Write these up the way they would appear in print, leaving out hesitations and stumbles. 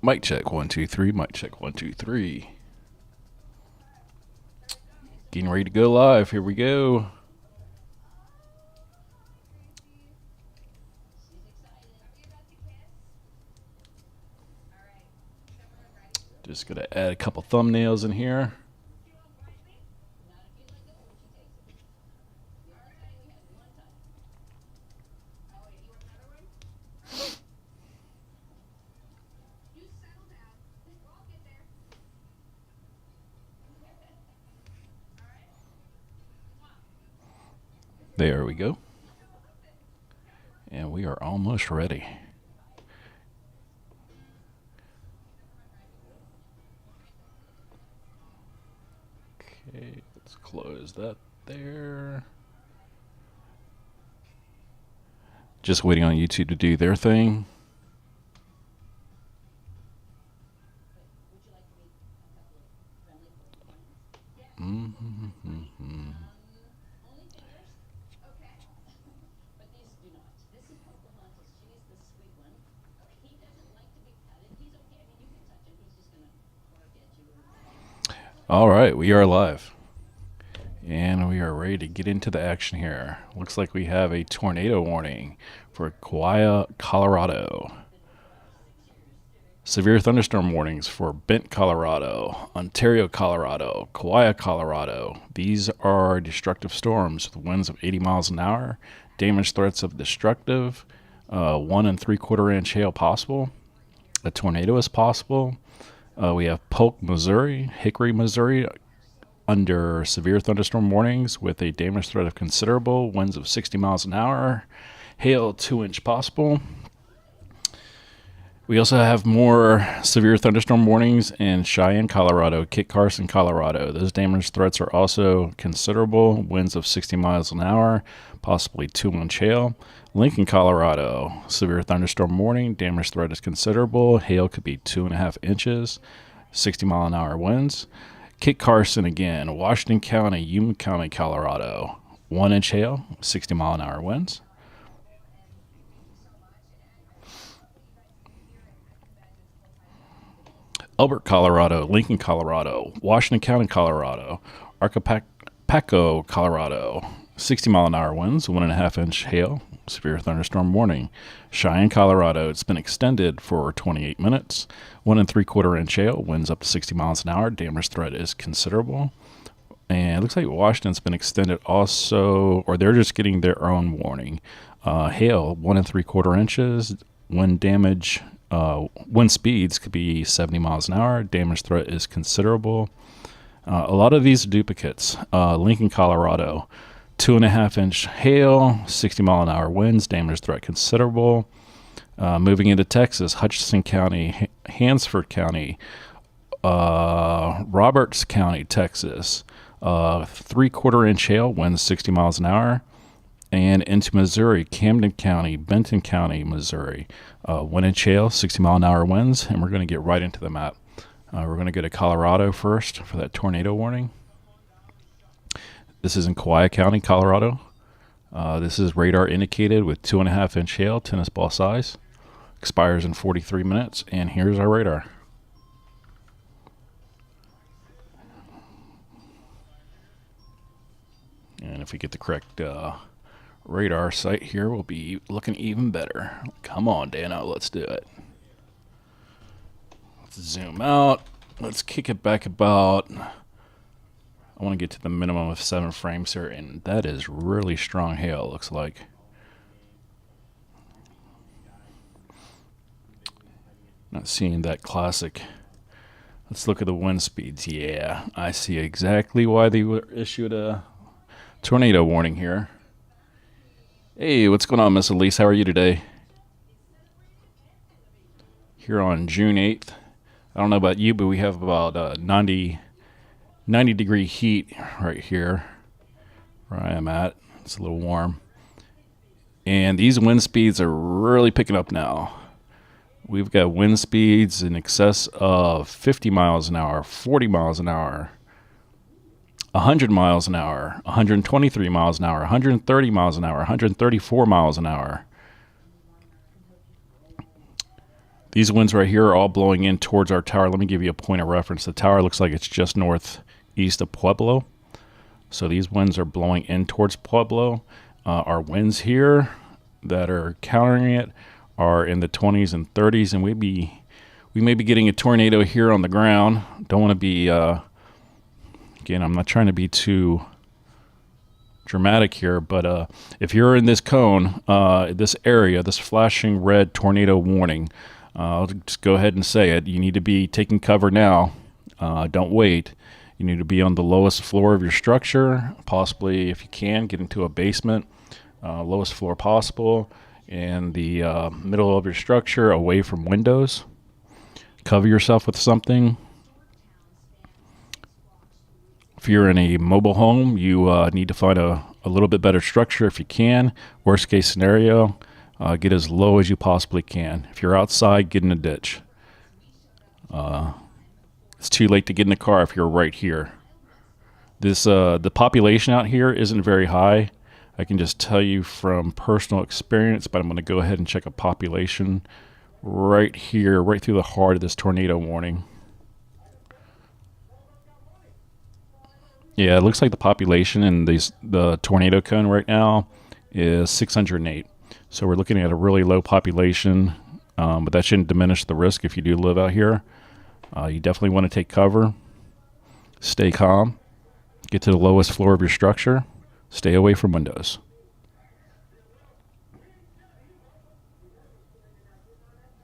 Mic check 1 2 3. Mic check 1 2 3. Getting ready to go live. Here we go. Just gonna add a couple thumbnails in here. There we go. And we are almost ready. Okay, let's close that there. Just waiting on YouTube to do their thing. All right, we are live. And we are ready to get into the action here. Looks like we have a tornado warning for Kauai, Colorado. Severe thunderstorm warnings for Bent, Colorado, Ontario, Colorado, Kauai, Colorado. These are destructive storms with winds of 80 miles an hour, damage threats of destructive, 1 3/4 inch hail possible. A tornado is possible. We have Polk, Missouri, Hickory, Missouri, under severe thunderstorm warnings with a damage threat of considerable, winds of 60 miles an hour, hail 2-inch possible. We also have more severe thunderstorm warnings in Cheyenne, Colorado, Kit Carson, Colorado. Those damage threats are also considerable, winds of 60 miles an hour, possibly 2-inch hail. Lincoln, Colorado, severe thunderstorm warning, damage threat is considerable, hail could be 2.5 inches, 60 mile an hour winds. Kit Carson again, Washington County, Yuma County, Colorado, 1-inch hail, 60 mile an hour winds. Elbert, Colorado, Lincoln, Colorado, Washington County, Colorado, Arcapaco, Colorado, 60 mile an hour winds, 1.5 inch hail, severe thunderstorm warning. Cheyenne, Colorado, it's been extended for 28 minutes, 1 3/4 inch hail, winds up to 60 miles an hour, damage threat is considerable. And it looks like Washington's been extended also, or they're just getting their own warning. Hail, 1 3/4 inches, wind damage, wind speeds could be 70 miles an hour, damage threat is considerable. A lot of these are duplicates. Lincoln, Colorado, 2.5 inch hail, 60 mile an hour winds, damage threat considerable. Moving into Texas, Hutchinson County, Hansford County, Roberts County, Texas, 3/4 inch hail, winds 60 miles an hour. And into Missouri, Camden County, Benton County, Missouri, 1-inch hail, 60 mile an hour winds. And we're going to get right into the map. We're going to go to Colorado first for that tornado warning. This is in Kauai County, Colorado. This is radar indicated with 2.5 inch hail, tennis ball size. Expires in 43 minutes, and here's our radar. And if we get the correct radar site here, we'll be looking even better. Come on, Dano, let's do it. Let's zoom out. Let's kick it back about... I want to get to the minimum of 7 frames here, and that is really strong hail, looks like. Not seeing that classic. Let's look at the wind speeds. Yeah, I see exactly why they issued a tornado warning here. Hey, what's going on, Miss Elise? How are you today? Here on June 8th. I don't know about you, but we have about 90 degree heat right here where I am at. It's a little warm. And these wind speeds are really picking up now. We've got wind speeds in excess of 50 miles an hour, 40 miles an hour, 100 miles an hour, 123 miles an hour, 130 miles an hour, 134 miles an hour. These winds right here are all blowing in towards our tower. Let me give you a point of reference. The tower looks like it's just northeast of Pueblo. So these winds are blowing in towards Pueblo. Our winds here that are countering it are in the 20s and 30s, and we may be getting a tornado here on the ground. Don't want to be, again, I'm not trying to be too dramatic here, but if you're in this cone, this area, this flashing red tornado warning, I'll just go ahead and say it. You need to be taking cover now. Don't wait. You need to be on the lowest floor of your structure, possibly, if you can, get into a basement, lowest floor possible, and the middle of your structure, away from windows. Cover yourself with something. If you're in a mobile home, you need to find a little bit better structure if you can. Worst case scenario, get as low as you possibly can. If you're outside, get in a ditch. It's too late to get in the car if you're right here. The population out here isn't very high. I can just tell you from personal experience, but I'm going to go ahead and check a population right here, right through the heart of this tornado warning. Yeah, it looks like the population in the tornado cone right now is 608. So we're looking at a really low population, but that shouldn't diminish the risk if you do live out here. You definitely want to take cover, stay calm, get to the lowest floor of your structure, stay away from windows.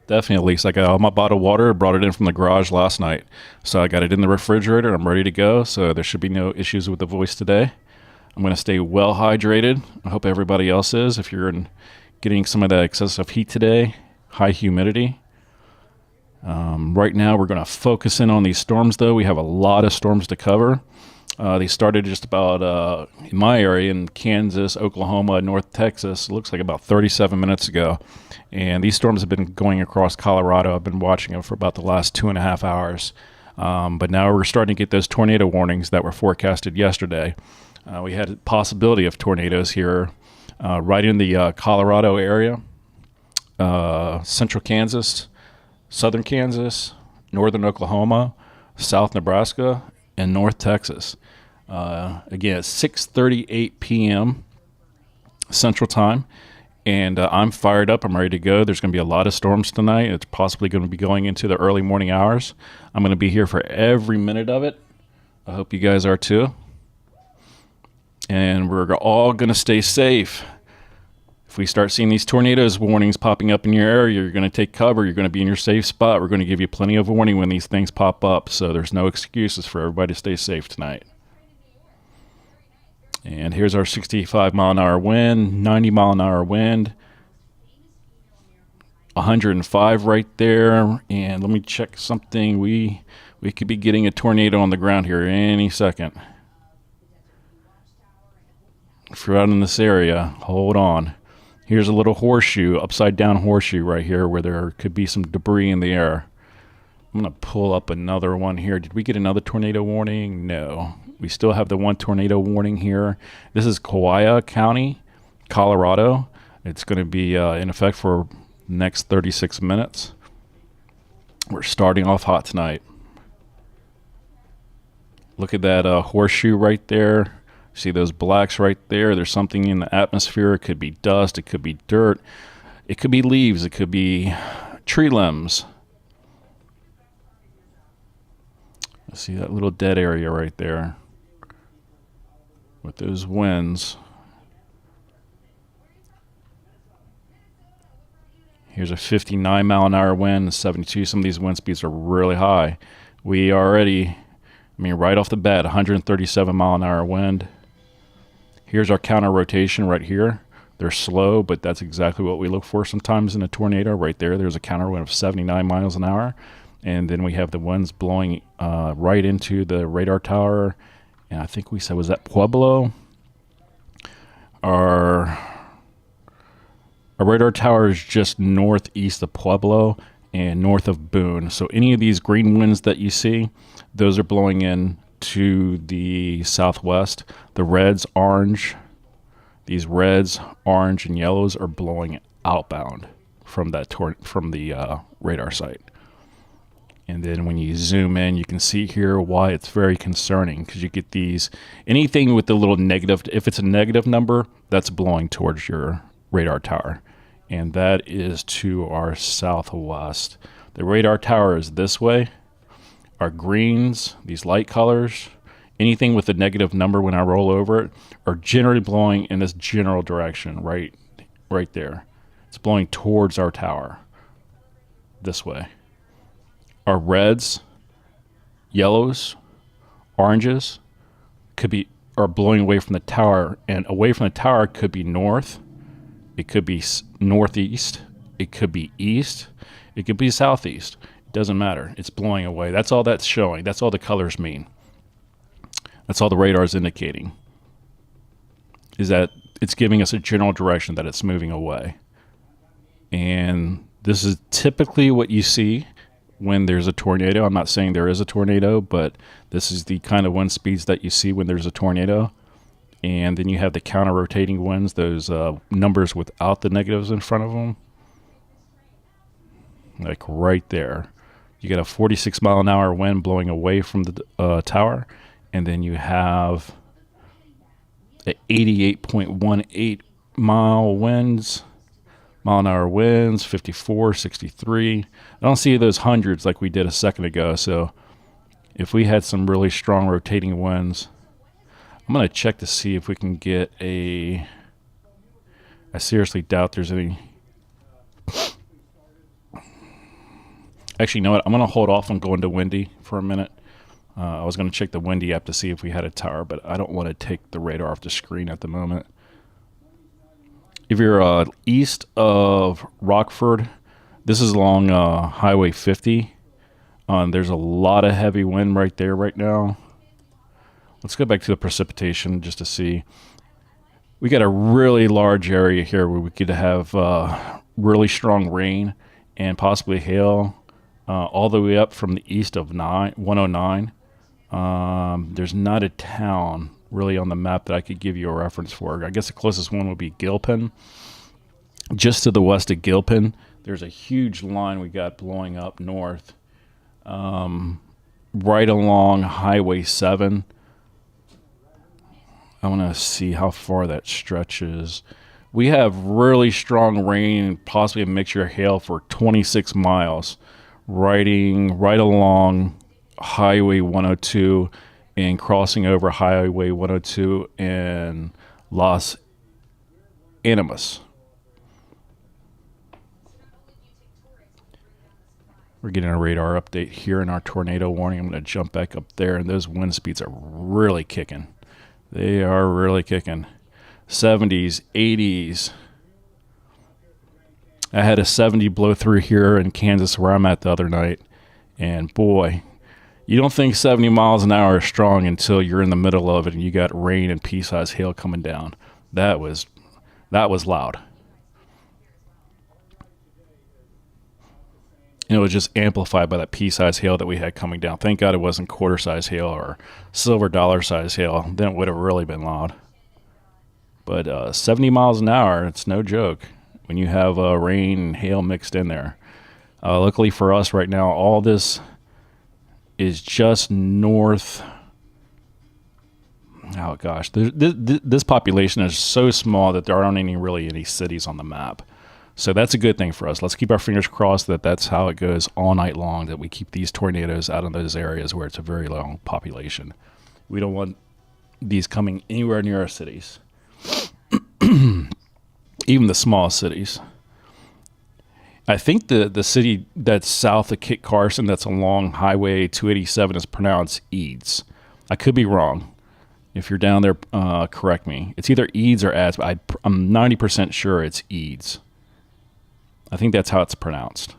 Definitely, at least I got all my bottled water, brought it in from the garage last night. So I got it in the refrigerator, I'm ready to go, so there should be no issues with the voice today. I'm going to stay well hydrated. I hope everybody else is. If you're getting some of that excessive heat today, high humidity. Right now we're going to focus in on these storms, though. We have a lot of storms to cover. They started just about in my area in Kansas, Oklahoma, North Texas. It looks like about 37 minutes ago. And these storms have been going across Colorado. I've been watching them for about the last 2.5 hours. But now we're starting to get those tornado warnings that were forecasted yesterday. We had a possibility of tornadoes here right in the Colorado area, central Kansas, southern Kansas, northern Oklahoma, south Nebraska, and north Texas. Again, it's 6:38 p.m. Central Time, and I'm fired up. I'm ready to go. There's going to be a lot of storms tonight. It's possibly going to be going into the early morning hours. I'm going to be here for every minute of it. I hope you guys are too. And we're all going to stay safe. If we start seeing these tornadoes warnings popping up in your area, you're going to take cover. You're going to be in your safe spot. We're going to give you plenty of warning when these things pop up. So there's no excuses for everybody to stay safe tonight. And here's our 65-mile-an-hour wind, 90-mile-an-hour wind, 105 right there. And let me check something. We could be getting a tornado on the ground here any second. If you're out in this area, hold on. Here's a little horseshoe, upside down horseshoe right here where there could be some debris in the air. I'm going to pull up another one here. Did we get another tornado warning? No. We still have the one tornado warning here. This is Kauai County, Colorado. It's going to be in effect for the next 36 minutes. We're starting off hot tonight. Look at that horseshoe right there. See those blacks right there? There's something in the atmosphere. It could be dust. It could be dirt. It could be leaves. It could be tree limbs. See that little dead area right there with those winds. Here's a 59-mile-an-hour wind, 72. Some of these wind speeds are really high. We already, right off the bat, 137-mile-an-hour wind. Here's our counter rotation right here. They're slow, but that's exactly what we look for sometimes in a tornado. Right there, there's a counter wind of 79 miles an hour. And then we have the winds blowing right into the radar tower. And I think we said, was that Pueblo? Our radar tower is just northeast of Pueblo and north of Boone. So any of these green winds that you see, those are blowing in to the southwest. The reds, orange, these reds, orange, and yellows are blowing outbound from that from the radar site. And then when you zoom in, you can see here why it's very concerning, because you get these, anything with the little negative, if it's a negative number, that's blowing towards your radar tower. And that is to our southwest. The radar tower is this way. Our greens, these light colors, anything with a negative number when I roll over it, are generally blowing in this general direction, right there. It's blowing towards our tower, this way. Our reds, yellows, oranges are blowing away from the tower, and away from the tower could be north, it could be northeast, it could be east, it could be southeast. It doesn't matter. It's blowing away. That's all that's showing. That's all the colors mean. That's all the radar is indicating, is that it's giving us a general direction that it's moving away. And this is typically what you see when there's a tornado. I'm not saying there is a tornado, but this is the kind of wind speeds that you see when there's a tornado. And then you have the counter rotating winds, those numbers without the negatives in front of them. Like right there. You get a 46 mile an hour wind blowing away from the tower. And then you have 88.18 mile an hour winds, 54, 63. I don't see those hundreds like we did a second ago. So if we had some really strong rotating winds, I'm going to check to see if we can get I seriously doubt there's any. Actually, you know what? I'm going to hold off on going to windy for a minute. I was going to check the windy app to see if we had a tower, but I don't want to take the radar off the screen at the moment. If you're east of Rockford, this is along Highway 50. There's a lot of heavy wind right there right now. Let's go back to the precipitation just to see. We got a really large area here where we could have really strong rain and possibly hail all the way up from the east of 109. There's not a town really on the map that I could give you a reference for. I guess the closest one would be Gilpin. Just to the west of Gilpin, there's a huge line we got blowing up north, right along Highway 7. I want to see how far that stretches. We have really strong rain, possibly a mixture of hail for 26 miles, riding right along Highway 102 and crossing over Highway 102 in Los Animas. We're getting a radar update here in our tornado warning. I'm going to jump back up there, and those wind speeds are really kicking. They are really kicking. 70s, 80s. I had a 70 blow through here in Kansas where I'm at the other night, and boy, you don't think 70 miles an hour is strong until you're in the middle of it and you got rain and pea-sized hail coming down. That was loud. And it was just amplified by that pea-sized hail that we had coming down. Thank God it wasn't quarter-sized hail or silver dollar-sized hail. Then it would have really been loud. But 70 miles an hour, it's no joke when you have rain and hail mixed in there. Luckily for us right now, all this is just north. Oh gosh, this population is so small that there aren't any cities on the map. So that's a good thing for us. Let's keep our fingers crossed that that's how it goes all night long, that we keep these tornadoes out of those areas where it's a very long population. We don't want these coming anywhere near our cities. Even the small cities. I think the city that's south of Kit Carson, that's along Highway 287, is pronounced Eads. I could be wrong. If you're down there, correct me. It's either Eads or Ads, but I'm 90% sure it's Eads. I think that's how it's pronounced.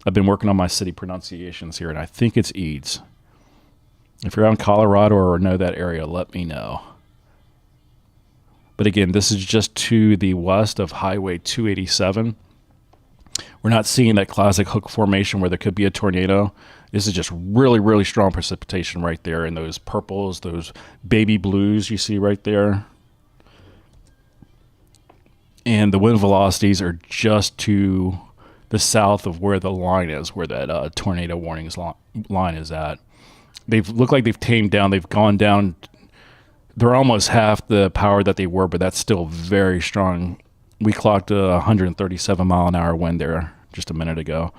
I've been working on my city pronunciations here, and I think it's Eads. If you're out in Colorado or know that area, let me know. But again, this is just to the west of Highway 287. We're not seeing that classic hook formation where there could be a tornado. This is just really, really strong precipitation right there in those purples, those baby blues you see right there. and the wind velocities are just to the south of where the line is, where that tornado warnings line is at. They've looked like they've tamed down. They've gone down. They're almost half the power that they were, but that's still very strong. We clocked a 137 mile an hour wind there just a minute ago.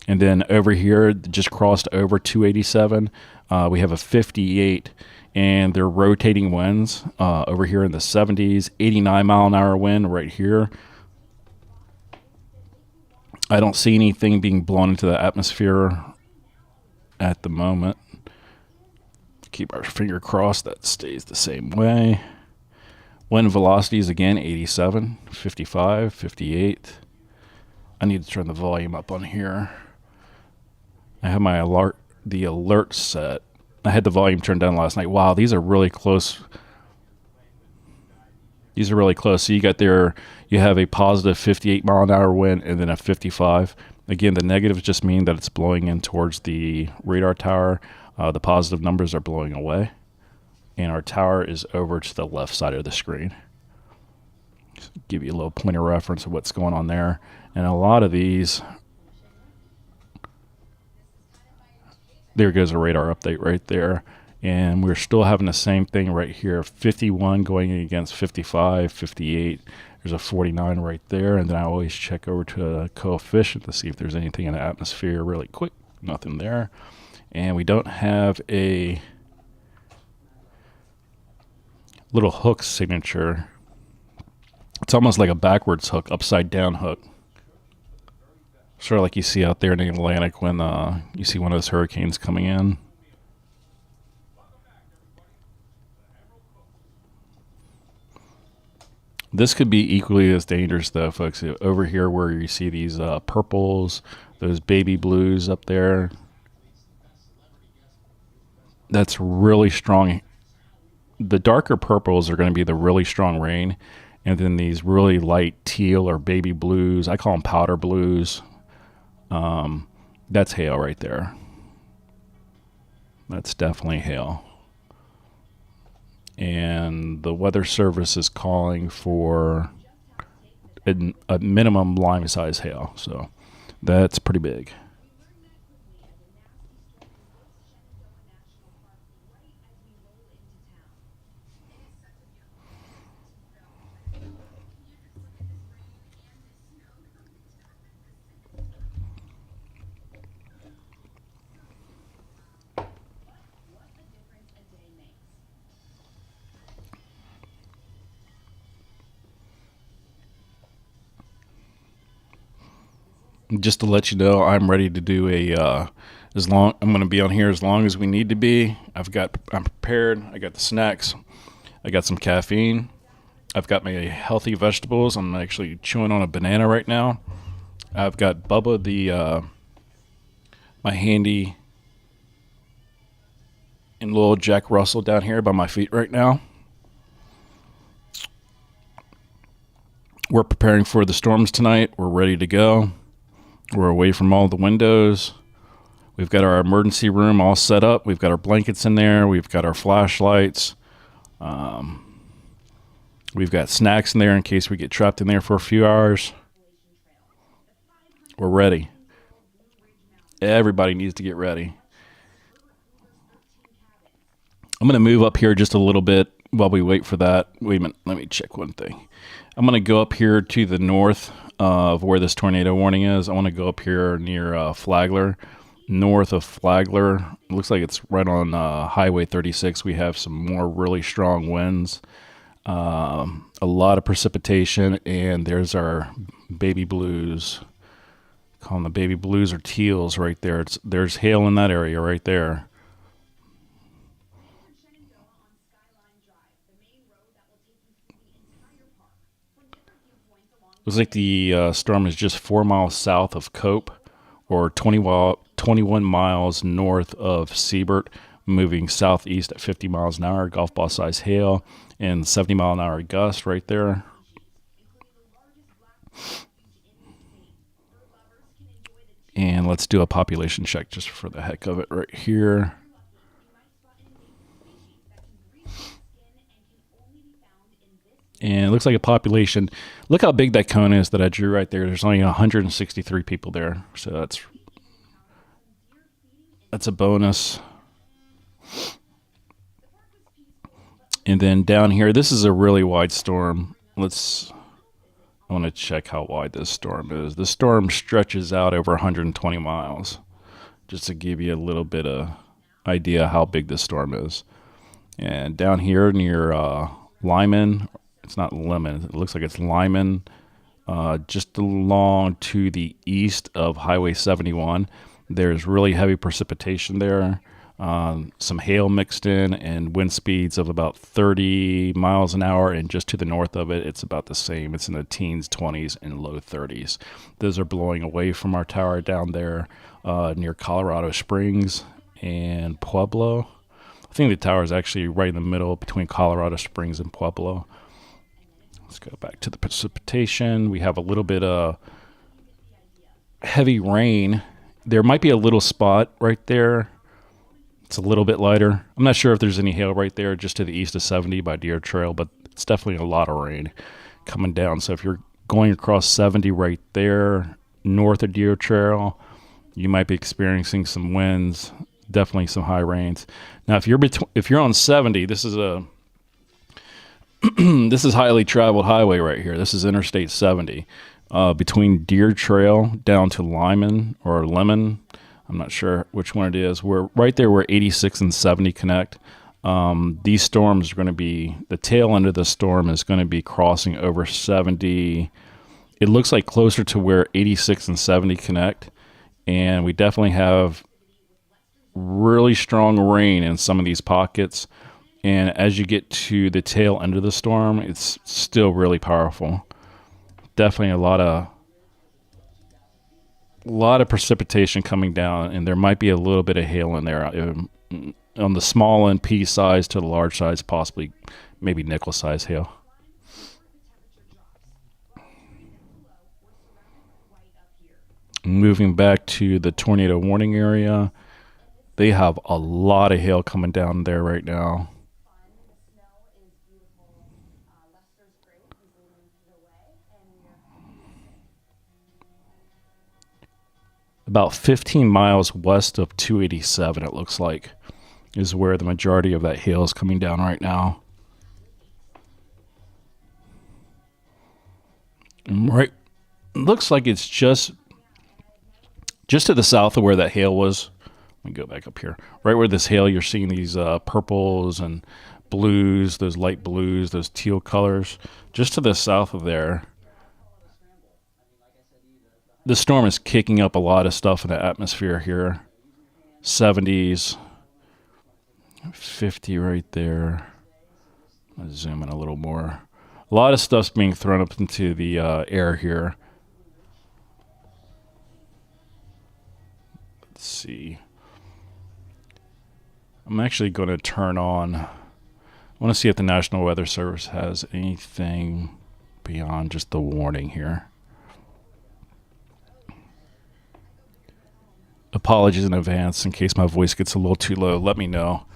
And then over here, just crossed over 287. We have a 58, and they're rotating winds over here in the 70s, 89 mile an hour wind right here. I don't see anything being blown into the atmosphere at the moment. Keep our finger crossed that stays the same way. Wind velocities again, 87, 55, 58. I need to turn the volume up on here. I have my alert set. I had the volume turned down last night. Wow, these are really close. These are really close. So you have a positive 58 mile an hour wind and then a 55. Again, the negatives just mean that it's blowing in towards the radar tower. The positive numbers are blowing away. And our tower is over to the left side of the screen. Just give you a little point of reference of what's going on there. And a lot of these, there goes a radar update right there. And we're still having the same thing right here. 51 going against 55, 58. There's a 49 right there. And then I always check over to a coefficient to see if there's anything in the atmosphere really quick. Nothing there. And we don't have a little hook signature. It's almost like a backwards hook, upside down hook. Sort of like you see out there in the Atlantic when you see one of those hurricanes coming in. This could be equally as dangerous though, folks. Over here where you see these purples, those baby blues up there. That's really strong. The darker purples are going to be the really strong rain. And then these really light teal or baby blues, I call them powder blues. That's hail right there. That's definitely hail. And the Weather Service is calling for a minimum lime size hail. So that's pretty big. Just to let you know, I'm ready to do I'm going to be on here as long as we need to be. I'm prepared. I got the snacks. I got some caffeine. I've got my healthy vegetables. I'm actually chewing on a banana right now. I've got Bubba, my handy and little Jack Russell down here by my feet right now. We're preparing for the storms tonight. We're ready to go. We're away from all the windows. We've got our emergency room all set up. We've got our blankets in there. We've got our flashlights. We've got snacks in there in case we get trapped in there for a few hours. We're ready. Everybody needs to get ready. I'm going to move up here just a little bit while we wait for that. Wait a minute. Let me check one thing. I'm going to go up here to the north of where this tornado warning is. I want to go up here near Flagler, north of Flagler. It looks like it's right on Highway 36. We have some more really strong winds, a lot of precipitation, and there's our baby blues. Call them the baby blues or teals right there. There's hail in that area right there. Looks like the storm is just 4 miles south of Cope, or 21 miles north of Siebert, moving southeast at 50 miles an hour, golf ball size hail, and 70 mile an hour gust right there. And let's do a population check just for the heck of it right here. And looks like a population. Look how big that cone is that I drew right there. There's only 163 people there. So that's a bonus. And then down here, this is a really wide storm. I want to check how wide this storm is. The storm stretches out over 120 miles, just to give you a little bit of idea how big this storm is. And down here near Lyman, it's not Lemon, it looks like it's Lyman, just along to the east of Highway 71. There's really heavy precipitation there. Some hail mixed in, and wind speeds of about 30 miles an hour, and just to the north of it, it's about the same. It's in the teens, 20s, and low 30s. Those are blowing away from our tower down there near Colorado Springs and Pueblo. I think the tower is actually right in the middle between Colorado Springs and Pueblo. Let's go back to the precipitation. We have a little bit of heavy rain. There might be a little spot right there. It's a little bit lighter. I'm not sure if there's any hail right there just to the east of 70 by Deer Trail, but it's definitely a lot of rain coming down. So if you're going across 70 right there north of Deer Trail, you might be experiencing some winds, definitely some high rains. Now if you're on 70, this is a this is highly traveled highway right here. This is Interstate 70 between Deer Trail down to Lyman or Lemon. I'm not sure which one it is. We're right there where 86 and 70 connect. These storms are going to be, the tail end of the storm is going to be crossing over 70. It looks like closer to where 86 and 70 connect. And we definitely have really strong rain in some of these pockets. And as you get to the tail end of the storm, it's still really powerful. Definitely a lot of precipitation coming down, and there might be a little bit of hail in there on the small end, pea size to the large size, possibly maybe nickel size hail. Moving back to the tornado warning area, they have a lot of hail coming down there right now. About 15 miles west of 287, it looks like, is where the majority of that hail is coming down right now. And right, looks like it's just to the south of where that hail was. Let me go back up here. Right where this hail, you're seeing these purples and blues, those light blues, those teal colors. Just to the south of there, the storm is kicking up a lot of stuff in the atmosphere here. 70s, 50 right there. I'll zoom in a little more. A lot of stuff's being thrown up into the air here. Let's see. I'm actually going to turn on. I want to see if the National Weather Service has anything beyond just the warning here. Apologies in advance in case my voice gets a little too low. Let me know.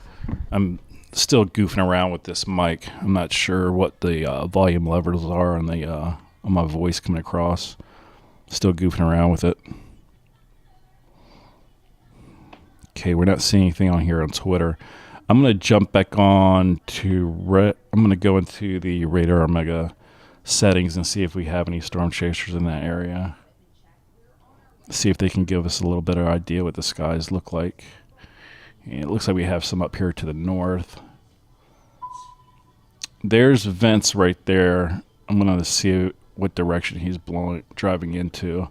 I'm still goofing around with this mic. I'm not sure what the volume levels are on the on my voice coming across. Still goofing around with it. Okay, we're not seeing anything on here on Twitter. I'm going to jump back on to I'm going to go into the Radar Omega settings and see if we have any storm chasers in that area. See if they can give us a little better idea what the skies look like. And it looks like we have some up here to the north. There's Vince right there. I'm going to see what direction he's driving into.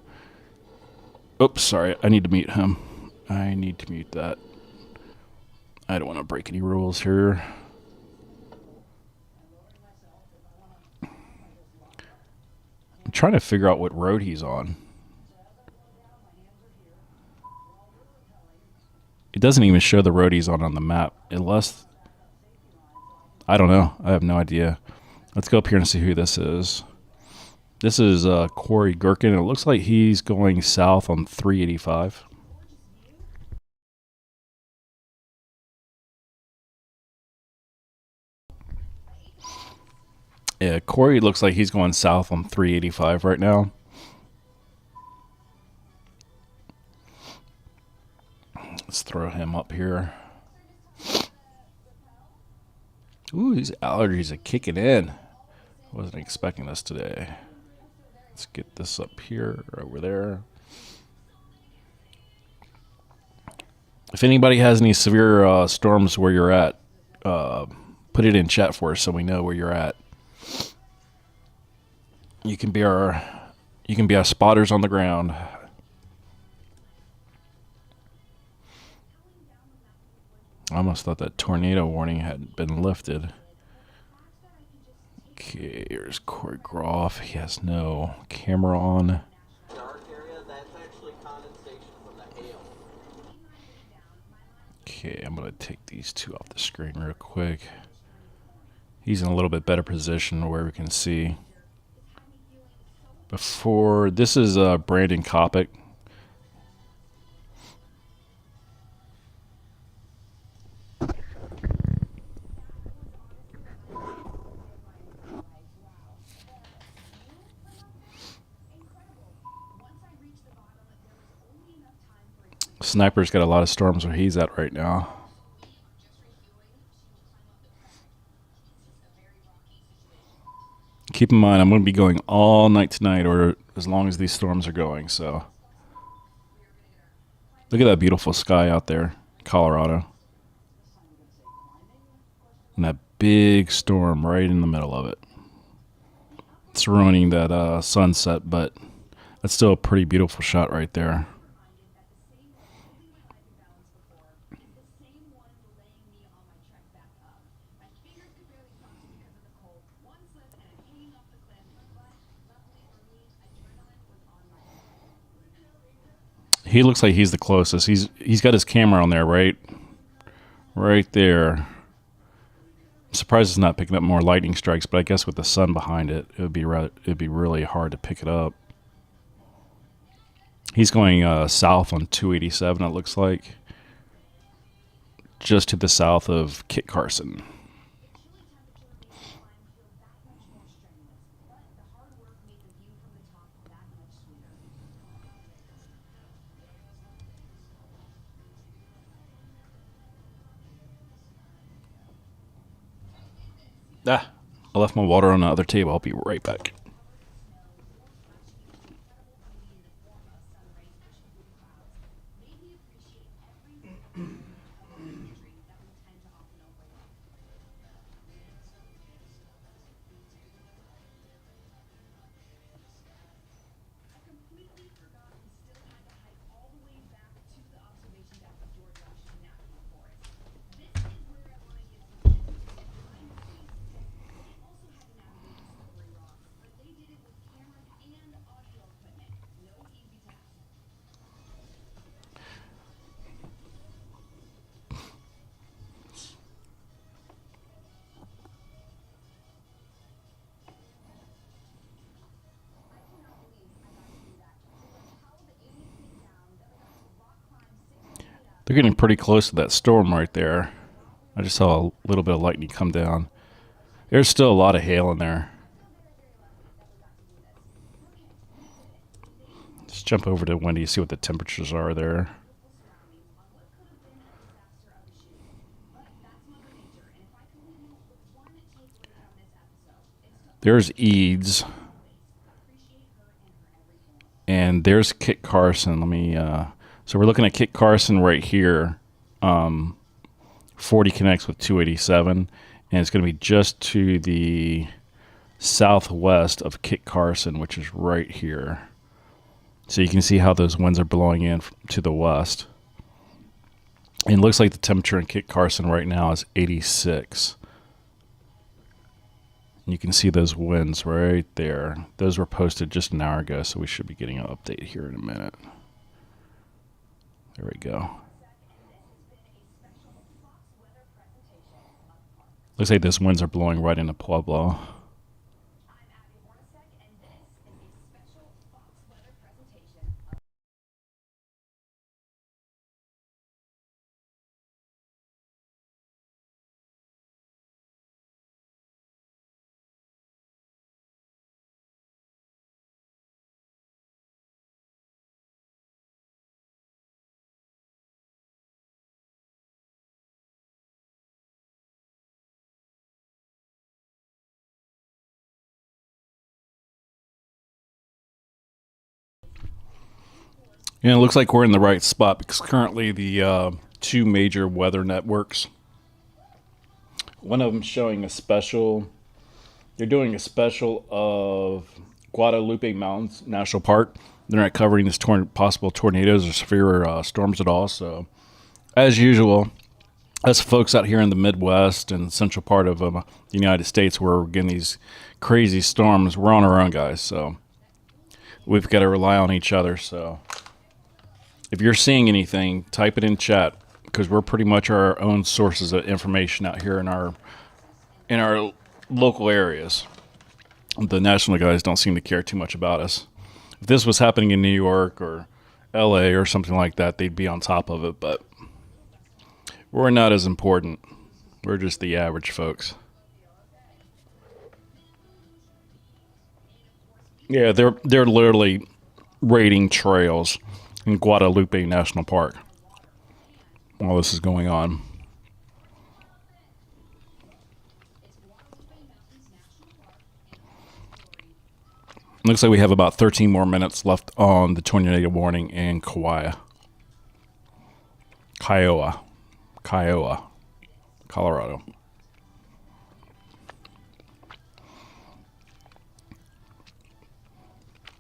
Oops, sorry. I need to mute him. I need to mute that. I don't want to break any rules here. I'm trying to figure out what road he's on. It doesn't even show the road he's on the map, unless, I don't know. I have no idea. Let's go up here and see who this is. This is Corey Gherkin. It looks like he's going south on 385. Yeah, Corey looks like he's going south on 385 right now. Let's throw him up here. Ooh, these allergies are kicking in. Wasn't expecting this today. Let's get this up here, over there. If anybody has any severe storms where you're at, put it in chat for us so we know where you're at. You can be our spotters on the ground. I almost thought that tornado warning had been lifted. Okay, here's Corey Groff. He has no camera on. Okay, I'm going to take these two off the screen real quick. He's in a little bit better position where we can see. Before, this is Brandon Kopic. Sniper's got a lot of storms where he's at right now. Keep in mind, I'm going to be going all night tonight, or as long as these storms are going. So, look at that beautiful sky out there, Colorado, and that big storm right in the middle of it. It's ruining that sunset, but that's still a pretty beautiful shot right there. He looks like he's the closest. He's got his camera on there, right there. I'm surprised it's not picking up more lightning strikes, but I guess with the sun behind it, it'd be really hard to pick it up. He's going south on 287. It looks like just to the south of Kit Carson. I left my water on the other table. I'll be right back. They're getting pretty close to that storm right there. I just saw a little bit of lightning come down. There's still a lot of hail in there. Let's jump over to Wendy, see what the temperatures are there. There's Eads. And there's Kit Carson. Let me. So we're looking at Kit Carson right here. 40 connects with 287, and it's going to be just to the southwest of Kit Carson, which is right here. So you can see how those winds are blowing in to the west. And it looks like the temperature in Kit Carson right now is 86. You can see those winds right there. Those were posted just an hour ago, so we should be getting an update here in a minute. There we go. Looks like those winds are blowing right into Pueblo. And it looks like we're in the right spot because currently the two major weather networks, one of them showing a special, they're doing a special of Guadalupe Mountains National Park. They're not covering this possible tornadoes or severe storms at all. So, as usual, us folks out here in the Midwest and central part of the United States where we're getting these crazy storms, we're on our own, guys. So, we've got to rely on each other. So, if you're seeing anything, type it in chat because we're pretty much our own sources of information out here in our local areas. The national guys don't seem to care too much about us. If this was happening in New York or LA or something like that, they'd be on top of it, but we're not as important. We're just the average folks. Yeah, they're literally raiding trails in Guadalupe National Park while this is going on. Looks like we have about 13 more minutes left on the tornado warning in Kiowa, Colorado.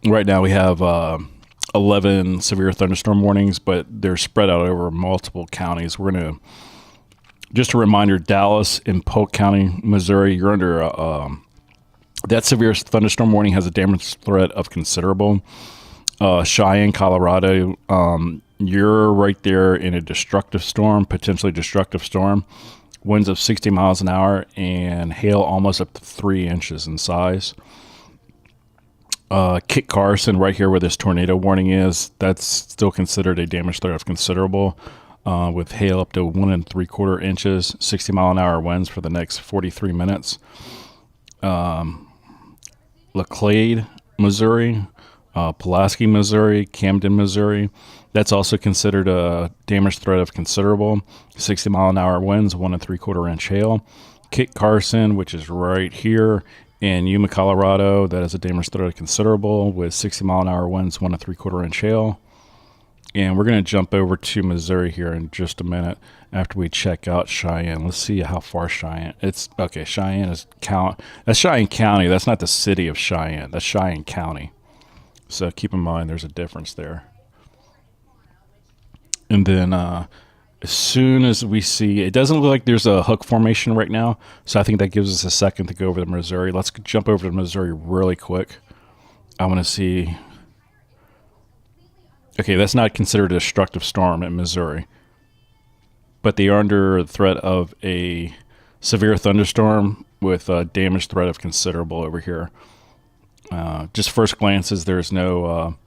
Right now we have 11 severe thunderstorm warnings, but they're spread out over multiple counties. We're going to, just a reminder, Dallas and Polk County, Missouri, you're under that severe thunderstorm warning has a damage threat of considerable. Cheyenne, Colorado, you're right there in a destructive storm, potentially destructive storm. Winds of 60 miles an hour and hail almost up to 3 inches in size. Kit Carson, right here where this tornado warning is, that's still considered a damage threat of considerable, with hail up to 1 3/4 inches, 60 mile an hour winds for the next 43 minutes. Laclede, Missouri, Pulaski, Missouri, Camden, Missouri. That's also considered a damage threat of considerable. 60 mile an hour winds, 1 3/4 inch hail. Kit Carson, which is right here in Yuma, Colorado, that is a damage threat of considerable with 60 mile an hour winds, 1 3/4 inch hail. And we're going to jump over to Missouri here in just a minute after we check out Cheyenne. Let's see how far Cheyenne. It's okay. Cheyenne is That's Cheyenne County. That's not the city of Cheyenne. That's Cheyenne County. So keep in mind there's a difference there. And then as soon as we see, it doesn't look like there's a hook formation right now. So I think that gives us a second to go over to Missouri. Let's jump over to Missouri really quick. I want to see. Okay, that's not considered a destructive storm in Missouri, but they are under the threat of a severe thunderstorm with a damage threat of considerable over here. Just first glances, there's no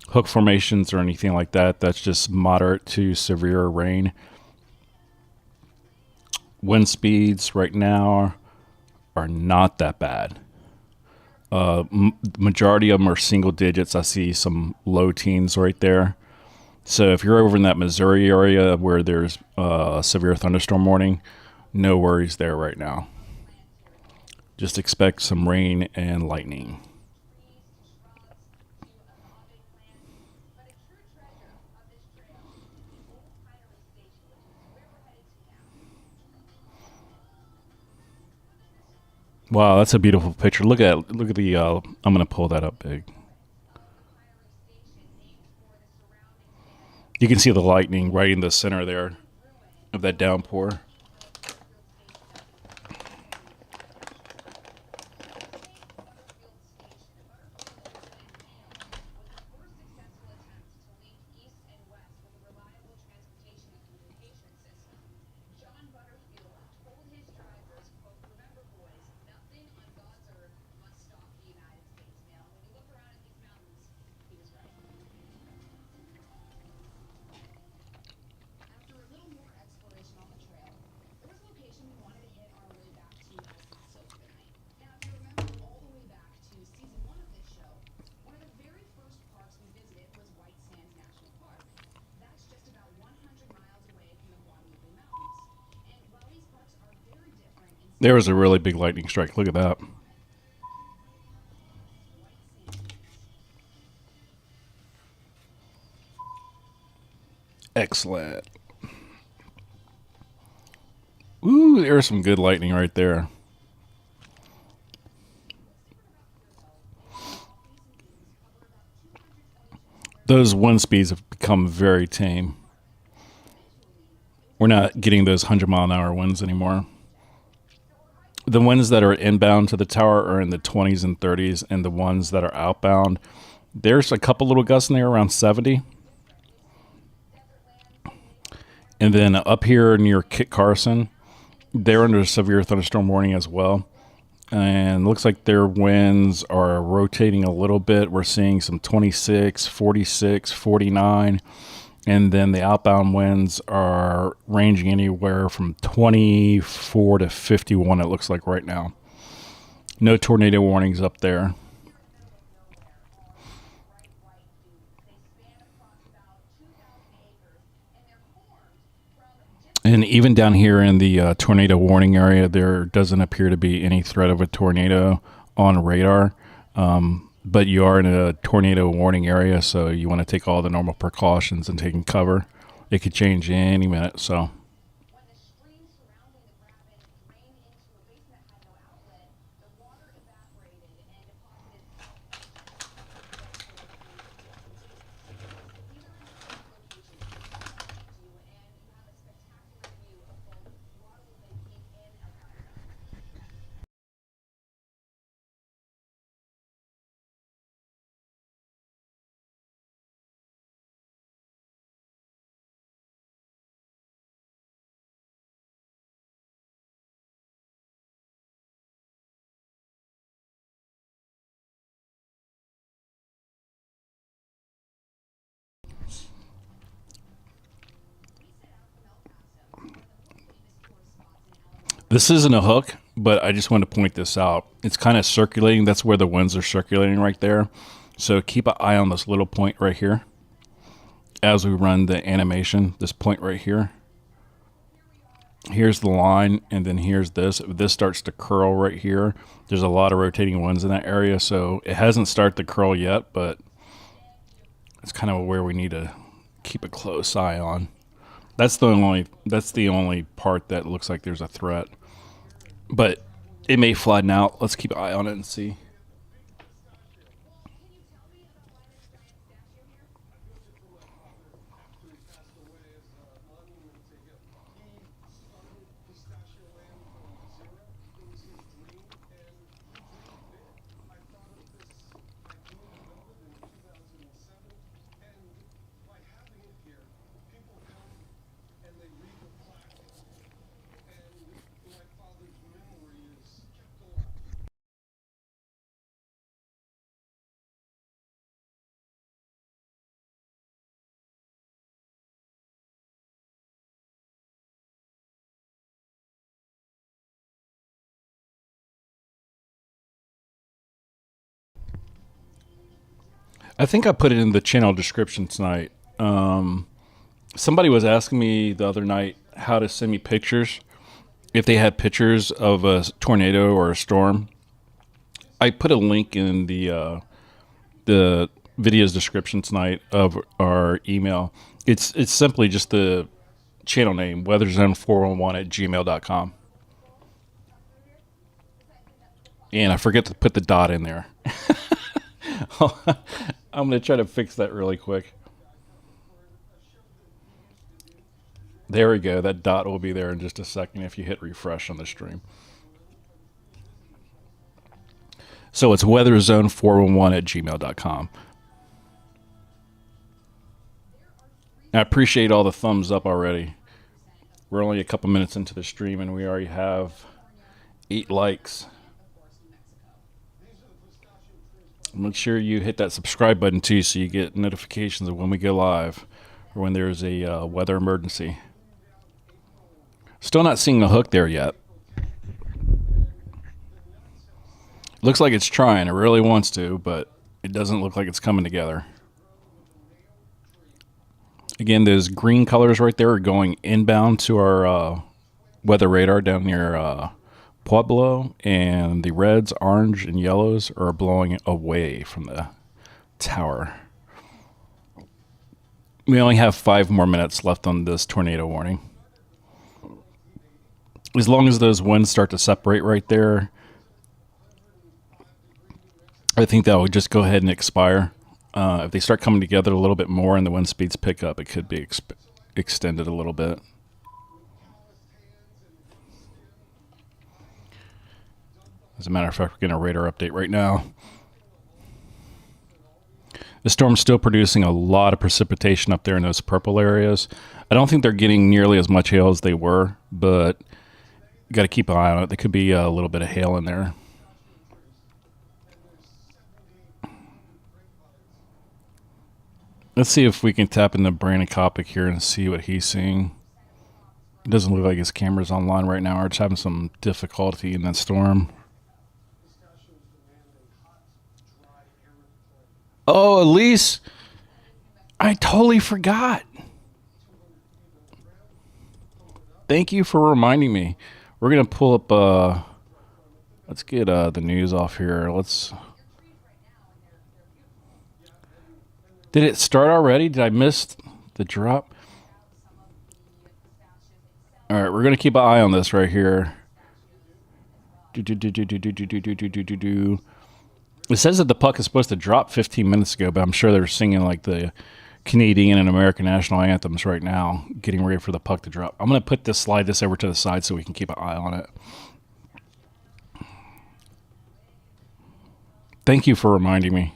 hook formations or anything like that. That's just moderate to severe rain. Wind speeds right now are not that bad. Majority of them are single digits. I see some low teens right there. So if you're over in that Missouri area where there's a severe thunderstorm warning, no worries there right now. Just expect some rain and lightning. Wow, that's a beautiful picture. Look at the. I'm gonna pull that up big. You can see the lightning right in the center there of that downpour. There was a really big lightning strike. Look at that. Excellent. Ooh, there's some good lightning right there. Those wind speeds have become very tame. We're not getting those 100-mile-an-hour winds anymore. The winds that are inbound to the tower are in the 20s and 30s, and the ones that are outbound, there's a couple little gusts in there around 70. And then up here near Kit Carson, they're under a severe thunderstorm warning as well. And looks like their winds are rotating a little bit. We're seeing some 26, 46, 49. And then the outbound winds are ranging anywhere from 24 to 51, it looks like right now. No tornado warnings up there. And even down here in the tornado warning area, there doesn't appear to be any threat of a tornado on radar. But you are in a tornado warning area, so you want to take all the normal precautions and taking cover. It could change any minute, so. This isn't a hook, but I just want to point this out. It's kind of circulating. That's where the winds are circulating right there. So keep an eye on this little point right here as we run the animation. This point right here. Here's the line, and then here's this. If this starts to curl right here, there's a lot of rotating winds in that area. So it hasn't started to curl yet, but it's kind of where we need to keep a close eye on. That's the only part that looks like there's a threat. But it may flatten out. Let's keep an eye on it and see. I think I put it in the channel description tonight. Somebody was asking me the other night how to send me pictures if they had pictures of a tornado or a storm. I put a link in the video's description tonight of our email. It's simply just the channel name, weatherzone411@gmail.com. And I forget to put the dot in there. I'm going to try to fix that really quick. There we go. That dot will be there in just a second if you hit refresh on the stream. So it's weatherzone411@gmail.com. I appreciate all the thumbs up already. We're only a couple minutes into the stream and we already have 8 likes. Make sure you hit that subscribe button too so you get notifications of when we go live or when there's a weather emergency. Still not seeing the hook there yet. Looks like it's trying. It really wants to, but it doesn't look like it's coming together. Again, those green colors right there are going inbound to our weather radar down near Pueblo, and the reds, orange, and yellows are blowing away from the tower. We only have 5 more minutes left on this tornado warning. As long as those winds start to separate right there, I think that would just go ahead and expire. If they start coming together a little bit more and the wind speeds pick up, it could be extended a little bit. As a matter of fact, we're getting a radar update right now. The storm's still producing a lot of precipitation up there in those purple areas. I don't think they're getting nearly as much hail as they were, but you got to keep an eye on it. There could be a little bit of hail in there. Let's see if we can tap into Brandon Kopic here and see what he's seeing. It doesn't look like his camera's online right now. We're just having some difficulty in that storm. Oh, Elise, I totally forgot. Thank you for reminding me. We're going to pull up, let's get the news off here. Did it start already? Did I miss the drop? All right, we're going to keep an eye on this right here. It says that the puck is supposed to drop 15 minutes ago, but I'm sure they're singing like the Canadian and American national anthems right now, getting ready for the puck to drop. I'm going to slide this over to the side so we can keep an eye on it. Thank you for reminding me.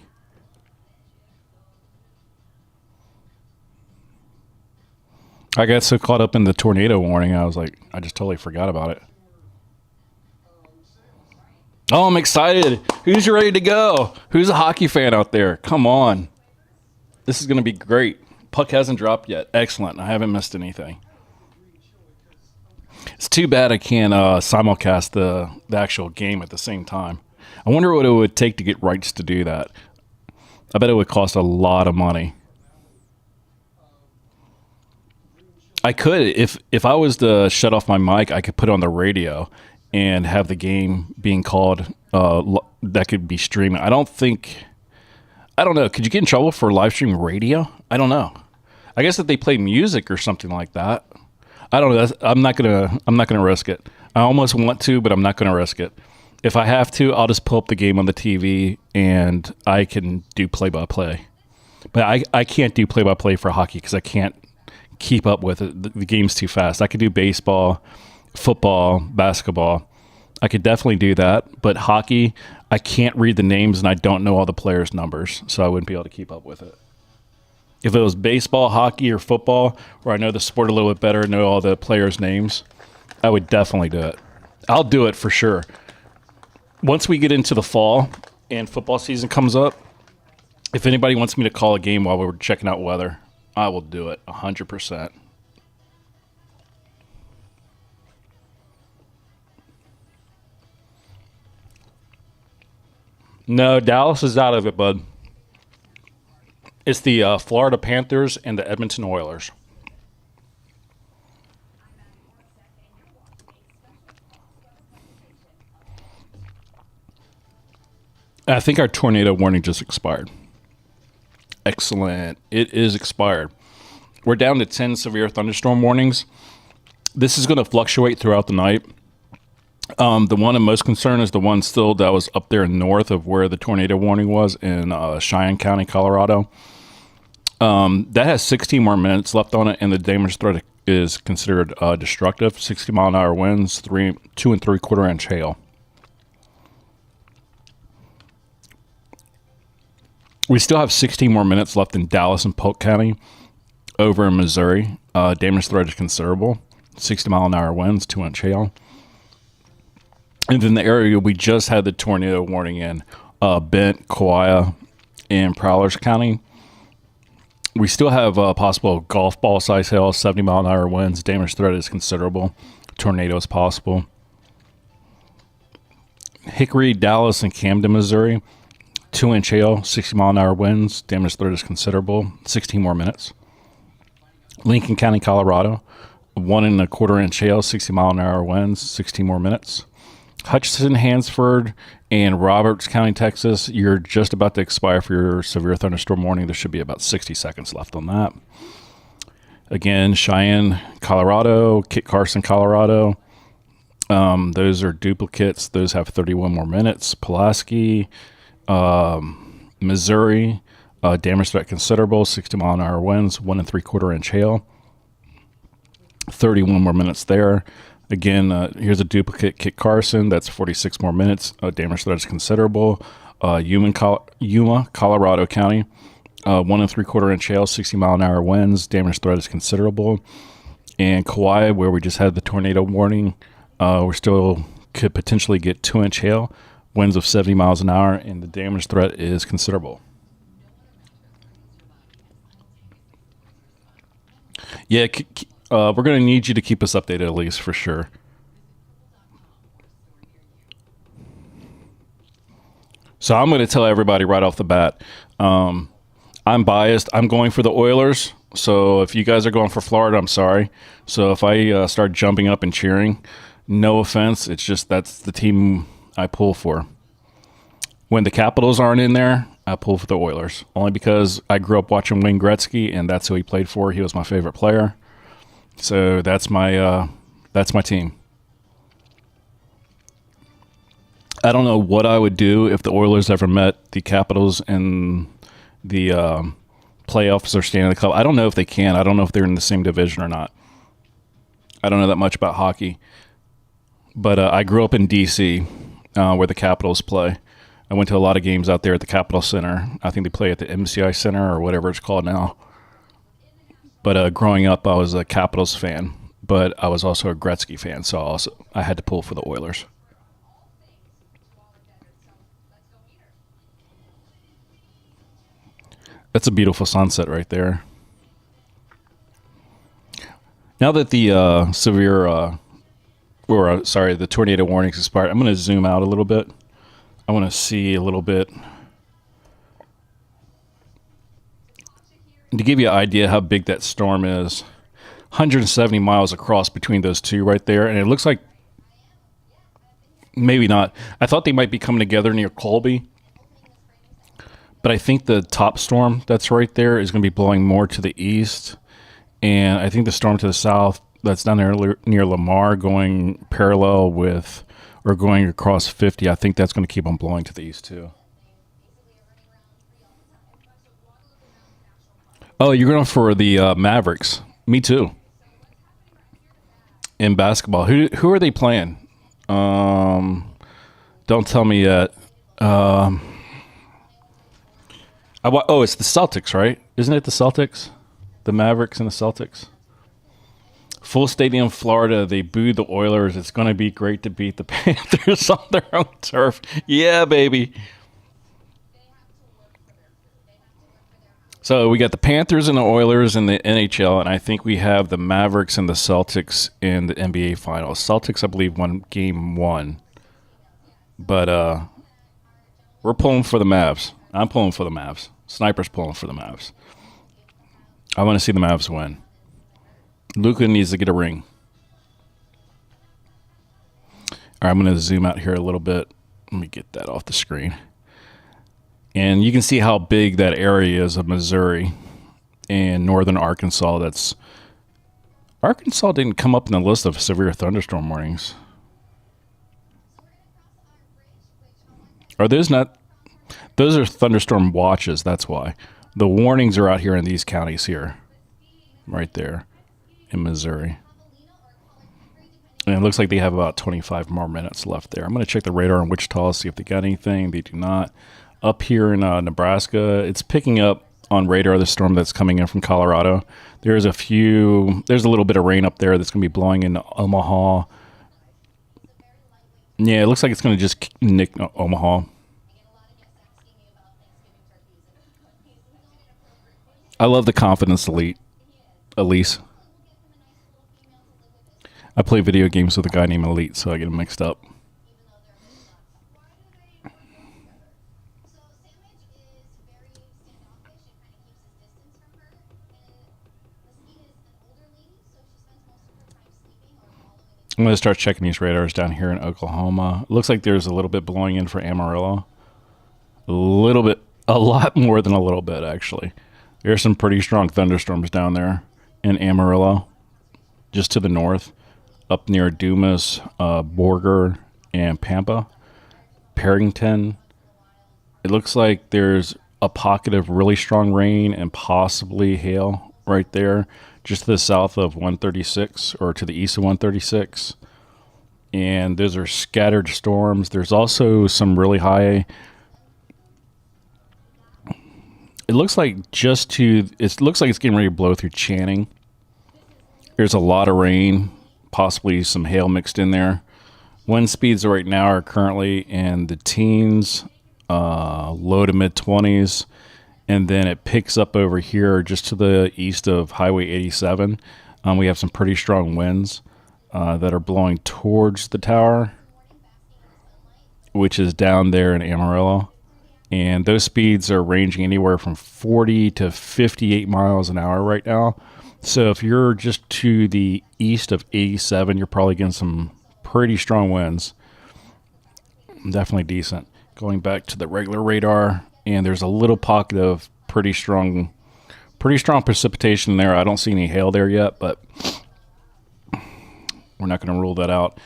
I got so caught up in the tornado warning, I just totally forgot about it. Oh, I'm excited. Who's ready to go? Who's a hockey fan out there? Come on. This is going to be great. Puck hasn't dropped yet. Excellent. I haven't missed anything. It's too bad I can't simulcast the actual game at the same time. I wonder what it would take to get rights to do that. I bet it would cost a lot of money. I could, if I was to shut off my mic, I could put it on the radio and have the game being called that could be streaming. I don't know. Could you get in trouble for live stream radio? I don't know. I guess if they play music or something like that. I don't know. I'm not gonna risk it. I almost want to, but I'm not gonna risk it. If I have to, I'll just pull up the game on the TV and I can do play-by-play. But I can't do play-by-play for hockey because I can't keep up with it. The game's too fast. I could do baseball, football, basketball. I could definitely do that, but hockey, I can't read the names and I don't know all the players' numbers, so I wouldn't be able to keep up with it. If it was baseball, hockey, or football, where I know the sport a little bit better, know all the players' names, I would definitely do it. I'll do it for sure. Once we get into the fall and football season comes up, if anybody wants me to call a game while we're checking out weather, I will do it 100%. No, Dallas is out of it, bud. It's the Florida Panthers and the Edmonton Oilers. I think our tornado warning just expired. Excellent. It is expired. We're down to 10 severe thunderstorm warnings. This is going to fluctuate throughout the night. The one I'm most concerned is the one still that was up there north of where the tornado warning was in Cheyenne County, Colorado. That has 16 more minutes left on it, and the damage threat is considered destructive. 60-mile-an-hour winds, 2 3/4 inch hail. We still have 16 more minutes left in Dallas and Polk County over in Missouri. Damage threat is considerable. 60-mile-an-hour winds, 2-inch hail. And then the area we just had the tornado warning in, Bent, Kauai, and Prowlers County. We still have possible golf ball size hail, 70-mile-an-hour winds. Damage threat is considerable. Tornado is possible. Hickory, Dallas, and Camden, Missouri. 2-inch hail, 60-mile-an-hour winds. Damage threat is considerable. 16 more minutes. Lincoln County, Colorado. 1 1/4 inch hail, 60-mile-an-hour winds. 16 more minutes. Hutchinson, Hansford, and Roberts County, Texas. You're just about to expire for your severe thunderstorm warning. There should be about 60 seconds left on that. Again, Cheyenne, Colorado, Kit Carson, Colorado. Those are duplicates. Those have 31 more minutes. Pulaski, Missouri, damage threat considerable, 60-mile-an-hour winds, 1 3/4 inch hail. 31 more minutes there. Again, here's a duplicate, Kit Carson. That's 46 more minutes. Damage threat is considerable. Yuma, Colorado County, 1 3/4 inch hail, 60-mile-an-hour winds. Damage threat is considerable. And Kauai, where we just had the tornado warning, we still could potentially get 2-inch hail, winds of 70 miles an hour, and the damage threat is considerable. Yeah, we're going to need you to keep us updated, at least, for sure. So I'm going to tell everybody right off the bat, I'm biased. I'm going for the Oilers. So if you guys are going for Florida, I'm sorry. So if I start jumping up and cheering, no offense. It's just that's the team I pull for. When the Capitals aren't in there, I pull for the Oilers. Only because I grew up watching Wayne Gretzky, and that's who he played for. He was my favorite player. So that's my team. I don't know what I would do if the Oilers ever met the Capitals in the playoffs or Stanley Cup. I don't know if they can. I don't know if they're in the same division or not. I don't know that much about hockey. But I grew up in D.C., where the Capitals play. I went to a lot of games out there at the Capitol Center. I think they play at the MCI Center or whatever it's called now. But growing up, I was a Capitals fan. But I was also a Gretzky fan, so I had to pull for the Oilers. That's a beautiful sunset right there. Now that the the tornado warnings expired, I'm going to zoom out a little bit. I want to see a little bit. To give you an idea how big that storm is, 170 miles across between those two right there. And it looks like maybe not. I thought they might be coming together near Colby. But I think the top storm that's right there is going to be blowing more to the east. And I think the storm to the south that's down there near Lamar going parallel with or going across 50, I think that's going to keep on blowing to the east too. Oh, you're going for the Mavericks. Me too. In basketball. Who are they playing? Don't tell me yet. It's the Celtics, right? Isn't it the Celtics? The Mavericks and the Celtics? Full stadium, Florida. They booed the Oilers. It's going to be great to beat the Panthers on their own turf. Yeah, baby. So we got the Panthers and the Oilers in the NHL, and I think we have the Mavericks and the Celtics in the NBA Finals. Celtics, I believe, won Game 1. But we're pulling for the Mavs. I'm pulling for the Mavs. Sniper's pulling for the Mavs. I want to see the Mavs win. Luka needs to get a ring. All right, I'm going to zoom out here a little bit. Let me get that off the screen. And you can see how big that area is of Missouri and northern Arkansas. Arkansas didn't come up in the list of severe thunderstorm warnings. Are those not? Those are thunderstorm watches, that's why. The warnings are out here in these counties here. Right there in Missouri. And it looks like they have about 25 more minutes left there. I'm going to check the radar in Wichita, see if they got anything. They do not. Up here in Nebraska, it's picking up on radar the storm that's coming in from Colorado. There's a little bit of rain up there that's going to be blowing into Omaha. Yeah, it looks like it's going to just nick Omaha. I love the confidence Elise. I play video games with a guy named Elite, so I get them mixed up. I'm going to start checking these radars down here in Oklahoma. It looks like there's a little bit blowing in for Amarillo. A little bit, a lot more than a little bit, actually. There's some pretty strong thunderstorms down there in Amarillo, just to the north, up near Dumas, Borger, and Pampa. Parrington. It looks like there's a pocket of really strong rain and possibly hail right there, just to the south of 136 or to the east of 136. And those are scattered storms. There's also some really high. It looks like it looks like it's getting ready to blow through Channing. There's a lot of rain, possibly some hail mixed in there. Wind speeds right now are currently in the teens, low to mid 20s. And then it picks up over here just to the east of Highway 87. We have some pretty strong winds that are blowing towards the tower, which is down there in Amarillo. And those speeds are ranging anywhere from 40 to 58 miles an hour right now. So if you're just to the east of 87, you're probably getting some pretty strong winds. Definitely decent. Going back to the regular radar, and there's a little pocket of pretty strong precipitation there. I don't see any hail there yet, but we're not going to rule that out.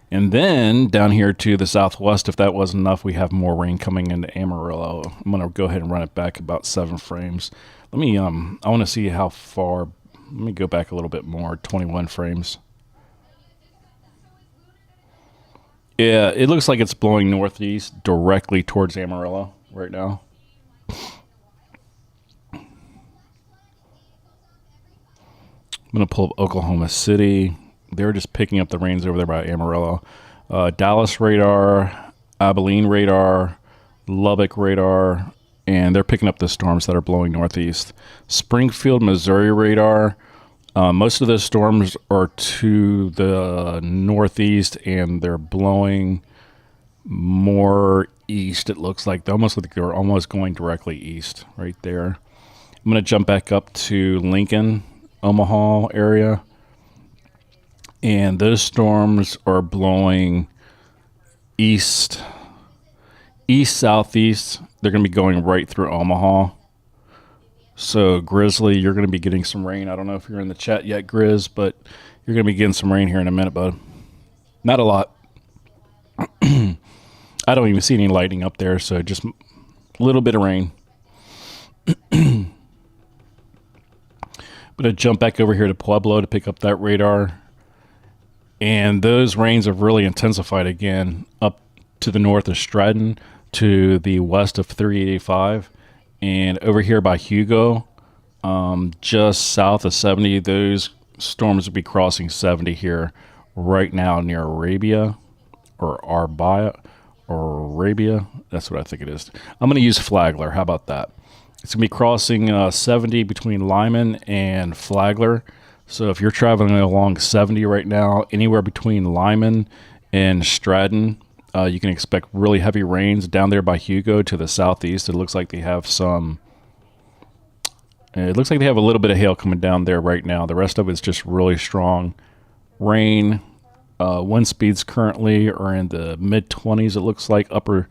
And then down here to the southwest, if that wasn't enough, we have more rain coming into Amarillo. I'm going to go ahead and run it back about 7 frames. Let me, I want to see how far. Let me go back a little bit more, 21 frames. Yeah, it looks like it's blowing northeast directly towards Amarillo right now. I'm going to pull up Oklahoma City. They're just picking up the rains over there by Amarillo. Dallas radar, Abilene radar, Lubbock radar, and they're picking up the storms that are blowing northeast. Springfield, Missouri radar. Most of those storms are to the northeast, and they're blowing more east. It looks like they're almost going directly east right there. I'm going to jump back up to Lincoln, Omaha area. And those storms are blowing east, southeast. They're going to be going right through Omaha. So, Grizzly, you're going to be getting some rain. I don't know if you're in the chat yet, Grizz, but you're going to be getting some rain here in a minute, bud. Not a lot. I don't even see any lightning up there, so just a little bit of rain. I'm going to jump back over here to Pueblo to pick up that radar. And those rains have really intensified again up to the north of Stratton, to the west of 385, and over here by Hugo, just south of 70. Those storms will be crossing 70 here right now near Arabia or Arabia. That's what I think it is. I'm going to use Flagler. How about that? It's going to be crossing 70 between Lyman and Flagler. So if you're traveling along 70 right now, anywhere between Lyman and Stratton, you can expect really heavy rains down there by Hugo to the southeast. It looks like they have a little bit of hail coming down there right now. The rest of it's just really strong rain. Wind speeds currently are in the mid-20s. It looks like upper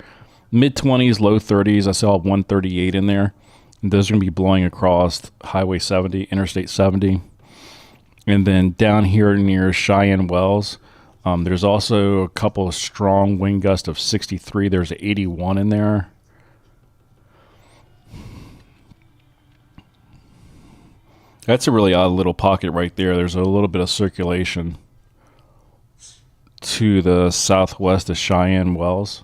mid-20s, low 30s. I saw 138 in there. And those are going to be blowing across Highway 70, Interstate 70. And then down here near Cheyenne Wells, there's also a couple of strong wind gusts of 63. There's 81 in there. That's a really odd little pocket right there. There's a little bit of circulation to the southwest of Cheyenne Wells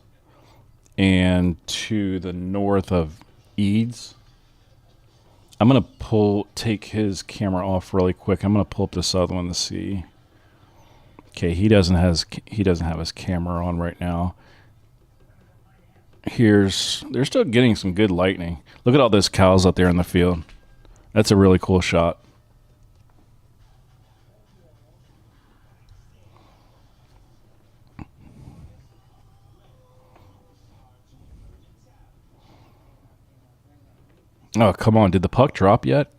and to the north of Eads. I'm going to take his camera off really quick. I'm going to pull up this other one to see. Okay, he doesn't have his camera on right now. They're still getting some good lightning. Look at all those cows out there in the field. That's a really cool shot. Oh, come on. Did the puck drop yet?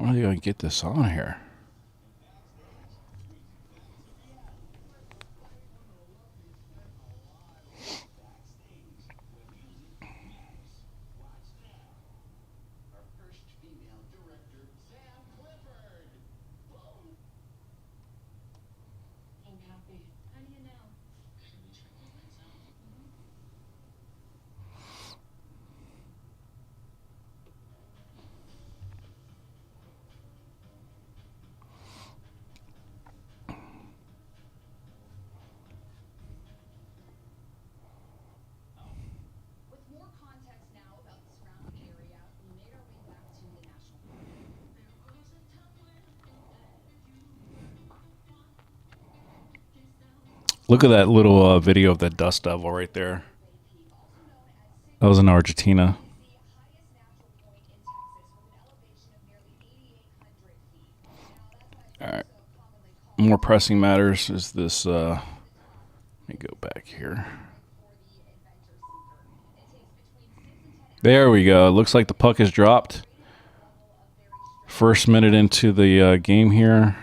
How are you going to get this on here? Look at that little video of that dust devil right there. That was in Argentina. All right. More pressing matters is this. Let me go back here. There we go. It looks like the puck has dropped. First minute into the game here.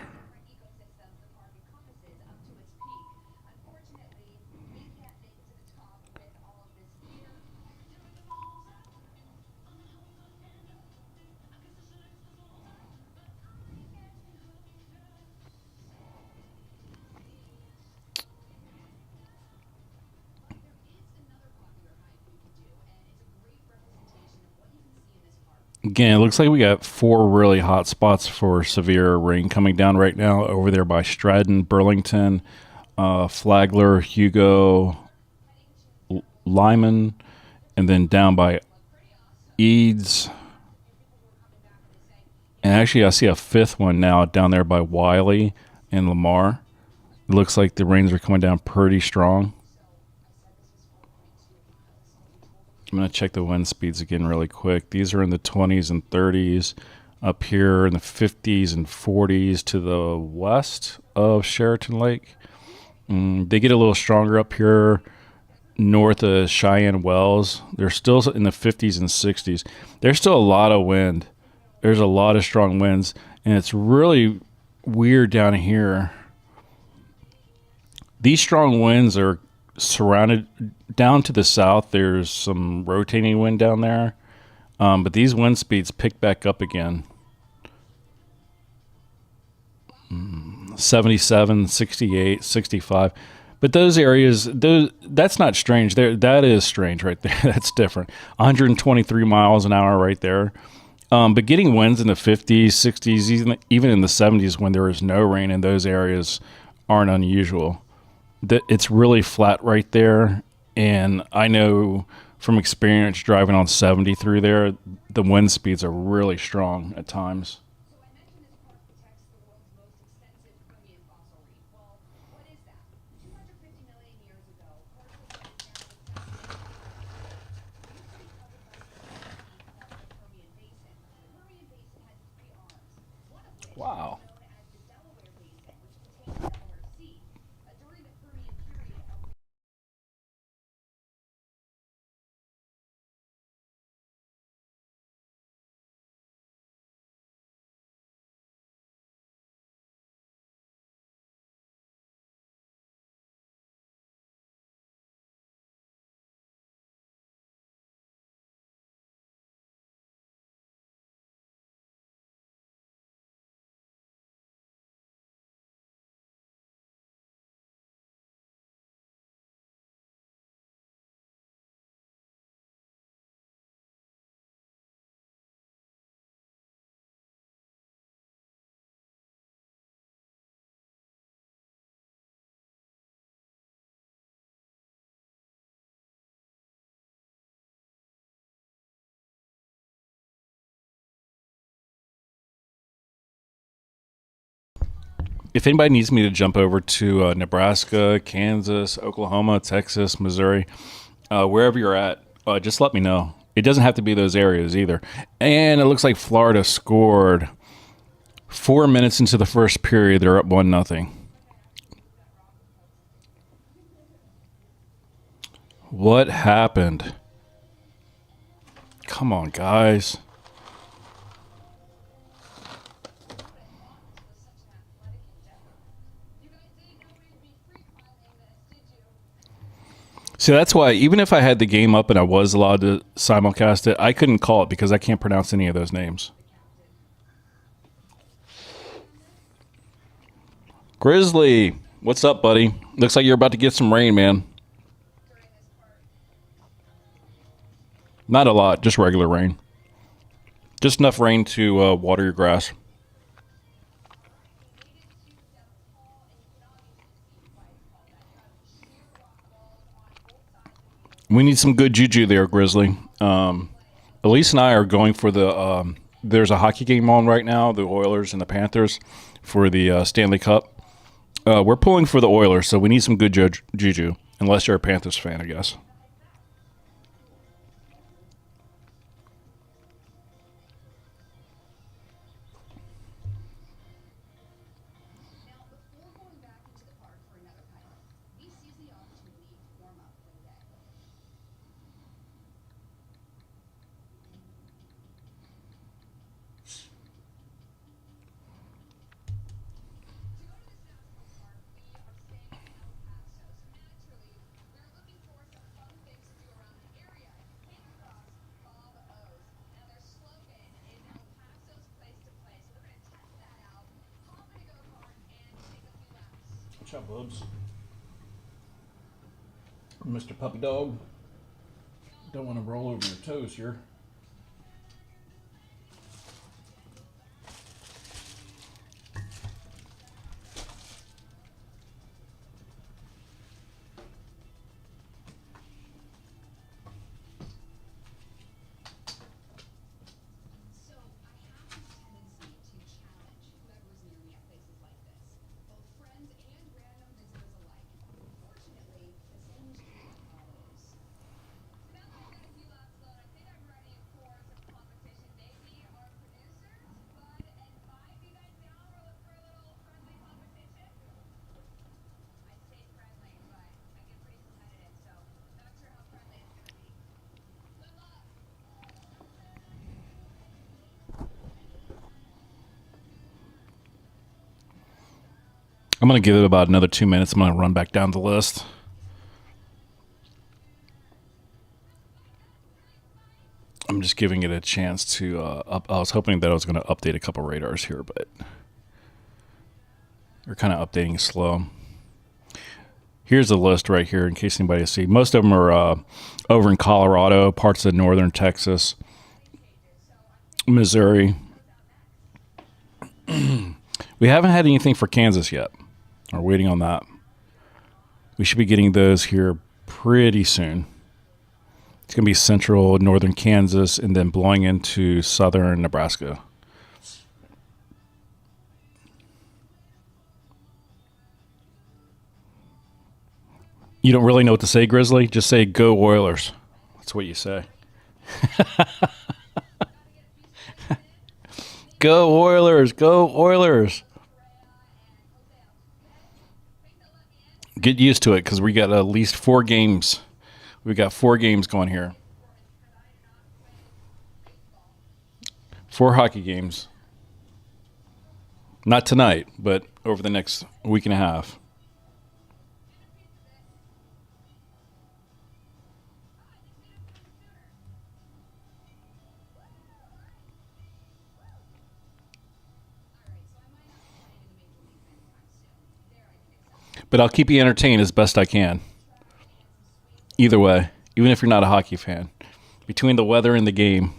Again, it looks like we got 4 really hot spots for severe rain coming down right now over there by Stratton, Burlington, Flagler, Hugo, Lyman, and then down by Eads. And actually, I see a 5th one now down there by Wiley and Lamar. It looks like the rains are coming down pretty strong. I'm going to check the wind speeds again really quick. These are in the 20s and 30s. Up here in the 50s and 40s to the west of Sheraton Lake. They get a little stronger up here north of Cheyenne Wells. They're still in the 50s and 60s. There's still a lot of wind. There's a lot of strong winds. And it's really weird down here. These strong winds are surrounded down to the south. There's some rotating wind down there, but these wind speeds pick back up again. 77, 68, 65. But those areas, that's not strange. That is strange right there. That's different. 123 miles an hour right there. But getting winds in the 50s, 60s, even in the 70s when there is no rain in those areas aren't unusual. It's really flat right there, and I know from experience driving on 70 through there, the wind speeds are really strong at times. Wow. If anybody needs me to jump over to Nebraska, Kansas, Oklahoma, Texas, Missouri, wherever you're at, just let me know. It doesn't have to be those areas either. And it looks like Florida scored 4 minutes into the first period. They're up 1-0. What happened? Come on, guys. So that's why even if I had the game up and I was allowed to simulcast it, I couldn't call it because I can't pronounce any of those names. Grizzly, what's up, buddy? Looks like you're about to get some rain, man. Not a lot, just regular rain. Just enough rain to water your grass. We need some good juju there, Grizzly. Elise and I are going for the. There's a hockey game on right now, the Oilers and the Panthers, for the Stanley Cup. We're pulling for the Oilers, so we need some good juju. Unless you're a Panthers fan, I guess. What's up, Bubs? Mr. Puppy Dog. Don't want to roll over your toes here. I'm going to give it about another 2 minutes. I'm going to run back down the list. I'm just giving it a chance to I was hoping that I was going to update a couple radars here, but they're kind of updating slow. Here's the list right here in case anybody sees. Most of them are over in Colorado, parts of northern Texas, Missouri. We haven't had anything for Kansas yet. We're waiting on that. We should be getting those here pretty soon. It's going to be central northern Kansas and then blowing into southern Nebraska. You don't really know what to say, Grizzly? Just say, go Oilers. That's what you say. Go Oilers. Go Oilers. Get used to it because we got at least 4 games. We got 4 games going here. 4 hockey games. Not tonight, but over the next week and a half. But I'll keep you entertained as best I can. Either way, even if you're not a hockey fan. Between the weather and the game,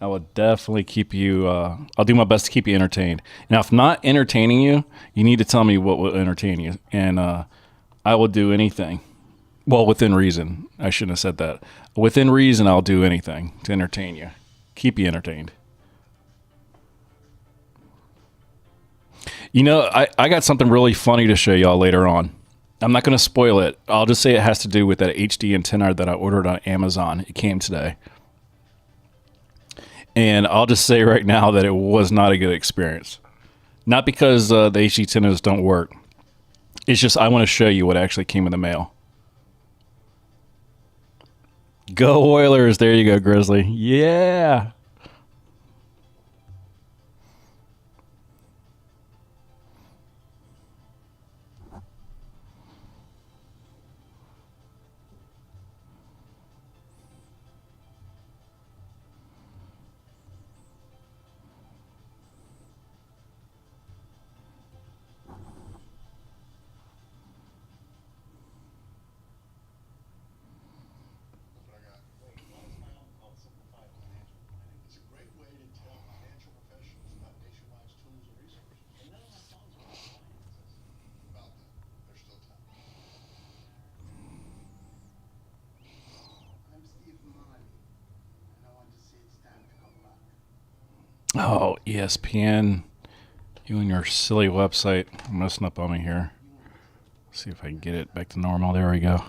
I will definitely keep you, I'll do my best to keep you entertained. Now, if not entertaining you, you need to tell me what will entertain you. And I will do anything. Well, within reason. I shouldn't have said that. Within reason, I'll do anything to entertain you. Keep you entertained. You know, I got something really funny to show y'all later on. I'm not going to spoil it. I'll just say it has to do with that HD antenna that I ordered on Amazon. It came today. And I'll just say right now that it was not a good experience. Not because the HD antennas don't work. It's just I want to show you what actually came in the mail. Go Oilers. There you go, Grizzly. Yeah. Oh, ESPN. You and your silly website messing up on me here. See if I can get it back to normal. There we go.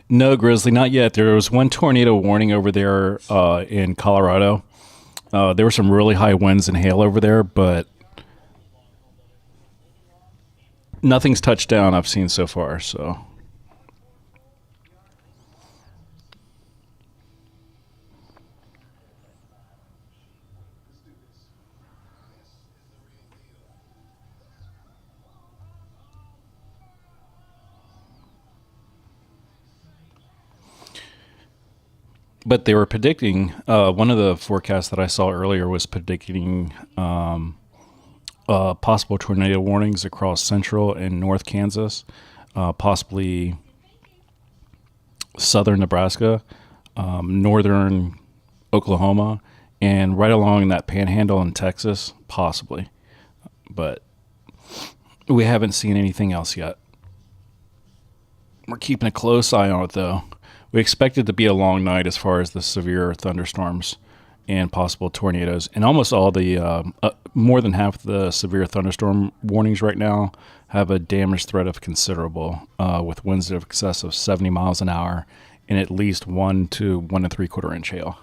No, Grizzly, not yet. There was one tornado warning over there in Colorado. There were some really high winds and hail over there, but nothing's touched down I've seen so far. So, but they were predicting. One of the forecasts that I saw earlier was predicting possible tornado warnings across central and north Kansas, possibly southern Nebraska, northern Oklahoma, and right along that panhandle in Texas, possibly. But we haven't seen anything else yet. We're keeping a close eye on it, though. We expect it to be a long night as far as the severe thunderstorms and possible tornadoes. And almost all the, more than half the severe thunderstorm warnings right now have a damage threat of considerable, with winds in excess of 70 miles an hour and at least 1 to 1 3/4 inch hail.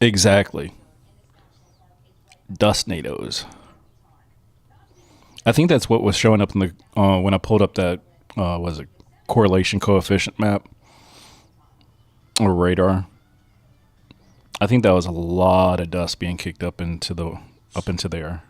Exactly. Dust nados. I think that's what was showing up in the when I pulled up that was it correlation coefficient map or radar. I think that was a lot of dust being kicked up into the air.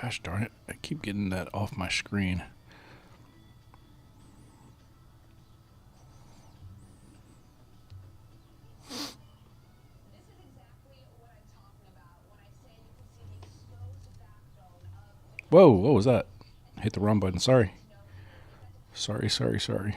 Gosh darn it! I keep getting that off my screen. Whoa! What was that? Hit the wrong button. Sorry. Sorry. Sorry. Sorry.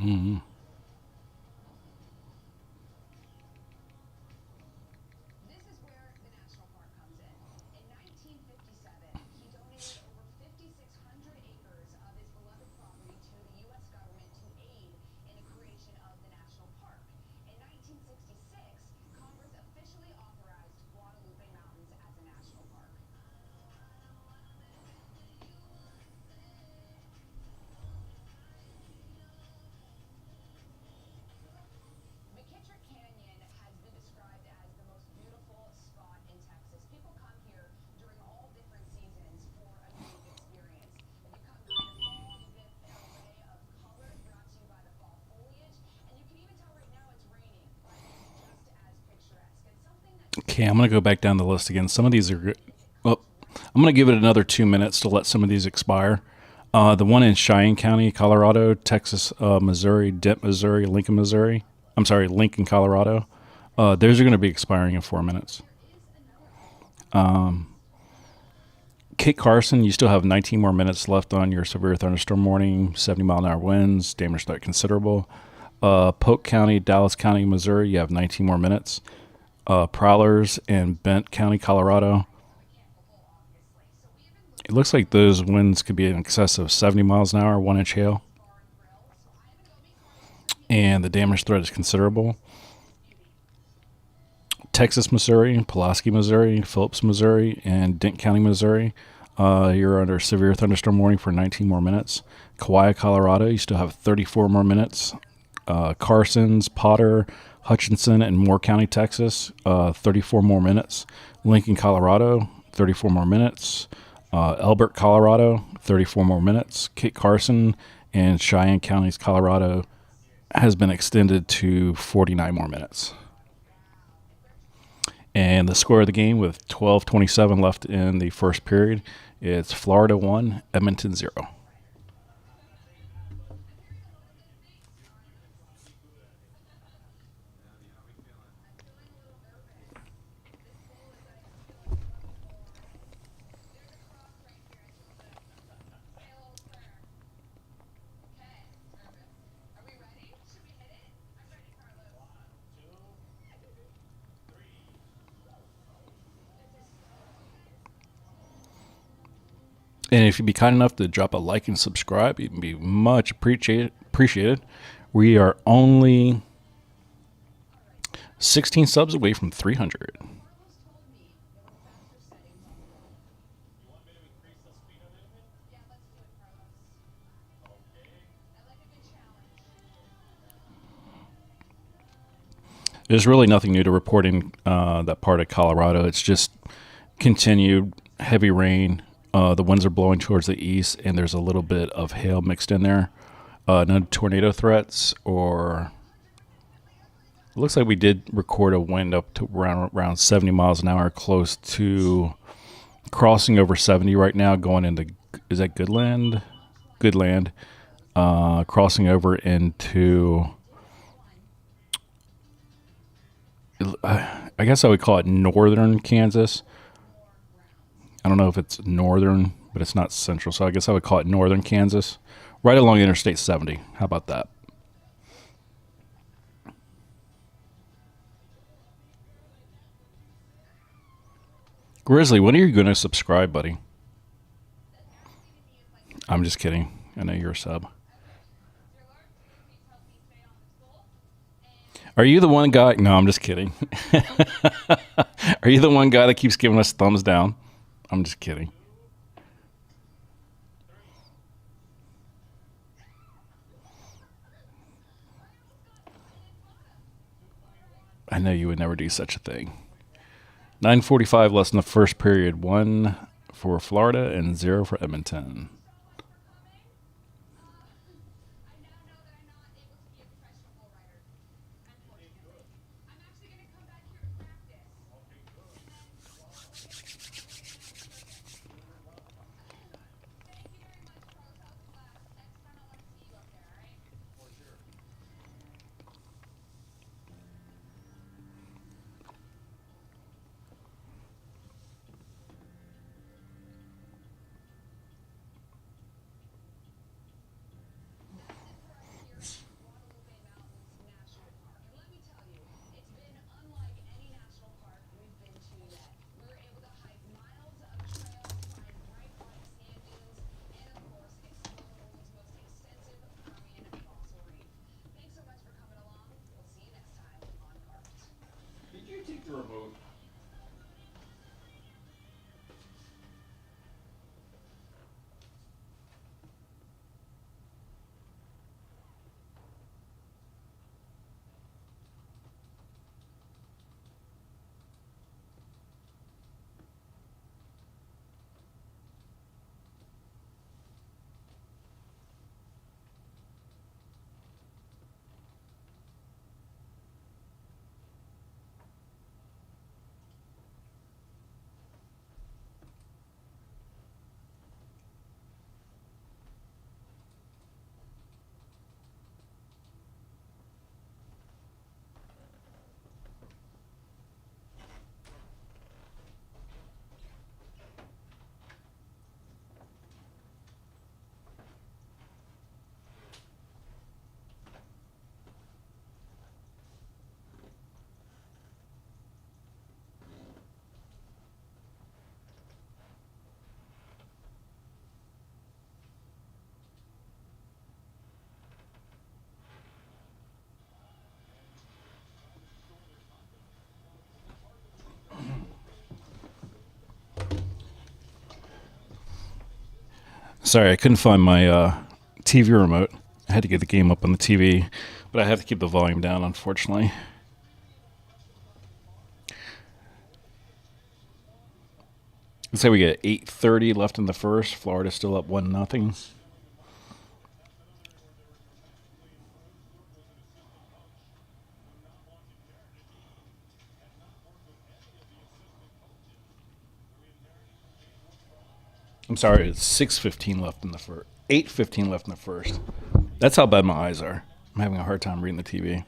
Mm-hmm. Okay, I'm gonna go back down the list again. Some of these are good. Well, I'm going to give it another 2 minutes to let some of these expire. The one in Cheyenne County, Colorado, Texas, Missouri, Dent, Missouri, Lincoln, Missouri. I'm sorry, Lincoln, Colorado. Those are going to be expiring in 4 minutes. Kit Carson, you still have 19 more minutes left on your severe thunderstorm warning, 70-mile-an-hour winds, damage not considerable. Polk County, Dallas County, Missouri, you have 19 more minutes. Prowlers in Bent County, Colorado. It looks like those winds could be in excess of 70 miles an hour, 1-inch hail. And the damage threat is considerable. Texas, Missouri, Pulaski, Missouri, Phillips, Missouri, and Dent County, Missouri. You're under severe thunderstorm warning for 19 more minutes. Kauai, Colorado, you still have 34 more minutes. Carson's, Potter, Hutchinson, and Moore County, Texas, 34 more minutes. Lincoln, Colorado, 34 more minutes. Elbert, Colorado, 34 more minutes. Kit Carson and Cheyenne Counties, Colorado, has been extended to 49 more minutes. And the score of the game with 12:27 left in the first period, it's Florida 1, Edmonton 0. And if you'd be kind enough to drop a like and subscribe, it'd be much appreciated. We are only 16 subs away from 300. There's really nothing new to report in that part of Colorado. It's just continued heavy rain. The winds are blowing towards the east, and there's a little bit of hail mixed in there. No tornado threats, or it looks like we did record a wind up to around 70 miles an hour, close to crossing over 70 right now, going into, is that Goodland? Goodland. Crossing over into, I guess I would call it northern Kansas. I don't know if it's northern, but it's not central, so I guess I would call it northern Kansas, right along Interstate 70. How about that? Grizzly, when are you going to subscribe, buddy? I'm just kidding. I know you're a sub. Are you the one guy? No, I'm just kidding. Are you the one guy that keeps giving us thumbs down? I'm just kidding. I know you would never do such a thing. 9:45 less than the first period. 1 for Florida and 0 for Edmonton. Sorry, I couldn't find my TV remote. I had to get the game up on the TV, but I have to keep the volume down, unfortunately. Let's say we get 8:30 left in the first. Florida's still up 1-0. I'm sorry, it's 6:15 left in the first. 8:15 left in the first. That's how bad my eyes are. I'm having a hard time reading the TV.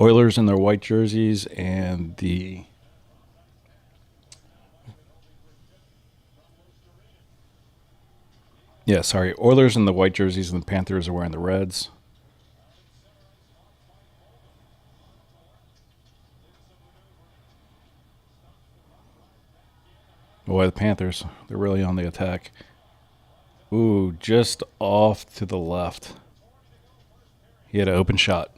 Oilers in their white jerseys and the Oilers in the white jerseys and the Panthers are wearing the reds. Boy, the Panthers, they're really on the attack. Ooh, just off to the left. He had an open shot.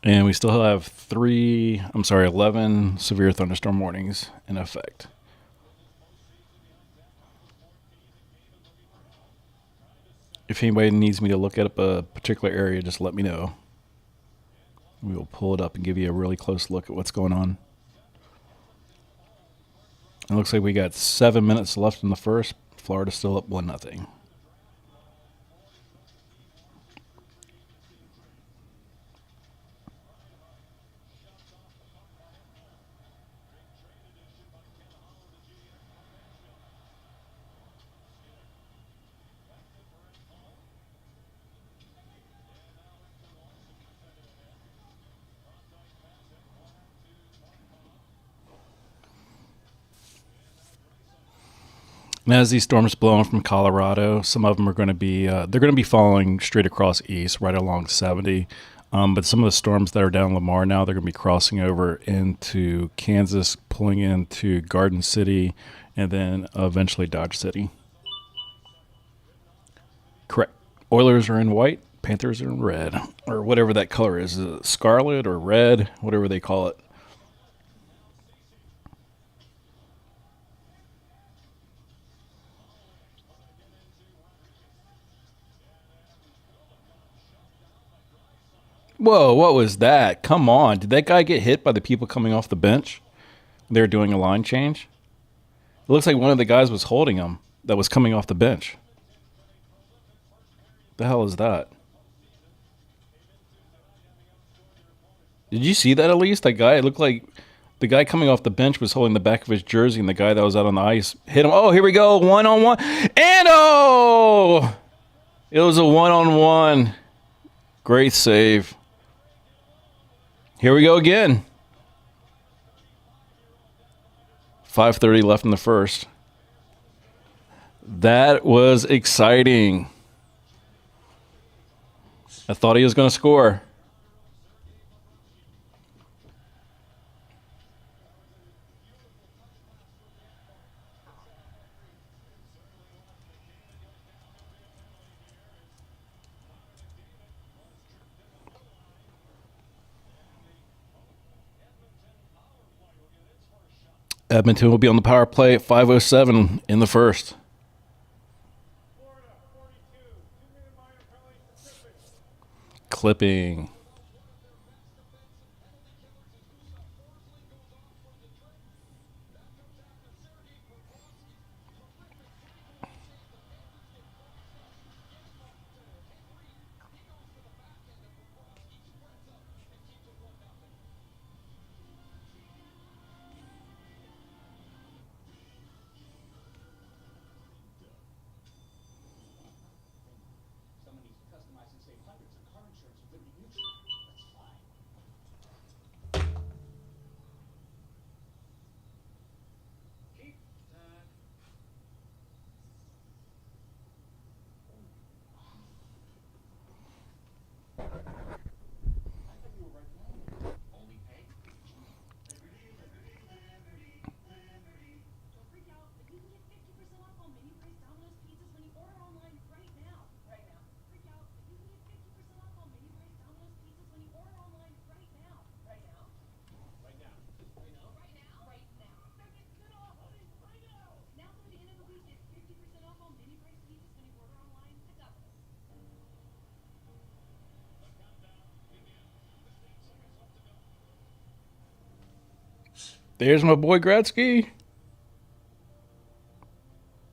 And we still have 11 severe thunderstorm warnings in effect. If anybody needs me to look up a particular area, just let me know. We will pull it up and give you a really close look at what's going on. It looks like we got 7 minutes left in the first. Florida's still up 1-0. And as these storms blow in from Colorado, some of them are going to be they're going to be following straight across east, right along 70. But some of the storms that are down Lamar now, they're going to be crossing over into Kansas, pulling into Garden City, and then eventually Dodge City. Correct. Oilers are in white, Panthers are in red, or whatever that color is. Is it scarlet or red, whatever they call it. Whoa, what was that? Come on. Did that guy get hit by the people coming off the bench? They were doing a line change. It looks like one of the guys was holding him that was coming off the bench. The hell is that? Did you see that at least? That guy, it looked like the guy coming off the bench was holding the back of his jersey, and the guy that was out on the ice hit him. Oh, here we go. 1-on-1. And oh! It was a 1-on-1. Great save. Here we go again. 5:30 left in the first. That was exciting. I thought he was going to score. Edmonton will be on the power play at 5:07 in the first. Clipping. There's my boy Gretzky.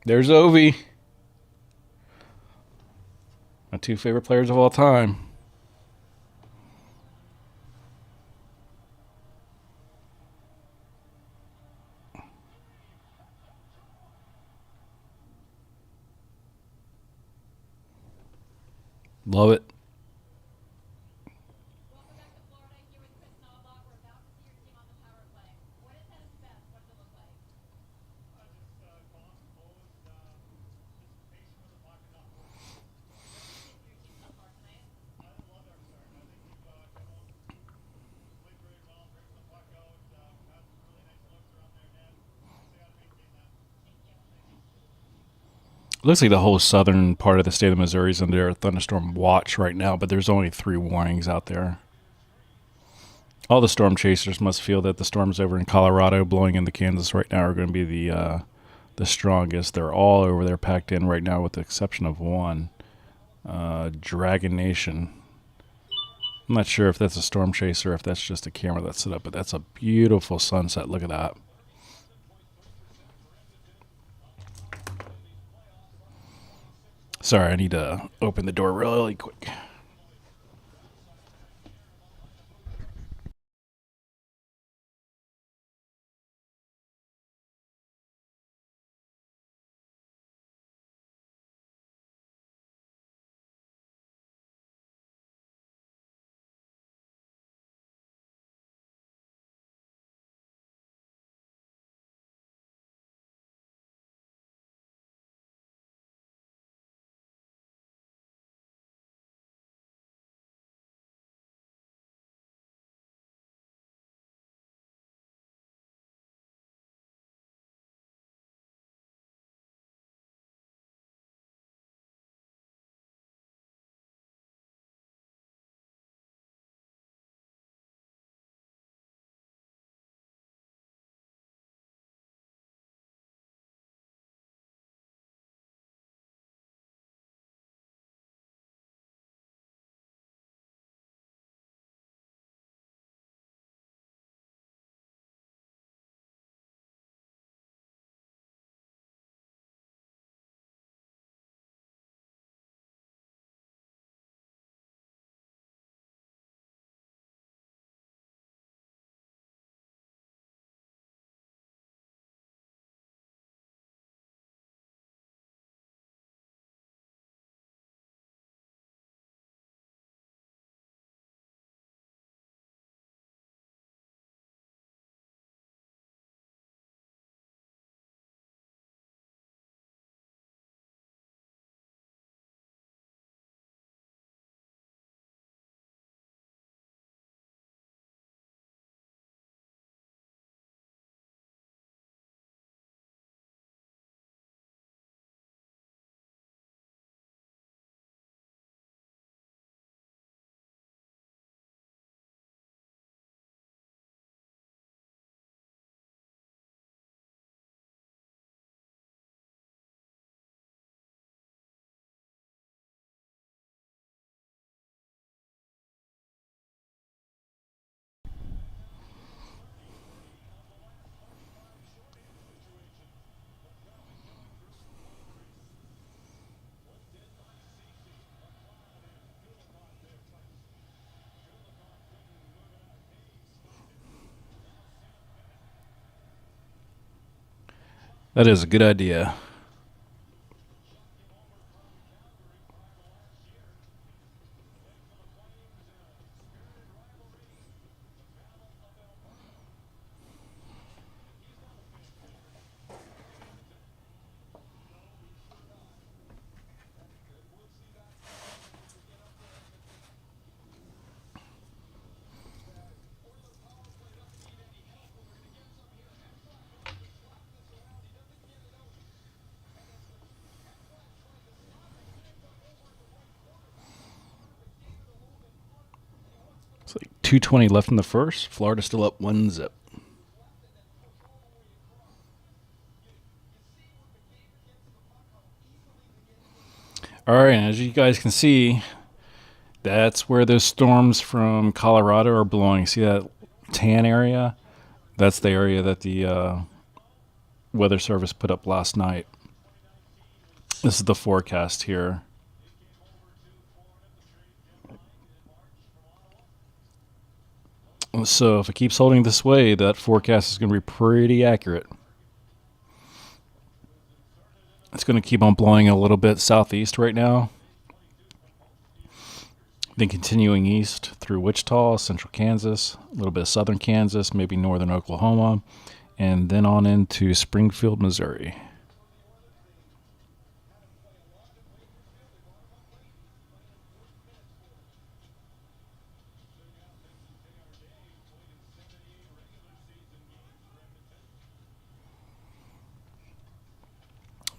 There's Ovi. My two favorite players of all time. Love it. Looks like the whole southern part of the state of Missouri is under a thunderstorm watch right now, but there's only 3 warnings out there. All the storm chasers must feel that the storms over in Colorado blowing into Kansas right now are going to be the strongest. They're all over there packed in right now with the exception of one. Dragon Nation. I'm not sure if that's a storm chaser or if that's just a camera that's set up, but that's a beautiful sunset. Look at that. Sorry, I need to open the door really quick. That is a good idea. It's like 2:20 left in the first. Florida still up 1-0. All right, and as you guys can see, that's where those storms from Colorado are blowing. See that tan area? That's the area that the Weather Service put up last night. This is the forecast here. So if it keeps holding this way, that forecast is going to be pretty accurate. It's going to keep on blowing a little bit southeast right now, then continuing east through Wichita, central Kansas, a little bit of southern Kansas, maybe northern Oklahoma, and then on into Springfield, Missouri.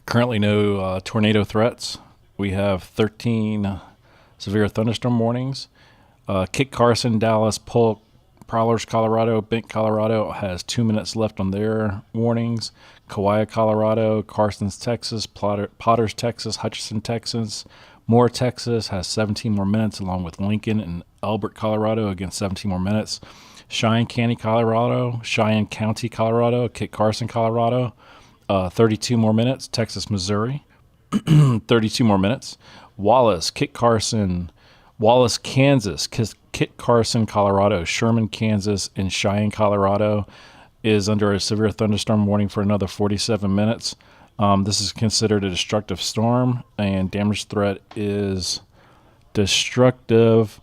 Currently no tornado threats. We have 13 severe thunderstorm warnings. Kit Carson, Dallas, Polk, Prowlers, Colorado, Bent, Colorado has 2 minutes left on their warnings. Kauai, Colorado, Carson's, Texas, Potters, Texas, Hutchinson, Texas, Moore, Texas has 17 more minutes, along with Lincoln and Elbert, Colorado, again 17 more minutes. Cheyenne County, Colorado, Kit Carson, Colorado, 32 more minutes. Texas, Missouri, 32 more minutes. Wallace, Kansas, Kit Carson, Colorado, Sherman, Kansas, and Cheyenne, Colorado is under a severe thunderstorm warning for another 47 minutes. This is considered a destructive storm, and damage threat is destructive.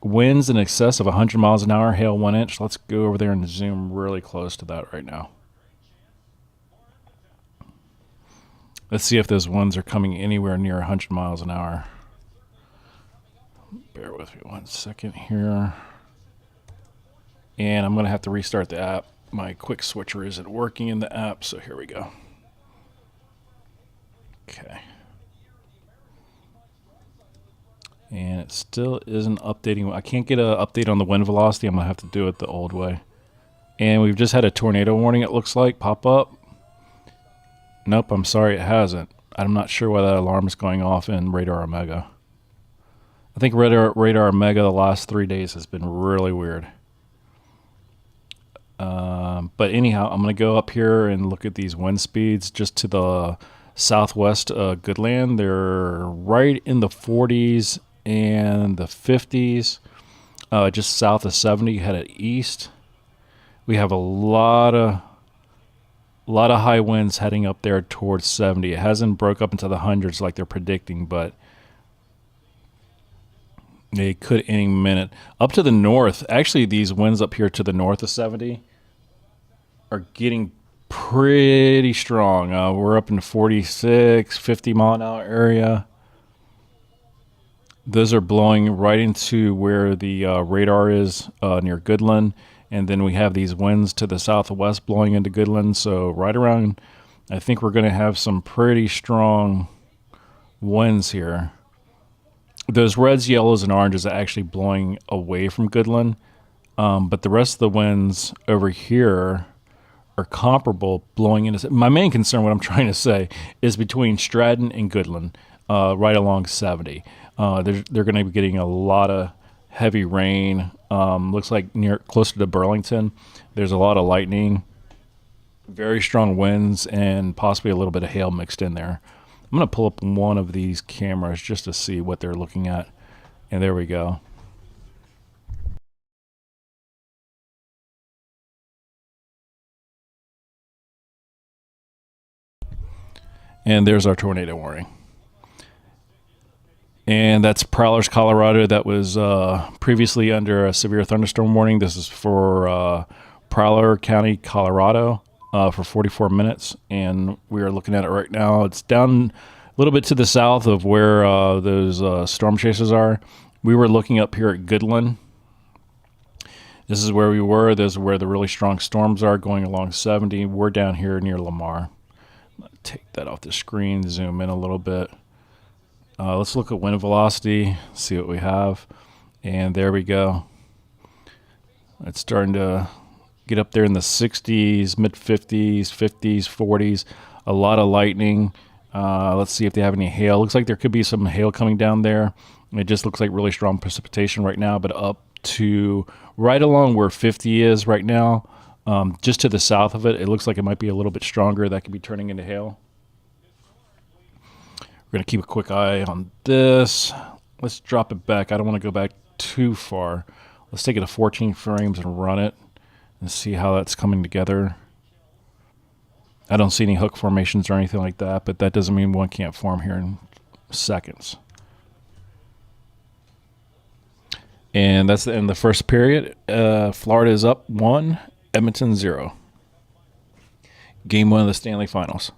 Winds in excess of 100 miles an hour, hail 1 inch. Let's go over there and zoom really close to that right now. Let's see if those winds are coming anywhere near 100 miles an hour. Bear with me 1 second here. And I'm going to have to restart the app. My quick switcher isn't working in the app, so here we go. Okay. And it still isn't updating. I can't get an update on the wind velocity. I'm going to have to do it the old way. And we've just had a tornado warning, it looks like, pop up. Nope, I'm sorry, it hasn't. I'm not sure why that alarm is going off in Radar Omega. I think Radar Omega the last 3 days has been really weird. But anyhow, I'm going to go up here and look at these wind speeds just to the southwest Goodland. They're right in the 40s and the 50s, just south of 70, headed east. We have a lot of high winds heading up there towards 70. It hasn't broke up into the hundreds like they're predicting, but they could any minute. Up to the north, actually these winds up here to the north of 70 are getting pretty strong. We're up in the 46, 50 mile an hour area. Those are blowing right into where the radar is near Goodland. And then we have these winds to the southwest blowing into Goodland. So right around, I think we're going to have some pretty strong winds here. Those reds, yellows, and oranges are actually blowing away from Goodland. But the rest of the winds over here are comparable, blowing into. My main concern, what I'm trying to say, is between Stratton and Goodland, right along 70. They're going to be getting a lot of heavy rain. Looks like closer to Burlington. There's a lot of lightning, very strong winds, and possibly a little bit of hail mixed in there. I'm going to pull up one of these cameras just to see what they're looking at. And there we go. And there's our tornado warning. And that's Prowlers, Colorado. That was previously under a severe thunderstorm warning. This is for Prowler County, Colorado, for 44 minutes. And we are looking at it right now. It's down a little bit to the south of where those storm chasers are. We were looking up here at Goodland. This is where we were. This is where the really strong storms are going along 70. We're down here near Lamar. Take that off the screen, zoom in a little bit. Let's look at wind velocity, see what we have. And there we go. It's starting to get up there in the 60s, mid-50s, 50s, 40s. A lot of lightning. Let's see if they have any hail. Looks like there could be some hail coming down there. It just looks like really strong precipitation right now, but up to right along where 50 is right now. Just to the south of it, it looks like it might be a little bit stronger. That could be turning into hail. We're going to keep a quick eye on this. Let's drop it back. I don't want to go back too far. Let's take it to 14 frames and run it and see how that's coming together. I don't see any hook formations or anything like that, but that doesn't mean one can't form here in seconds. And that's the end of the first period. Florida is up 1, Edmonton 0. Game 1 of the Stanley Finals.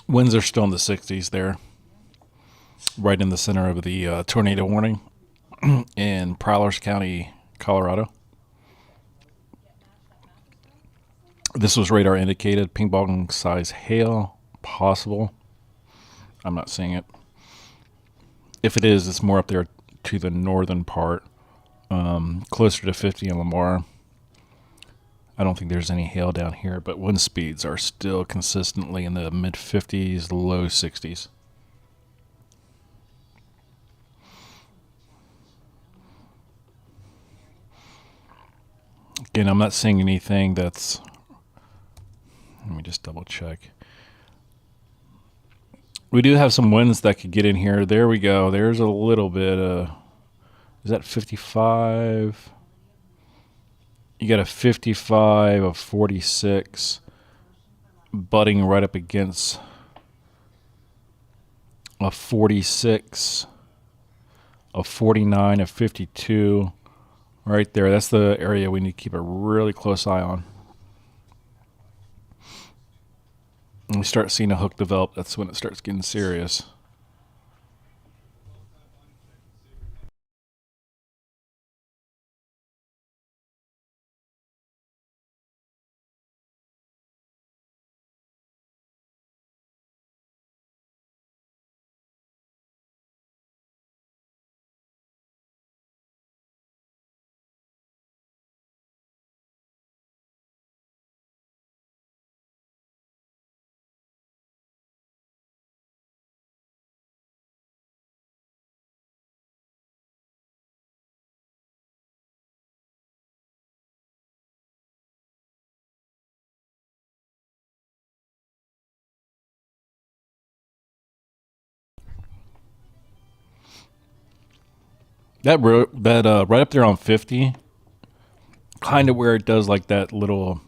Winds are still in the 60s there, right in the center of the tornado warning in Prowlers County, Colorado. This was radar indicated. Ping pong size hail possible. I'm not seeing it. If it is, it's more up there to the northern part, closer to 50 in Lamar. I don't think there's any hail down here, but wind speeds are still consistently in the mid 50s, low 60s. Again, I'm not seeing anything that's... Let me just double check. We do have some winds that could get in here. There we go. There's a little bit of... Is that 55? You got a 55, a 46, butting right up against a 46, a 49, a 52. Right there. That's the area we need to keep a really close eye on. When we start seeing a hook develop, that's when it starts getting serious. That right up there on 50, kind of where it does like that little,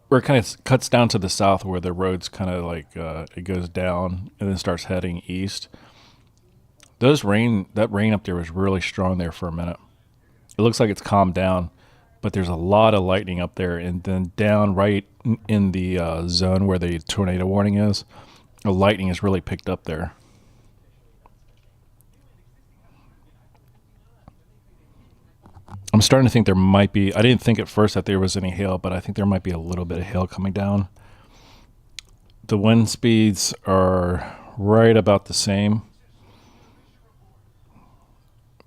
where it kind of cuts down to the south where the road's kind of like, it goes down and then starts heading east. That rain up there was really strong there for a minute. It looks like it's calmed down, but there's a lot of lightning up there, and then down right in the zone where the tornado warning is, the lightning is really picked up there. I'm starting to think there might be, I didn't think at first that there was any hail, but I think there might be a little bit of hail coming down. The wind speeds are right about the same,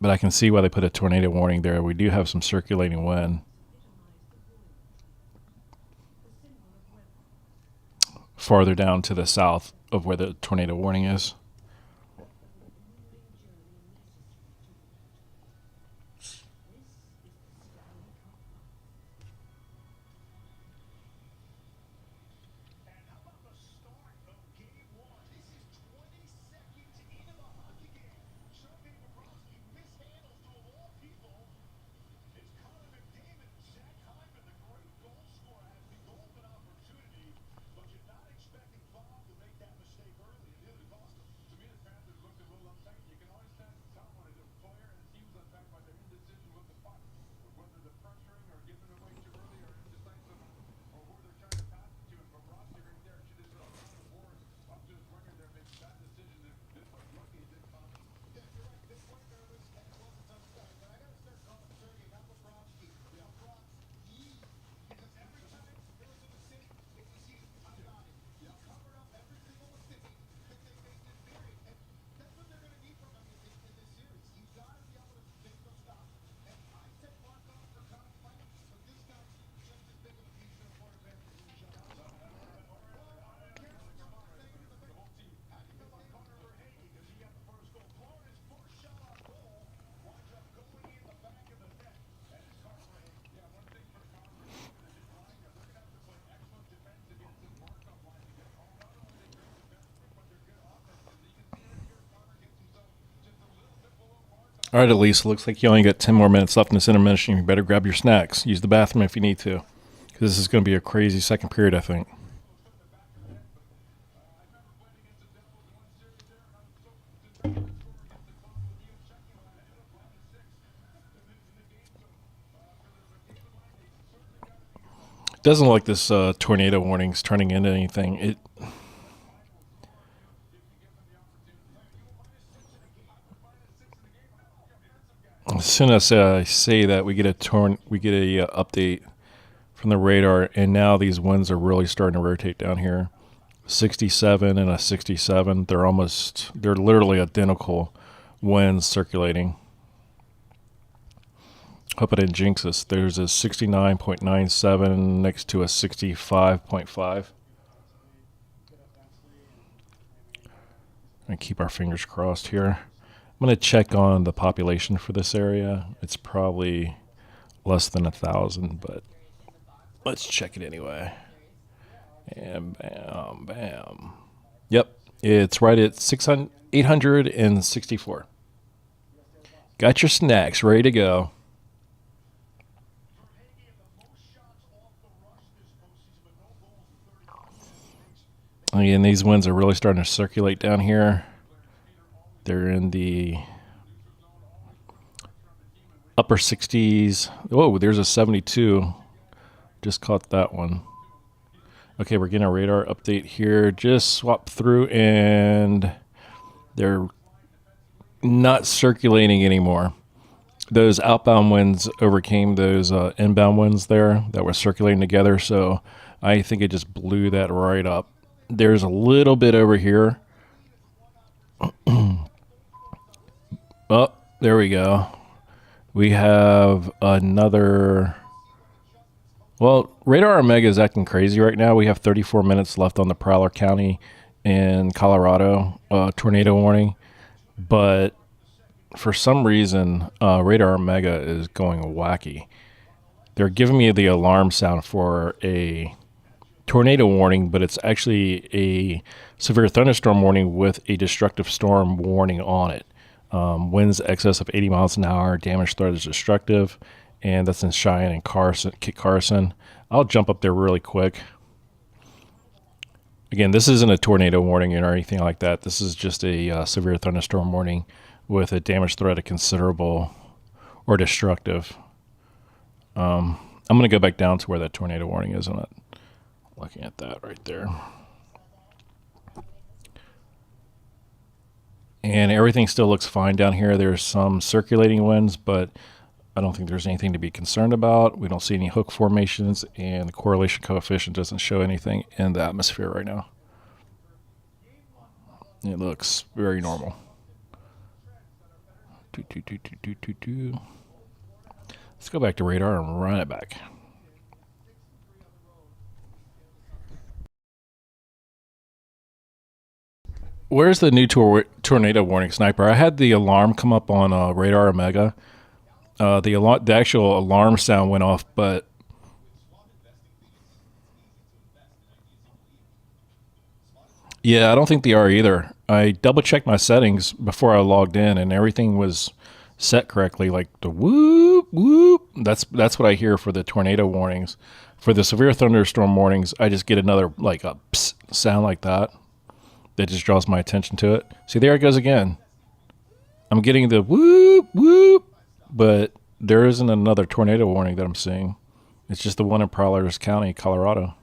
but I can see why they put a tornado warning there. We do have some circulating wind farther down to the south of where the tornado warning is. All right, Elise, looks like you only got 10 more minutes left in this intermission. You better grab your snacks. Use the bathroom if you need to, because this is going to be a crazy second period, I think. It doesn't look like this tornado warning's turning into anything. As soon as I say that, we get a update from the radar, and now these winds are really starting to rotate down here. 67 and a 67. They're literally identical winds circulating. Hope I didn't jinx us. There's a 69.97 next to a 65.5. And keep our fingers crossed here. I'm going to check on the population for this area. It's probably less than 1,000, but let's check it anyway. And bam, bam. Yep, it's right at 864. Got your snacks ready to go. Again, these winds are really starting to circulate down here. They're in the upper 60s. Whoa, there's a 72. Just caught that one. Okay, we're getting a radar update here. Just swap through, and they're not circulating anymore. Those outbound winds overcame those inbound winds there that were circulating together, so I think it just blew that right up. There's a little bit over here. Oh, there we go. We have another. Well, Radar Omega is acting crazy right now. We have 34 minutes left on the Prowler County in Colorado tornado warning. But for some reason, Radar Omega is going wacky. They're giving me the alarm sound for a tornado warning, but it's actually a severe thunderstorm warning with a destructive storm warning on it. Winds excess of 80 miles an hour, damage threat is destructive, and that's in Cheyenne and Kit Carson. I'll jump up there really quick. Again, this isn't a tornado warning or anything like that. This is just a severe thunderstorm warning with a damage threat of considerable or destructive. I'm going to go back down to where that tornado warning is. I'm not looking at that right there. And everything still looks fine down here. There's some circulating winds, but I don't think there's anything to be concerned about. We don't see any hook formations, and the correlation coefficient doesn't show anything in the atmosphere right now. It looks very normal. Let's go back to radar and run it back. Where's the new tornado warning, Sniper? I had the alarm come up on Radar Omega. The actual alarm sound went off, but yeah, I don't think they are either. I double checked my settings before I logged in, and everything was set correctly. Like the whoop whoop. That's what I hear for the tornado warnings. For the severe thunderstorm warnings, I just get another like a psst sound like that. That just draws my attention to it. See, there it goes again. I'm getting the whoop whoop, but there isn't another tornado warning that I'm seeing. It's just the one in Prowlers County, Colorado.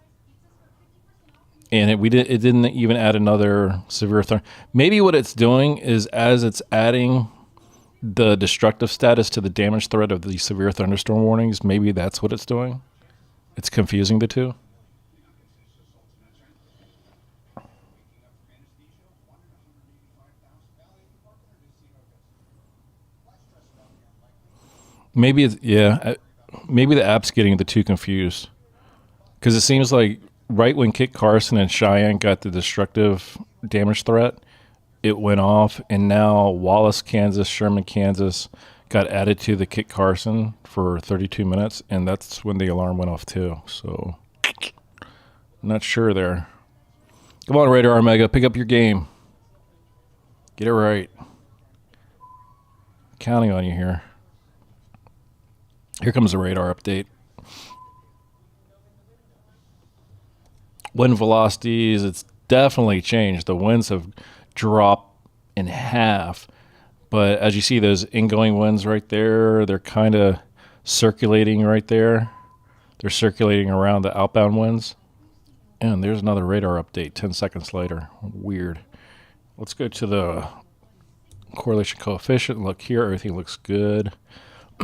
And it didn't even add another severe thunder. Maybe what it's doing is as it's adding the destructive status to the damage threat of the severe thunderstorm warnings, maybe that's what it's doing. It's confusing the two. Maybe it's, yeah, maybe the app's getting the two confused. Because it seems like right when Kit Carson and Cheyenne got the destructive damage threat, it went off, and now Wallace, Kansas, Sherman, Kansas got added to the Kit Carson for 32 minutes, and that's when the alarm went off too. So, I'm not sure there. Come on, Radar Omega, pick up your game. Get it right. Counting on you here. Here comes the radar update. Wind velocities, it's definitely changed. The winds have dropped in half. But as you see, those ingoing winds right there, they're kind of circulating right there. They're circulating around the outbound winds. And there's another radar update 10 seconds later. Weird. Let's go to the correlation coefficient. Look here, everything looks good.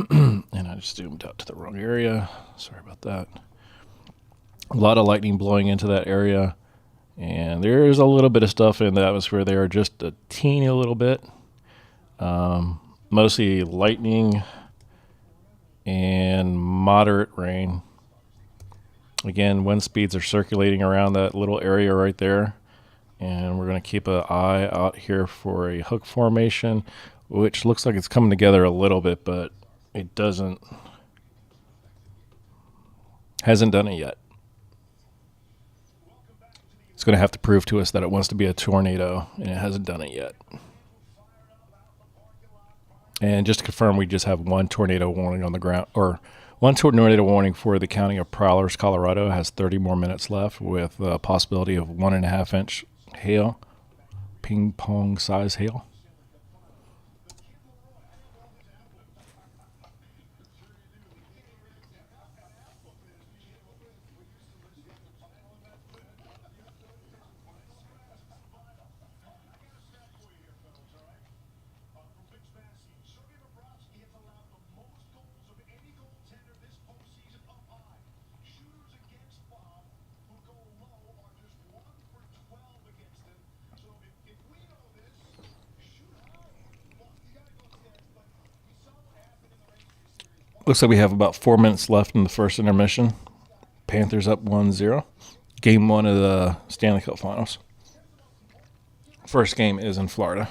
And I just zoomed out to the wrong area. Sorry about that. A lot of lightning blowing into that area. And there's a little bit of stuff in the atmosphere there, just a teeny little bit. Mostly lightning and moderate rain. Again, wind speeds are circulating around that little area right there. And we're going to keep an eye out here for a hook formation, which looks like it's coming together a little bit, but it hasn't done it yet. It's going to have to prove to us that it wants to be a tornado, and it hasn't done it yet. And just to confirm, we just have one tornado warning on the ground, or one tornado warning for the county of Prowlers, Colorado. It has 30 more minutes left with a possibility of 1.5 inch hail, ping pong size hail. Looks like we have about 4 minutes left in the first intermission. Panthers up 1-0. Game 1 of the Stanley Cup Finals. First game is in Florida.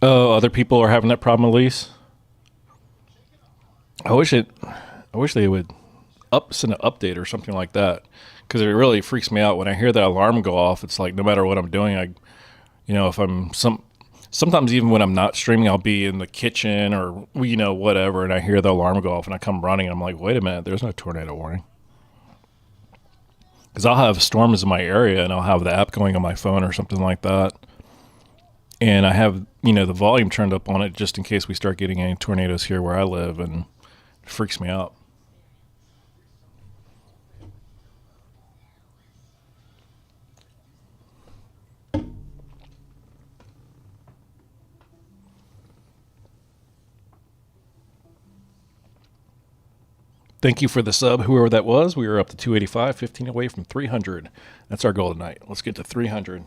Oh, other people are having that problem, Elise? I wish they would send an update or something like that, because it really freaks me out when I hear that alarm go off. It's like no matter what I'm doing, if I'm sometimes even when I'm not streaming, I'll be in the kitchen or whatever, and I hear the alarm go off and I come running and I'm like, wait a minute, there's no tornado warning. Because I'll have storms in my area and I'll have the app going on my phone or something like that, and I have the volume turned up on it just in case we start getting any tornadoes here where I live, and Freaks me out. Thank you for the sub, whoever that was. We were up to 285, 15 away from 300. That's our goal tonight. Let's get to 300.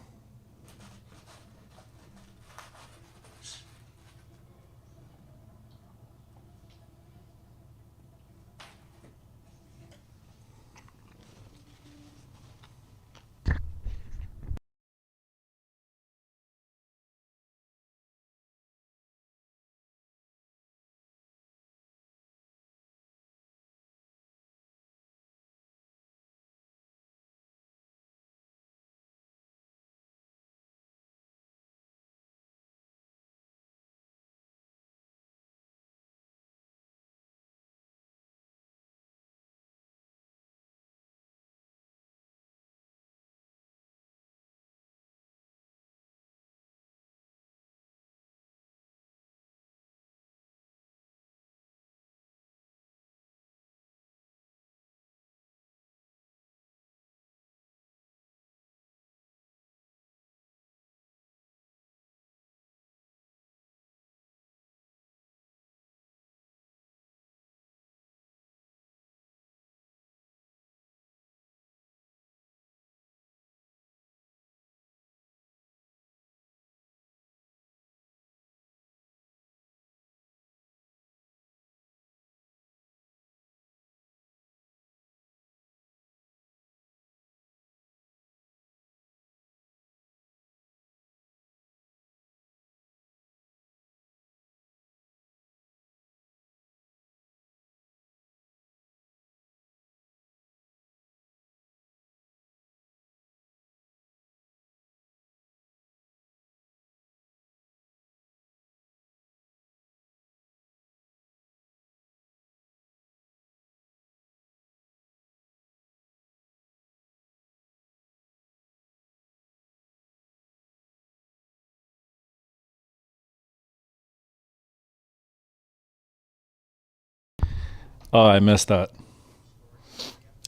Oh, I missed that.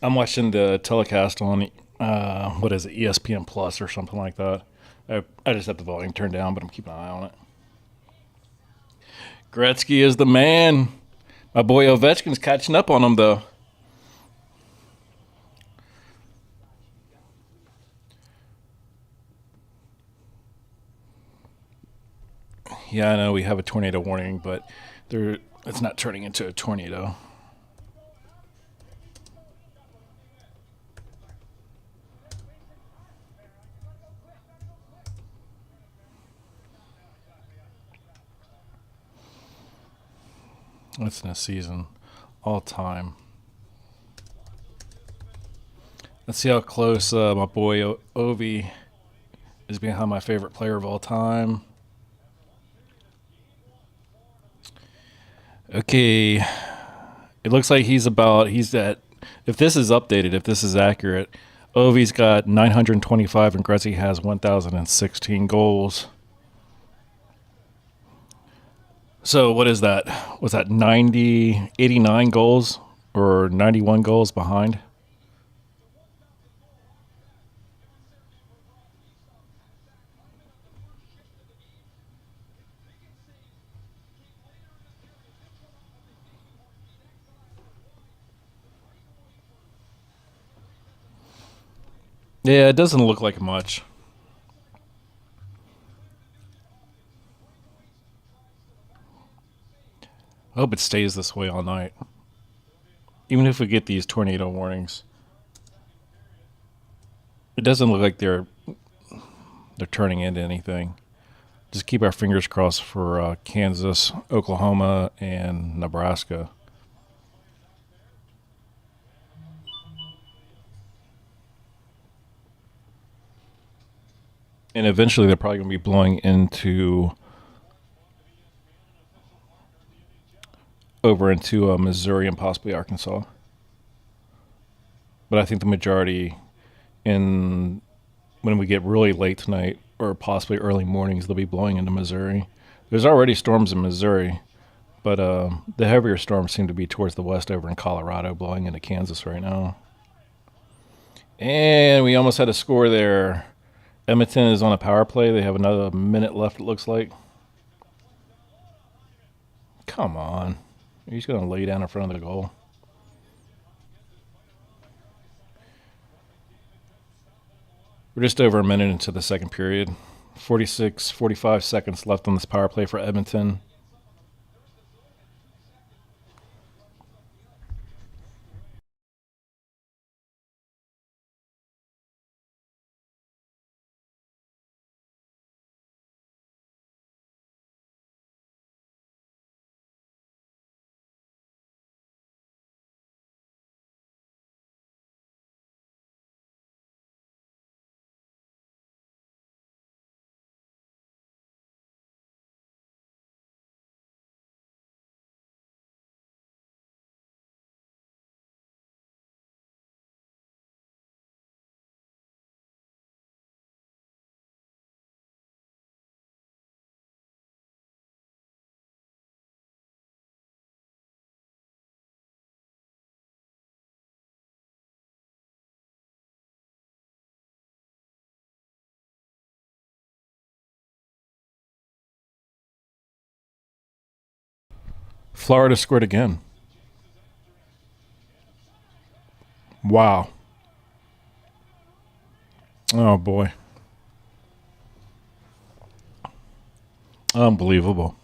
I'm watching the telecast on, what is it, ESPN Plus or something like that. I just have the volume turned down, but I'm keeping an eye on it. Gretzky is the man. My boy Ovechkin's catching up on him, though. Yeah, I know we have a tornado warning, but it's not turning into a tornado. That's in a season, all time. Let's see how close my boy Ovi is behind my favorite player of all time. Okay, it looks like he's at, if this is updated, if this is accurate, Ovi's got 925 and Gretzky has 1,016 goals. So what is that? Was that 90, 89 goals or 91 goals behind? Yeah, it doesn't look like much. I hope it stays this way all night. Even if we get these tornado warnings, it doesn't look like they're turning into anything. Just keep our fingers crossed for Kansas, Oklahoma, and Nebraska. And eventually they're probably going to be blowing into over into Missouri and possibly Arkansas. But I think the majority in when we get really late tonight or possibly early mornings, they'll be blowing into Missouri. There's already storms in Missouri, But the heavier storms seem to be towards the west over in Colorado, blowing into Kansas right now. And we almost had a score there. Edmonton is on a power play. They have another minute left, it looks like. Come on. He's going to lay down in front of the goal. We're just over a minute into the second period. 45 seconds left on this power play for Edmonton. Florida scored again. Wow. Oh, boy. Unbelievable.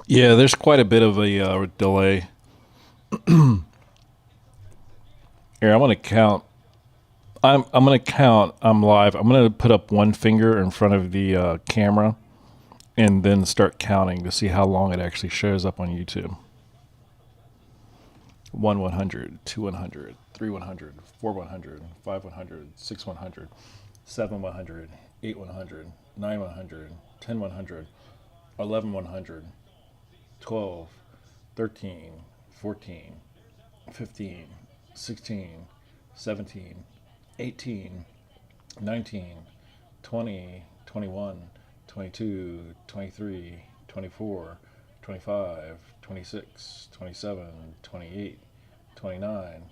Yeah, there's quite a bit of a delay. Here, I'm going to count. I'm going to count. I'm live. I'm going to put up one finger in front of the camera and then start counting to see how long it actually shows up on YouTube. 1 100, 2 100, 3 100, 4 100, 5 100, 6 100, 7 100, 8 100, 9 100, 10 100, 11 100, 12, 13, 14, 15, 16, 17, 18, 19, 20, 21, 22, 23, 24, 25, 26, 27, 28, 29,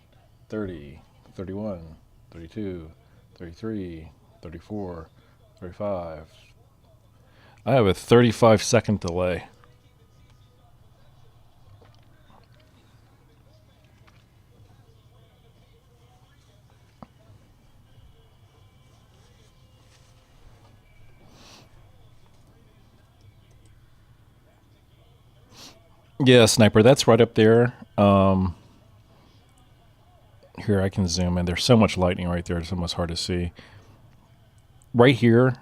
30, 31, 32, 33, 34, 35. I have a 35-second delay. Yeah, Sniper, that's right up there. Here, I can zoom in. There's so much lightning right there, it's almost hard to see. Right here,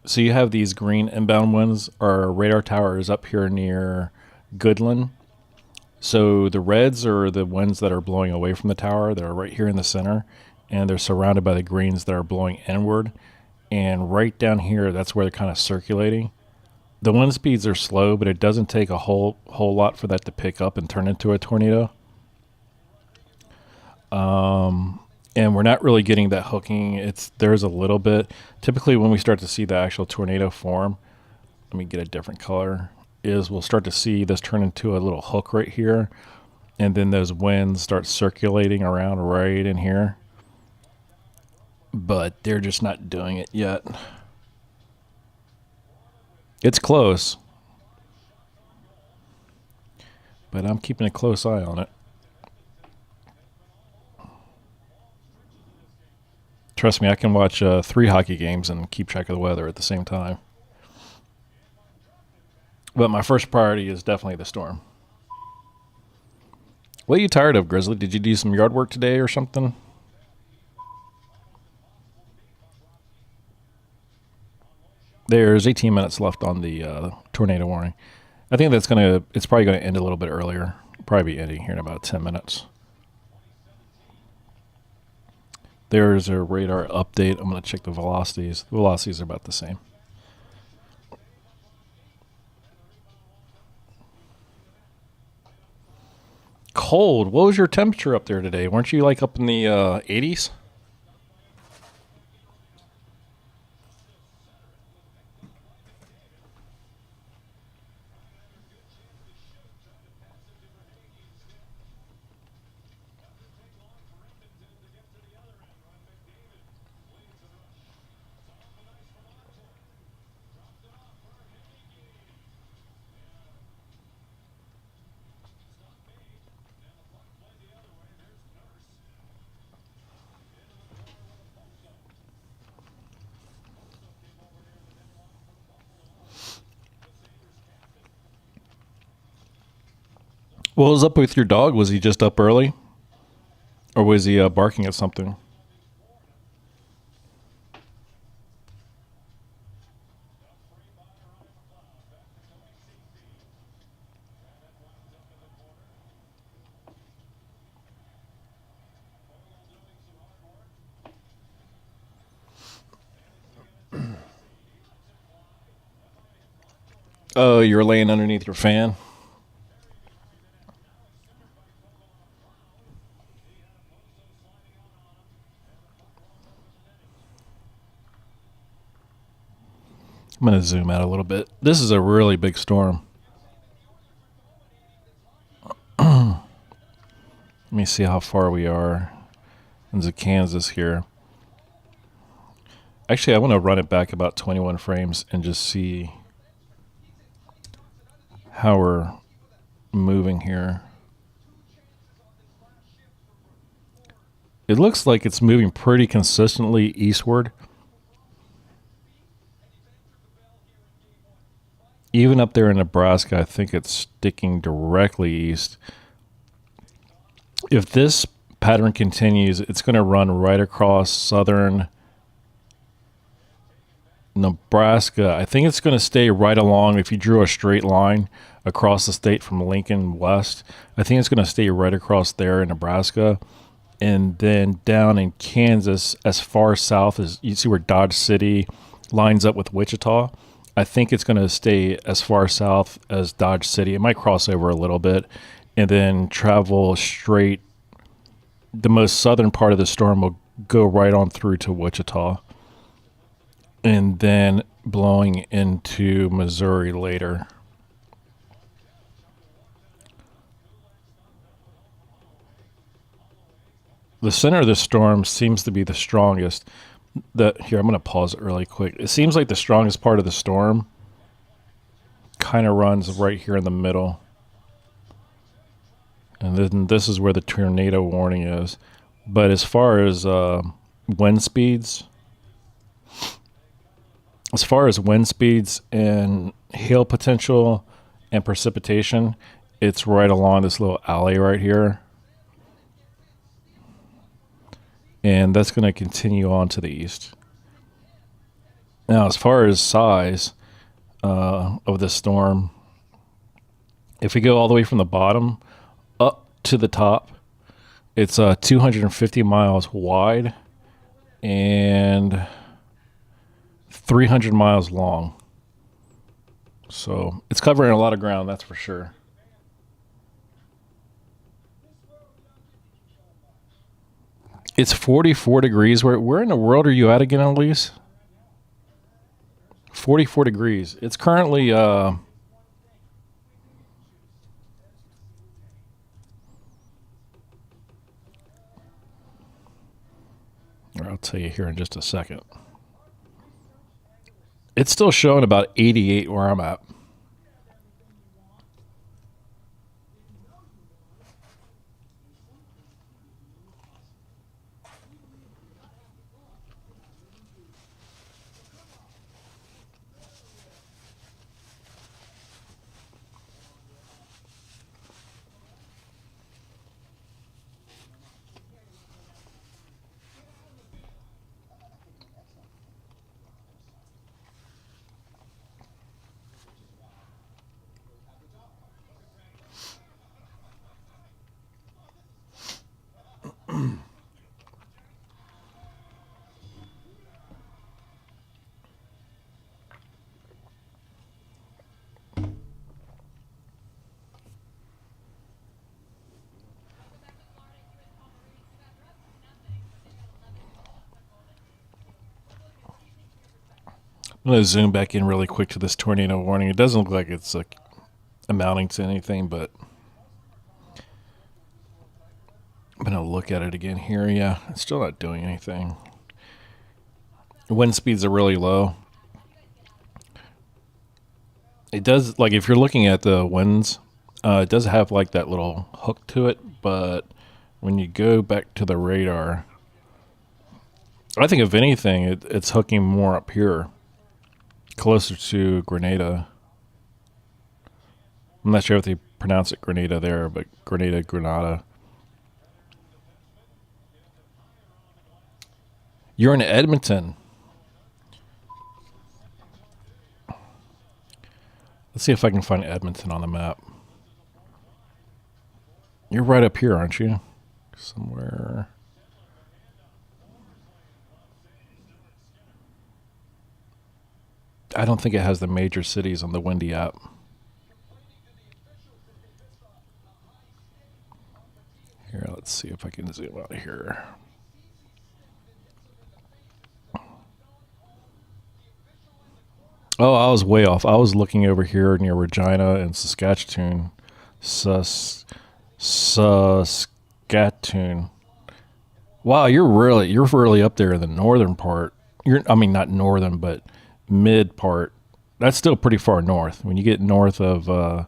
so you have these green inbound winds. Our radar tower is up here near Goodland. So the reds are the winds that are blowing away from the tower. They're right here in the center, and they're surrounded by the greens that are blowing inward. And right down here, that's where they're kind of circulating. The wind speeds are slow, but it doesn't take a whole lot for that to pick up and turn into a tornado. And we're not really getting that hooking. There's a little bit. Typically, when we start to see the actual tornado form, let me get a different color. We'll start to see this turn into a little hook right here, and then those winds start circulating around right in here. But they're just not doing it yet. It's close, but I'm keeping a close eye on it. Trust me, I can watch 3 hockey games and keep track of the weather at the same time. But my first priority is definitely the storm. What are you tired of, Grizzly? Did you do some yard work today or something? There's 18 minutes left on the tornado warning. I think it's probably gonna end a little bit earlier. Probably be ending here in about 10 minutes. There's a radar update. I'm gonna check the velocities. The velocities are about the same. Cold. What was your temperature up there today? Weren't you like up in the 80s? What was up with your dog? Was he just up early? Or was he barking at something? Oh, you're laying underneath your fan? I'm going to zoom out a little bit. This is a really big storm. Let me see how far we are into Kansas here. Actually, I want to run it back about 21 frames and just see how we're moving here. It looks like it's moving pretty consistently eastward. Even up there in Nebraska, I think it's sticking directly east. If this pattern continues, it's going to run right across southern Nebraska. I think it's going to stay right along. If you drew a straight line across the state from Lincoln west, I think it's going to stay right across there in Nebraska. And then down in Kansas, as far south as you see where Dodge City lines up with Wichita, I think it's going to stay as far south as Dodge City. It might cross over a little bit and then travel straight. The most southern part of the storm will go right on through to Wichita and then blowing into Missouri later. The center of the storm seems to be the strongest. Here, I'm going to pause it really quick. It seems like the strongest part of the storm kind of runs right here in the middle. And then this is where the tornado warning is. But as far as wind speeds, and hail potential and precipitation, it's right along this little alley right here. And that's going to continue on to the east. Now, as far as size of the storm, if we go all the way from the bottom up to the top, it's 250 miles wide and 300 miles long. So it's covering a lot of ground, that's for sure. It's 44 degrees. Where in the world are you at again, Elise? 44 degrees. It's currently or I'll tell you here in just a second. It's still showing about 88 where I'm at. I'm going to zoom back in really quick to this tornado warning. It doesn't look like it's like amounting to anything, but I'm going to look at it again here. Yeah, it's still not doing anything. Wind speeds are really low. It does, like if you're looking at the winds, it does have like that little hook to it, but when you go back to the radar, I think if anything, it's hooking more up here, closer to Grenada. I'm not sure if they pronounce it Grenada there, but Grenada. You're in Edmonton. Let's see if I can find Edmonton on the map. You're right up here, aren't you? Somewhere. I don't think it has the major cities on the Windy app. Here, let's see if I can zoom out here. Oh, I was way off. I was looking over here near Regina and Saskatchewan. Saskatchewan. Wow, you're really up there in the northern part. I mean, not northern, but mid part. That's still pretty far north. When you get north of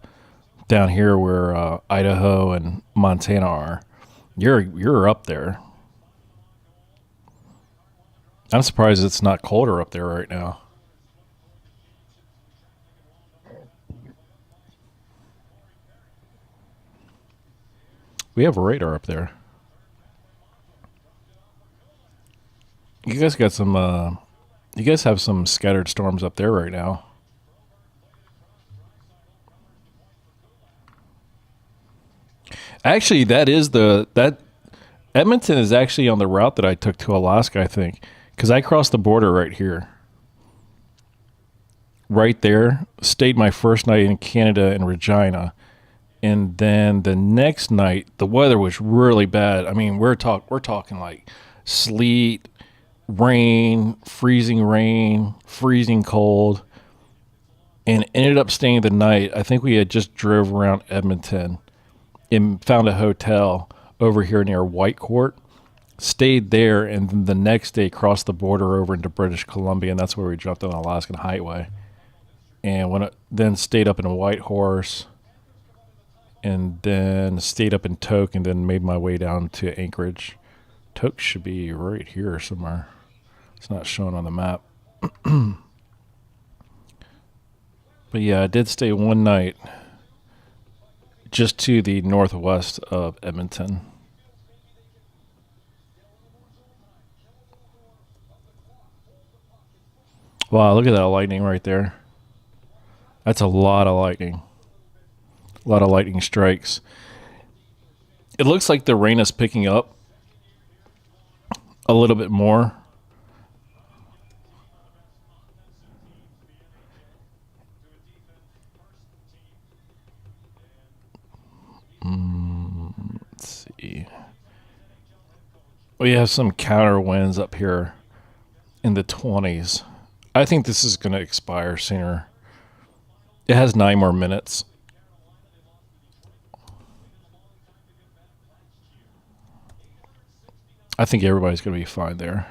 down here where Idaho and Montana are, you're up there. I'm surprised it's not colder up there right now. We have a radar up there. You guys got some. You guys have some scattered storms up there right now. Actually, that Edmonton is actually on the route that I took to Alaska, I think, because I crossed the border right here. Right there, stayed my first night in Canada in Regina. And then the next night, the weather was really bad. I mean, we're talking like sleet, rain, freezing cold, and ended up staying the night. I think we had just drove around Edmonton and found a hotel over here near Whitecourt. Stayed there, and then the next day crossed the border over into British Columbia, and that's where we jumped on the Alaskan Highway. And then stayed up in Whitehorse, and then stayed up in Tok, and then made my way down to Anchorage. Tok should be right here somewhere. It's not shown on the map. But yeah, I did stay one night just to the northwest of Edmonton. Wow, look at that lightning right there. That's a lot of lightning. A lot of lightning strikes. It looks like the rain is picking up a little bit more. Let's see. We have some counter winds up here in the 20s. I think this is going to expire sooner. It has 9 more minutes. I think everybody's going to be fine there.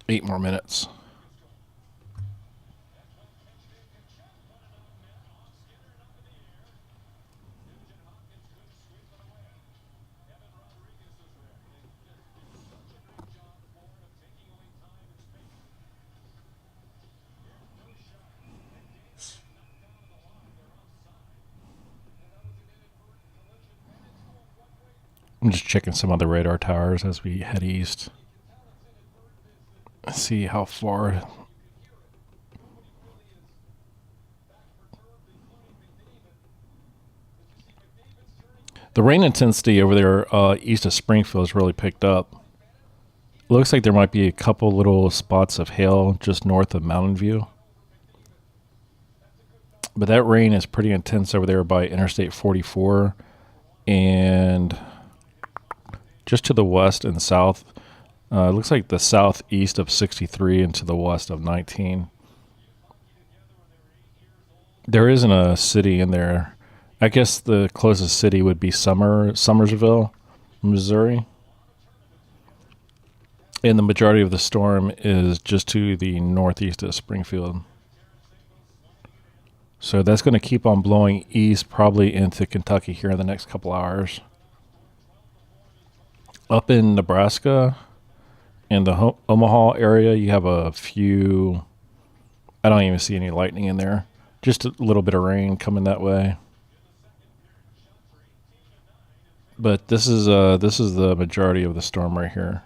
Eight more minutes. I'm just checking some other radar towers as we head east. See how far. The rain intensity over there east of Springfield has really picked up. Looks like there might be a couple little spots of hail just north of Mountain View. But that rain is pretty intense over there by Interstate 44 and just to the west and south. It looks like the southeast of 63 and to the west of 19. There isn't a city in there. I guess the closest city would be Summersville, Missouri. And the majority of the storm is just to the northeast of Springfield. So that's going to keep on blowing east, probably into Kentucky here in the next couple hours. Up in Nebraska, in the Omaha area, you have a few. I don't even see any lightning in there. Just a little bit of rain coming that way. But this is the majority of the storm right here.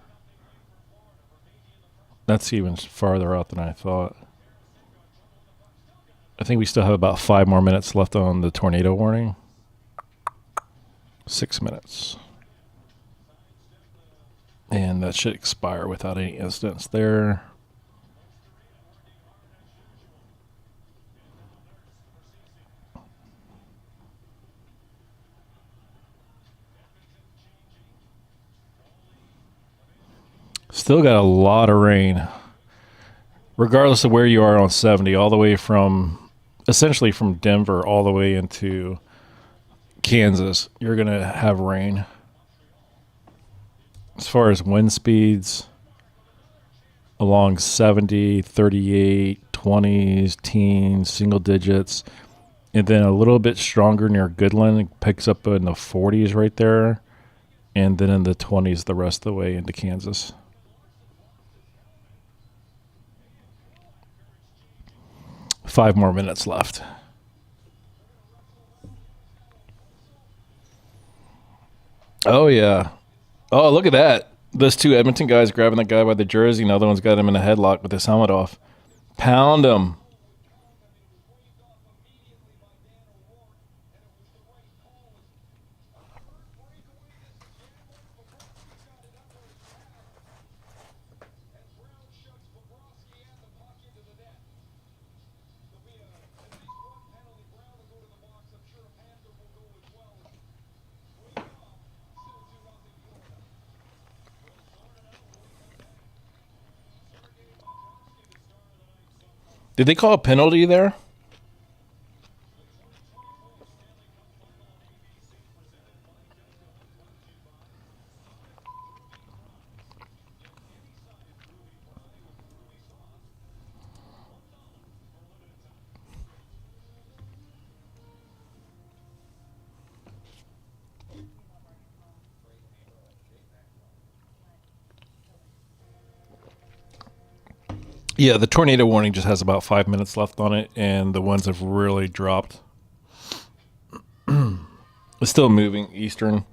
That's even farther out than I thought. I think we still have about 5 more minutes left on the tornado warning. 6 minutes. And that should expire without any incidents there. Still got a lot of rain. Regardless of where you are on 70, all the way from, essentially from Denver all the way into Kansas, you're going to have rain. As far as wind speeds, along 70, 38, 20s, teens, single digits, and then a little bit stronger near Goodland. It picks up in the 40s right there, and then in the 20s the rest of the way into Kansas. 5 more minutes left. Oh, yeah. Oh, look at that. Those 2 Edmonton guys grabbing the guy by the jersey. Another one's got him in a headlock with his helmet off. Pound him. Did they call a penalty there? Yeah, the tornado warning just has about 5 minutes left on it, and the winds have really dropped. It's still moving eastern.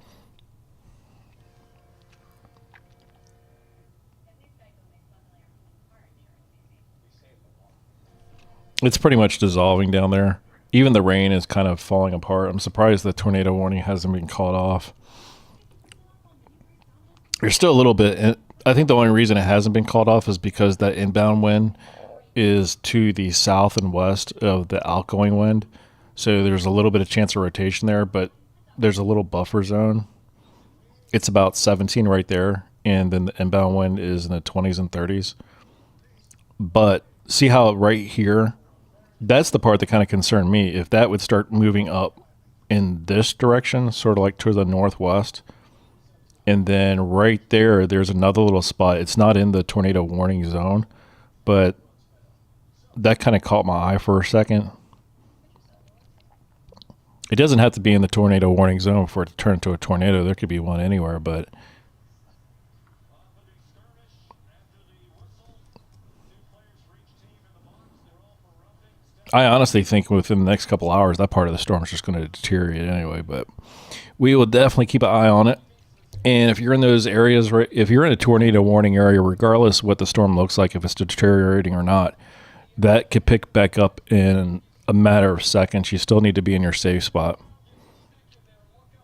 It's pretty much dissolving down there. Even the rain is kind of falling apart. I'm surprised the tornado warning hasn't been called off. There's still a little bit. I think the only reason it hasn't been called off is because that inbound wind is to the south and west of the outgoing wind. So there's a little bit of chance of rotation there, but there's a little buffer zone. It's about 17 right there, and then the inbound wind is in the 20s and 30s. But see how right here, that's the part that kind of concerned me. If that would start moving up in this direction, sort of like to the northwest, and then right there, there's another little spot. It's not in the tornado warning zone, but that kind of caught my eye for a second. It doesn't have to be in the tornado warning zone for it to turn into a tornado. There could be one anywhere, but I honestly think within the next couple hours, that part of the storm is just going to deteriorate anyway. But we will definitely keep an eye on it. And if you're in those areas, if you're in a tornado warning area, regardless what the storm looks like, if it's deteriorating or not, that could pick back up in a matter of seconds. You still need to be in your safe spot.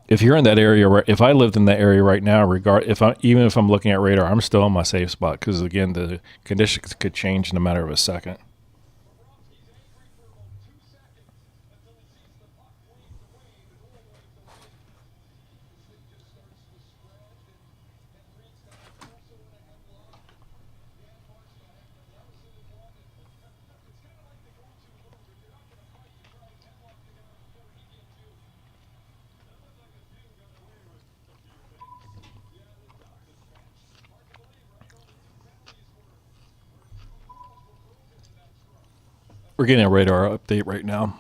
If you're in that area, if I lived in that area right now, even if I'm looking at radar, I'm still in my safe spot because, again, the conditions could change in a matter of a second. We're getting a radar update right now.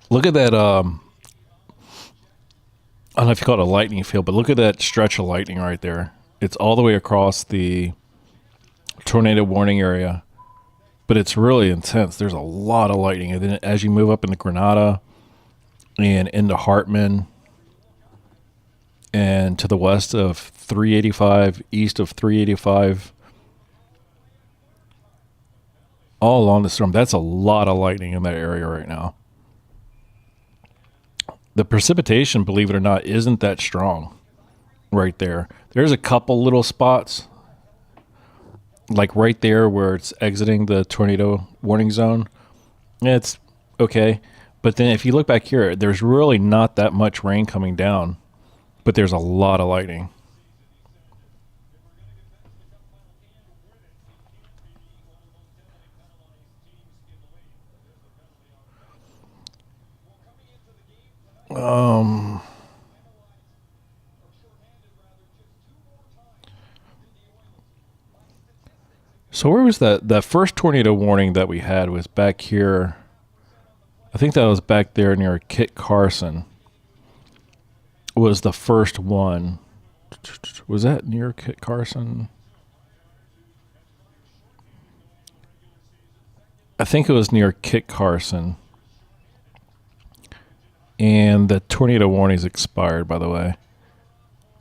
Look at that. I don't know if you call it a lightning field, but look at that stretch of lightning right there. It's all the way across the tornado warning area, but it's really intense. There's a lot of lightning. And then as you move up into Granada and into Hartman and to the west of 385, east of 385, all along the storm, that's a lot of lightning in that area right now. The precipitation, believe it or not, isn't that strong right there. There's a couple little spots, like right there where it's exiting the tornado warning zone. It's okay. But then if you look back here, there's really not that much rain coming down, but there's a lot of lightning. So where was that first tornado warning that we had was back here. I think that was back there near Kit Carson. Was the first one. Was that near Kit Carson? I think it was near Kit Carson. And the tornado warning's expired, by the way.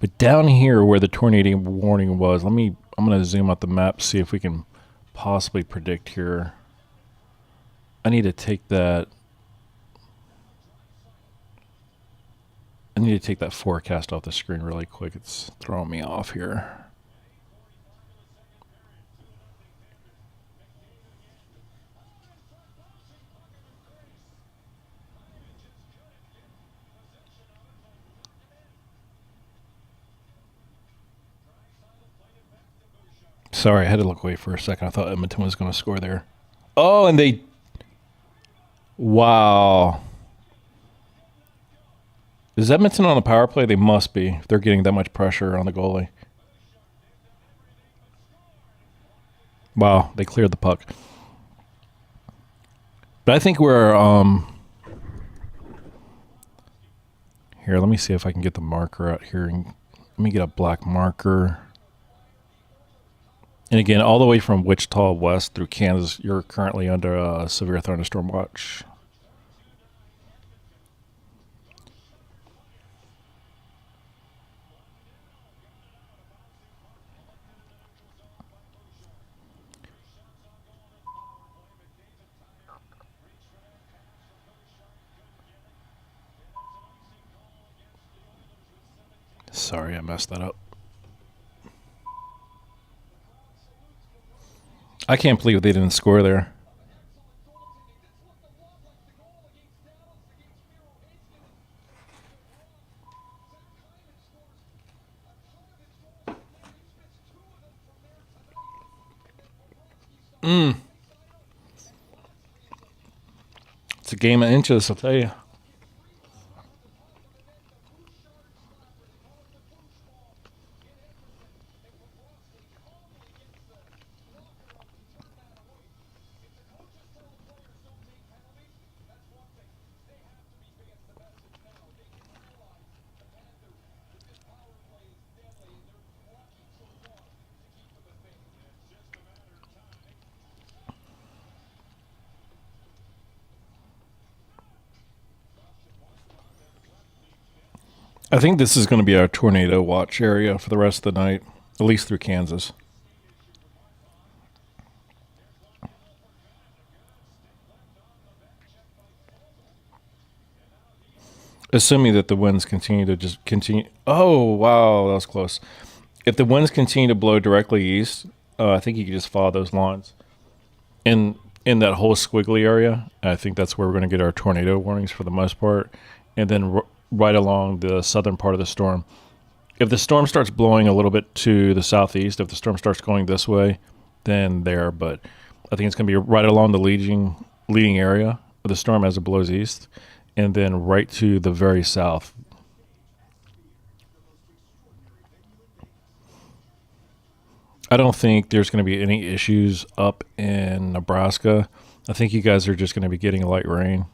But down here where the tornado warning was, I'm going to zoom out the map, see if we can possibly predict here. I need to take that forecast off the screen really quick. It's throwing me off here. Sorry, I had to look away for a second. I thought Edmonton was going to score there. Oh, and they... Wow. Is Edmonton on the power play? They must be if they're getting that much pressure on the goalie. Wow, they cleared the puck. But I think we're... Here, let me see if I can get the marker out here. And let me get a black marker. And again, all the way from Wichita west through Kansas, you're currently under a severe thunderstorm watch. Sorry, I messed that up. I can't believe they didn't score there. It's a game of inches, I'll tell you. I think this is going to be our tornado watch area for the rest of the night, at least through Kansas. Assuming that the winds continue to just continue. Oh, wow, that was close. If the winds continue to blow directly east, I think you can just follow those lines. In that whole squiggly area, I think that's where we're going to get our tornado warnings for the most part. And then right along the southern part of the storm. If the storm starts blowing a little bit to the southeast, if the storm starts going this way, then there. But I think it's going to be right along the leading area of the storm as it blows east, and then right to the very south. I don't think there's going to be any issues up in Nebraska. I think you guys are just going to be getting light rain.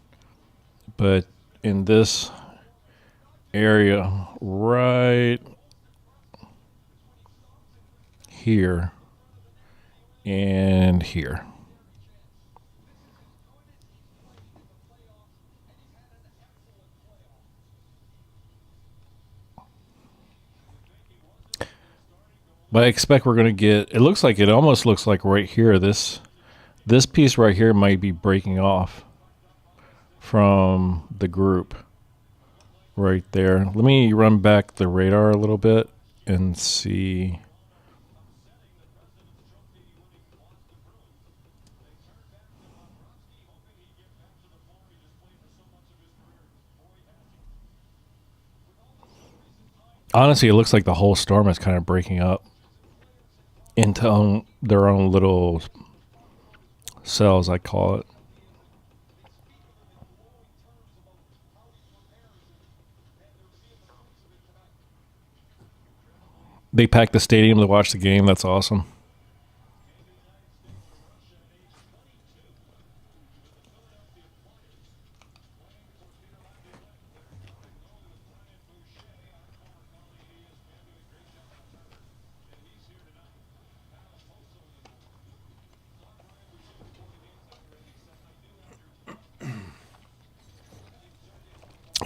But in this area right here and here, but I expect we're going to get, it almost looks like right here, this piece right here might be breaking off from the group right there. Let me run back the radar a little bit and see. Honestly, it looks like the whole storm is kind of breaking up into their own little cells, I call it. They packed the stadium to watch the game. That's awesome.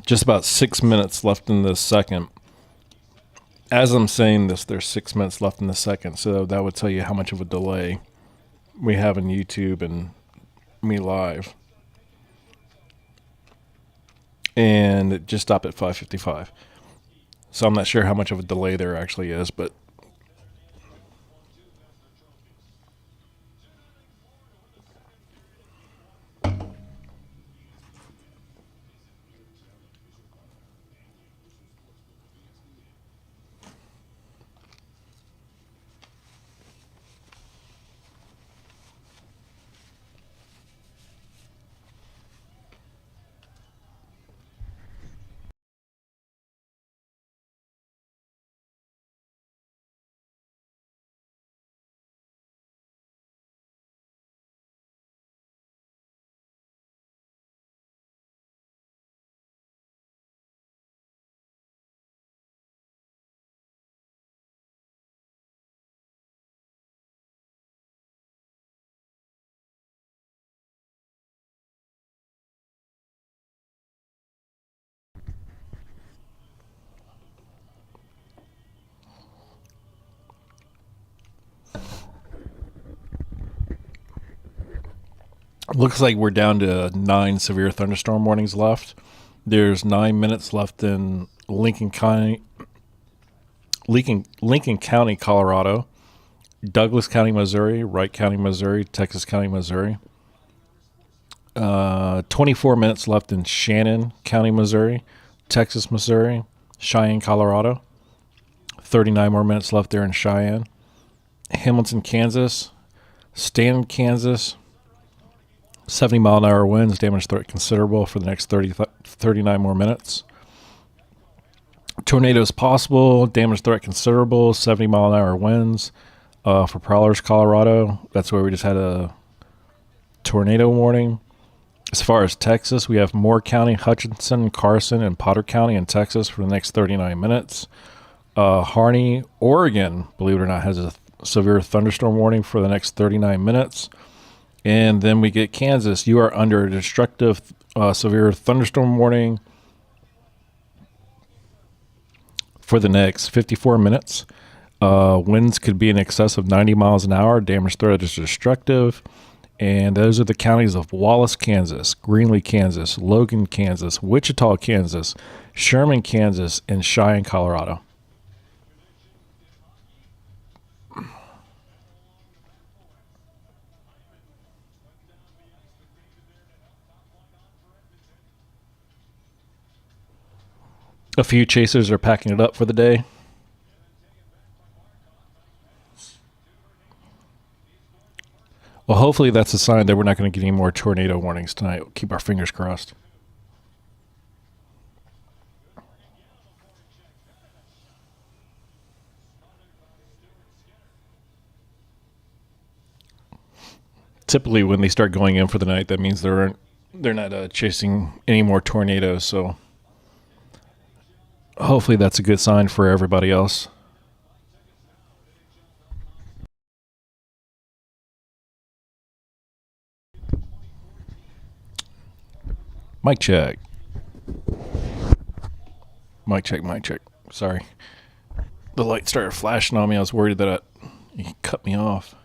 Just about 6 minutes left in the second. As I'm saying this, there's 6 minutes left in the second, so that would tell you how much of a delay we have in YouTube and me live. And it just stopped at 5:55. So I'm not sure how much of a delay there actually is, but looks like we're down to 9 severe thunderstorm warnings left. There's 9 minutes left in Lincoln County, Colorado, Douglas County, Missouri, Wright County, Missouri, Texas County, Missouri. 24 minutes left in Shannon County, Missouri, Texas, Missouri, Cheyenne, Colorado. 39 more minutes left there in Cheyenne. Hamilton, Kansas, Stanton, Kansas. 70-mile-an-hour winds, damage threat considerable for the next 39 more minutes. Tornadoes possible, damage threat considerable, 70-mile-an-hour winds for Prowlers, Colorado. That's where we just had a tornado warning. As far as Texas, we have Moore County, Hutchinson, Carson, and Potter County in Texas for the next 39 minutes. Harney, Oregon, believe it or not, has a severe thunderstorm warning for the next 39 minutes. And then we get Kansas. You are under a destructive severe thunderstorm warning for the next 54 minutes. Winds could be in excess of 90 miles an hour. Damage threat is destructive. And those are the counties of Wallace, Kansas, Greenlee, Kansas, Logan, Kansas, Wichita, Kansas, Sherman, Kansas, and Cheyenne, Colorado. A few chasers are packing it up for the day. Well, hopefully that's a sign that we're not going to get any more tornado warnings tonight. We'll keep our fingers crossed. typically when they start going in for the night, that means they're not chasing any more tornadoes. So hopefully that's a good sign for everybody else. Mic check. Mic check, mic check. Sorry. The light started flashing on me. I was worried that it cut me off.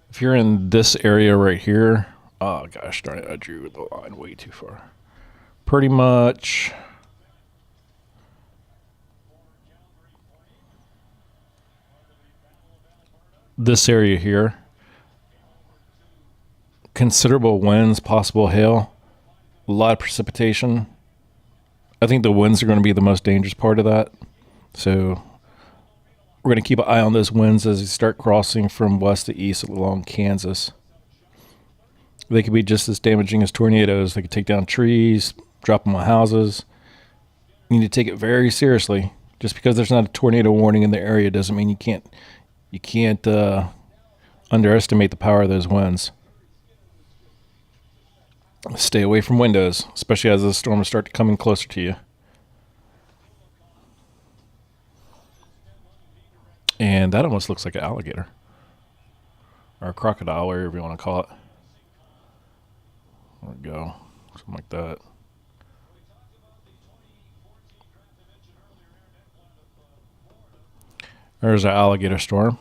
If you're in this area right here, oh gosh darn it, I drew the line way too far. Pretty much this area here. Considerable winds, possible hail, a lot of precipitation. I think the winds are going to be the most dangerous part of that. So we're going to keep an eye on those winds as they start crossing from west to east along Kansas. They could be just as damaging as tornadoes. They could take down trees, drop them on houses. You need to take it very seriously. Just because there's not a tornado warning in the area doesn't mean you can't underestimate the power of those winds. Stay away from windows, especially as the storms start coming closer to you. And that almost looks like an alligator. Or a crocodile, whatever you want to call it. There we go. Something like that. There's an alligator storm.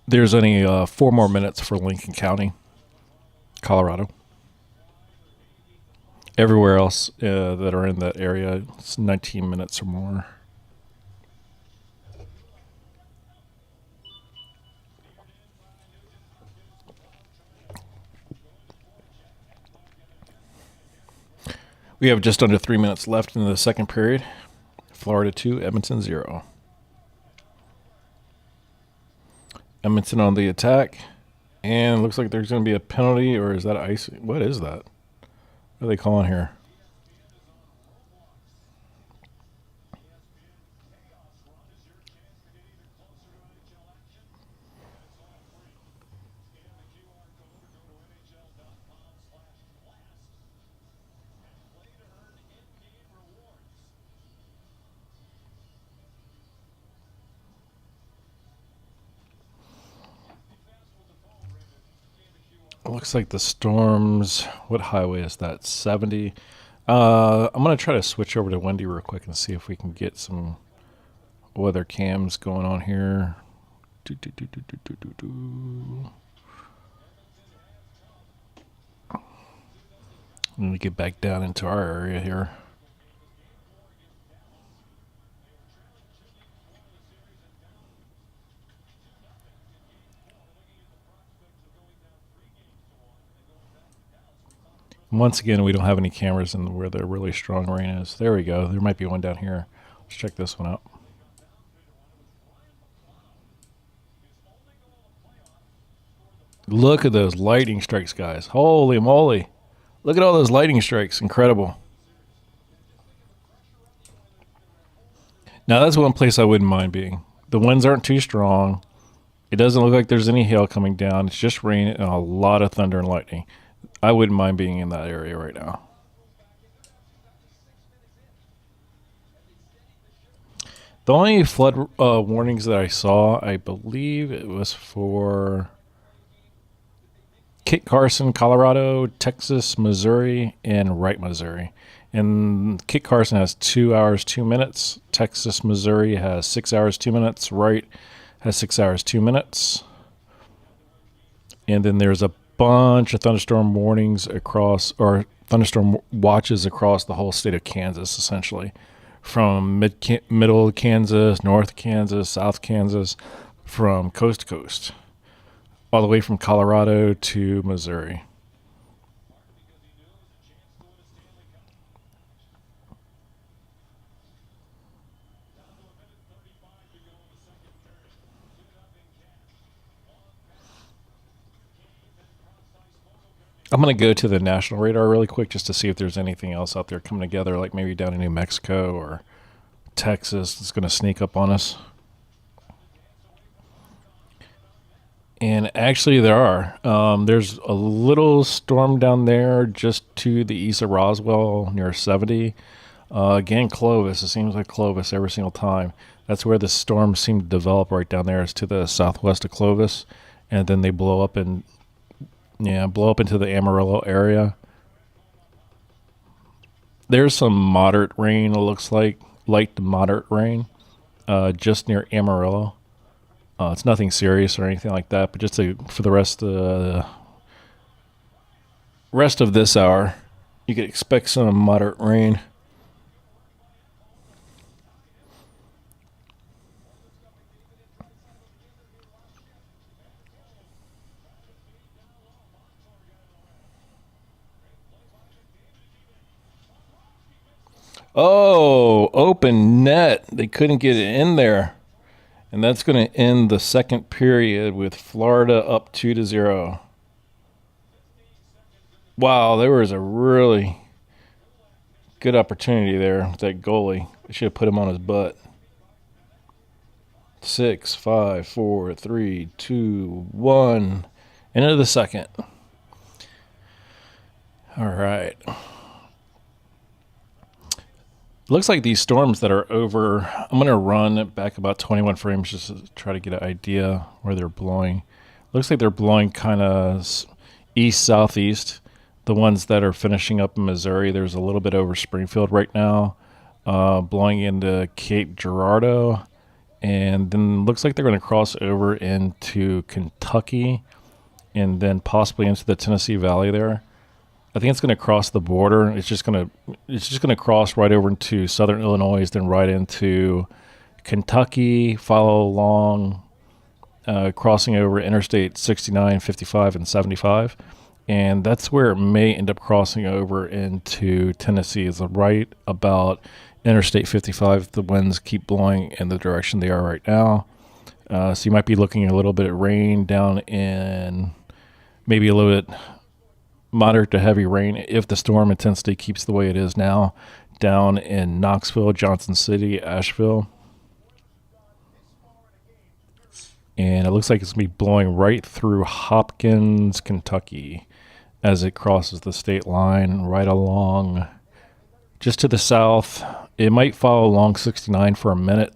There's only 4 more minutes for Lincoln County, Colorado. Everywhere else that are in that area, it's 19 minutes or more. We have just under 3 minutes left in the second period. Florida 2, Edmonton 0. Edmonton on the attack. And it looks like there's going to be a penalty, or is that ice? What is that? What are they calling here? Looks like the storms. What highway is that? 70. I'm going to try to switch over to Wendy real quick and see if we can get some weather cams going on here. Let me get back down into our area here. Once again, we don't have any cameras in where the really strong rain is. There we go. There might be one down here. Let's check this one out. Look at those lightning strikes, guys. Holy moly. Look at all those lightning strikes. Incredible. Now, that's one place I wouldn't mind being. The winds aren't too strong. It doesn't look like there's any hail coming down. It's just rain and a lot of thunder and lightning. I wouldn't mind being in that area right now. The only flood warnings that I saw, I believe it was for Kit Carson, Colorado, Texas, Missouri, and Wright, Missouri. And Kit Carson has 2 hours, 2 minutes. Texas, Missouri has 6 hours, 2 minutes. Wright has 6 hours, 2 minutes. And then there's a bunch of thunderstorm warnings across, or thunderstorm watches across the whole state of Kansas, essentially. From middle Kansas, north Kansas, south Kansas, from coast to coast, all the way from Colorado to Missouri. I'm going to go to the national radar really quick just to see if there's anything else out there coming together, like maybe down in New Mexico or Texas that's going to sneak up on us. And actually, there are. There's a little storm down there just to the east of Roswell near 70. Again, Clovis. It seems like Clovis every single time. That's where the storms seem to develop right down there. Is to the southwest of Clovis, and then they blow up into the Amarillo area. There's some moderate rain. It looks like light to moderate rain, just near Amarillo. It's nothing serious or anything like that, but just for the rest of this hour, you could expect some moderate rain. Oh, open net. They couldn't get it in there. And that's going to end the second period with Florida up 2-0. Wow, there was a really good opportunity there with that goalie. They should have put him on his butt. 6, 5, 4, 3, 2, 1. End of the second. All right. Looks like these storms that are over, I'm going to run it back about 21 frames just to try to get an idea where they're blowing. Looks like they're blowing kind of east-southeast. The ones that are finishing up in Missouri, there's a little bit over Springfield right now, blowing into Cape Girardeau. And then looks like they're going to cross over into Kentucky and then possibly into the Tennessee Valley there. I think it's going to cross the border. It's just going to cross right over into southern Illinois, then right into Kentucky, follow along, crossing over Interstate 69, 55, and 75. And that's where it may end up crossing over into Tennessee, is right about Interstate 55. The winds keep blowing in the direction they are right now. So you might be looking at a little bit of rain down in, maybe a little bit moderate to heavy rain if the storm intensity keeps the way it is now, down in Knoxville, Johnson City, Asheville. And it looks like it's going to be blowing right through Hopkins, Kentucky, as it crosses the state line right along just to the south. It might follow along 69 for a minute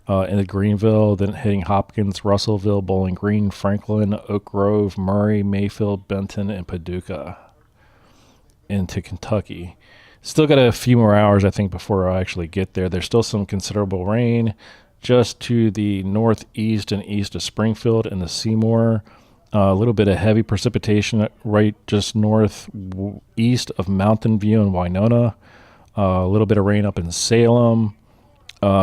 into Greenville, then hitting Hopkins, Russellville, Bowling Green, Franklin, Oak Grove, Murray, Mayfield, Benton, and Paducah into Kentucky. Still got a few more hours, I think, before I actually get there. There's still some considerable rain just to the northeast and east of Springfield and the Seymour. A little bit of heavy precipitation right just northeast of Mountain View and Winona. A little bit of rain up in Salem,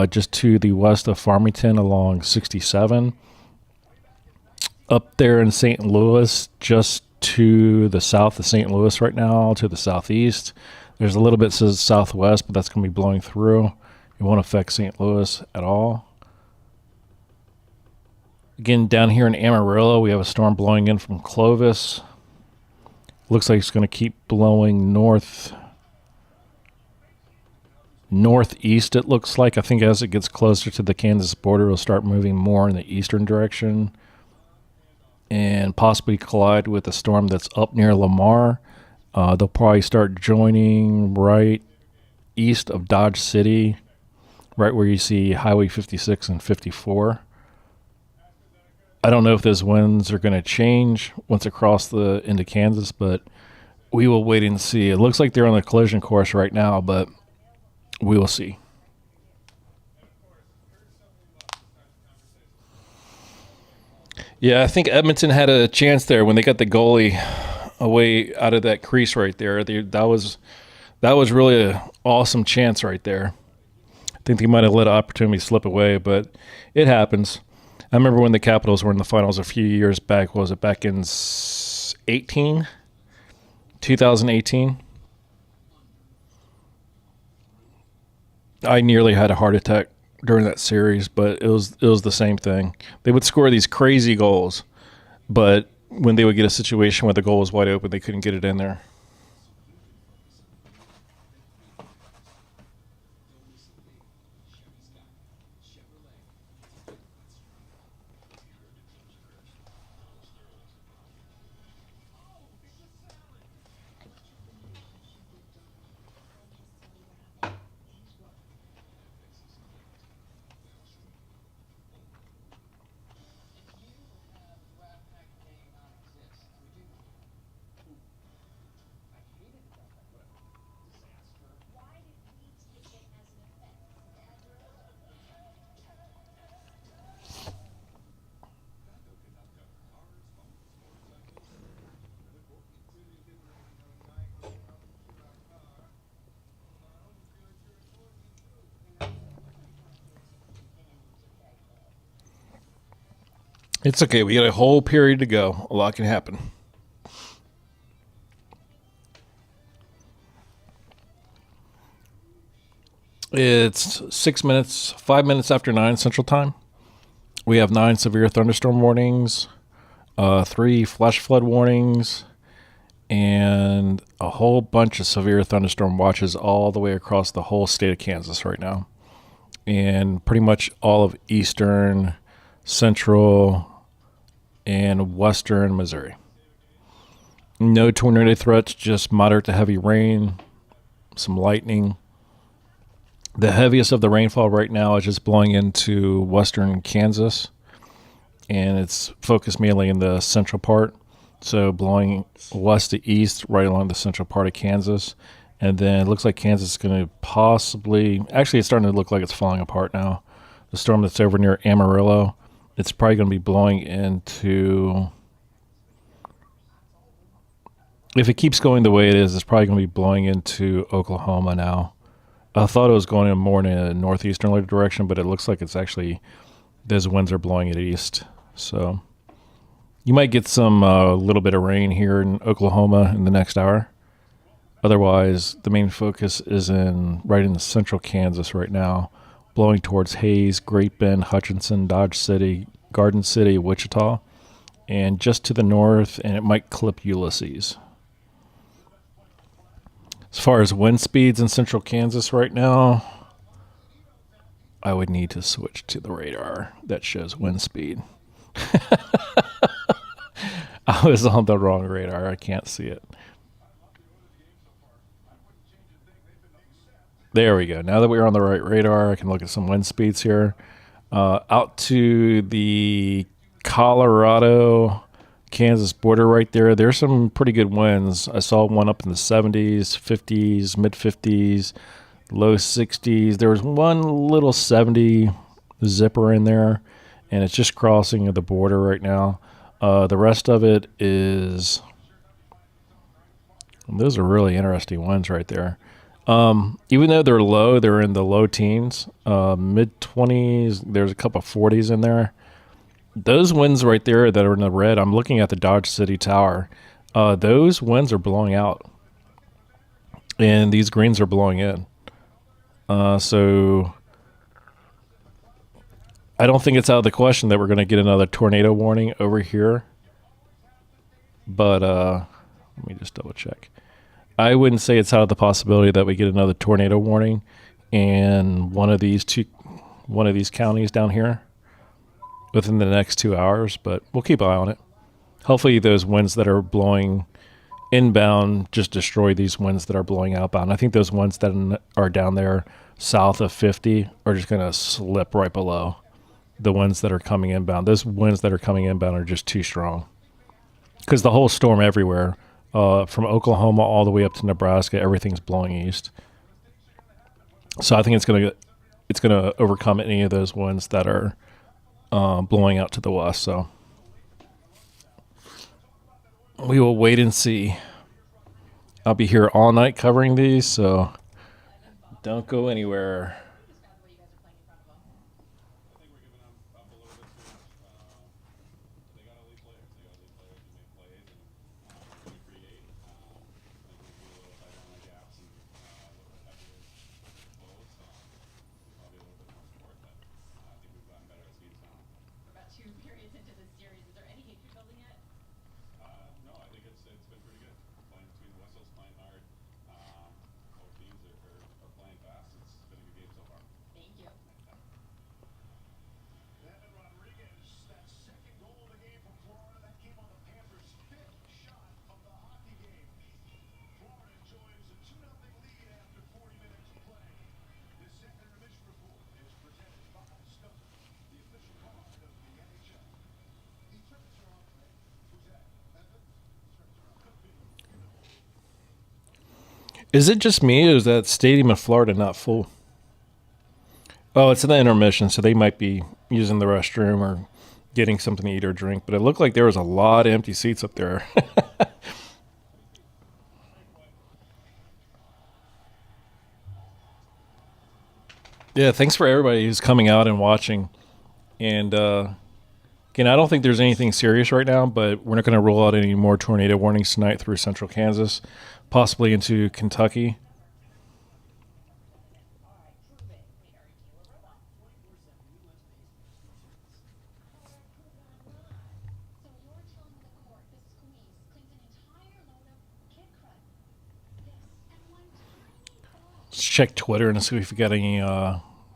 just to the west of Farmington along 67. Up there in St. Louis, just to the south of St. Louis right now, to the southeast. There's a little bit to the southwest, but that's going to be blowing through. It won't affect St. Louis at all. Again, down here in Amarillo, we have a storm blowing in from Clovis. Looks like it's going to keep blowing northeast, it looks like. I think as it gets closer to the Kansas border, it'll start moving more in the eastern direction and possibly collide with a storm that's up near Lamar. They'll probably start joining right east of Dodge City, right where you see Highway 56 and 54. I don't know if those winds are going to change once across into Kansas, but we will wait and see. It looks like they're on a collision course right now, but we will see. Yeah, I think Edmonton had a chance there when they got the goalie away out of that crease right there. That was really an awesome chance right there. I think they might have let an opportunity slip away, but it happens. I remember when the Capitals were in the finals a few years back. Was it back in 2018? I nearly had a heart attack during that series, but it was the same thing. They would score these crazy goals, but when they would get a situation where the goal was wide open, they couldn't get it in there. It's okay. We got a whole period to go. A lot can happen. It's 5 minutes after 9 Central Time. We have 9 severe thunderstorm warnings, 3 flash flood warnings, and a whole bunch of severe thunderstorm watches all the way across the whole state of Kansas right now. And pretty much all of eastern, central, and western Missouri. No tornado threats, just moderate to heavy rain, some lightning. The heaviest of the rainfall right now is just blowing into western Kansas, and it's focused mainly in the central part. So blowing west to east right along the central part of Kansas. And then it looks like Kansas is going to actually it's starting to look like it's falling apart now. The storm that's over near Amarillo, it's probably going to be blowing into, if it keeps going the way it is, it's probably going to be blowing into Oklahoma now. I thought it was going in more in a northeasterly direction, but it looks like it's actually, those winds are blowing it east. So you might get some little bit of rain here in Oklahoma in the next hour. Otherwise, the main focus is right in the central Kansas right now, blowing towards Hayes, Great Bend, Hutchinson, Dodge City, Garden City, Wichita, and just to the north, and it might clip Ulysses. As far as wind speeds in central Kansas right now, I would need to switch to the radar that shows wind speed. I was on the wrong radar. I can't see it. There we go. Now that we're on the right radar, I can look at some wind speeds here. Out to the Colorado, Kansas border right there, there's some pretty good winds. I saw one up in the 70s, 50s, mid-50s, low 60s. There was one little 70 zipper in there, and it's just crossing the border right now. The rest of it is... Those are really interesting winds right there. Even though they're low, they're in the low teens, mid-20s. There's a couple of 40s in there. Those winds right there that are in the red, I'm looking at the Dodge City Tower. Those winds are blowing out, and these greens are blowing in. So I don't think it's out of the question that we're going to get another tornado warning over here. But let me just double check. I wouldn't say it's out of the possibility that we get another tornado warning in one of these counties down here within the next 2 hours, but we'll keep an eye on it. Hopefully those winds that are blowing inbound just destroy these winds that are blowing outbound. I think those winds that are down there south of 50 are just going to slip right below the winds that are coming inbound. Those winds that are coming inbound are just too strong because the whole storm everywhere, from Oklahoma all the way up to Nebraska, everything's blowing east. So I think it's going to overcome any of those winds that are blowing out to the west. So we will wait and see. I'll be here all night covering these, so don't go anywhere. Is it just me, or is that stadium in Florida not full? Oh, it's in the intermission, so they might be using the restroom or getting something to eat or drink. But it looked like there was a lot of empty seats up there. Yeah, thanks for everybody who's coming out and watching. And again, I don't think there's anything serious right now, but we're not going to roll out any more tornado warnings tonight through central Kansas, possibly into Kentucky. Let's check Twitter and see if we got any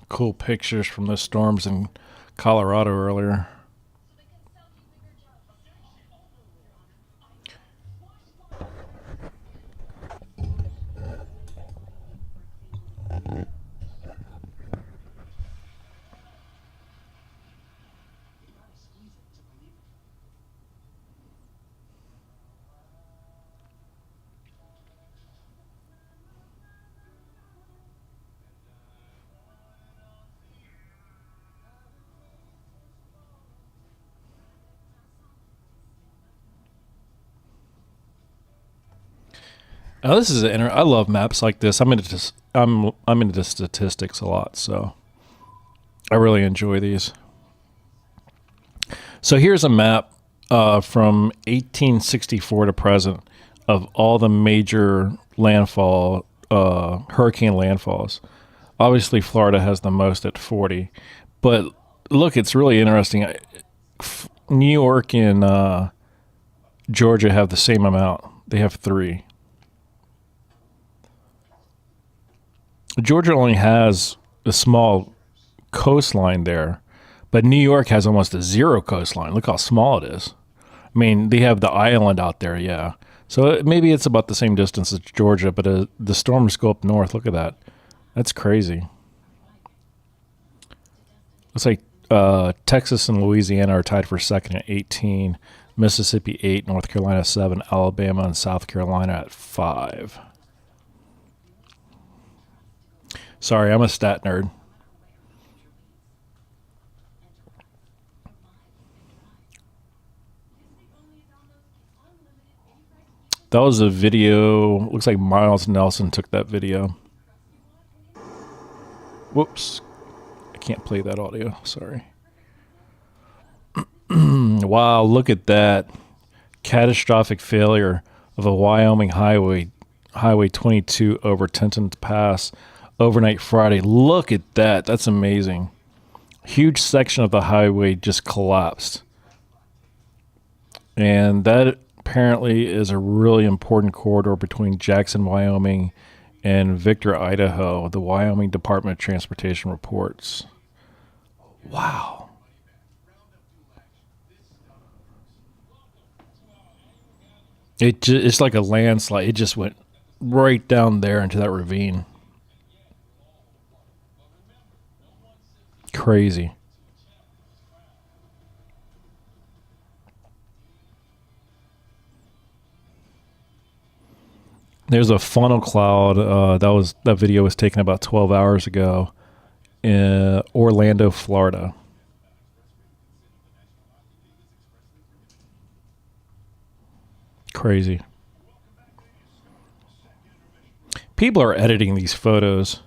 cool pictures from those storms in Colorado earlier. Oh, this is I love maps like this. I'm into statistics a lot, so I really enjoy these. So here's a map from 1864 to present of all the major landfall hurricane landfalls. Obviously, Florida has the most at 40, but look, it's really interesting. New York and Georgia have the same amount. They have 3. Georgia only has a small coastline there, but New York has almost a 0 coastline. Look how small it is. I mean, they have the island out there, yeah. So maybe it's about the same distance as Georgia, but the storms go up north. Look at that. That's crazy. Looks like Texas and Louisiana are tied for second at 18, Mississippi 8, North Carolina 7, Alabama and South Carolina at 5. Sorry, I'm a stat nerd. That was a video. Looks like Miles Nelson took that video. Whoops. I can't play that audio. Sorry. Wow, look at that. Catastrophic failure of a Wyoming highway, Highway 22 over Tenton Pass overnight Friday. Look at that. That's amazing. Huge section of the highway just collapsed. And that apparently is a really important corridor between Jackson, Wyoming and Victor, Idaho. The Wyoming Department of Transportation reports. Wow. It's like a landslide. It just went right down there into that ravine. crazy. There's a funnel cloud. That video was taken about 12 hours ago in Orlando, Florida. Crazy. People are editing these photos.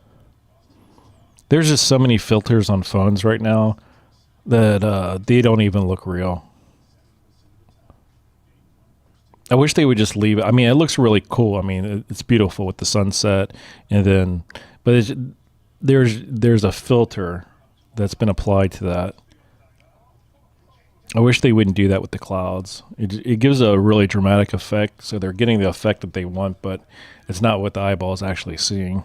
There's just so many filters on phones right now that they don't even look real. I wish they would just leave it. I mean, it looks really cool. I mean, it's beautiful with the sunset, and then, but there's a filter that's been applied to that. I wish they wouldn't do that with the clouds. It gives a really dramatic effect, so they're getting the effect that they want, but it's not what the eyeball is actually seeing.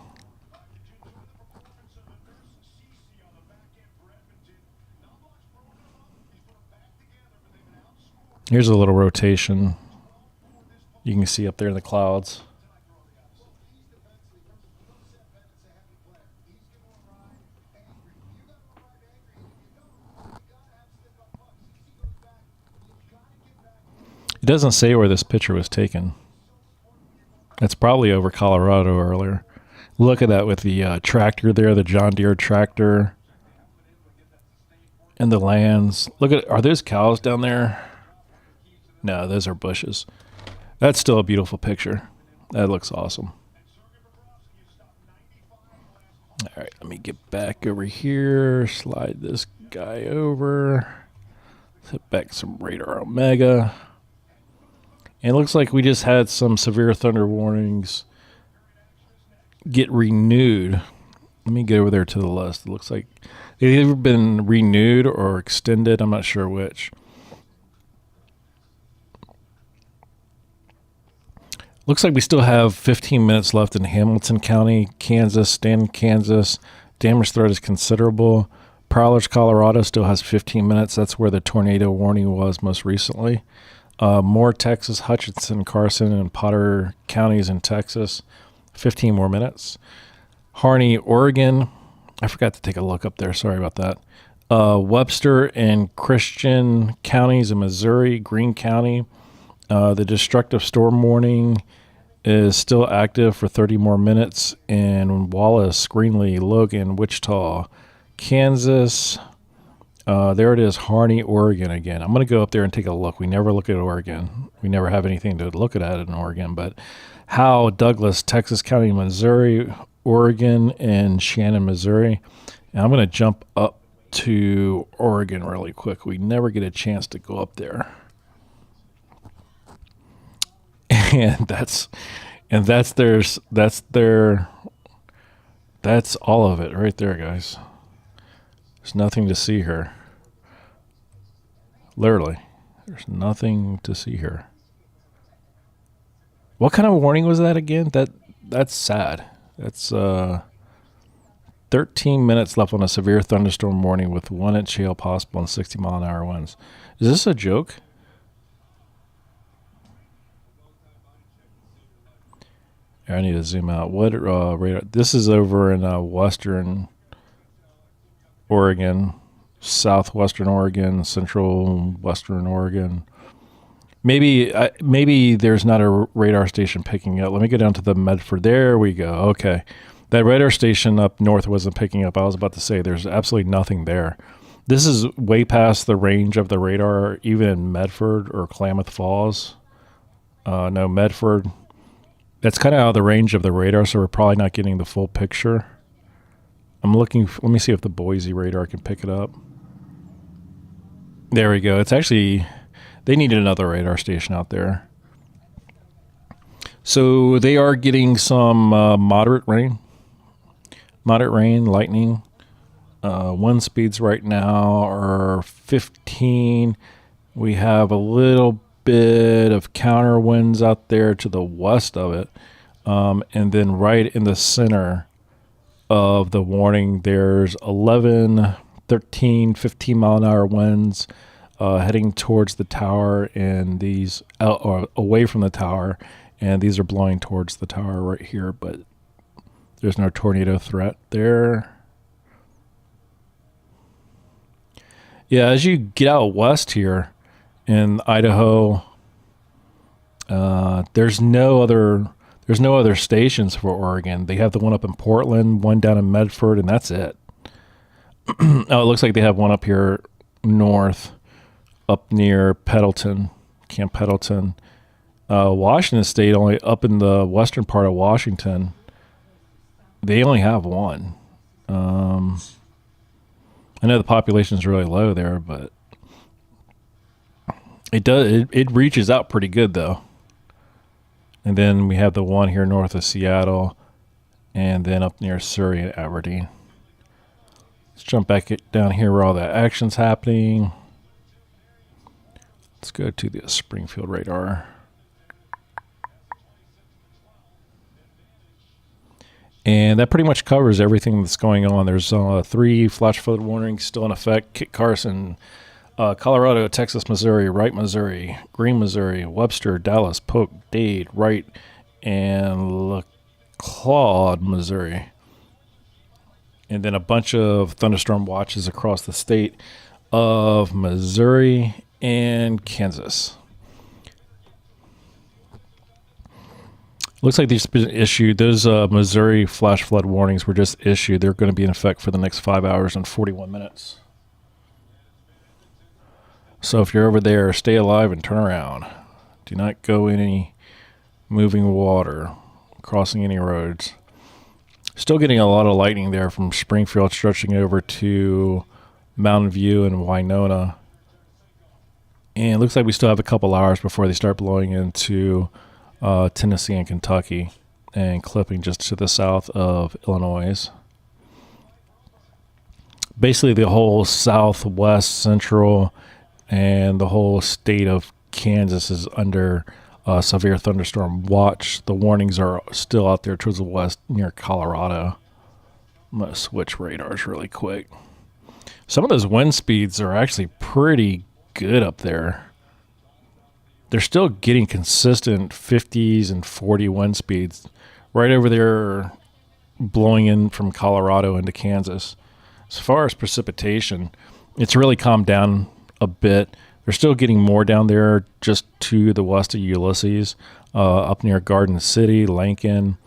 Here's a little rotation. You can see up there in the clouds. It doesn't say where this picture was taken. It's probably over Colorado earlier. Look at that with the tractor there, the John Deere tractor. And the lands. Look at, are those cows down there? No, those are bushes. That's still a beautiful picture. That looks awesome. All right, let me get back over here. Slide this guy over. Hit back some radar Omega. And it looks like we just had some severe thunder warnings get renewed. Let me get over there to the list. It looks like they've either been renewed or extended. I'm not sure which. Looks like we still have 15 minutes left in Hamilton County, Kansas, Stanton, Kansas. Damage threat is considerable. Prowlers, Colorado still has 15 minutes. That's where the tornado warning was most recently. Moore, Texas, Hutchinson, Carson, and Potter counties in Texas, 15 more minutes. Harney, Oregon. I forgot to take a look up there. Sorry about that. Webster and Christian counties in Missouri, Greene County. The destructive storm warning is still active for 30 more minutes in Wallace, Greenlee, Logan, Wichita, Kansas. There it is, Harney, Oregon again. I'm going to go up there and take a look. We never look at Oregon. We never have anything to look at in Oregon. But Howe, Douglas, Texas County, Missouri, Oregon, and Shannon, Missouri. And I'm going to jump up to Oregon really quick. We never get a chance to go up there. And that's all of it right there, guys. There's nothing to see here. Literally, there's nothing to see here. What kind of warning was that again? That's sad. That's 13 minutes left on a severe thunderstorm warning with 1 inch hail possible and 60-mile-an-hour winds. Is this a joke? I need to zoom out. What radar? This is over in western Oregon, southwestern Oregon, central western Oregon. Maybe there's not a radar station picking up. Let me go down to the Medford. There we go. Okay. That radar station up north wasn't picking up. I was about to say there's absolutely nothing there. This is way past the range of the radar, even in Medford or Klamath Falls. No, Medford. That's kind of out of the range of the radar, so we're probably not getting the full picture. I'm looking. Let me see if the Boise radar can pick it up. There we go. It's actually, they needed another radar station out there. So they are getting some moderate rain, lightning. Wind speeds right now are 15. We have a little bit of counter winds out there to the west of it. And then right in the center of the warning, there's 11, 13, 15-mile-an-hour winds heading towards the tower, and these away from the tower, and these are blowing towards the tower right here, but there's no tornado threat there. Yeah, as you get out west here in Idaho, there's no other stations for Oregon. They have the one up in Portland, one down in Medford, and that's it. Oh, it looks like they have one up here north, up near Pendleton, Camp Pendleton. Washington State, only up in the western part of Washington, they only have one. I know the population is really low there, but it reaches out pretty good though. And then we have the one here north of Seattle, and then up near Surrey and Aberdeen. Let's jump back down here where all that action's happening. Let's go to the Springfield radar. And that pretty much covers everything that's going on. There's 3 flash flood warnings still in effect. Kit Carson, Colorado, Texas, Missouri, Wright, Missouri, Greene, Missouri, Webster, Dallas, Polk, Dade, Wright, and LaClaude, Missouri. And then a bunch of thunderstorm watches across the state of Missouri and Kansas. Looks like these been issued. Those Missouri flash flood warnings were just issued. They're going to be in effect for the next 5 hours and 41 minutes. So if you're over there, stay alive and turn around. Do not go in any moving water, crossing any roads. Still getting a lot of lightning there from Springfield stretching over to Mountain View and Winona. And it looks like we still have a couple hours before they start blowing into Tennessee and Kentucky and clipping just to the south of Illinois. Basically the whole southwest, central, and the whole state of Kansas is under severe thunderstorm watch. The warnings are still out there towards the west near Colorado. I'm going to switch radars really quick. Some of those wind speeds are actually pretty good up there. They're still getting consistent 50s and 40 wind speeds right over there, blowing in from Colorado into Kansas. As far as precipitation, it's really calmed down a bit. They're still getting more down there just to the west of Ulysses, up near Garden City, Lincoln,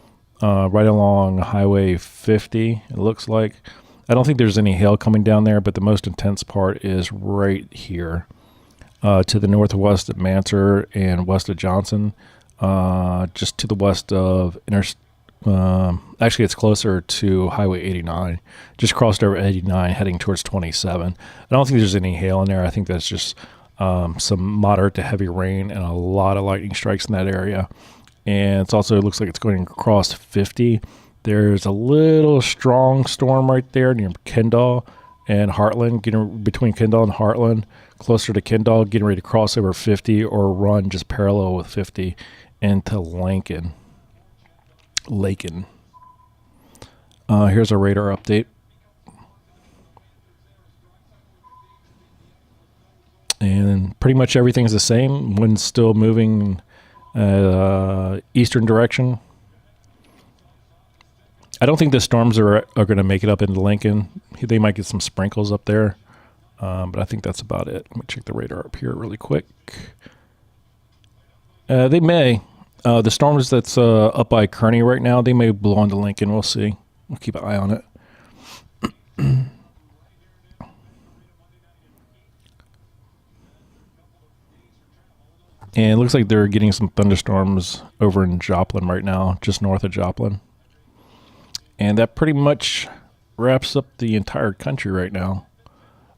right along Highway 50, it looks like. I don't think there's any hail coming down there, but the most intense part is right here. To the northwest of Manser and west of Johnson, just to the west of actually it's closer to Highway 89, just crossed over 89 heading towards 27. I don't think there's any hail in there. I think that's just some moderate to heavy rain and a lot of lightning strikes in that area. And it looks like it's going across 50. There's a little strong storm right there near Kendall and Heartland, getting between Kendall and Heartland, closer to Kendall, getting ready to cross over 50 or run just parallel with 50 into Lincoln. Here's a radar update. And pretty much everything's the same. Wind's still moving eastern direction. I don't think the storms are going to make it up into Lincoln. They might get some sprinkles up there. But I think that's about it. Let me check the radar up here really quick. They may. The storms that's up by Kearney right now, they may blow into Lincoln. We'll see. We'll keep an eye on it. And it looks like they're getting some thunderstorms over in Joplin right now, just north of Joplin. And that pretty much wraps up the entire country right now.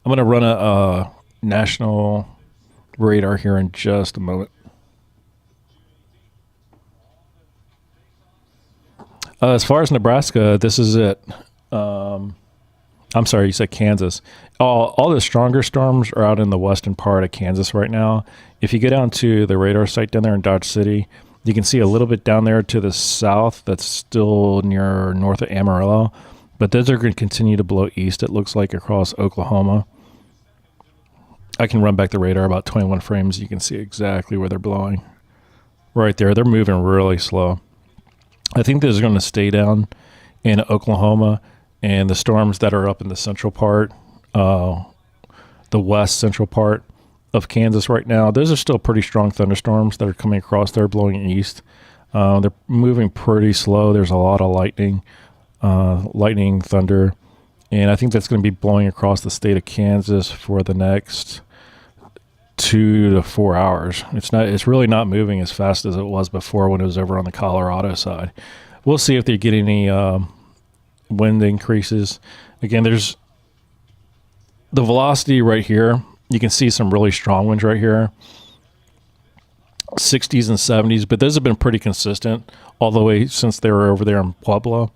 I'm going to run a national radar here in just a moment. As far as Nebraska, this is it. I'm sorry, you said Kansas. All the stronger storms are out in the western part of Kansas right now. If you go down to the radar site down there in Dodge City, you can see a little bit down there to the south that's still near north of Amarillo. But those are going to continue to blow east, it looks like, across Oklahoma. I can run back the radar about 21 frames. You can see exactly where they're blowing. Right there. They're moving really slow. I think this is going to stay down in Oklahoma, and the storms that are up in the central part, the the west central part of Kansas right now. Those are still pretty strong thunderstorms that are coming across there, blowing east. They're moving pretty slow. There's a lot of lightning, thunder, and I think that's going to be blowing across the state of Kansas for the next 2 to 4 hours. It's really not moving as fast as it was before when it was over on the Colorado side. We'll see if they get any wind increases. Again, there's the velocity right here. You can see some really strong winds right here, 60s and 70s, but those have been pretty consistent all the way since they were over there in Pueblo.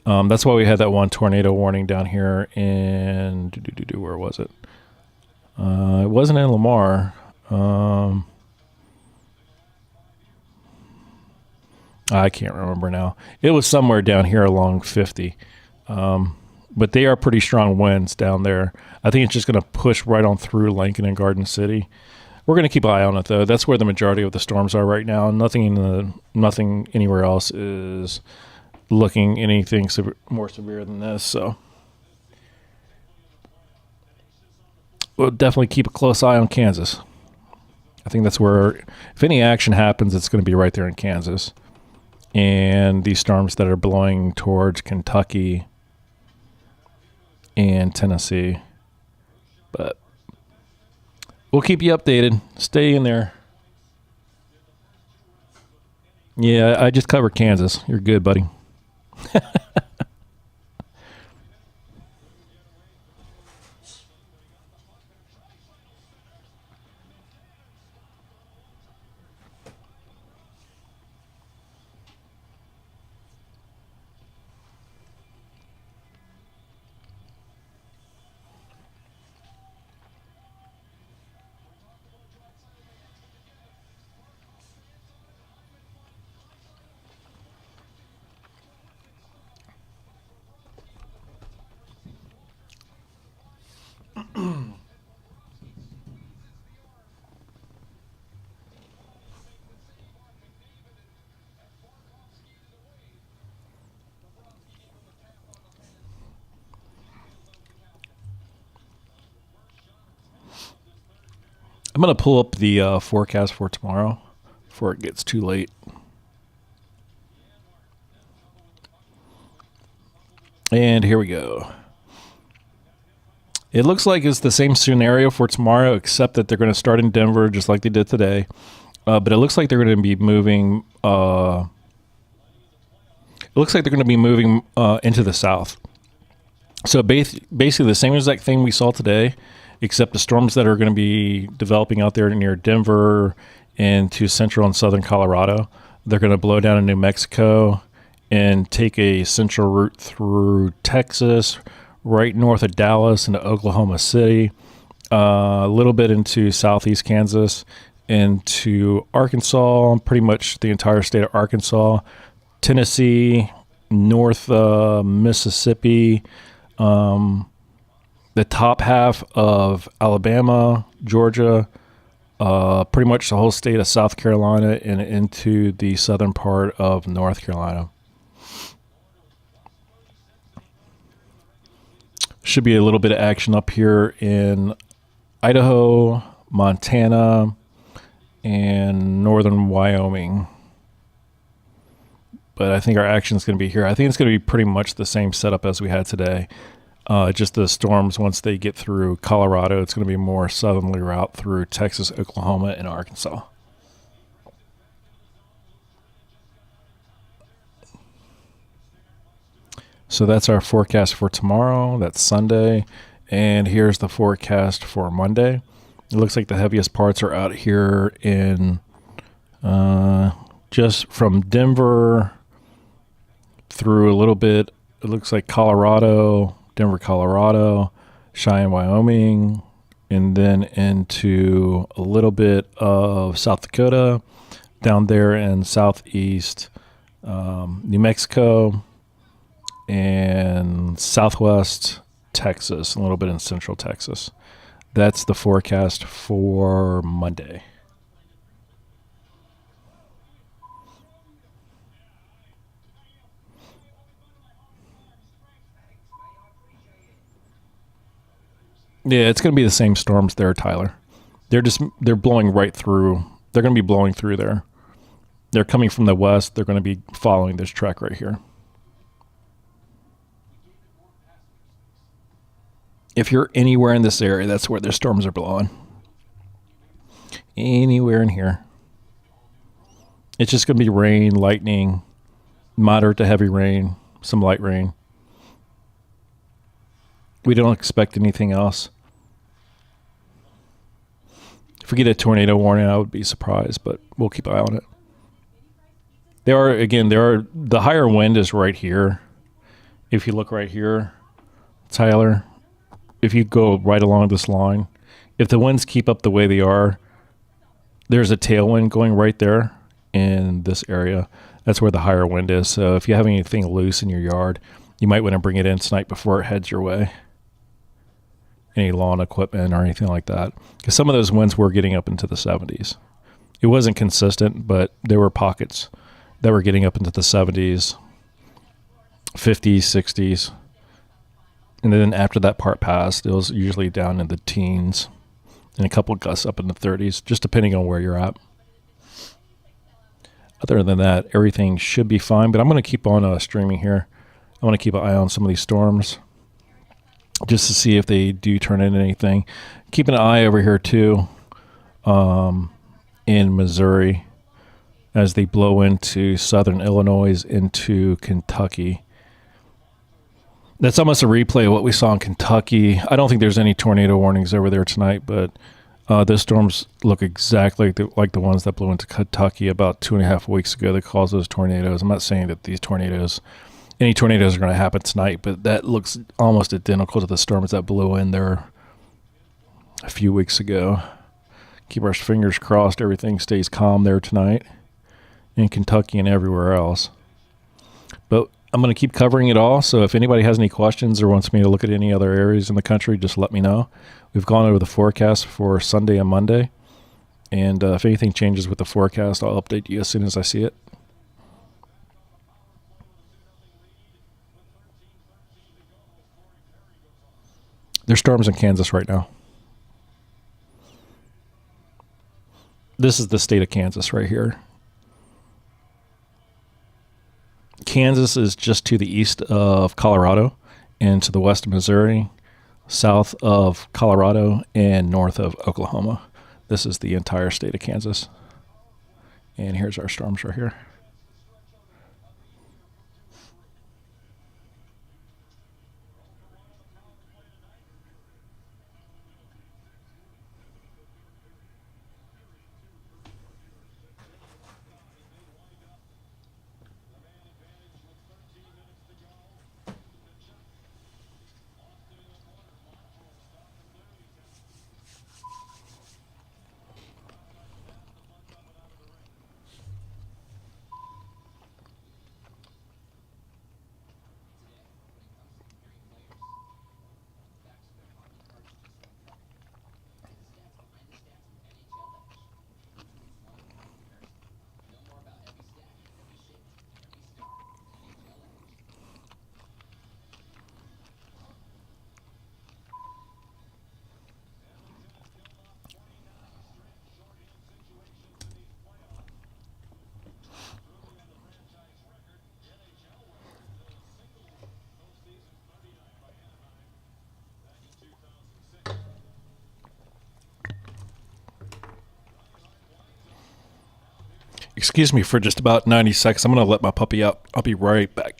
That's why we had that one tornado warning down here in, where was it? It wasn't in Lamar. I can't remember now. It was somewhere down here along 50. But they are pretty strong winds down there. I think it's just going to push right on through Lincoln and Garden City. We're going to keep an eye on it, though. That's where the majority of the storms are right now. Nothing anywhere else is looking anything more severe than this. So we'll definitely keep a close eye on Kansas. I think that's where, if any action happens, it's going to be right there in Kansas. And these storms that are blowing towards Kentucky and Tennessee. But we'll keep you updated. Stay in there. Yeah, I just covered Kansas. You're good, buddy. I'm going to pull up the forecast for tomorrow before it gets too late. And here we go. It looks like it's the same scenario for tomorrow, except that they're going to start in Denver just like they did today. But it looks like they're going to be moving. It looks like they're going to be moving into the south. So basically the same exact thing we saw today, except the storms that are going to be developing out there near Denver and to central and southern Colorado, they're going to blow down in New Mexico and take a central route through Texas, right north of Dallas into Oklahoma City, a little bit into southeast Kansas, into Arkansas, pretty much the entire state of Arkansas, Tennessee, north Mississippi, the top half of Alabama, Georgia, pretty much the whole state of South Carolina, and into the southern part of North Carolina. Should be a little bit of action up here in Idaho, Montana, and northern Wyoming. But I think our action is going to be here. I think it's going to be pretty much the same setup as we had today. Just the storms, once they get through Colorado, it's going to be more southerly route through Texas, Oklahoma, and Arkansas. So that's our forecast for tomorrow. That's Sunday. And here's the forecast for Monday. It looks like the heaviest parts are out here in just from Denver through a little bit. It looks like Colorado, Denver, Colorado, Cheyenne, Wyoming, and then into a little bit of South Dakota, down there in southeast New Mexico, and southwest Texas, a little bit in central Texas. That's the forecast for Monday. Yeah, it's going to be the same storms there, Tyler. They're blowing right through. They're going to be blowing through there. They're coming from the west. They're going to be following this track right here. If you're anywhere in this area, that's where the storms are blowing. Anywhere in here. It's just going to be rain, lightning, moderate to heavy rain, some light rain. We don't expect anything else. If we get a tornado warning, I would be surprised, but we'll keep an eye on it. The higher wind is right here. If you look right here, Tyler, if you go right along this line, if the winds keep up the way they are, there's a tailwind going right there in this area. That's where the higher wind is. So if you have anything loose in your yard, you might want to bring it in tonight before it heads your way. Any lawn equipment or anything like that. Because some of those winds were getting up into the 70s. It wasn't consistent, but there were pockets that were getting up into the 70s, 50s, 60s. And then after that part passed, it was usually down in the teens and a couple of gusts up in the 30s, just depending on where you're at. Other than that, everything should be fine, but I'm going to keep on streaming here. I want to keep an eye on some of these storms just to see if they do turn into anything. Keep an eye over here, too, in Missouri as they blow into southern Illinois, into Kentucky. That's almost a replay of what we saw in Kentucky. I don't think there's any tornado warnings over there tonight, but those storms look exactly like the ones that blew into Kentucky about 2.5 weeks ago that caused those tornadoes. I'm not saying that any tornadoes are going to happen tonight, but that looks almost identical to the storms that blew in there a few weeks ago. Keep our fingers crossed everything stays calm there tonight in Kentucky and everywhere else. But I'm going to keep covering it all, so if anybody has any questions or wants me to look at any other areas in the country, just let me know. We've gone over the forecast for Sunday and Monday, and if anything changes with the forecast, I'll update you as soon as I see it. There's storms in Kansas right now. This is the state of Kansas right here. Kansas is just to the east of Colorado and to the west of Missouri, south of Colorado, and north of Oklahoma. This is the entire state of Kansas. And here's our storms right here. Excuse me for just about 90 seconds. I'm going to let my puppy out. I'll be right back.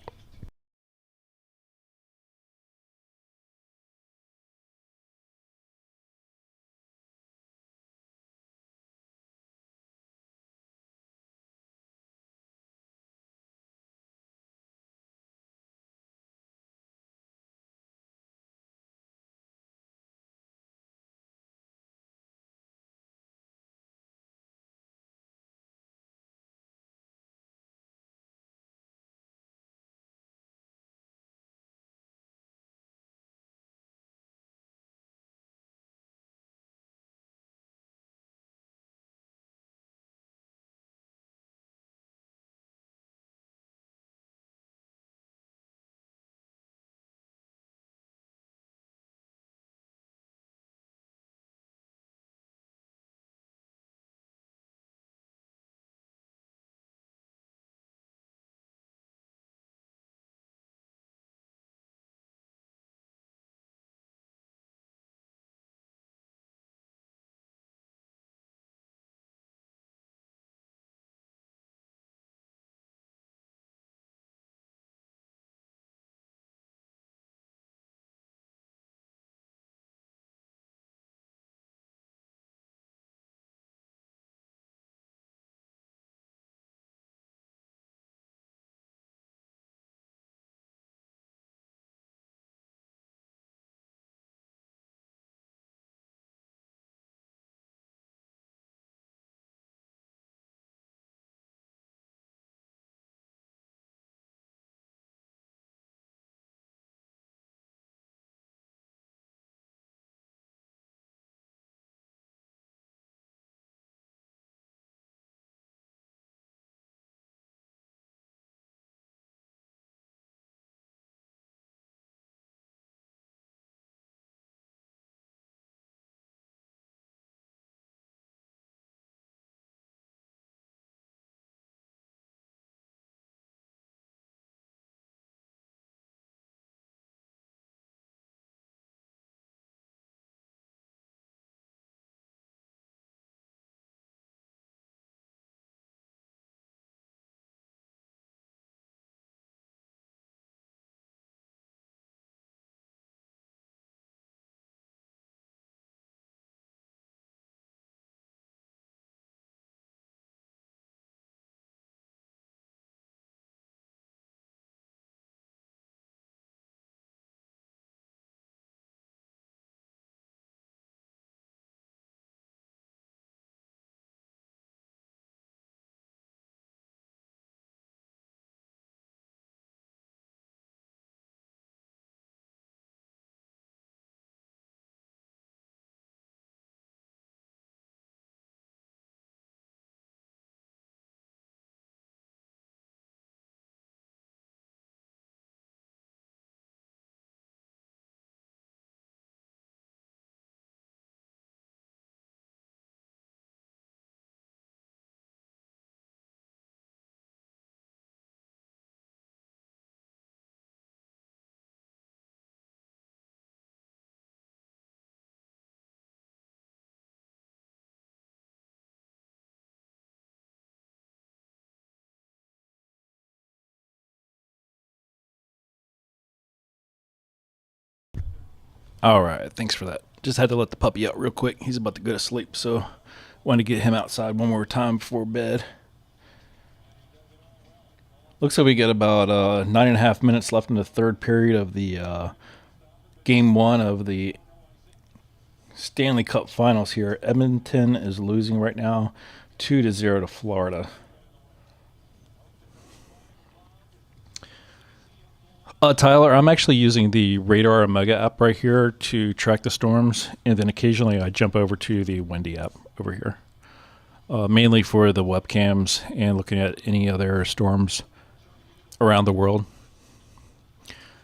All right, thanks for that. Just had to let the puppy out real quick. He's about to go to sleep, so wanted to get him outside one more time before bed. Looks like we got about 9.5 minutes left in the third period of the game one of the Stanley Cup Finals here. Edmonton is losing right now 2-0 to Florida. Tyler, I'm actually using the Radar Omega app right here to track the storms, and then occasionally I jump over to the Windy app over here, mainly for the webcams and looking at any other storms around the world,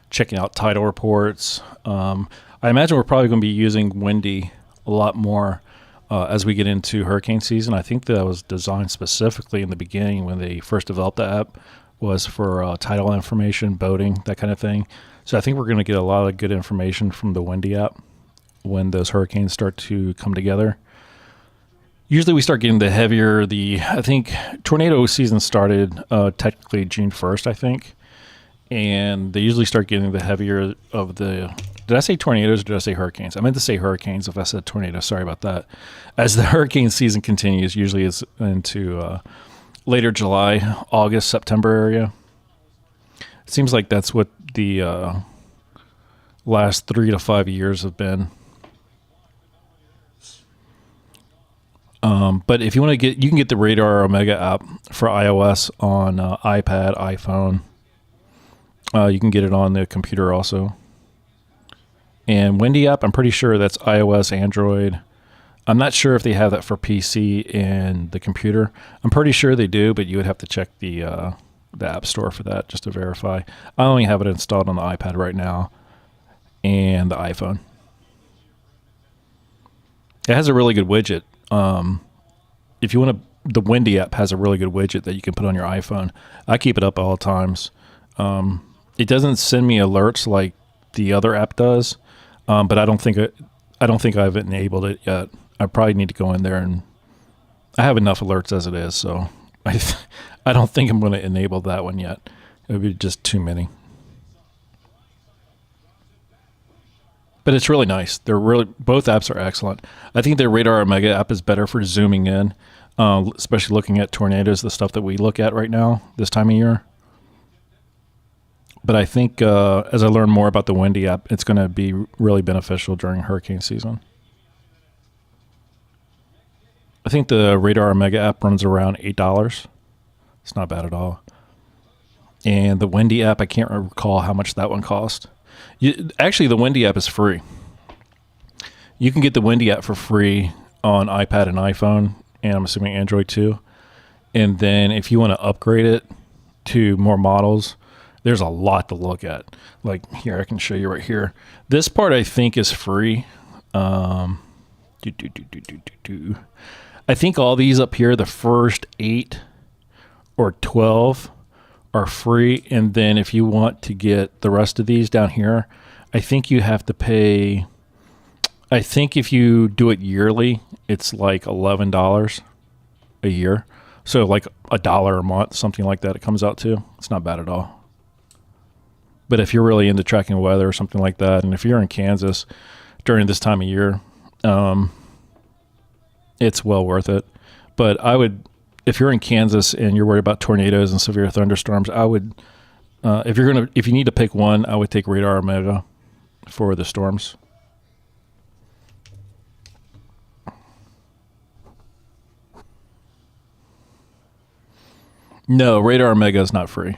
checking out tidal reports. I imagine we're probably going to be using Windy a lot more as we get into hurricane season. I think that was designed specifically in the beginning when they first developed the app was for tidal information, boating, that kind of thing. So I think we're going to get a lot of good information from the Windy app when those hurricanes start to come together. Usually we start getting the heavier, I think tornado season started technically June 1st, I think. And they usually start getting the heavier of the, did I say tornadoes or did I say hurricanes? I meant to say hurricanes if I said tornadoes. Sorry about that. As the hurricane season continues, usually it's into later July, August, September area. It seems like that's what the last 3 to 5 years have been. But if you want to get, you can get the Radar Omega app for iOS on iPad, iPhone. You can get it on the computer also. And Windy app, I'm pretty sure that's iOS, Android. I'm not sure if they have that for PC and the computer. I'm pretty sure they do, but you would have to check the App Store for that just to verify. I only have it installed on the iPad right now and the iPhone. It has a really good widget. If you want to, the Windy app has a really good widget that you can put on your iPhone. I keep it up at all times. It doesn't send me alerts like the other app does, but I don't think I've enabled it yet. I probably need to go in there, and I have enough alerts as it is, so I don't think I'm going to enable that one yet. It would be just too many. But it's really nice. Both apps are excellent. I think the Radar Omega app is better for zooming in, especially looking at tornadoes, the stuff that we look at right now this time of year. But I think as I learn more about the Windy app, it's going to be really beneficial during hurricane season. I think the Radar Omega app runs around $8. It's not bad at all. And the Windy app, I can't recall how much that one cost. Actually, the Windy app is free. You can get the Windy app for free on iPad and iPhone, and I'm assuming Android too. And then if you want to upgrade it to more models, there's a lot to look at. Like here, I can show you right here. This part I think is free. I think all these up here, the first 8 or 12 are free. And then if you want to get the rest of these down here, I think you have to pay, I think if you do it yearly, it's like $11 a year. So like $1 a month, something like that it comes out to. It's not bad at all. But if you're really into tracking weather or something like that, and if you're in Kansas during this time of year, it's well worth it. But I would, if you're in Kansas and you're worried about tornadoes and severe thunderstorms, I would, if you need to pick one, I would take Radar Omega for the storms. No, Radar Omega is not free.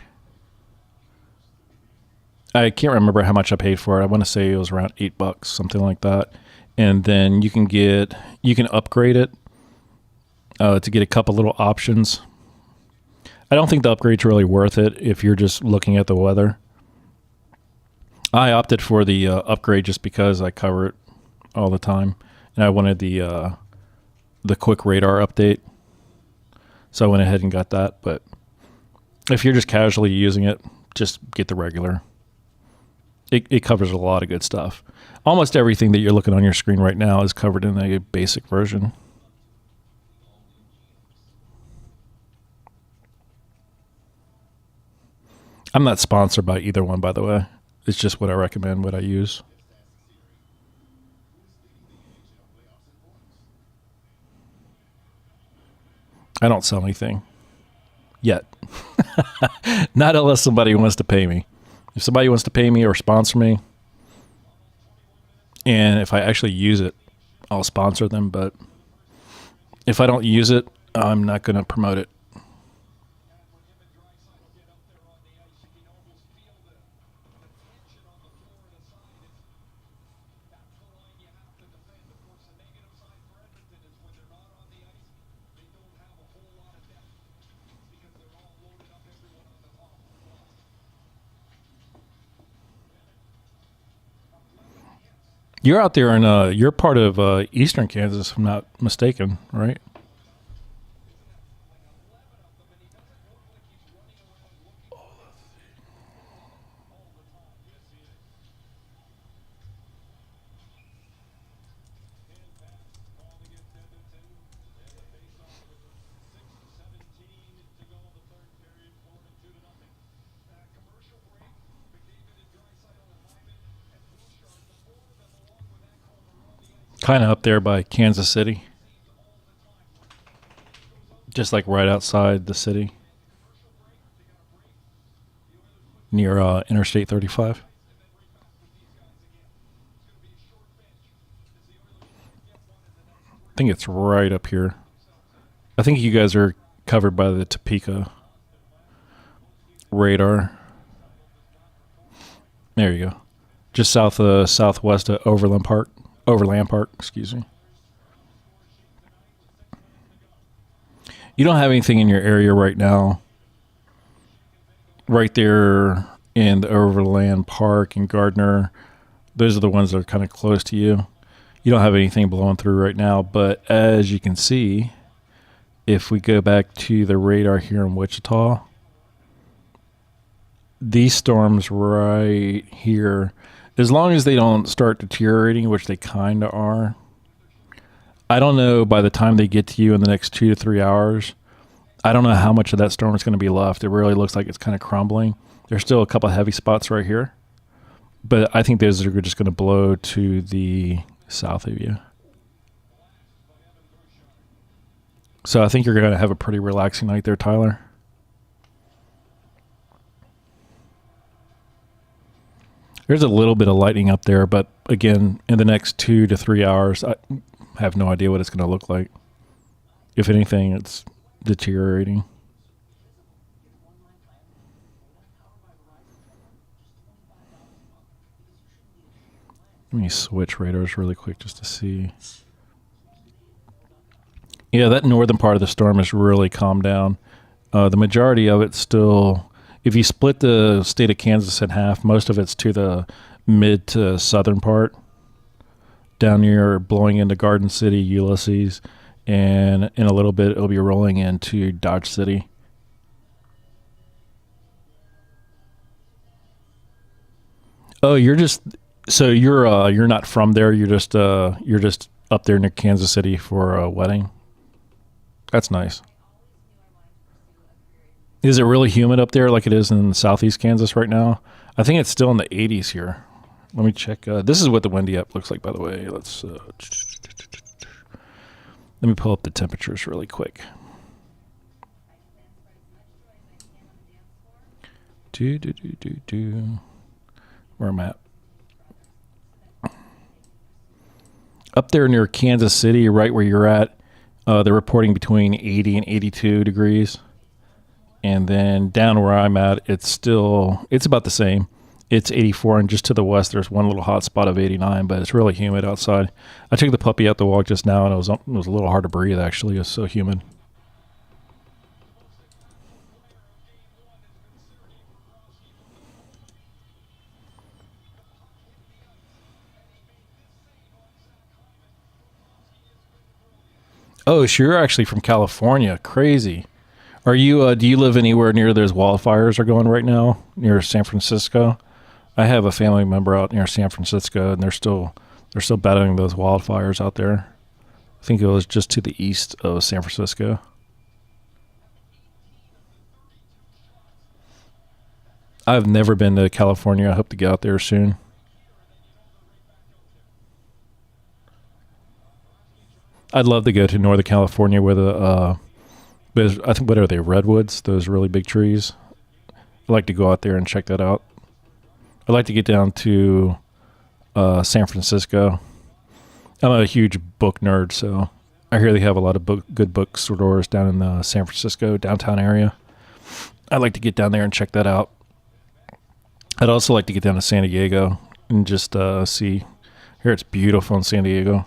I can't remember how much I paid for it. I want to say it was around $8, something like that. And then you can upgrade it to get a couple little options. I don't think the upgrade's really worth it if you're just looking at the weather. I opted for the upgrade just because I cover it all the time, and I wanted the quick radar update. So I went ahead and got that. But if you're just casually using it, just get the regular. It covers a lot of good stuff. Almost everything that you're looking on your screen right now is covered in a basic version. I'm not sponsored by either one, by the way. It's just what I recommend, what I use. I don't sell anything yet. Not unless somebody wants to pay me. If somebody wants to pay me or sponsor me, and if I actually use it, I'll sponsor them. But if I don't use it, I'm not going to promote it. You're out there in you're part of eastern Kansas, if I'm not mistaken, right? Kind of up there by Kansas City, just like right outside the city, near Interstate 35. I think it's right up here. I think you guys are covered by the Topeka radar. There you go. Just southwest of Overland Park. Overland Park, excuse me. You don't have anything in your area right now. Right there in the Overland Park and Gardner, those are the ones that are kind of close to you. You don't have anything blowing through right now, but as you can see, if we go back to the radar here in Wichita, these storms right here, as long as they don't start deteriorating, which they kind of are, I don't know by the time they get to you in the next 2 to 3 hours, I don't know how much of that storm is going to be left. It really looks like it's kind of crumbling. There's still a couple of heavy spots right here, but I think those are just going to blow to the south of you. So I think you're going to have a pretty relaxing night there, Tyler. There's a little bit of lightning up there, but again, in the next 2 to 3 hours, I have no idea what it's going to look like. If anything, it's deteriorating. Let me switch radars really quick just to see. Yeah, that northern part of the storm has really calmed down. The majority of it's still, if you split the state of Kansas in half, most of it's to the mid to southern part. Down here, blowing into Garden City, Ulysses, and in a little bit, it'll be rolling into Dodge City. Oh, you're not from there. You're just up there near Kansas City for a wedding. That's nice. Is it really humid up there like it is in southeast Kansas right now? I think it's still in the 80s here. Let me check. This is what the windy app looks like, by the way. Let's let me pull up the temperatures really quick. Where I'm at. Up there near Kansas City, right where you're at, they're reporting between 80 and 82 degrees. And then down where I'm at, it's about the same. It's 84, and just to the west, there's one little hot spot of 89, but it's really humid outside. I took the puppy out to walk just now, and it was a little hard to breathe, actually. It was so humid. Oh, so you're actually from California. Crazy. Are you? Do you live anywhere near those wildfires are going right now near San Francisco? I have a family member out near San Francisco, and they're still battling those wildfires out there. I think it was just to the east of San Francisco. I've never been to California. I hope to get out there soon. I'd love to go to Northern California where But I think, what are they, redwoods? Those really big trees. I'd like to go out there and check that out. I'd like to get down to San Francisco. I'm a huge book nerd, so I hear they have a lot of good bookstores down in the San Francisco downtown area. I'd like to get down there and check that out. I'd also like to get down to San Diego and just see. Here, it's beautiful in San Diego.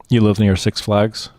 You live near Six Flags?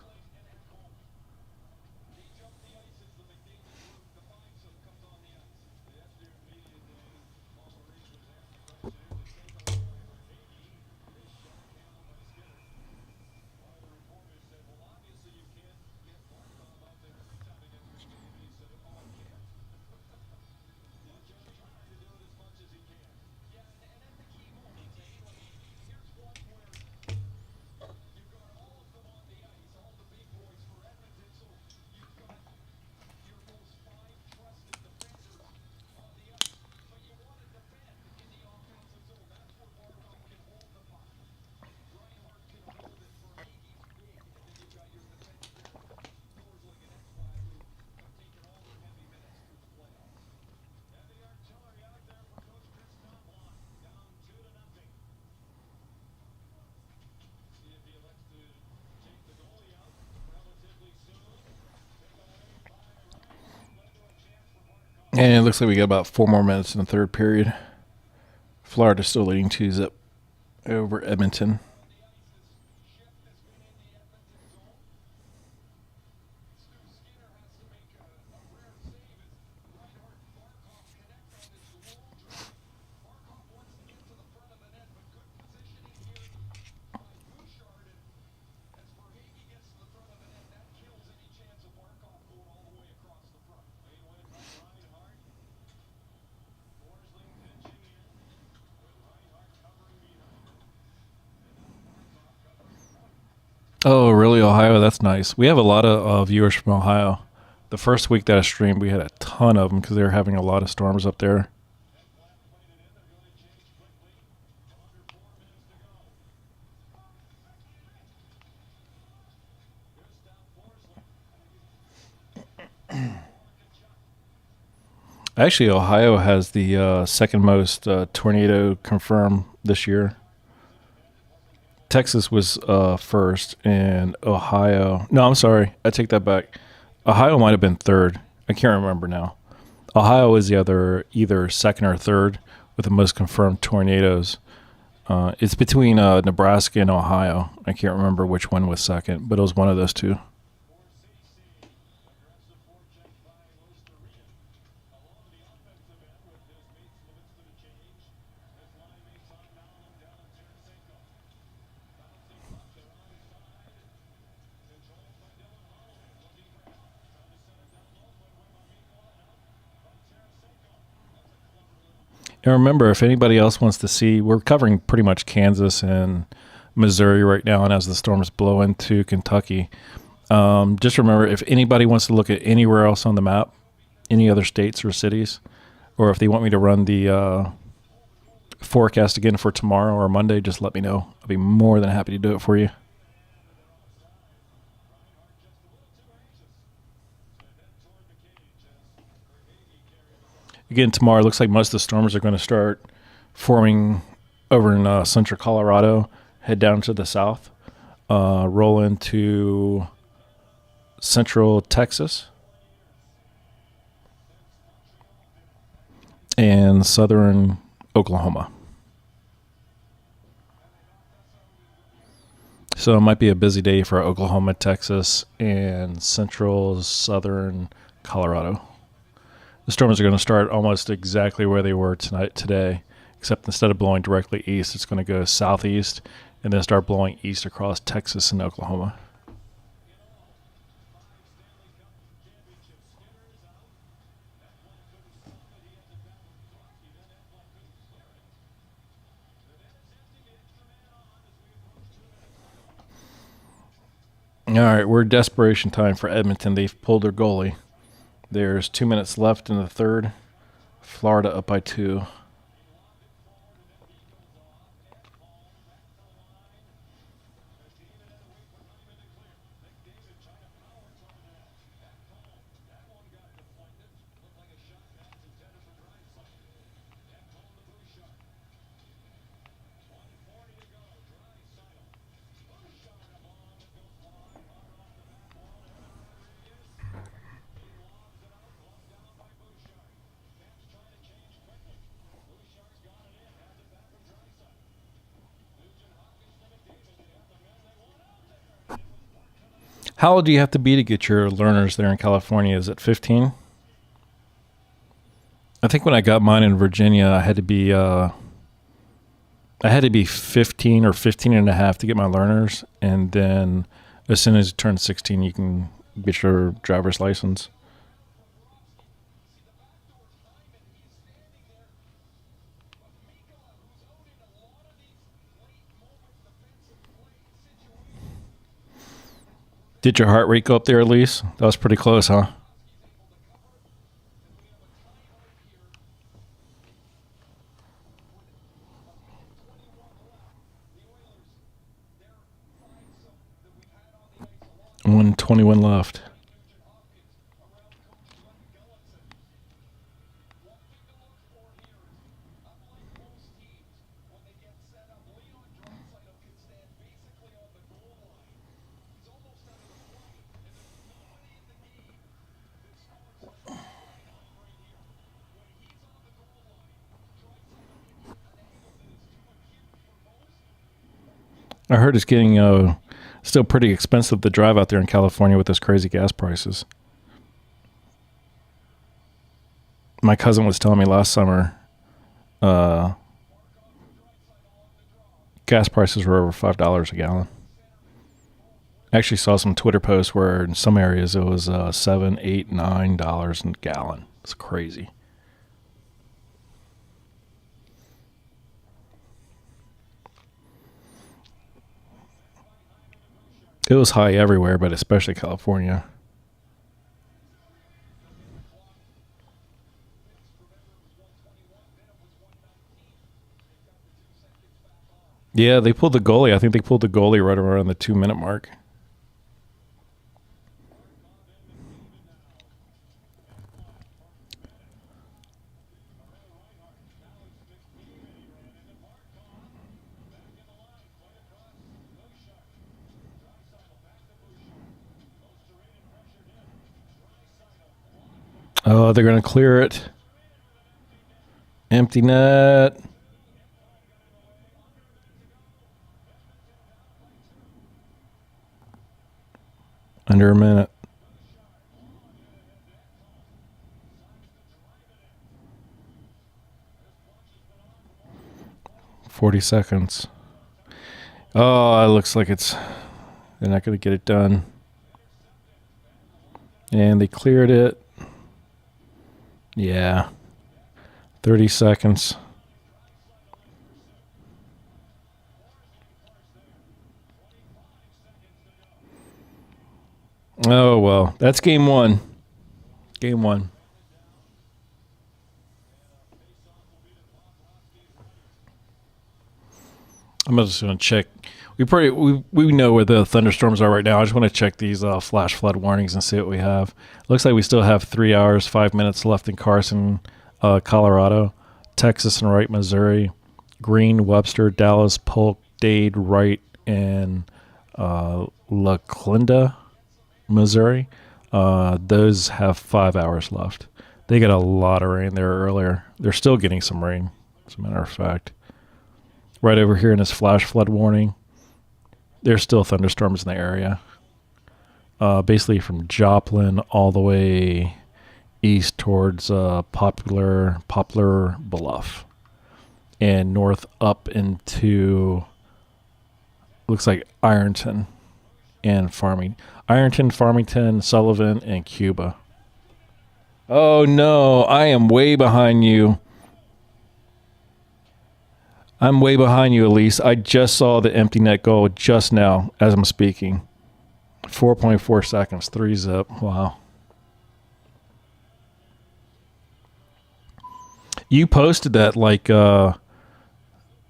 And it looks like we got about 4 more minutes in the third period. Florida's still leading 2-0 over Edmonton. Oh, really, Ohio? That's nice. We have a lot of viewers from Ohio. The first week that I streamed, we had a ton of them because they were having a lot of storms up there. Actually, Ohio has the second most tornado confirmed this year. Texas was first, and Ohio. No, I'm sorry. I take that back. Ohio might have been third. I can't remember now. Ohio is the other, either second or third with the most confirmed tornadoes. It's between Nebraska and Ohio. I can't remember which one was second, but it was one of those two. And remember, if anybody else wants to see, we're covering pretty much Kansas and Missouri right now, and as the storms blow into Kentucky. Just remember, if anybody wants to look at anywhere else on the map, any other states or cities, or if they want me to run the forecast again for tomorrow or Monday, just let me know. I'll be more than happy to do it for you. Again, tomorrow, it looks like most of the storms are going to start forming over in central Colorado, head down to the south, roll into central Texas and southern Oklahoma. So it might be a busy day for Oklahoma, Texas, and central southern Colorado. The storms are going to start almost exactly where they were today, except instead of blowing directly east, it's going to go southeast and then start blowing east across Texas and Oklahoma. All right, we're desperation time for Edmonton. They've pulled their goalie. There's 2 minutes left in the third. Florida up by 2. How old do you have to be to get your learners there in California? Is it 15? I think when I got mine in Virginia, I had to be 15 or 15 and a half to get my learners, and then as soon as you turn 16, you can get your driver's license. Did your heart rate go up there, Elise? That was pretty close, huh? One 21 left. I heard it's getting still pretty expensive to drive out there in California with those crazy gas prices. My cousin was telling me last summer uh, gas prices were over $5 a gallon. I actually saw some Twitter posts where in some areas it was $7, $8, $9 a gallon. It's crazy. It was high everywhere, but especially California. Yeah, they pulled the goalie. I think they pulled the goalie right around the 2 minute mark. Oh, they're going to clear it. Empty net. Under a minute. 40 seconds. Oh, it looks like they're not going to get it done. And they cleared it. Yeah. 30 seconds. Oh, well, that's game one. Game one. I'm just going to check. We know where the thunderstorms are right now. I just want to check these flash flood warnings and see what we have. Looks like we still have 3 hours, 5 minutes left in Carson, Colorado, Texas and Wright, Missouri, Greene, Webster, Dallas, Polk, Dade, Wright, and La Clinda, Missouri. Those have 5 hours left. They got a lot of rain there earlier. They're still getting some rain, as a matter of fact. Right over here in this flash flood warning, there's still thunderstorms in the area. Basically from Joplin all the way east towards Poplar Bluff, and north up into, looks like Ironton and Farmington, Sullivan, and Cuba. Oh no, I am way behind you. I'm way behind you, Elise. I just saw the empty net goal just now as I'm speaking. 4.4 seconds, 3-zip. Wow. You posted that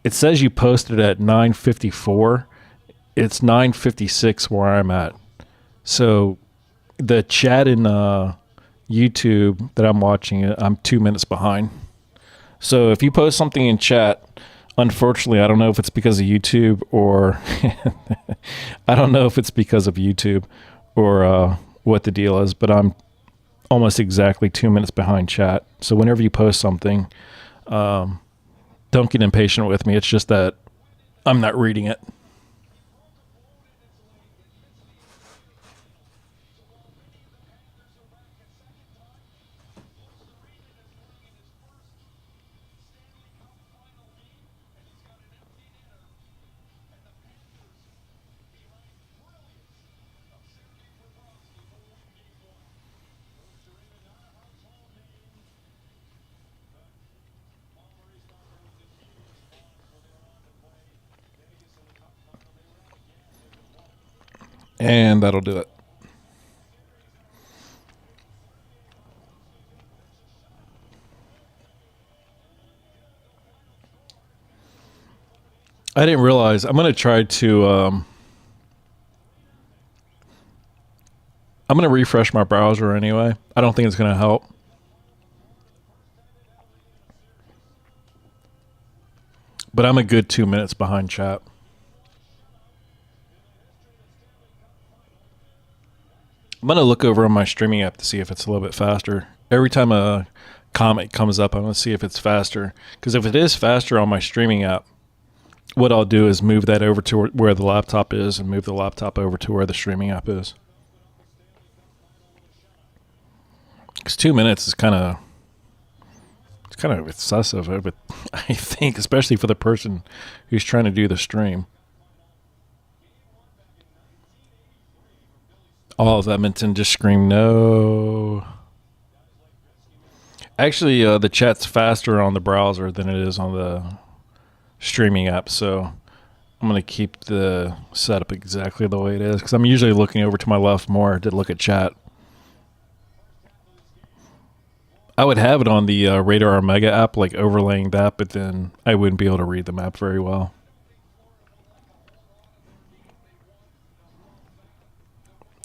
it says you posted at 9:54. It's 9:56 where I'm at. So the chat in YouTube that I'm watching, I'm 2 minutes behind. So if you post something in chat, unfortunately, I don't know if it's because of YouTube or what the deal is, but I'm almost exactly 2 minutes behind chat. So whenever you post something, don't get impatient with me. It's just that I'm not reading it. And that'll do it. I didn't realize. I'm going to try to... I'm going to refresh my browser anyway. I don't think it's going to help. But I'm a good 2 minutes behind chat. I'm going to look over on my streaming app to see if it's a little bit faster. Every time a comment comes up, I'm going to see if it's faster. Because if it is faster on my streaming app, what I'll do is move that over to where the laptop is and move the laptop over to where the streaming app is. Because 2 minutes is kind of excessive, but I think, especially for the person who's trying to do the stream. All of Edmonton just screamed no. Actually, the chat's faster on the browser than it is on the streaming app, so I'm going to keep the setup exactly the way it is, because I'm usually looking over to my left more to look at chat. I would have it on the Radar Omega app, like overlaying that, but then I wouldn't be able to read the map very well.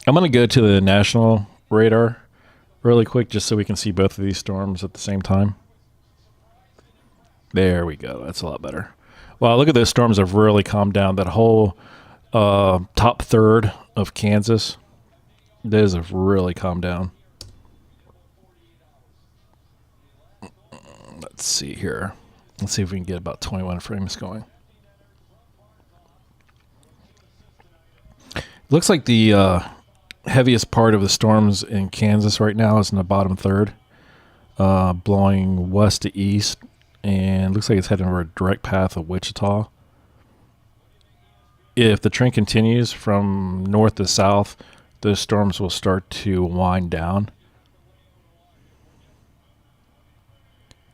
I'm going to go to the national radar really quick just so we can see both of these storms at the same time. There we go. That's a lot better. Wow, look at those storms have really calmed down. That whole top third of Kansas, those have really calmed down. Let's see here. Let's see if we can get about 21 frames going. Looks like the heaviest part of the storms in Kansas right now is in the bottom third, blowing west to east, and looks like it's heading over a direct path of Wichita. If the trend continues from north to south, those storms will start to wind down.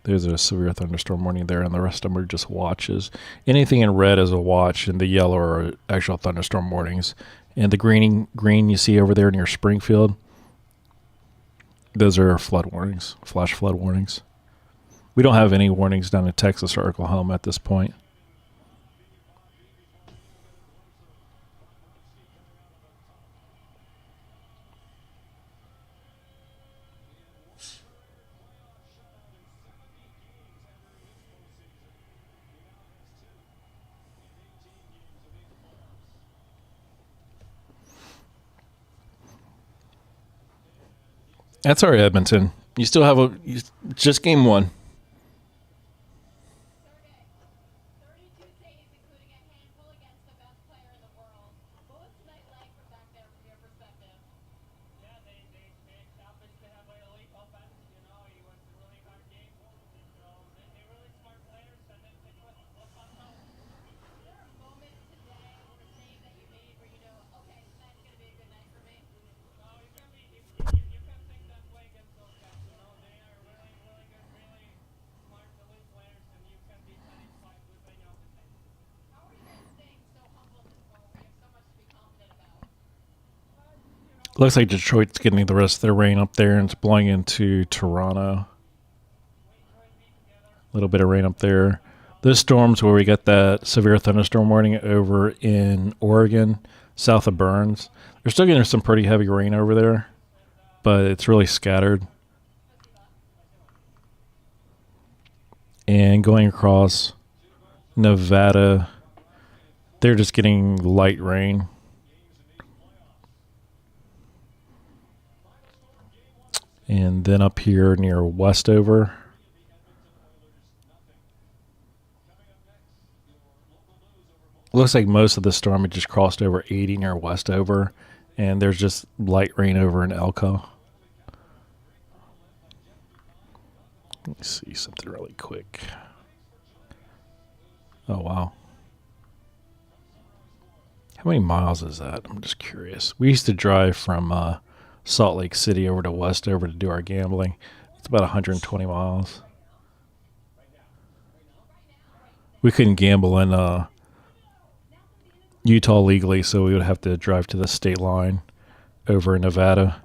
There's a severe thunderstorm warning there, and the rest of them are just watches. Anything in red is a watch, and the yellow are actual thunderstorm warnings. And the green you see over there near Springfield, those are flood warnings, flash flood warnings. We don't have any warnings down in Texas or Oklahoma at this point. That's all right, Edmonton. You still have just game one. Looks like Detroit's getting the rest of their rain up there, and it's blowing into Toronto. A little bit of rain up there. Those storms where we got that severe thunderstorm warning over in Oregon, south of Burns, they're still getting some pretty heavy rain over there, but it's really scattered. And going across Nevada, they're just getting light rain. And then up here near Westover, looks like most of the storm had just crossed over 80 near Westover, and there's just light rain over in Elko. Let me see something really quick. Oh, wow. How many miles is that? I'm just curious. We used to drive from Salt Lake City over to Westover to do our gambling. It's about 120 miles. We couldn't gamble in Utah legally, so we would have to drive to the state line over in Nevada.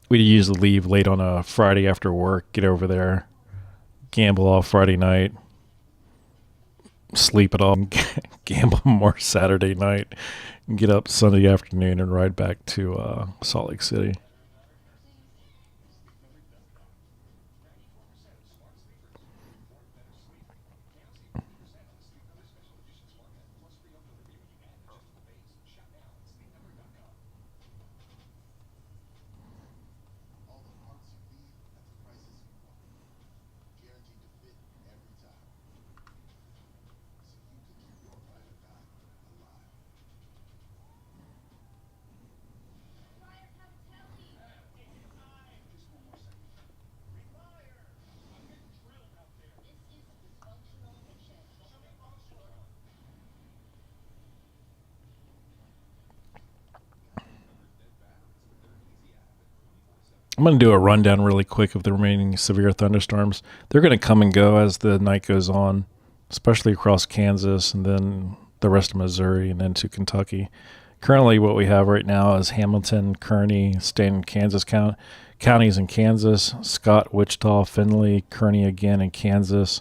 We'd usually leave late on a Friday after work, get over there, gamble all Friday night, sleep it all, and gamble more Saturday night, and get up Sunday afternoon and ride back to Salt Lake City. I'm going to do a rundown really quick of the remaining severe thunderstorms. They're going to come and go as the night goes on, especially across Kansas and then the rest of Missouri and into Kentucky. Currently, what we have right now is Hamilton, Kearney, Stanton, Kansas counties in Kansas, Scott, Wichita, Findlay, Kearney again in Kansas,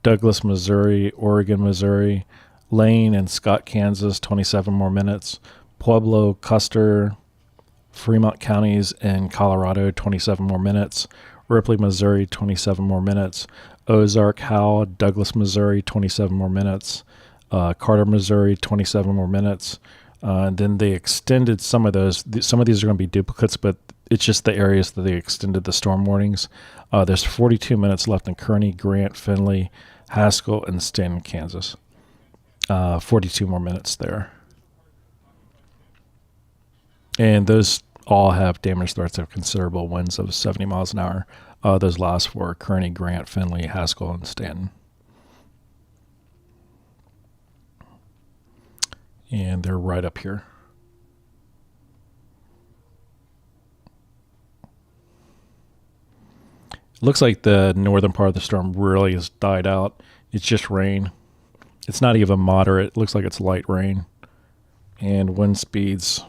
Douglas, Missouri, Oregon, Missouri, Lane and Scott, Kansas, 27 more minutes, Pueblo, Custer, Fremont counties in Colorado, 27 more minutes. Ripley, Missouri, 27 more minutes. Ozark, Howell, Douglas, Missouri, 27 more minutes. Carter, Missouri, 27 more minutes. And then they extended some of those. Some of these are going to be duplicates, but it's just the areas that they extended the storm warnings. There's 42 minutes left in Kearney, Grant, Findlay, Haskell, and Stanton, Kansas. 42 more minutes there. And those all have damage threats of considerable winds of 70 miles an hour. Those last for Kearney, Grant, Findlay, Haskell, and Stanton. And they're right up here. Looks like the northern part of the storm really has died out. It's just rain. It's not even moderate. It looks like it's light rain. And wind speeds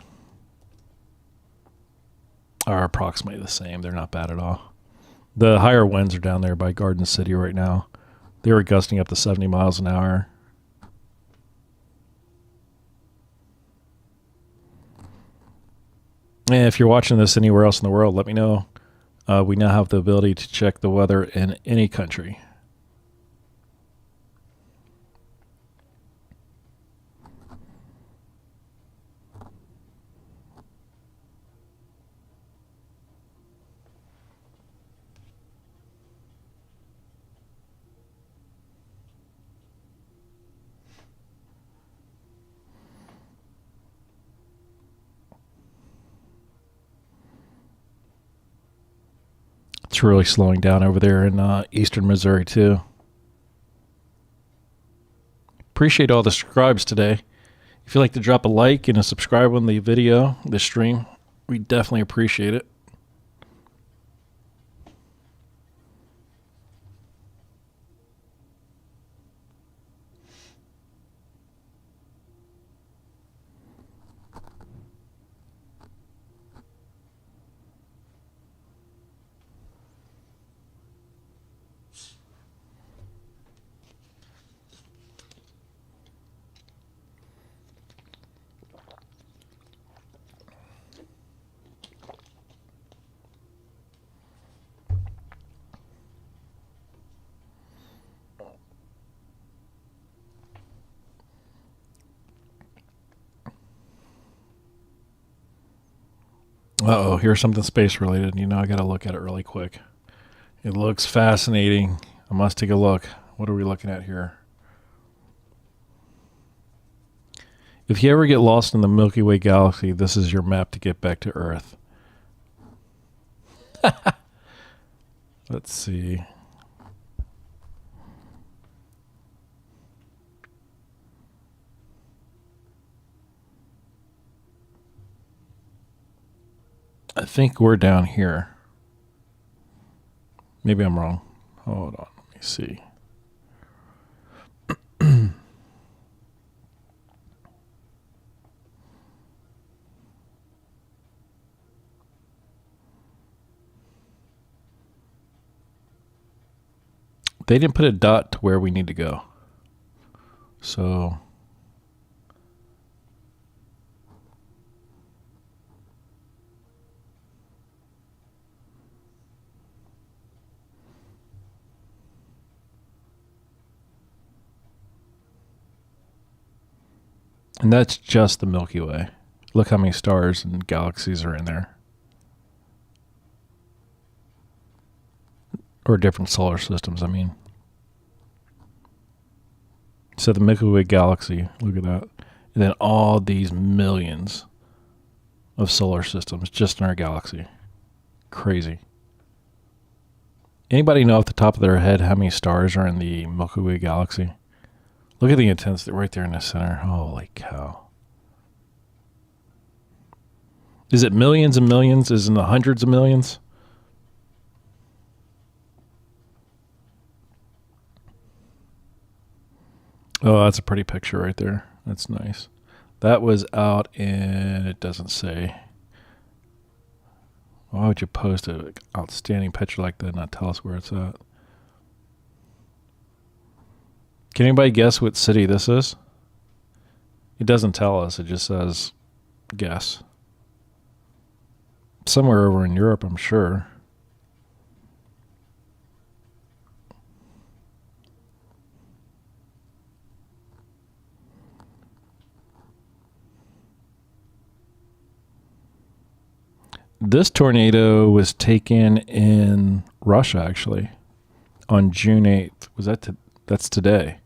are approximately the same. They're not bad at all. The higher winds are down there by Garden City right now. They were gusting up to 70 miles an hour. And if you're watching this anywhere else in the world, let me know. We now have the ability to check the weather in any country. It's really slowing down over there in eastern Missouri too. Appreciate all the subscribes today. If you'd like to drop a like and a subscribe on the video, the stream, we definitely appreciate it. Uh-oh, here's something space related. You know, I got to look at it really quick. It looks fascinating. I must take a look. What are we looking at here? If you ever get lost in the Milky Way galaxy, this is your map to get back to Earth. Let's see. I think we're down here. Maybe I'm wrong. Hold on. Let me see. They didn't put a dot to where we need to go. So and that's just the Milky Way. Look how many stars and galaxies are in there. Or different solar systems, I mean. So the Milky Way galaxy, look at that. And then all these millions of solar systems just in our galaxy. Crazy. Anybody know off the top of their head how many stars are in the Milky Way galaxy? Look at the intensity right there in the center. Holy cow. Is it millions and millions? Is it in the hundreds of millions? Oh, that's a pretty picture right there. That's nice. That was out in, it doesn't say. Why would you post an outstanding picture like that and not tell us where it's at? Can anybody guess what city this is? It doesn't tell us. It just says guess. Somewhere over in Europe, I'm sure. This tornado was taken in Russia, actually, on June 8th. Was that that's today?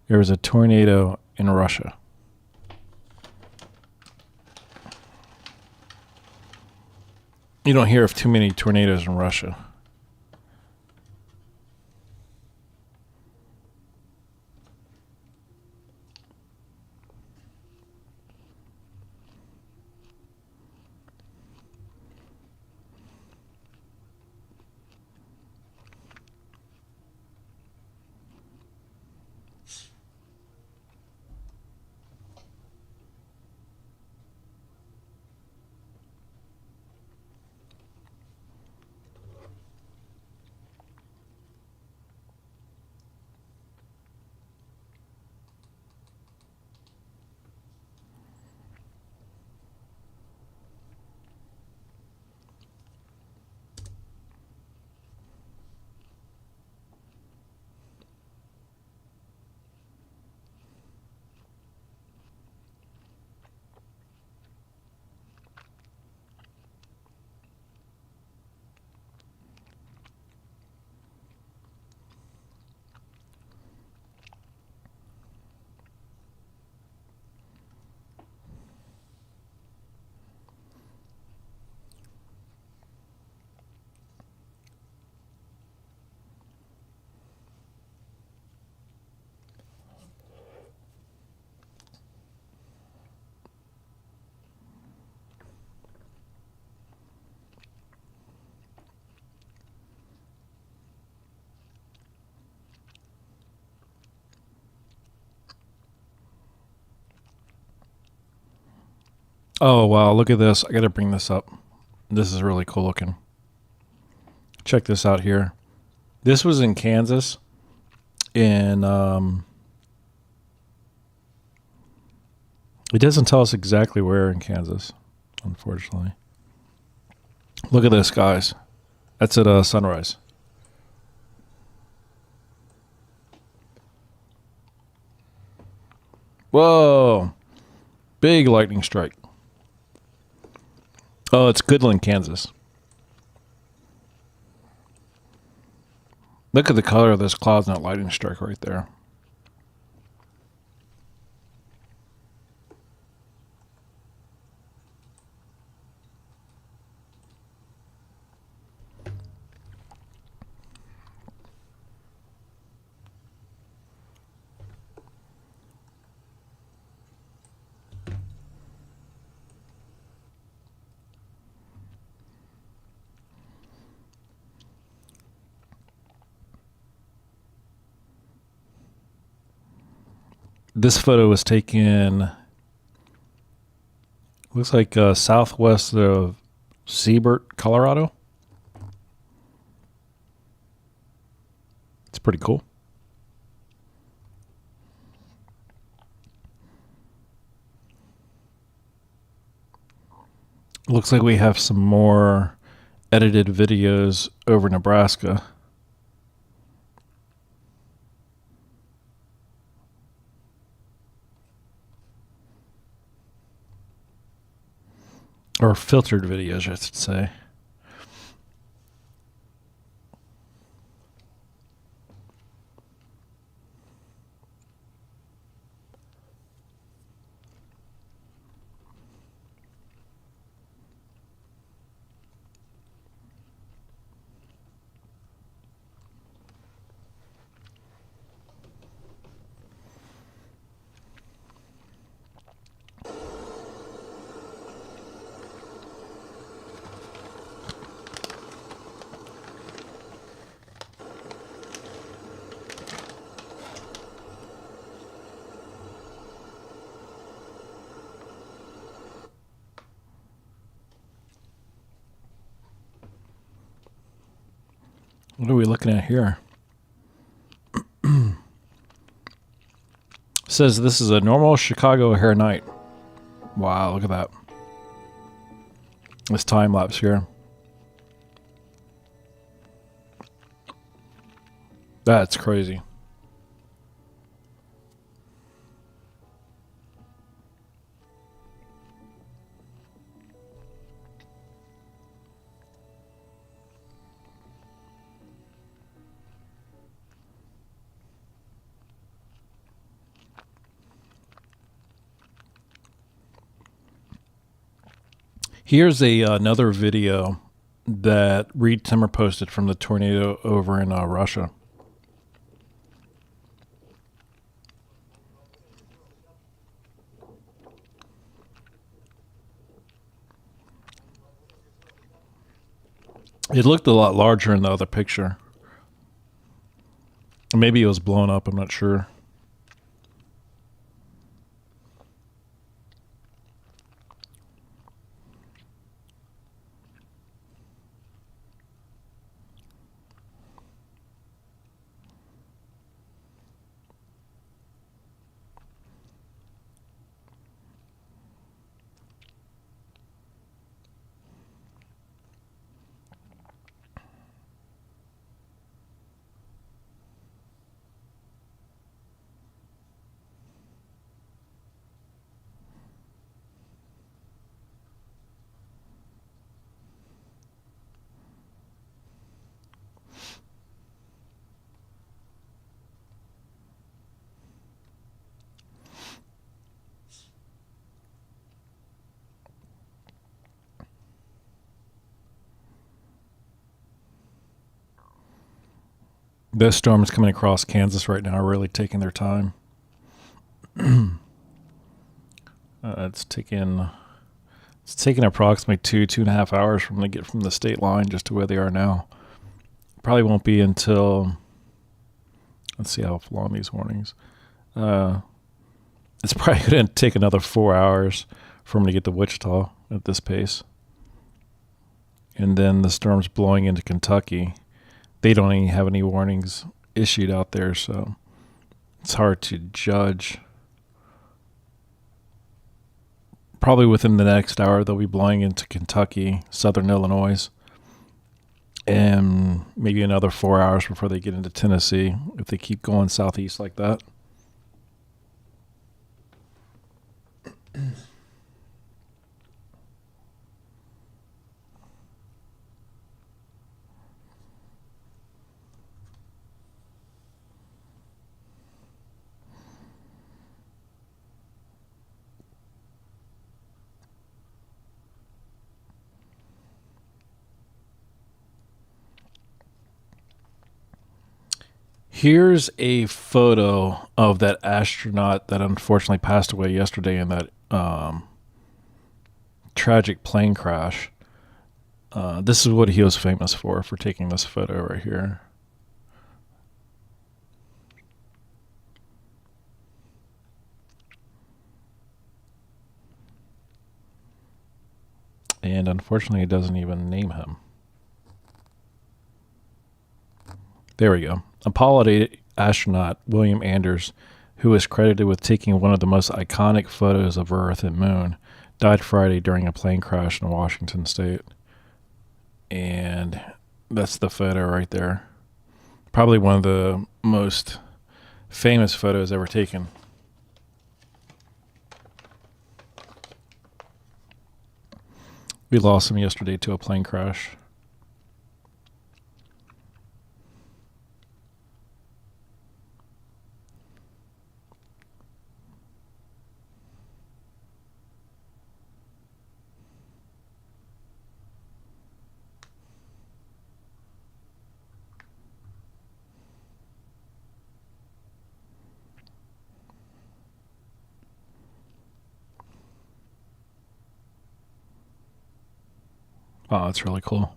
There was a tornado in Russia. You don't hear of too many tornadoes in Russia. Oh, wow. Look at this. I got to bring this up. This is really cool looking. Check this out here. This was in Kansas. And it doesn't tell us exactly where in Kansas, unfortunately. Look at this, guys. That's at sunrise. Whoa. Big lightning strike. Oh, it's Goodland, Kansas. Look at the color of those clouds and that lightning strike right there. This photo was taken, looks like southwest of Siebert, Colorado. It's It's pretty cool. Looks like we have some more edited videos over Nebraska. Or filtered videos, I should say. What are we looking at here? Says this is a normal Chicago O'Hare night. Wow, look at that. This time lapse here. That's crazy. Here's another video that Reed Timmer posted from the tornado over in Russia. It looked a lot larger in the other picture. Maybe it was blown up, I'm not sure. Those storms coming across Kansas right now are really taking their time. It's taking approximately 2.5 hours from to get from the state line just to where they are now. Probably won't be until, let's see how long these warnings. It's probably going to take another 4 hours for them to get to Wichita at this pace. And then the storm's blowing into Kentucky. They don't even have any warnings issued out there, so it's hard to judge. Probably within the next hour, they'll be blowing into Kentucky, southern Illinois, and maybe another 4 hours before they get into Tennessee if they keep going southeast like that. Here's a photo of that astronaut that unfortunately passed away yesterday in that tragic plane crash. This is what he was famous for taking this photo right here. And unfortunately, it doesn't even name him. There we go. Apollo 8 astronaut William Anders, who is credited with taking one of the most iconic photos of Earth and Moon, died Friday during a plane crash in Washington State. And that's the photo right there. Probably one of the most famous photos ever taken. We lost him yesterday to a plane crash. Oh, that's really cool.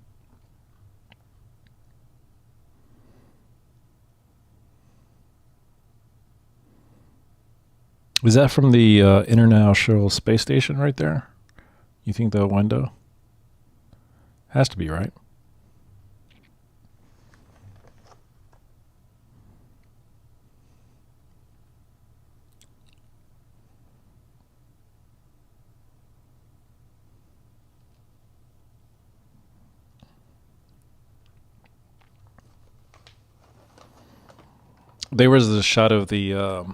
Is that from the International Space Station right there? You think the window? Has to be, right? There was a shot of the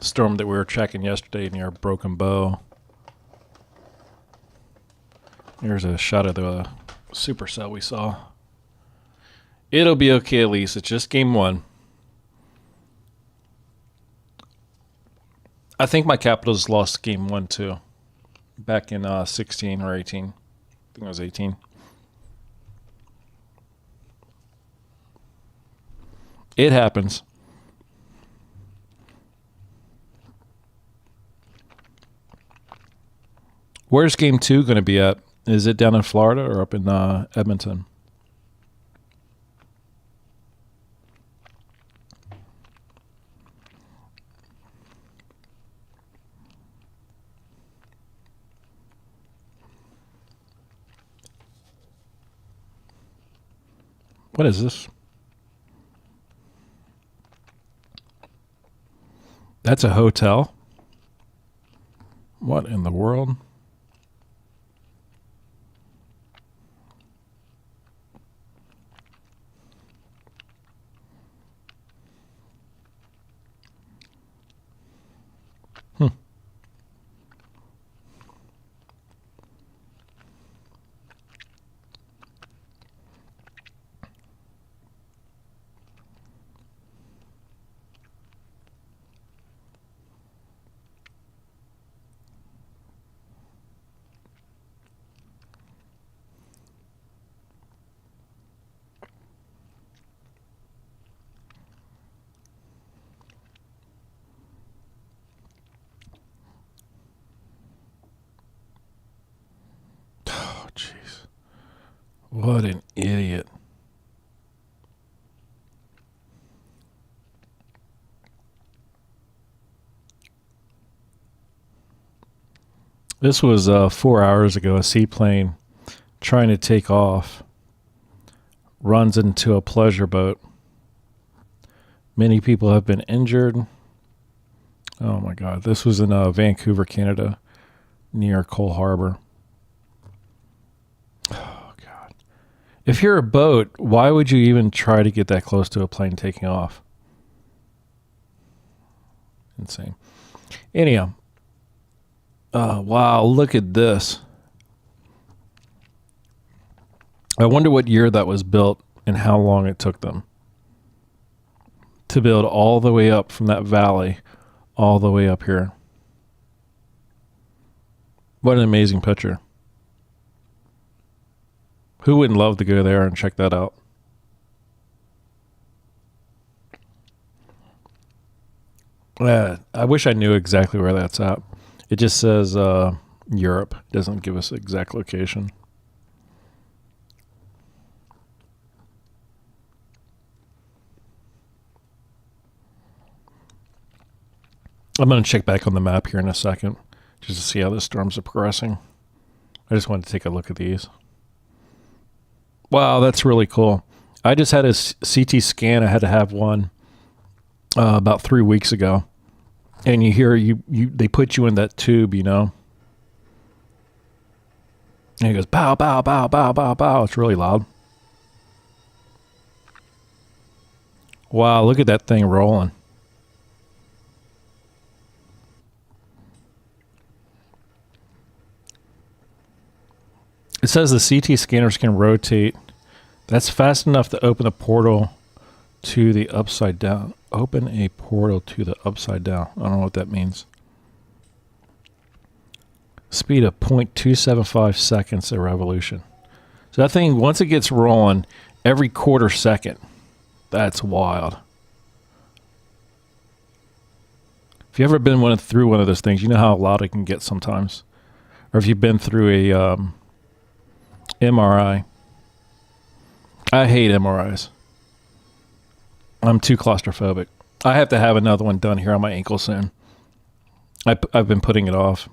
storm that we were tracking yesterday near Broken Bow. Here's a shot of the supercell we saw. It'll be okay, at least. It's just game one. I think my Capitals lost game one, too. Back in 16 or 18. I think it was 18. It happens. Where's game two going to be at? Is it down in Florida or up in Edmonton? What is this? That's a hotel? What in the world? Jeez. What an idiot. This was 4 hours ago. A seaplane trying to take off runs into a pleasure boat. Many people have been injured. Oh my God. This was in Vancouver, Canada, near Cole Harbor. Oh God. If you're a boat, why would you even try to get that close to a plane taking off? Insane. Anyhow. Wow, look at this. I wonder what year that was built and how long it took them to build all the way up from that valley all the way up here. What an amazing picture. Who wouldn't love to go there and check that out? I wish I knew exactly where that's at. It just says Europe. It doesn't give us exact location. I'm going to check back on the map here in a second just to see how the storms are progressing. I just wanted to take a look at these. Wow, that's really cool. I just had a CT scan. I had to have one about 3 weeks ago. And you hear they put you in that tube, you know. And he goes, bow, bow, bow, bow, bow, bow. It's really loud. Wow, look at that thing rolling. It says the CT scanners can rotate. That's fast enough to open a portal to the upside down. Open a portal to the upside down. I don't know what that means. Speed of 0.275 seconds a revolution. So that thing, once it gets rolling, every quarter second. That's wild. If you've ever been through one of those things, you know how loud it can get sometimes. Or if you've been through a MRI. I hate MRIs. I'm too claustrophobic. I have to have another one done here on my ankle soon. I've been putting it off.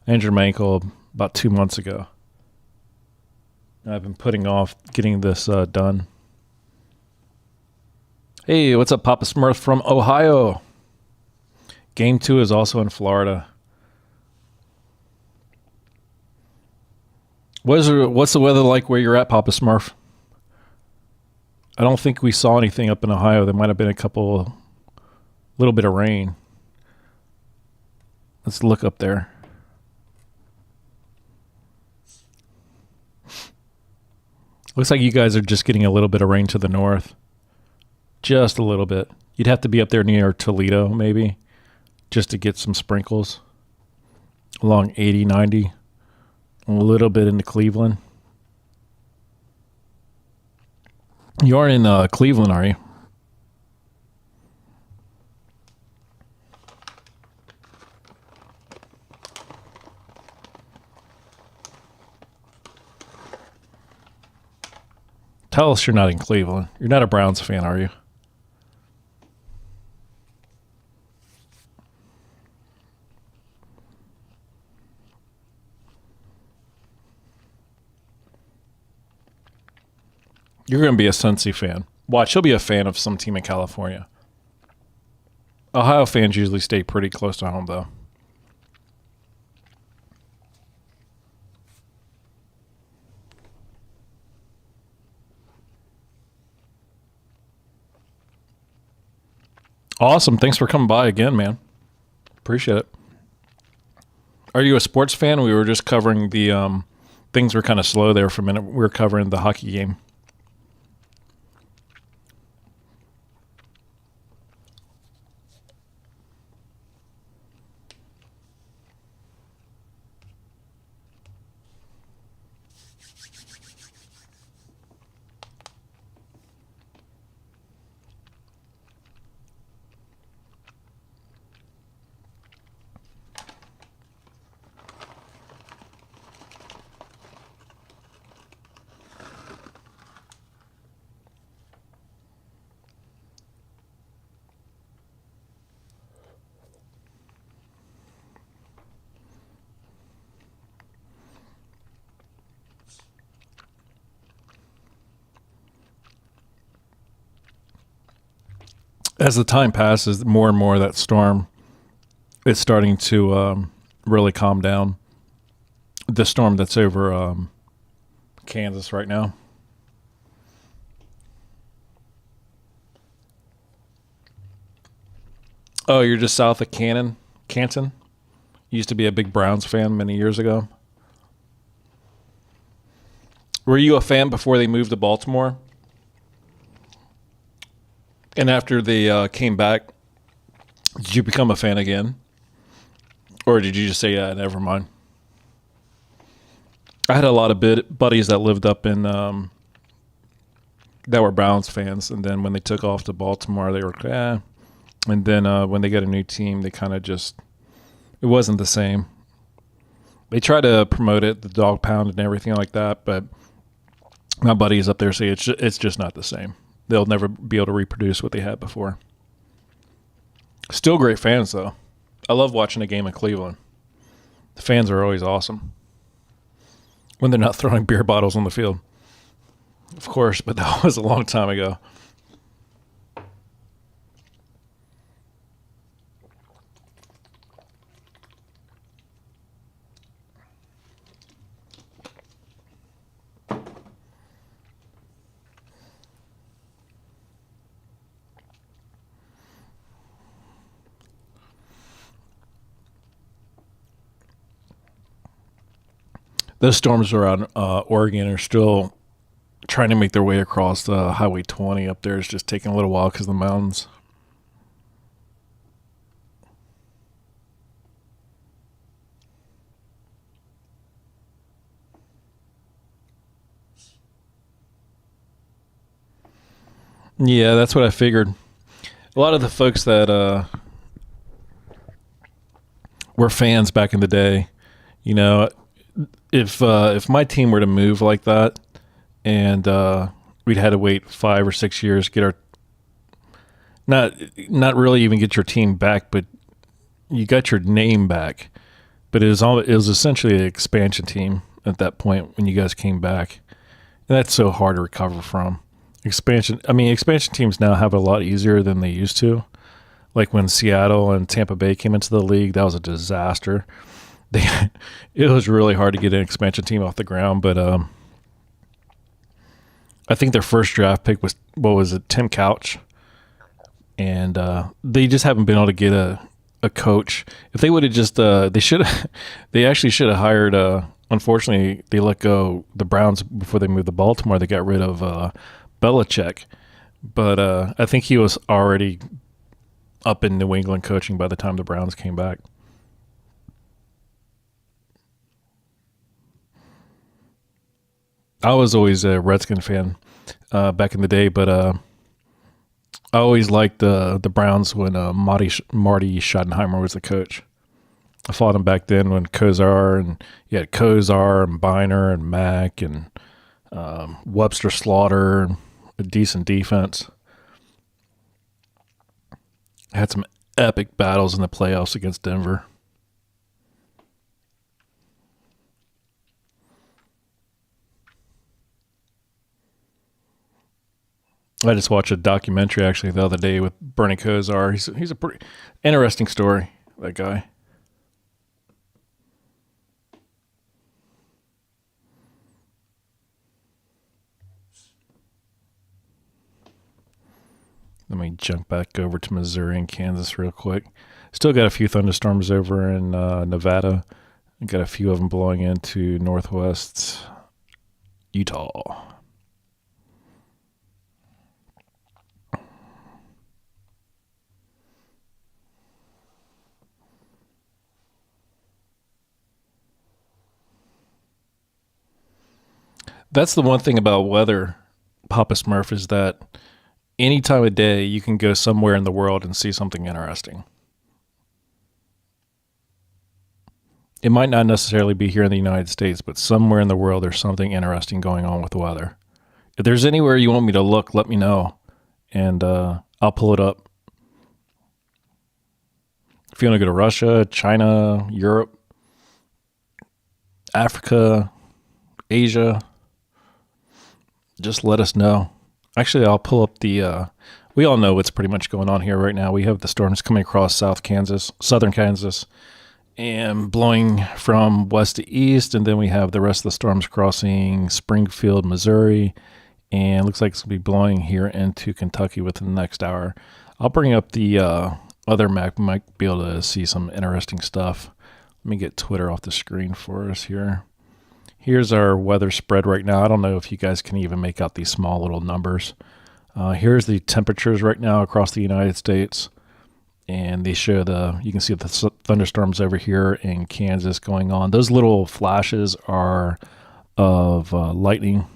I injured my ankle about 2 months ago. I've been putting off getting this done. Hey, what's up, Papa Smurf from Ohio? Game 2 is also in Florida. What's the weather like where you're at, Papa Smurf? I don't think we saw anything up in Ohio. There might have been a little bit of rain. Let's look up there. Looks like you guys are just getting a little bit of rain to the north. Just a little bit. You'd have to be up there near Toledo, maybe, just to get some sprinkles. Along 80, 90. A little bit into Cleveland. You aren't in Cleveland, are you? Tell us you're not in Cleveland. You're not a Browns fan, are you? You're going to be a Cincy fan. Watch, he'll be a fan of some team in California. Ohio fans usually stay pretty close to home, though. Awesome. Thanks for coming by again, man. Appreciate it. Are you a sports fan? We were just covering the things were kind of slow there for a minute. We were covering the hockey game. As the time passes, more and more of that storm is starting to really calm down. The storm that's over Kansas right now. Oh, you're just south of Canton? Used to be a big Browns fan many years ago. Were you a fan before they moved to Baltimore? And after they came back, did you become a fan again? Or did you just say, yeah, never mind? I had a lot of buddies that lived up in, that were Browns fans. And then when they took off to Baltimore, they were, eh. And then when they got a new team, they kind of just, it wasn't the same. They try to promote it, the dog pound and everything like that. But my buddies up there say it's just not the same. They'll never be able to reproduce what they had before. Still great fans, though. I love watching a game in Cleveland. The fans are always awesome when they're not throwing beer bottles on the field. of course, but that was a long time ago. Those storms around Oregon are still trying to make their way across Highway 20 up there. It's just taking a little while because of the mountains. Yeah, that's what I figured. A lot of the folks that were fans back in the day, you know, if my team were to move like that, and we'd had to wait 5 or 6 years to get our not really even get your team back, but you got your name back. But it was essentially an expansion team at that point when you guys came back, and that's so hard to recover from. Expansion teams now have it a lot easier than they used to. Like when Seattle and Tampa Bay came into the league, that was a disaster. It was really hard to get an expansion team off the ground, but I think their first draft pick was, what was it, Tim Couch, and they just haven't been able to get a coach. If they would have just they actually should have hired. Unfortunately, they let go the Browns before they moved to Baltimore. They got rid of Belichick, but I think he was already up in New England coaching by the time the Browns came back. I was always a Redskin fan back in the day, but I always liked the Browns when Marty Schottenheimer was the coach. I fought him back then when Kozar, and you had Kozar and Biner and Mack and Webster Slaughter, a decent defense. Had some epic battles in the playoffs against Denver. I just watched a documentary actually the other day with Bernie Kosar. He's a pretty interesting story, that guy. Let me jump back over to Missouri and Kansas real quick. Still got a few thunderstorms over in Nevada. Got a few of them blowing into northwest Utah. That's the one thing about weather, Papa Smurf, is that any time of day you can go somewhere in the world and see something interesting. It might not necessarily be here in the United States, but somewhere in the world there's something interesting going on with the weather. If there's anywhere you want me to look, let me know, and I'll pull it up. If you want to go to Russia, China, Europe, Africa, Asia, just let us know. Actually, I'll pull up we all know what's pretty much going on here right now. We have the storms coming across southern Kansas, and blowing from west to east, and then we have the rest of the storms crossing Springfield, Missouri, and it looks like it's going to be blowing here into Kentucky within the next hour. I'll bring up the other map. We might be able to see some interesting stuff. Let me get Twitter off the screen for us here. Here's our weather spread right now. I don't know if you guys can even make out these small little numbers. Here's the temperatures right now across the United States. And they show you can see the thunderstorms over here in Kansas going on. Those little flashes are of lightning.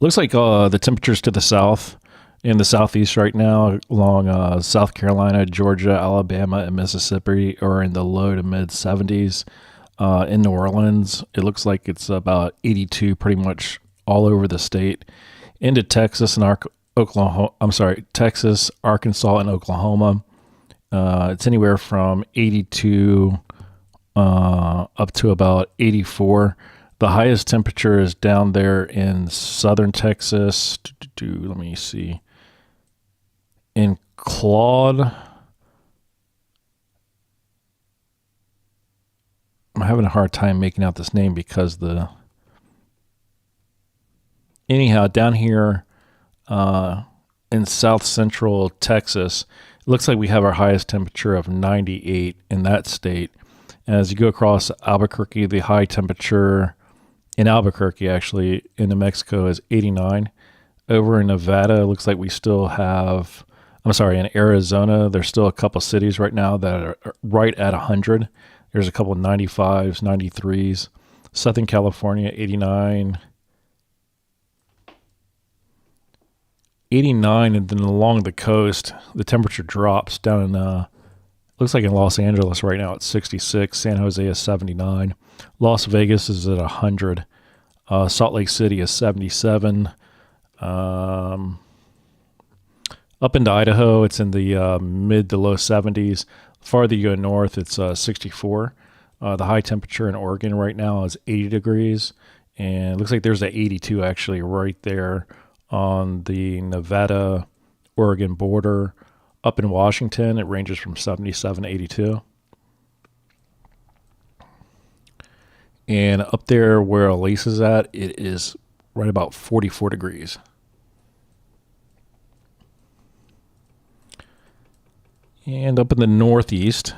Looks like the temperatures to the south, in the southeast right now, along South Carolina, Georgia, Alabama, and Mississippi are in the low to mid 70s. In New Orleans, it looks like it's about 82 pretty much all over the state. Into Texas and Texas, Arkansas, and Oklahoma. It's anywhere from 82 up to about 84. The highest temperature is down there in southern Texas. Let me see. In Claude, I'm having a hard time making out this name because anyhow, down here in south central Texas, it looks like we have our highest temperature of 98 in that state. As you go across Albuquerque, the high temperature in Albuquerque, actually, in New Mexico, is 89. Over in Nevada, it looks like we still have, in Arizona, there's still a couple cities right now that are right at 100. There's a couple of 95s, 93s. Southern California, 89. 89, and then along the coast, the temperature drops down in, looks like in Los Angeles right now, it's 66. San Jose is 79. Las Vegas is at 100. Salt Lake City is 77. Up into Idaho, it's in the mid to low 70s. The farther you go north, it's 64. The high temperature in Oregon right now is 80 degrees. And it looks like there's an 82 actually right there on the Nevada-Oregon border. Up in Washington, it ranges from 77 to 82. And up there where Elise is at, it is right about 44 degrees. And up in the Northeast,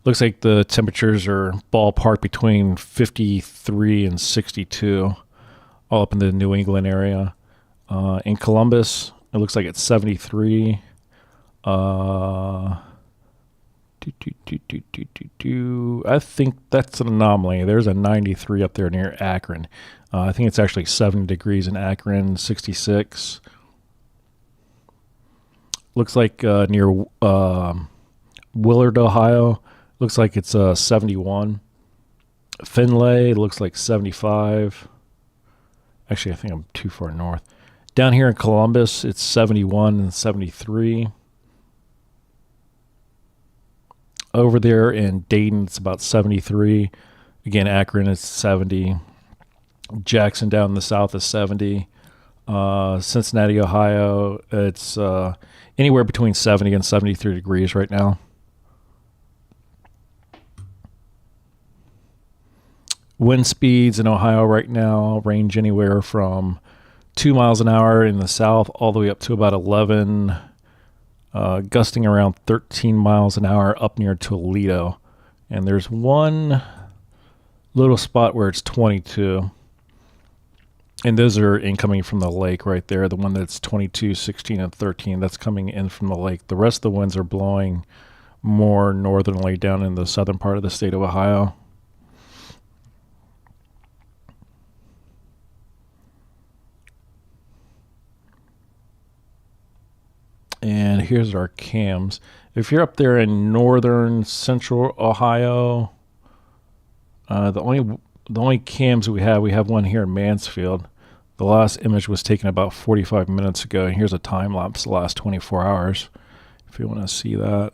looks like the temperatures are ballpark between 53 and 62, all up in the New England area. In Columbus, it looks like it's 73. I think that's an anomaly. There's a 93 up there near Akron. I think it's actually 70 degrees in Akron, 66. Looks like near Willard, Ohio, looks like it's 71. Findlay looks like 75. Actually, I think I'm too far north. Down here in Columbus, it's 71 and 73. Over there in Dayton, it's about 73. Again, Akron is 70. Jackson down in the south is 70. Cincinnati, Ohio, it's anywhere between 70 and 73 degrees right now. Wind speeds in Ohio right now range anywhere from 2 miles an hour in the south all the way up to about 11, gusting around 13 miles an hour up near Toledo. And there's one little spot where it's 22. And those are incoming from the lake right there. The one that's 22, 16, and 13, that's coming in from the lake. The rest of the winds are blowing more northerly down in the southern part of the state of Ohio. And here's our cams. If you're up there in northern central Ohio, the only cams we have one here in Mansfield. The last image was taken about 45 minutes ago, and here's a time lapse the last 24 hours, if you want to see that.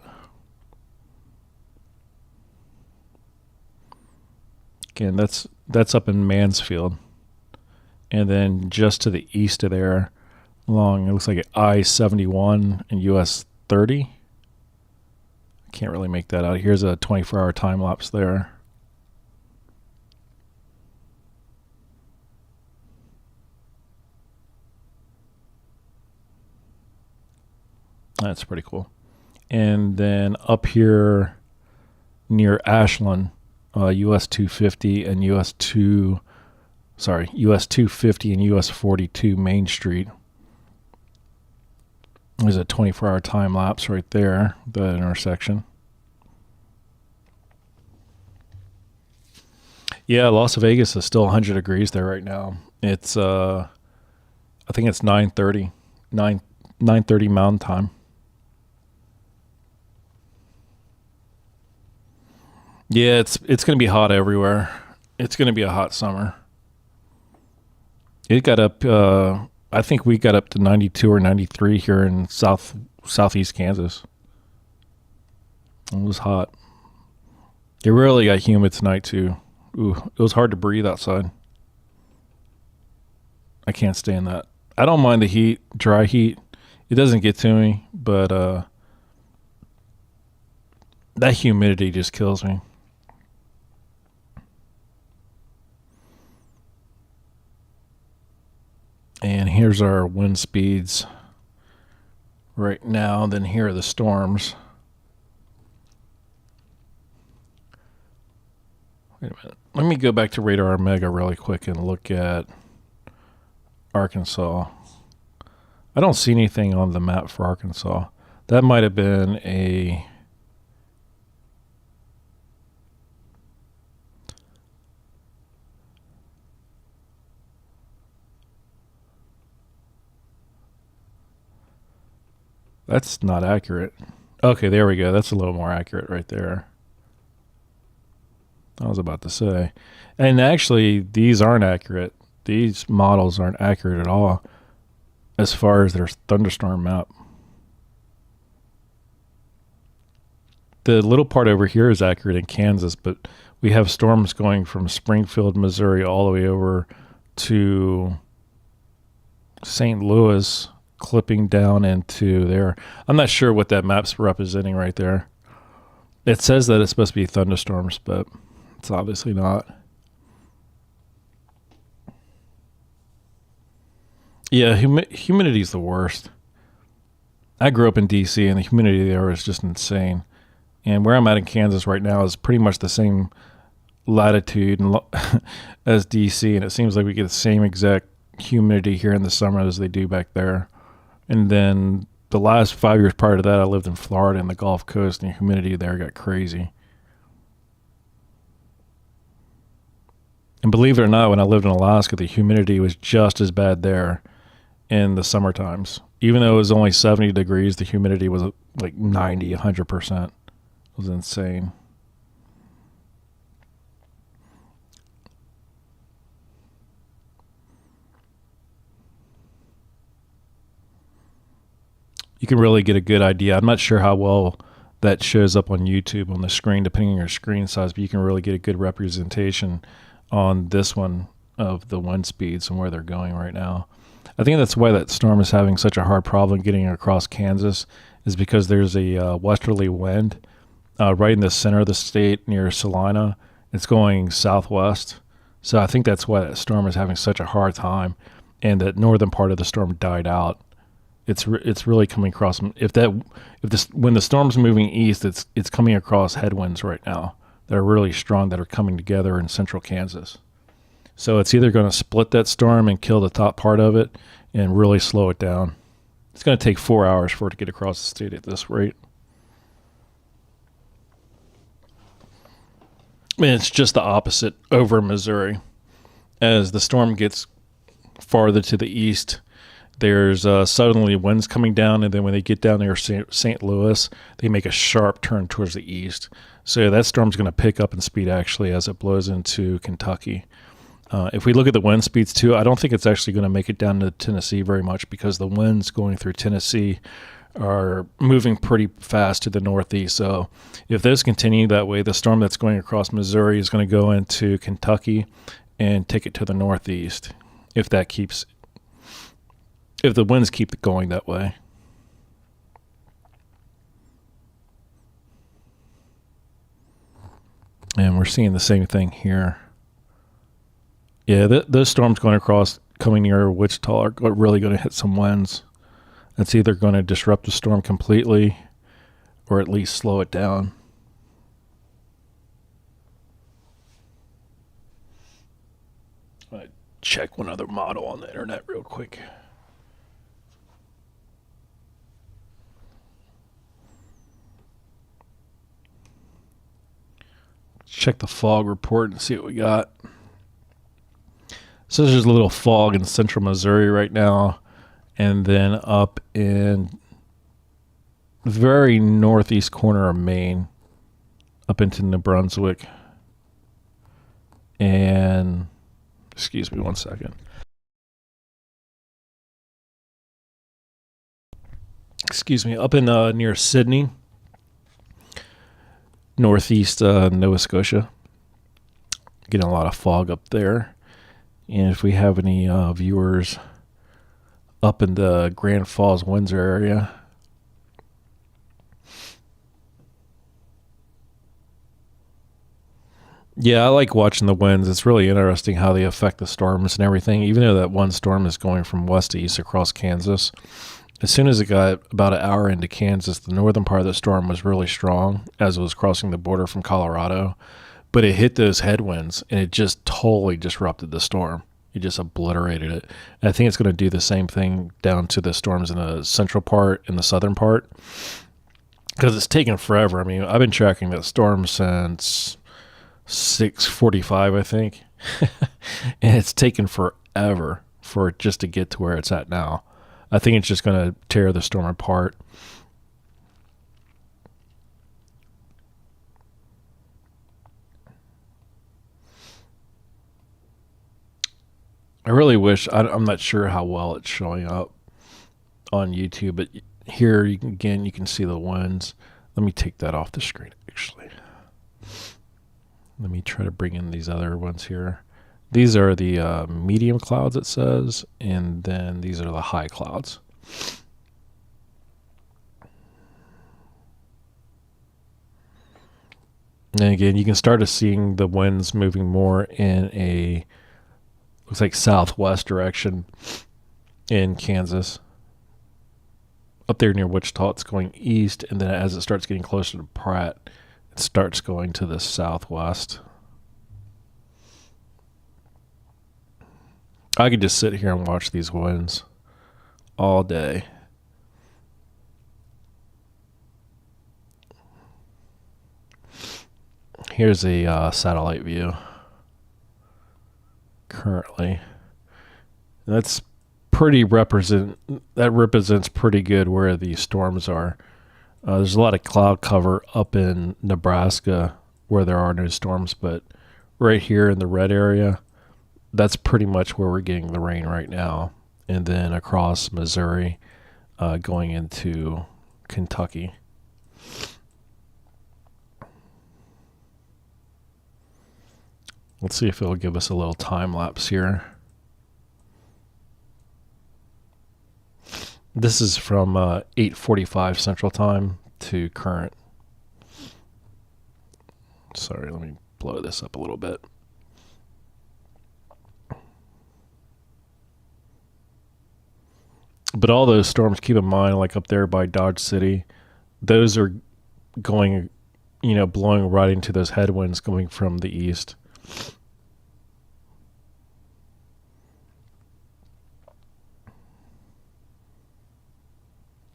Again, that's up in Mansfield. And then just to the east of there, along, it looks like I-71 and US 30. I can't really make that out. Here's a 24-hour time lapse there. That's pretty cool. And then up here near Ashland, US 250 and US 250 and US 42 Main Street. There's a 24-hour time lapse right there, the intersection. Yeah, Las Vegas is still 100 degrees there right now. It's I think it's 9:30 Mountain Time. Yeah, it's going to be hot everywhere. It's going to be a hot summer. It got up I think we got up to 92 or 93 here in southeast Kansas. It was hot. It really got humid tonight too. Ooh, it was hard to breathe outside. I can't stand that. I don't mind the heat, dry heat. It doesn't get to me, but that humidity just kills me. And here's our wind speeds right now. Then here are the storms. Wait a minute. Let me go back to Radar Omega really quick and look at Arkansas. I don't see anything on the map for Arkansas. That might have been a... That's not accurate. Okay, there we go. That's a little more accurate right there. I was about to say. And actually, these aren't accurate. These models aren't accurate at all as far as their thunderstorm map. The little part over here is accurate in Kansas, but we have storms going from Springfield, Missouri, all the way over to St. Louis, clipping down into there. I'm not sure what that map's representing right there. It says that it's supposed to be thunderstorms, but it's obviously not. Yeah, humidity is the worst. I grew up in D.C., and the humidity there is just insane. And where I'm at in Kansas right now is pretty much the same latitude as D.C., and it seems like we get the same exact humidity here in the summer as they do back there. And then the last 5 years prior to that, I lived in Florida and the Gulf Coast, and the humidity there got crazy. And believe it or not, when I lived in Alaska, the humidity was just as bad there in the summer times. Even though it was only 70 degrees, the humidity was like 90, 100%. It was insane. You can really get a good idea. I'm not sure how well that shows up on YouTube on the screen, depending on your screen size, but you can really get a good representation on this one of the wind speeds and where they're going right now. I think that's why that storm is having such a hard problem getting across Kansas, is because there's a westerly wind right in the center of the state near Salina. It's going southwest. So I think that's why that storm is having such a hard time, and that northern part of the storm died out. It's really coming across. When the storm's moving east, it's coming across headwinds right now that are really strong, that are coming together in central Kansas. So it's either going to split that storm and kill the top part of it and really slow it down. It's going to take 4 hours for it to get across the state at this rate. And it's just the opposite over Missouri. As the storm gets farther to the east, there's suddenly winds coming down, and then when they get down near St. Louis, they make a sharp turn towards the east. So that storm's going to pick up in speed actually as it blows into Kentucky. If we look at the wind speeds too, I don't think it's actually going to make it down to Tennessee very much, because the winds going through Tennessee are moving pretty fast to the northeast. So if those continue that way, the storm that's going across Missouri is going to go into Kentucky and take it to the northeast, if the winds keep going that way. And we're seeing the same thing here. Yeah, those storms going across, coming near Wichita, are really going to hit some winds. That's either going to disrupt the storm completely or at least slow it down. I'm going to check one other model on the internet real quick. Check the fog report and see what we got. So there's a little fog in central Missouri right now, and then up in the very northeast corner of Maine, up into New Brunswick. And, excuse me one second. Excuse me, up in near Sydney, northeast Nova Scotia. Getting a lot of fog up there. And if we have any viewers up in the Grand Falls, Windsor area, yeah, I like watching the winds. It's really interesting how they affect the storms and everything. Even though that one storm is going from west to east across Kansas, as soon as it got about an hour into Kansas, the northern part of the storm was really strong as it was crossing the border from Colorado. But it hit those headwinds, and it just totally disrupted the storm. It just obliterated it. And I think it's going to do the same thing down to the storms in the central part and the southern part, because it's taken forever. I mean, I've been tracking that storm since 6:45, I think, and it's taken forever for it just to get to where it's at now. I think it's just going to tear the storm apart. I really wish, I'm not sure how well it's showing up on YouTube, but here you can see the winds. Let me take that off the screen, actually. Let me try to bring in these other ones here. These are the medium clouds, it says, and then these are the high clouds. And again, you can start seeing the winds moving more in a, looks like southwest direction in Kansas. Up there near Wichita, it's going east, and then as it starts getting closer to Pratt, it starts going to the southwest. I could just sit here and watch these winds all day. Here's a satellite view currently. That's that represents pretty good where these storms are. There's a lot of cloud cover up in Nebraska where there are no storms, but right here in the red area, that's pretty much where we're getting the rain right now. And then across Missouri, going into Kentucky. Let's see if it'll give us a little time lapse here. This is from 8:45 Central Time to current. Sorry, let me blow this up a little bit. But all those storms, keep in mind, like up there by Dodge City, those are going, blowing right into those headwinds coming from the east.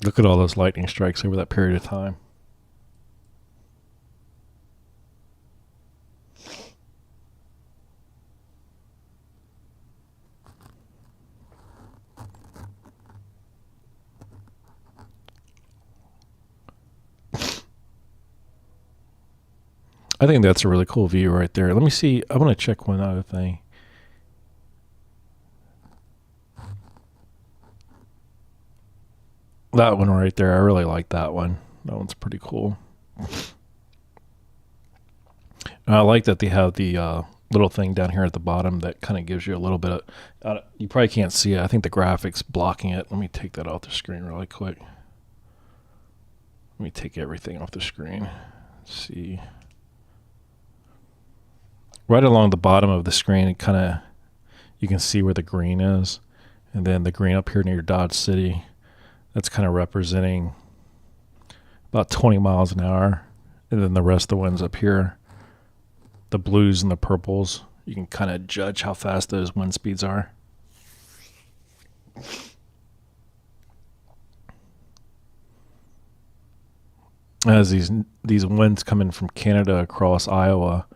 Look at all those lightning strikes over that period of time. I think that's a really cool view right there. Let me see. I want to check one other thing. That one right there, I really like that one. That one's pretty cool. And I like that they have the little thing down here at the bottom that kind of gives you a little bit of, you probably can't see it. I think the graphics blocking it. Let me take that off the screen really quick. Let me take everything off the screen. Let's see. Right along the bottom of the screen, it kind of, you can see where the green is. And then the green up here near Dodge City, that's kind of representing about 20 miles an hour. And then the rest of the winds up here, the blues and the purples, you can kind of judge how fast those wind speeds are. As these winds come in from Canada across Iowa,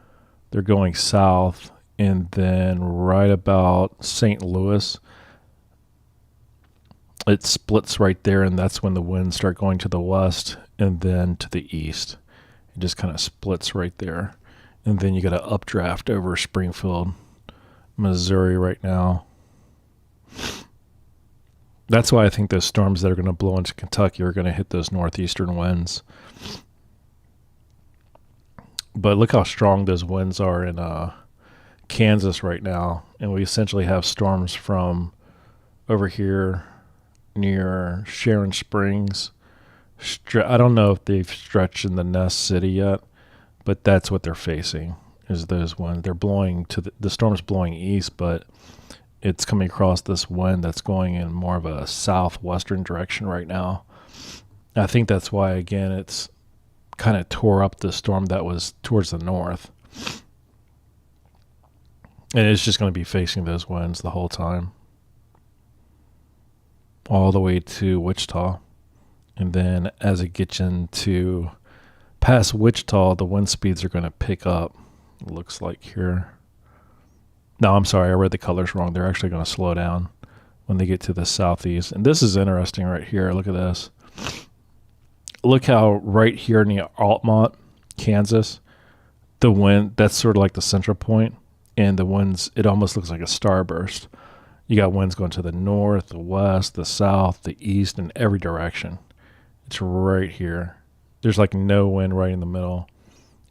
they're going south, and then right about St. Louis, it splits right there, and that's when the winds start going to the west and then to the east. It just kind of splits right there. And then you got an updraft over Springfield, Missouri right now. That's why I think those storms that are going to blow into Kentucky are going to hit those northeastern winds. But look how strong those winds are in Kansas right now, and we essentially have storms from over here near Sharon Springs. I don't know if they've stretched in the Nest City yet, but that's what they're facing, is those winds. They're blowing to the storm's blowing east, but it's coming across this wind that's going in more of a southwestern direction right now. I think that's why, again, it's kind of tore up the storm that was towards the north. And it's just going to be facing those winds the whole time, all the way to Wichita. And then as it gets into past Wichita, the wind speeds are going to pick up, it looks like here. No, I'm sorry, I read the colors wrong. They're actually going to slow down when they get to the southeast. And this is interesting right here. Look at this. Look how right here near Altamont, Kansas, the wind, that's sort of like the central point. And the winds, it almost looks like a starburst. You got winds going to the north, the west, the south, the east, in every direction. It's right here. There's like no wind right in the middle.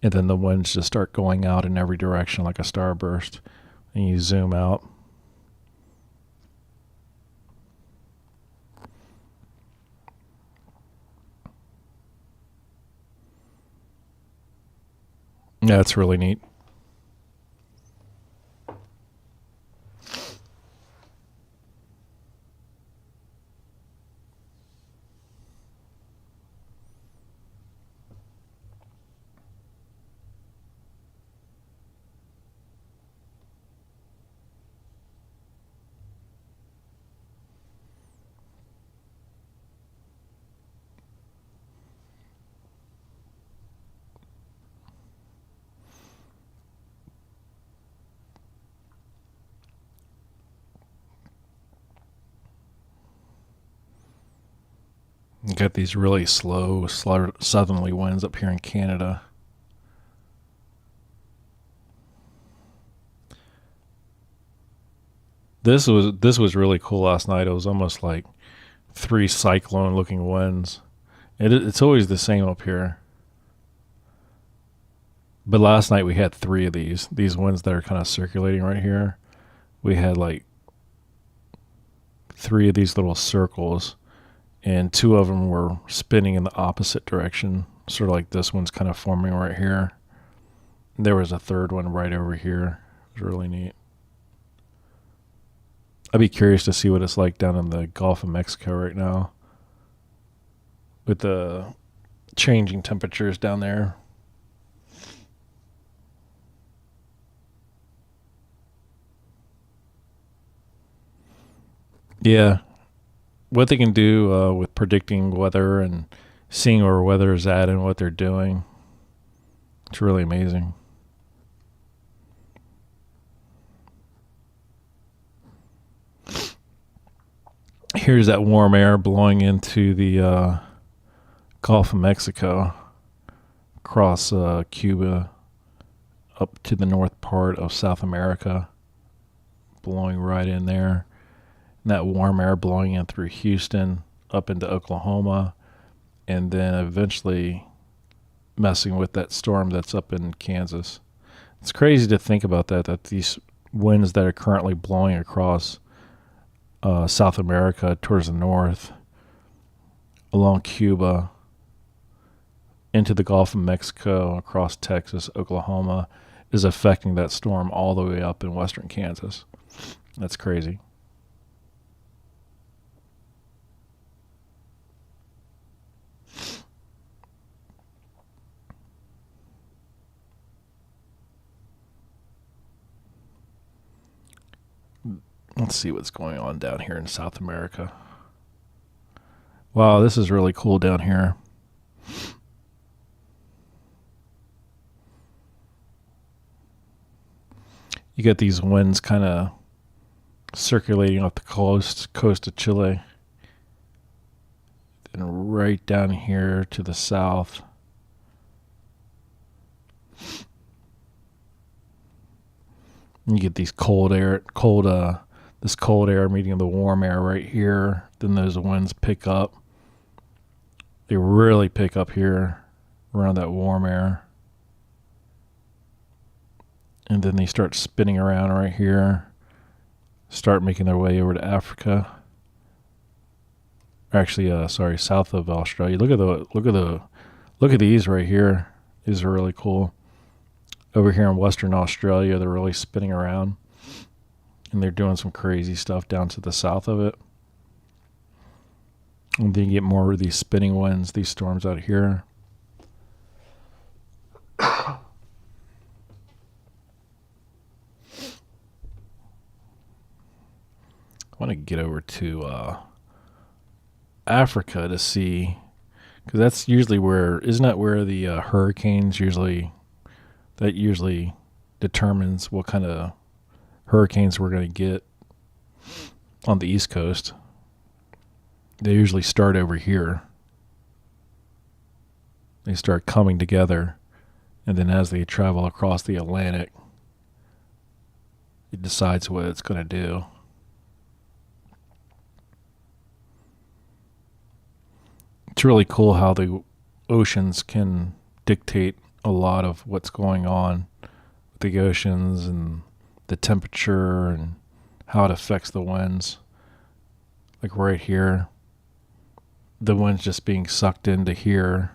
And then the winds just start going out in every direction like a starburst. And you zoom out. Yeah, it's really neat. You got these really slow southerly winds up here in Canada. This was really cool last night. It was almost like 3 cyclone looking winds. It's always the same up here. But last night we had 3 of these winds that are kind of circulating right here. We had like 3 of these little circles, and 2 of them were spinning in the opposite direction, sort of like this one's kind of forming right here. And there was a 3rd one right over here. It was really neat. I'd be curious to see what it's like down in the Gulf of Mexico right now with the changing temperatures down there. Yeah, what they can do with predicting weather and seeing where weather is at and what they're doing, it's really amazing. Here's that warm air blowing into the Gulf of Mexico, across Cuba, up to the north part of South America, blowing right in there. And that warm air blowing in through Houston, up into Oklahoma, and then eventually messing with that storm that's up in Kansas. It's crazy to think about that these winds that are currently blowing across South America towards the north, along Cuba, into the Gulf of Mexico, across Texas, Oklahoma, is affecting that storm all the way up in western Kansas. That's crazy. Let's see what's going on down here in South America. Wow, this is really cool down here. You get these winds kind of circulating off the coast of Chile, and right down here to the south. You get these this cold air meeting the warm air right here. Then those winds pick up. They really pick up here around that warm air. And then they start spinning around right here, start making their way over to Africa. Actually, sorry, south of Australia. Look at these right here. These are really cool. Over here in Western Australia, they're really spinning around, and they're doing some crazy stuff down to the south of it. And then you get more of these spinning winds, these storms out here. I want to get over to Africa to see, because that's usually where, isn't that where the hurricanes usually, that usually determines what kind of hurricanes we're going to get on the East Coast. They usually start over here. They start coming together, and then as they travel across the Atlantic, it decides what it's going to do. It's really cool how the oceans can dictate a lot of what's going on with the oceans and the temperature and how it affects the winds. Like right here, the wind's just being sucked into here,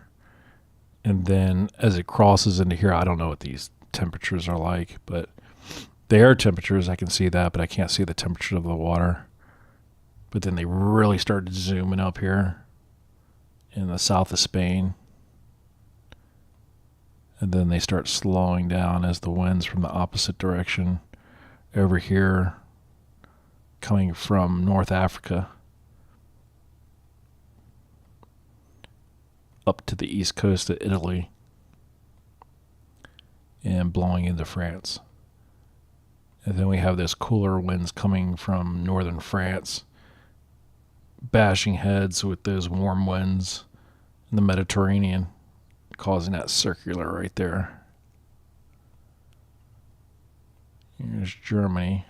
and then as it crosses into here, I don't know what these temperatures are like, but the air temperatures, I can see that, but I can't see the temperature of the water. But then they really started zooming up here in the south of Spain, and then they start slowing down as the winds from the opposite direction over here coming from North Africa up to the east coast of Italy and blowing into France. And then we have this cooler winds coming from northern France, bashing heads with those warm winds in the Mediterranean, causing that circular right there. Here's Germany.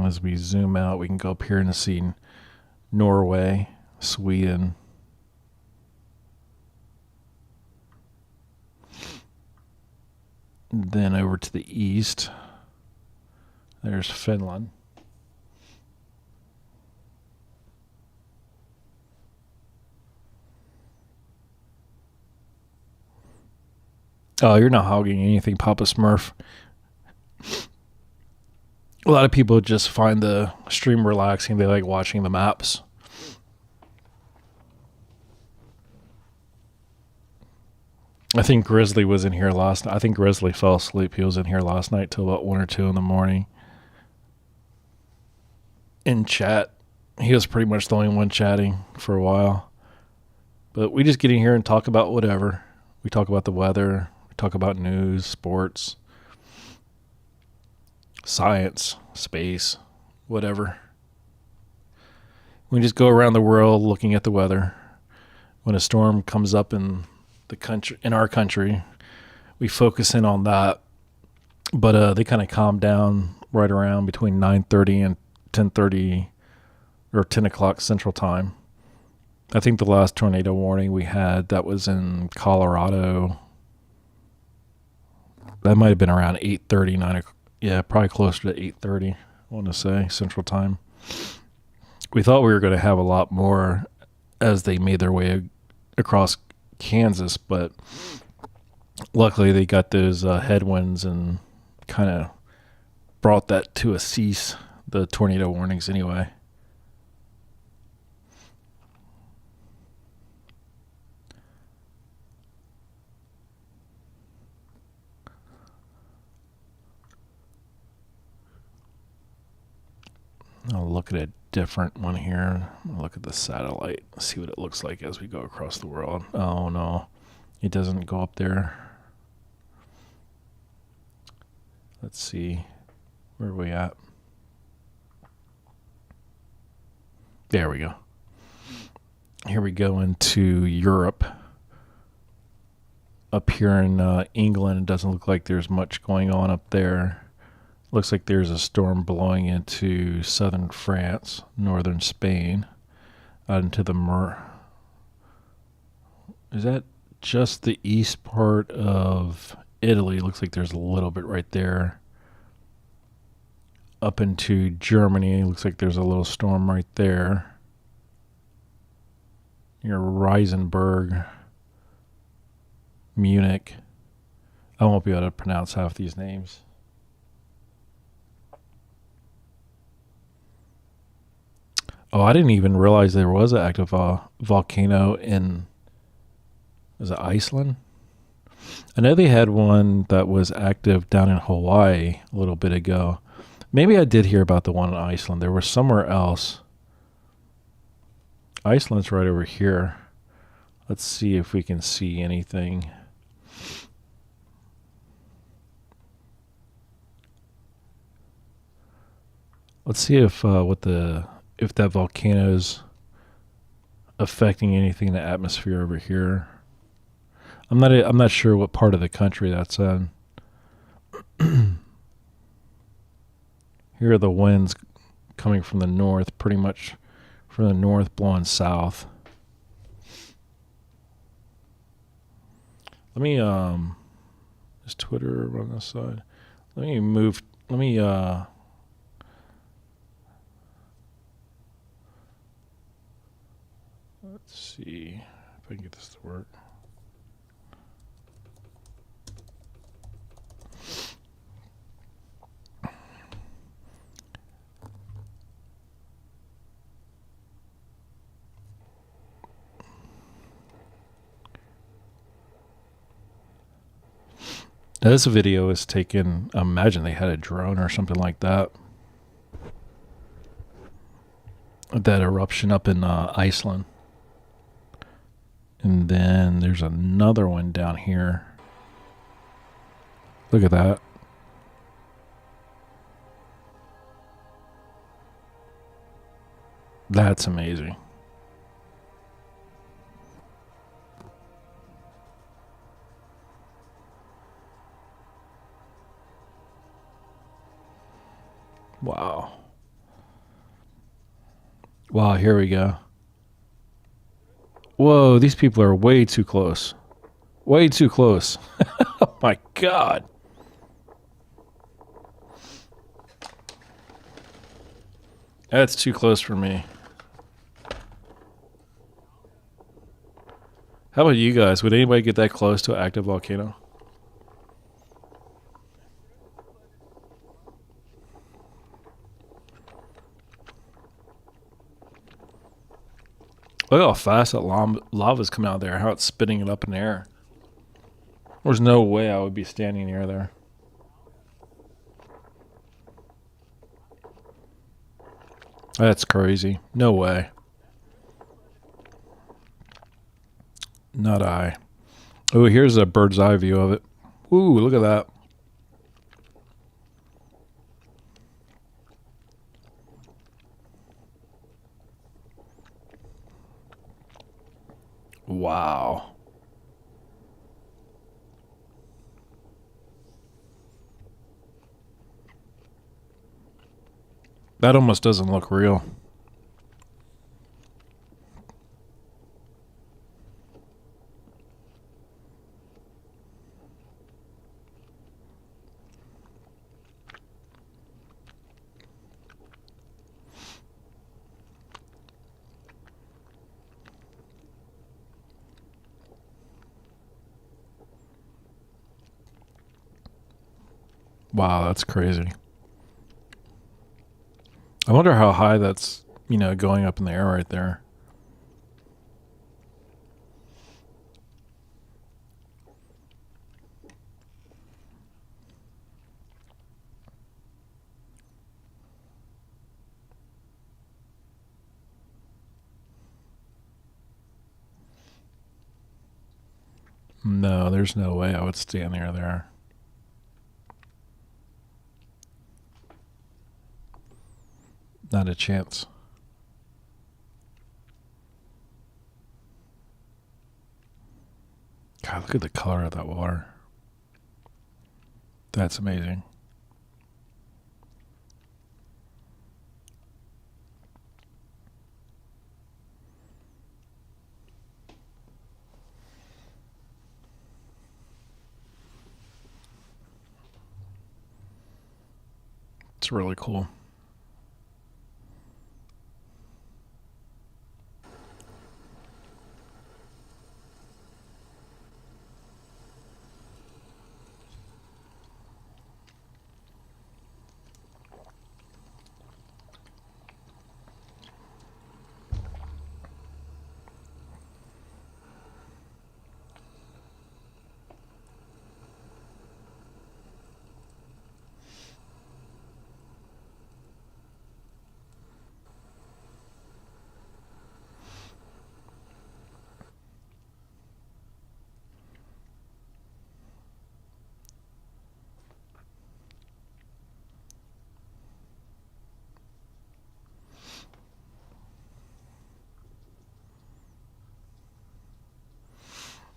As we zoom out, we can go up here and see Norway, Sweden. Then over to the east, there's Finland. Oh, you're not hogging anything, Papa Smurf. A lot of people just find the stream relaxing. They like watching the maps. I think Grizzly was in here last night. I think Grizzly fell asleep. He was in here last night till about 1 or 2 in the morning. In chat. He was pretty much the only one chatting for a while. But we just get in here and talk about whatever. We talk about the weather. We talk about news, sports, science, space, whatever. We just go around the world looking at the weather. When a storm comes up in the country, in our country, we focus in on that. But they kind of calm down right around between 9:30 and 10:30 or 10 o'clock Central Time. I think the last tornado warning we had, that was in Colorado. That might have been around 8:30, 9 o'clock. Yeah, probably closer to 8:30, I want to say, Central Time. We thought we were going to have a lot more as they made their way across Kansas, but luckily they got those headwinds and kind of brought that to a cease, the tornado warnings anyway. I'll look at a different one here. I'll look at the satellite, see what it looks like as we go across the world. Oh no, it doesn't go up there. Let's see, where are we at? There we go. Here we go into Europe. Up here in England, it doesn't look like there's much going on up there. Looks like there's a storm blowing into southern France, northern Spain, out into the Is that just the east part of Italy? Looks like there's a little bit right there. Up into Germany, looks like there's a little storm right there. Near Reisenberg, Munich. I won't be able to pronounce half these names. Oh, I didn't even realize there was an active volcano in, was it Iceland? I know they had one that was active down in Hawaii a little bit ago. Maybe I did hear about the one in Iceland. There was somewhere else. Iceland's right over here. Let's see if we can see anything. Let's see if if that volcano's affecting anything in the atmosphere over here. I'm not sure what part of the country that's in. Here are the winds coming from the north, pretty much from the north blowing south. Let me is Twitter on this side? Let me let's see if I can get this to work. Now, this video is taken, I imagine they had a drone or something like that. That eruption up in Iceland. And then there's another one down here. Look at that. That's amazing. Wow. Wow, here we go. Whoa, these people are way too close. Way too close. Oh my God. That's too close for me. How about you guys? Would anybody get that close to an active volcano? Look how fast that lava's coming out of there, how it's spitting it up in the air. There's no way I would be standing near there. That's crazy. No way. Not I. Oh, here's a bird's eye view of it. Ooh, look at that. Wow. That almost doesn't look real. Wow, that's crazy. I wonder how high that's, going up in the air right there. No, there's no way I would stand near there. Not a chance. God, look at the color of that water. That's amazing. That's really cool.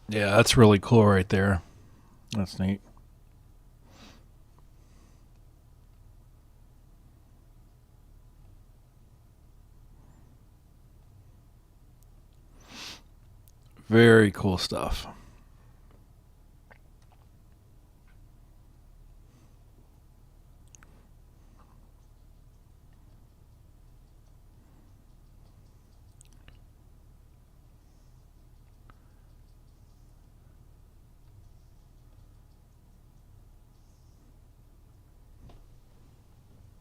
Yeah, that's really cool right there. That's neat. Very cool stuff.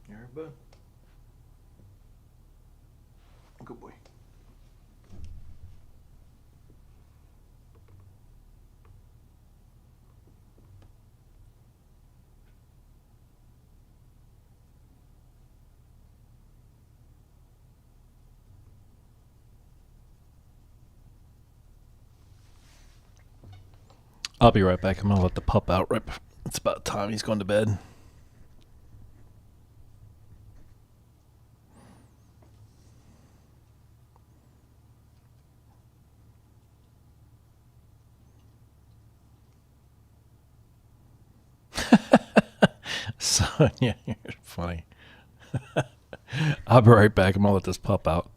Here, bud. Good boy. I'll be right back. I'm gonna let the pup out. Right, it's about time he's going to bed. So yeah, you're funny. I'll be right back. I'm gonna let this pup out.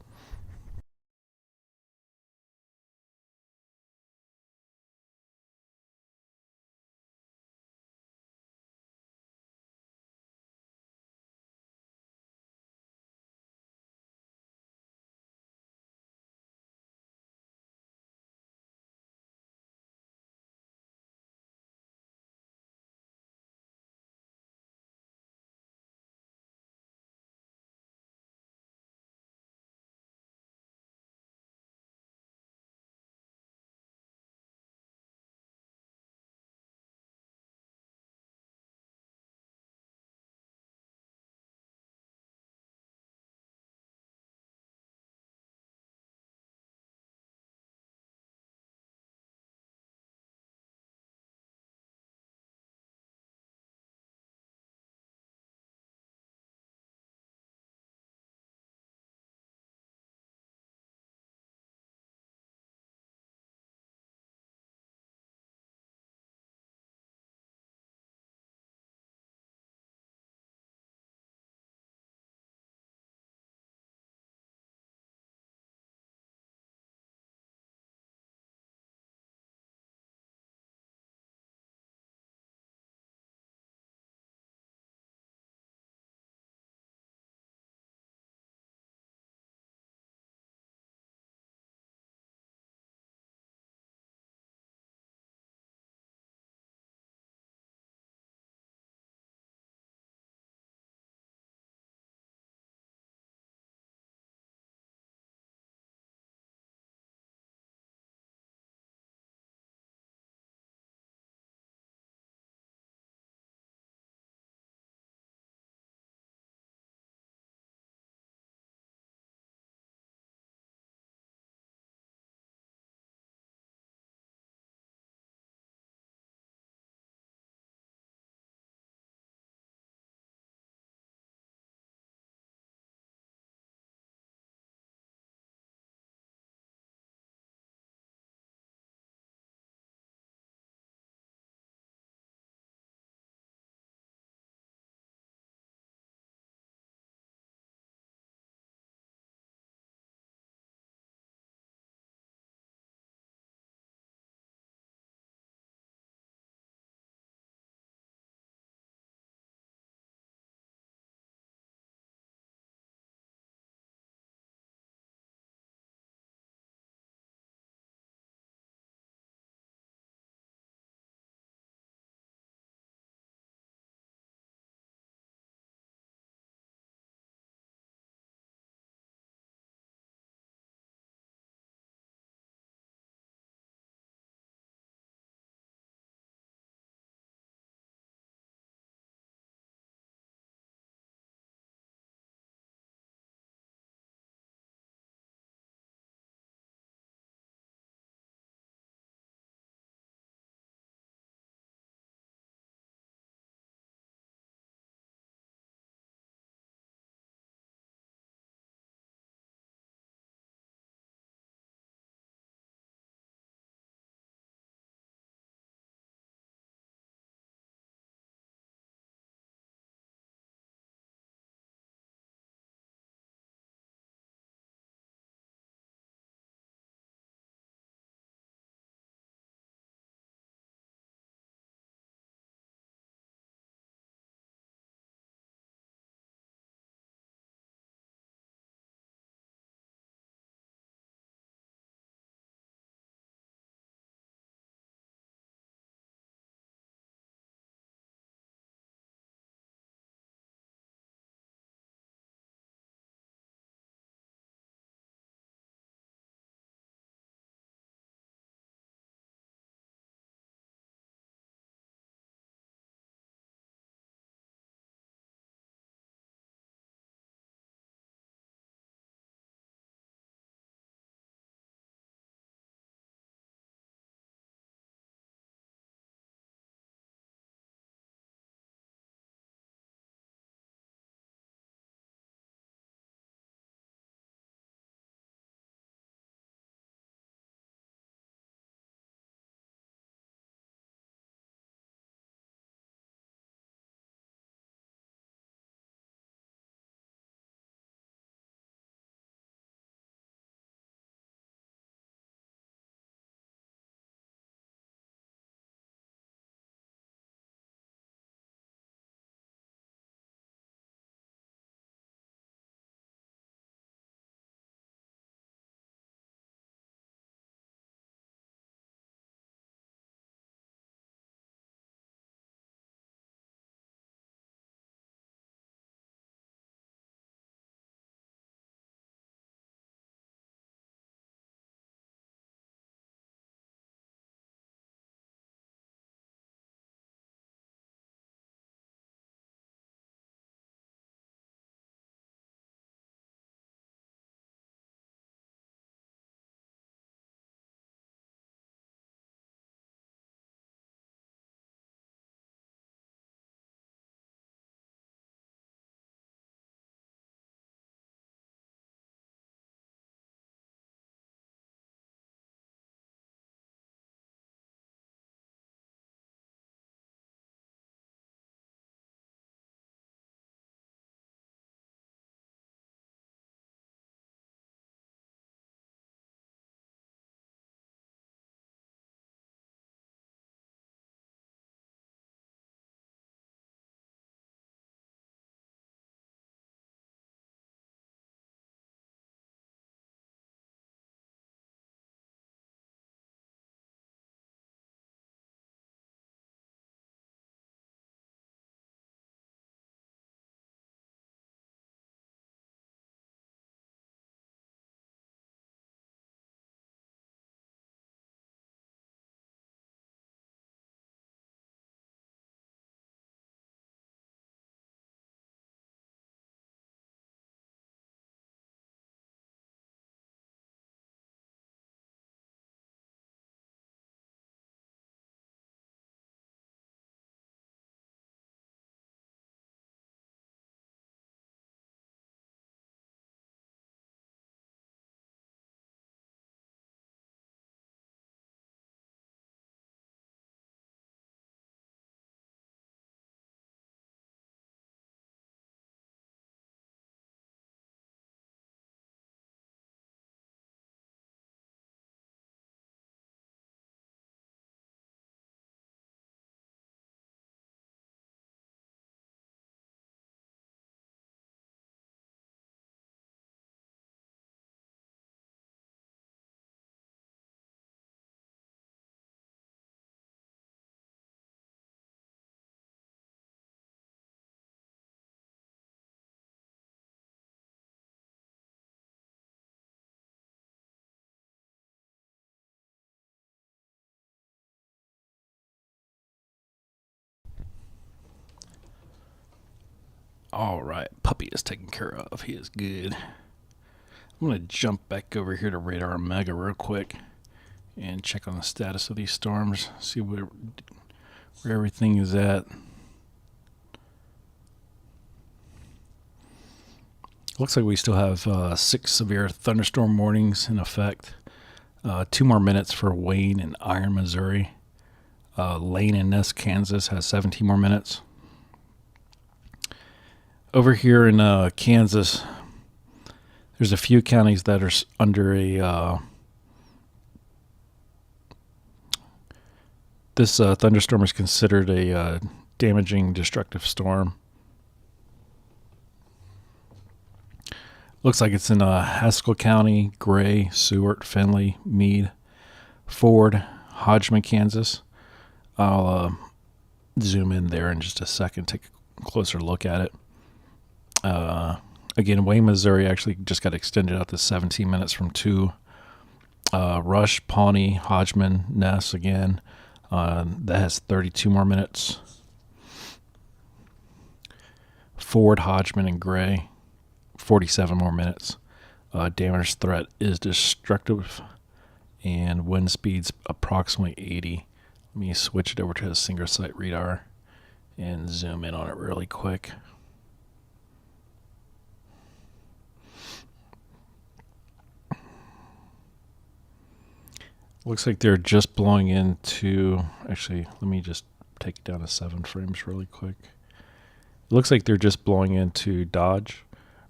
All right, puppy is taken care of. He is good. I'm going to jump back over here to Radar Mega real quick and check on the status of these storms, see where everything is at. Looks like we still have 6 severe thunderstorm warnings in effect. 2 more minutes for Wayne and Iron, Missouri. Lane and Ness, Kansas has 17 more minutes. Over here in Kansas, there's a few counties that are under a this thunderstorm is considered a damaging, destructive storm. Looks like it's in Haskell County, Gray, Seward, Findlay, Meade, Ford, Hodgman, Kansas. I'll zoom in there in just a second, take a closer look at it. Again, Wayne, Missouri actually just got extended out to 17 minutes from 2. Rush, Pawnee, Hodgman, Ness again. That has 32 more minutes. Ford, Hodgman, and Gray, 47 more minutes. Damage threat is destructive, and wind speeds approximately 80. Let me switch it over to a single site radar and zoom in on it really quick. Looks like they're just blowing into, actually, let me just take it down to 7 frames really quick. It looks like they're just blowing into Dodge,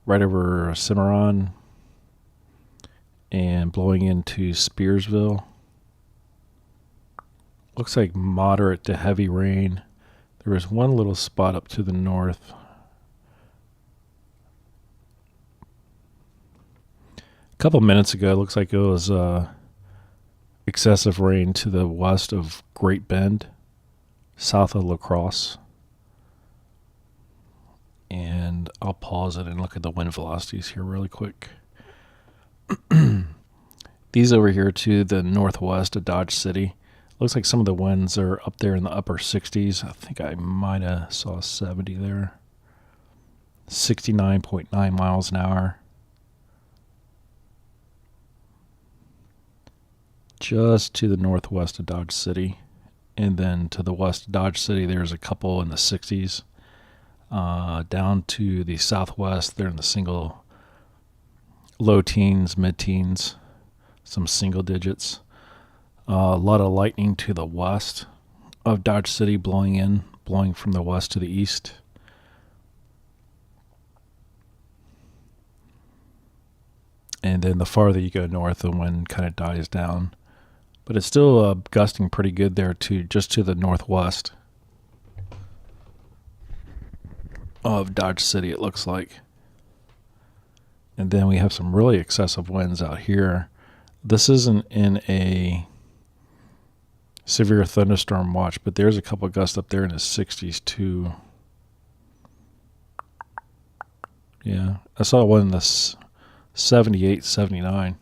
right over Cimarron, and blowing into Spearsville. Looks like moderate to heavy rain. There was one little spot up to the north. A couple minutes ago, it looks like it was excessive rain to the west of Great Bend, south of La Crosse. And I'll pause it and look at the wind velocities here really quick. These over here to the northwest of Dodge City. Looks like some of the winds are up there in the upper 60s. I think I might have saw 70 there. 69.9 miles an hour. Just to the northwest of Dodge City. And then to the west of Dodge City, there's a couple in the 60s. Down to the southwest, they're in the single low teens, mid-teens, some single digits. A lot of lightning to the west of Dodge City blowing from the west to the east. And then the farther you go north, the wind kind of dies down. But it's still gusting pretty good there too, just to the northwest of Dodge City, it looks like. And then we have some really excessive winds out here. This isn't in a severe thunderstorm watch, but there's a couple of gusts up there in the 60s too. Yeah, I saw one in the 78, 79.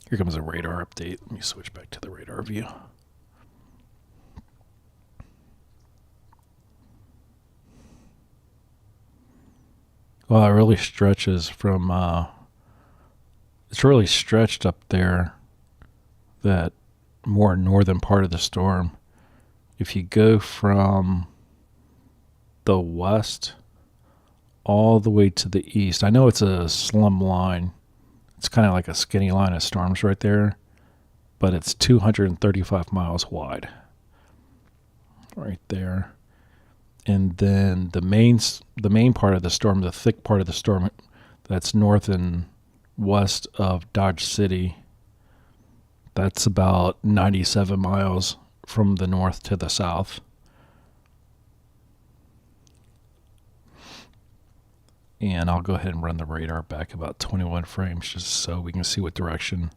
Here comes a radar update. Let me switch back to the radar view. Well, it really stretches from, it's really stretched up there, that more northern part of the storm. If you go from the west all the way to the east, I know it's a slim line. It's kind of like a skinny line of storms right there, but it's 235 miles wide right there. And then the main part of the storm, the thick part of the storm that's north and west of Dodge City, that's about 97 miles from the north to the south. And I'll go ahead and run the radar back about 21 frames just so we can see what direction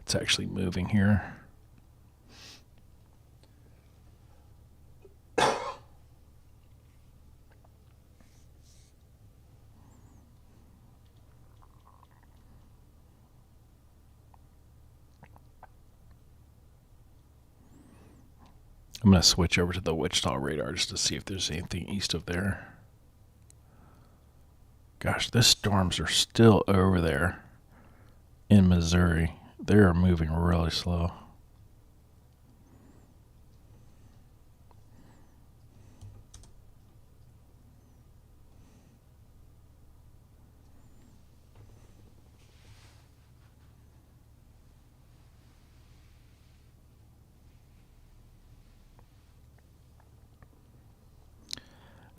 it's actually moving here. I'm going to switch over to the Wichita radar just to see if there's anything east of there. Gosh, the storms are still over there in Missouri. They are moving really slow.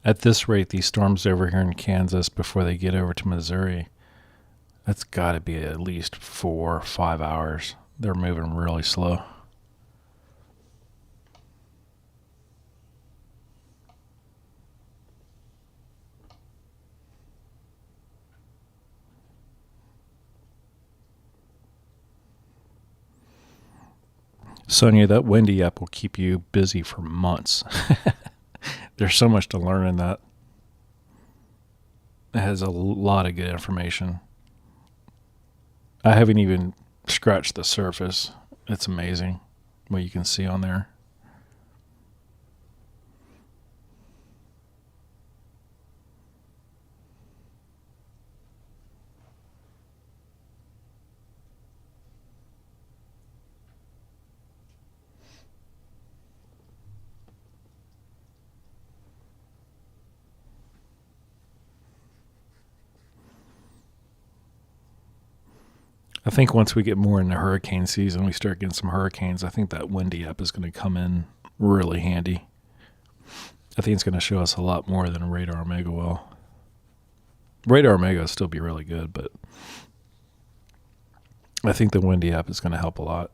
At this rate, these storms over here in Kansas before they get over to Missouri, that's got to be at least 4 or 5 hours. They're moving really slow. Sonia, that windy app will keep you busy for months. There's so much to learn in that. It has a lot of good information. I haven't even scratched the surface. It's amazing what you can see on there. I think once we get more into hurricane season, we start getting some hurricanes, I think that windy app is going to come in really handy. I think it's going to show us a lot more than a Radar Omega will. Radar Omega will still be really good, but I think the windy app is going to help a lot.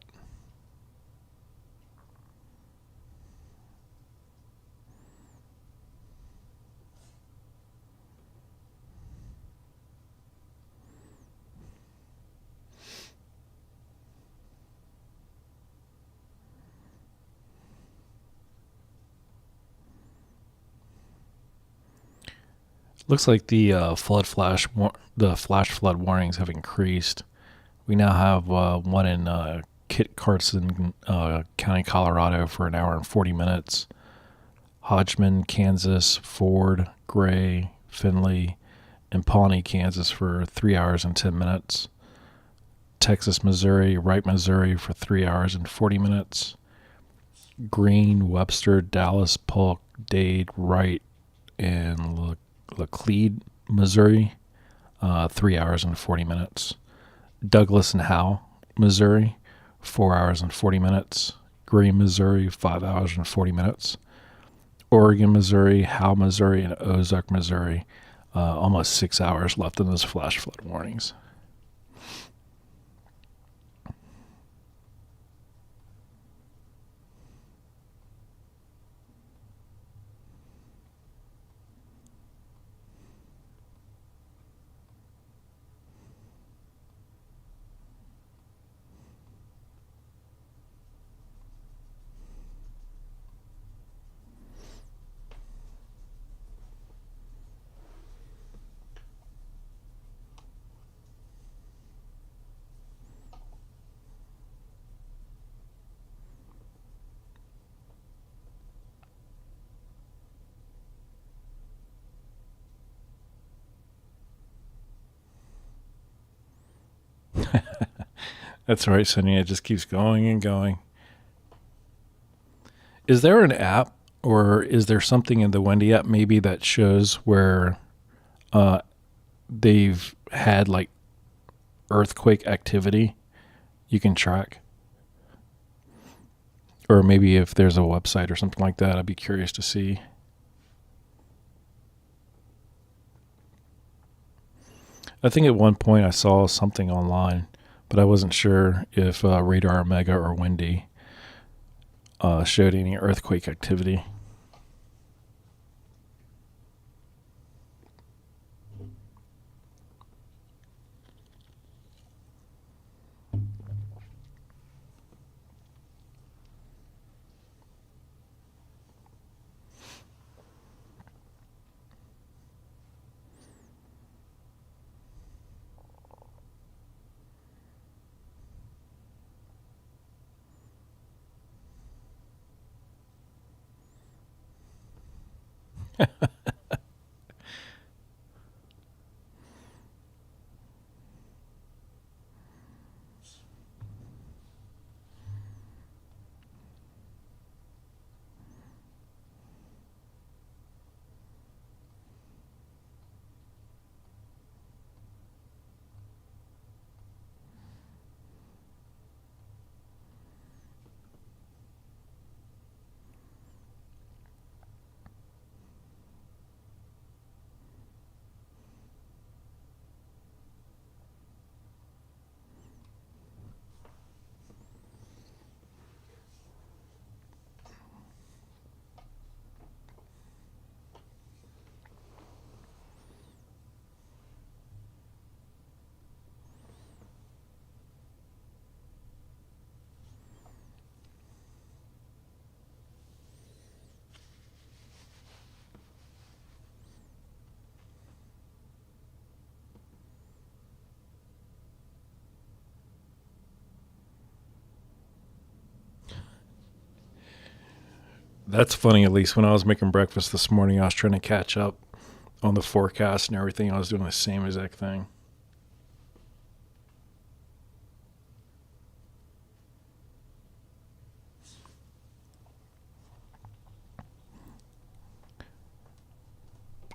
Looks like the flash flood warnings have increased. We now have one in Kit Carson County, Colorado, for an hour and 40 minutes. Hodgman, Kansas, Ford, Gray, Findlay, and Pawnee, Kansas, for 3 hours and 10 minutes. Texas, Missouri, Wright, Missouri, for 3 hours and 40 minutes. Greene, Webster, Dallas, Polk, Dade, Wright, and Laclede, Missouri, 3 hours and 40 minutes. Douglas and Howe, Missouri, 4 hours and 40 minutes. Greene, Missouri, 5 hours and 40 minutes. Oregon, Missouri, Howe, Missouri, and Ozark, Missouri, almost 6 hours left in those flash flood warnings. That's right, Sonia. It just keeps going and going. Is there an app, or is there something in the Wendy app maybe that shows where they've had like earthquake activity you can track? Or maybe if there's a website or something like that, I'd be curious to see. I think at one point I saw something online, but I wasn't sure if Radar Omega or Windy showed any earthquake activity. That's funny. At least when I was making breakfast this morning, I was trying to catch up on the forecast and everything. I was doing the same exact thing.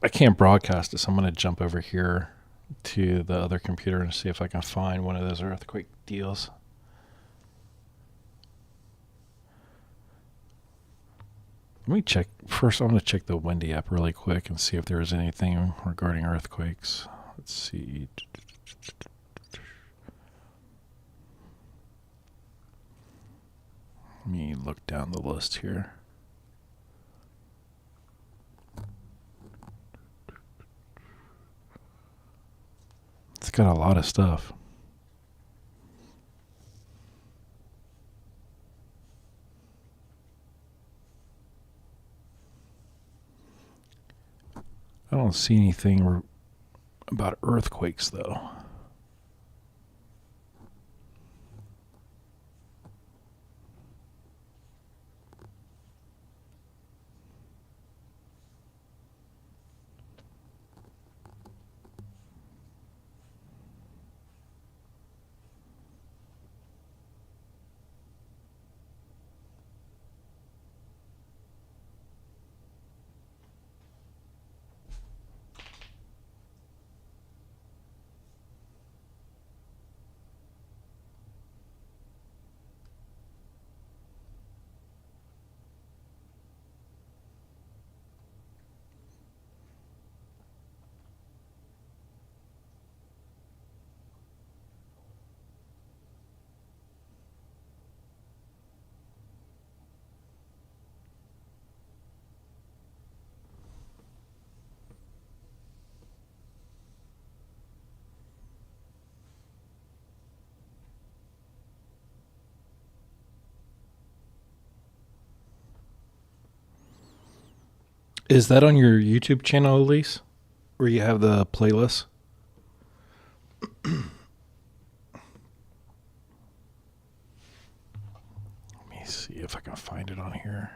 I can't broadcast it, so I'm going to jump over here to the other computer and see if I can find one of those earthquake deals. Let me check. First, I'm going to check the Windy app really quick and see if there's anything regarding earthquakes. Let's see. Let me look down the list here. It's got a lot of stuff. I don't see anything about earthquakes, though. Is that on your YouTube channel, Elise? Where you have the playlist? Let me see if I can find it on here.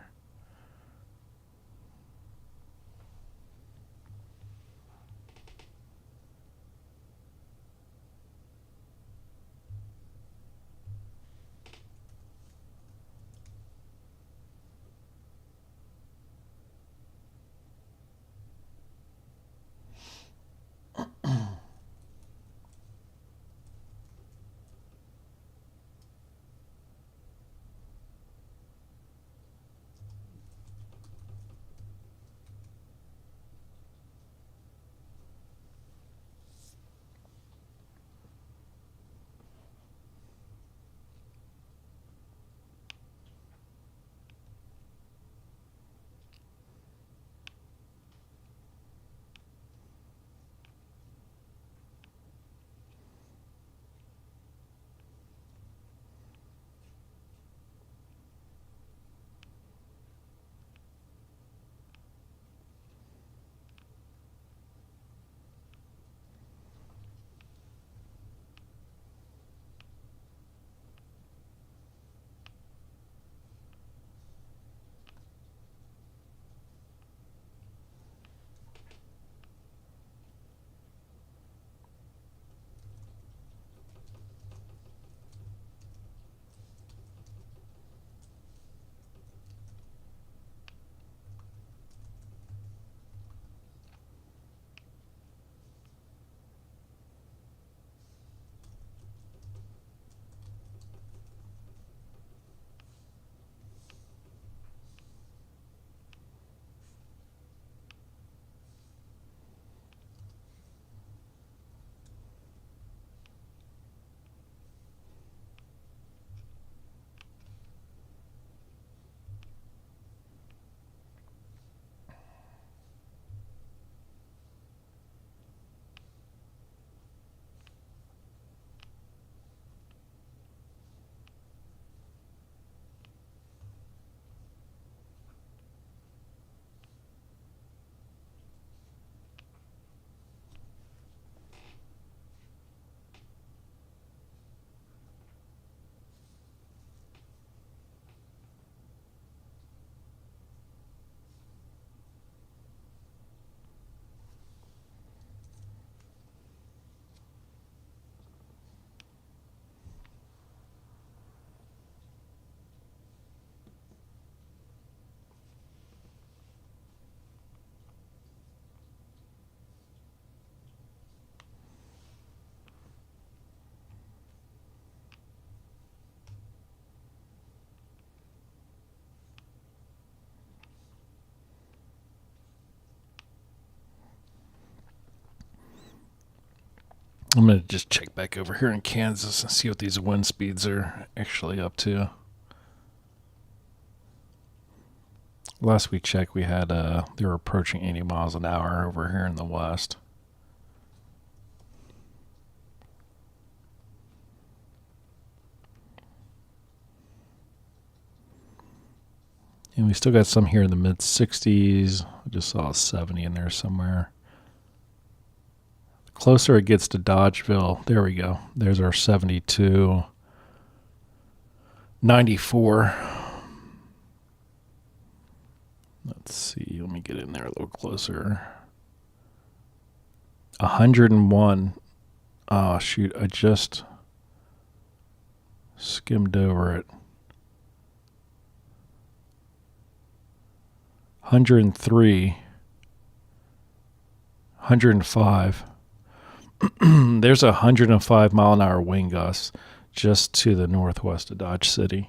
I'm going to just check back over here in Kansas and see what these wind speeds are actually up to. Last we checked, we had they were approaching 80 miles an hour over here in the west. And we still got some here in the mid 60s. I just saw a 70 in there somewhere. The closer it gets to Dodgeville, there we go. There's our 72. 94. Let's see. Let me get in there a little closer. 101. Oh, shoot. I just skimmed over it. 103. 105. There's a 105 mile an hour wind gust just to the northwest of Dodge City.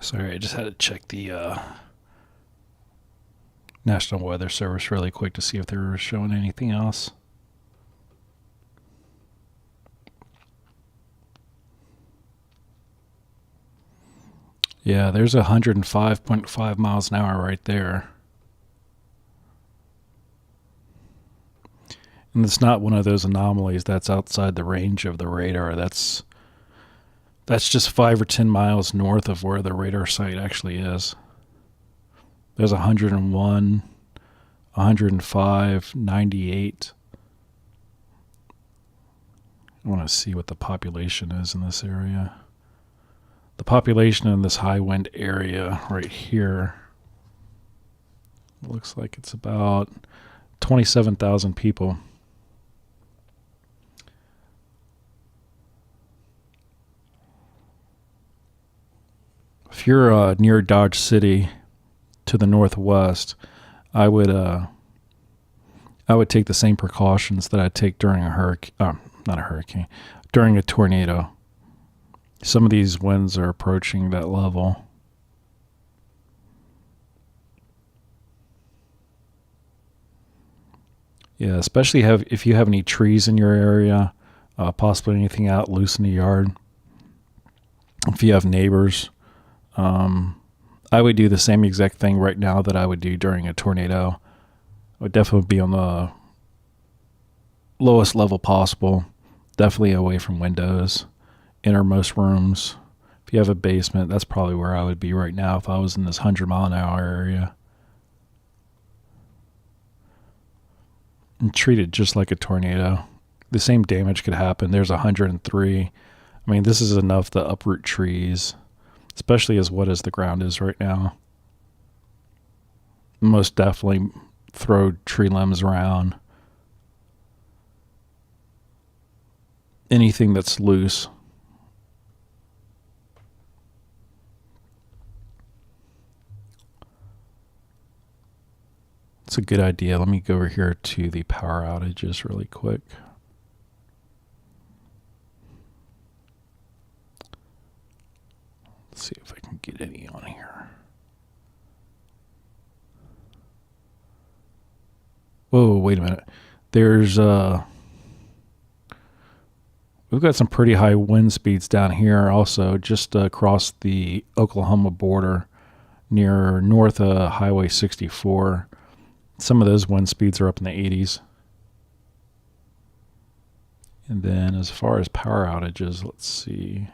Sorry, I just had to check the National Weather Service really quick to see if they were showing anything else. Yeah, there's 105.5 miles an hour right there. And it's not one of those anomalies that's outside the range of the radar. That's just 5 or 10 miles north of where the radar site actually is. There's 101, 105, 98. I want to see what the population is in this area. The population in this high wind area right here looks like it's about 27,000 people. If you're near Dodge City to the northwest, I would take the same precautions that I take during a hurricane. Not a hurricane, during a tornado. Some of these winds are approaching that level. Yeah, especially if you have any trees in your area, possibly anything out loose in the yard. If you have neighbors. I would do the same exact thing right now that I would do during a tornado. I would definitely be on the lowest level possible, definitely away from windows, innermost rooms. If you have a basement, that's probably where I would be right now if I was in this 100 mile an hour area. And treat it just like a tornado. The same damage could happen. There's 103. I mean, this is enough to uproot trees, especially as wet as the ground is right now. Most definitely throw tree limbs around. Anything that's loose. It's a good idea. Let me go over here to the power outages really quick. Let's see if I can get any on here. Whoa, wait a minute. There's we've got some pretty high wind speeds down here also, just across the Oklahoma border north of Highway 64. Some of those wind speeds are up in the 80s. And then as far as power outages, let's see.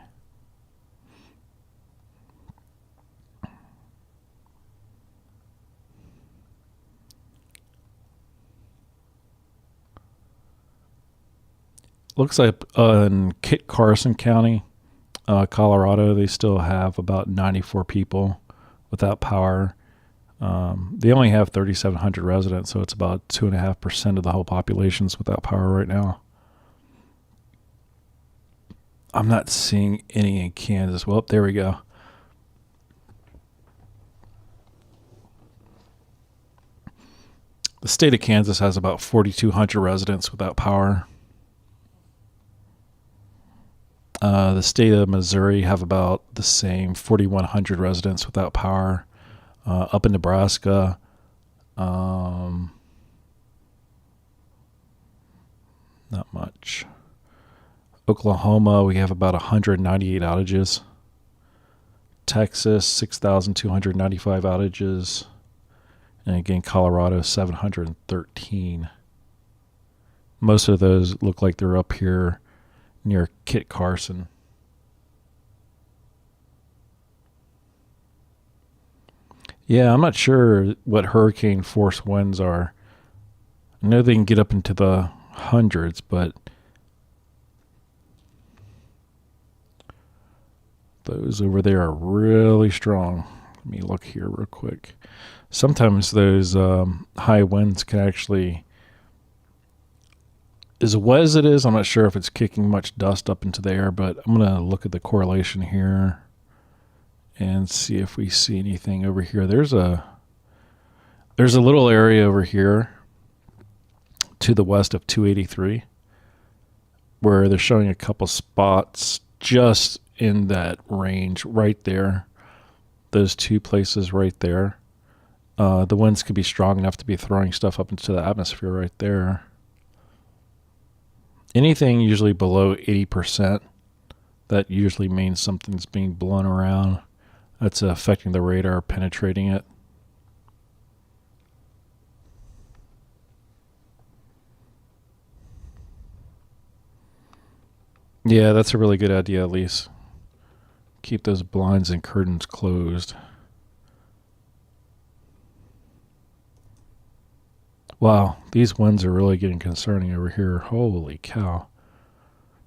Looks like in Kit Carson County, Colorado, they still have about 94 people without power. They only have 3,700 residents, so it's about 2.5% of the whole population's without power right now. I'm not seeing any in Kansas. Well, there we go. The state of Kansas has about 4,200 residents without power. The state of Missouri have about the same, 4,100 residents without power. Up in Nebraska, not much. Oklahoma, we have about 198 outages. Texas, 6,295 outages. And again, Colorado, 713. Most of those look like they're up here near Kit Carson. Yeah, I'm not sure what hurricane force winds are. I know they can get up into the hundreds, but those over there are really strong. Let me look here real quick. Sometimes those high winds can actually, as wet as it is, I'm not sure if it's kicking much dust up into the air, but I'm going to look at the correlation here and see if we see anything over here. There's a little area over here to the west of 283 where they're showing a couple spots just in that range right there. Those two places right there. The winds could be strong enough to be throwing stuff up into the atmosphere right there. Anything usually below 80%, that usually means something's being blown around. That's affecting the radar, penetrating it. Yeah, that's a really good idea, at least. Keep those blinds and curtains closed. Wow, these winds are really getting concerning over here. Holy cow.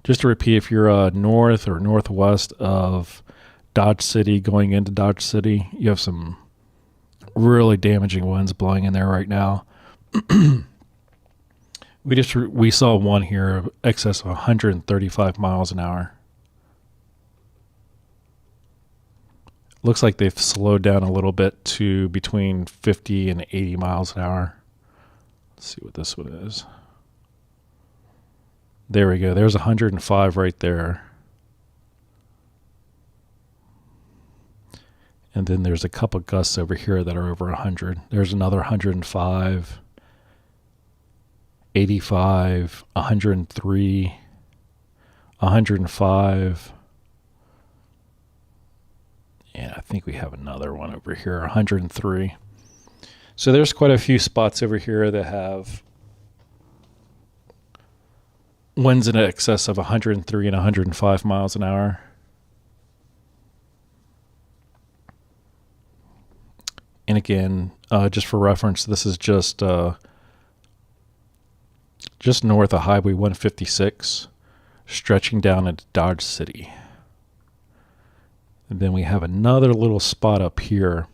Just to repeat, if you're north or northwest of Dodge City going into Dodge City, you have some really damaging winds blowing in there right now. We saw one here, excess of 135 miles an hour. Looks like they've slowed down a little bit to between 50 and 80 miles an hour. Let's see what this one is. There we go. There's 105 right there. And then there's a couple gusts over here that are over 100. There's another 105, 85, 103, 105. And I think we have another one over here, 103. So there's quite a few spots over here that have winds in excess of 103 and 105 miles an hour. And again, just for reference, this is just north of Highway 156, stretching down into Dodge City. And then we have another little spot up here,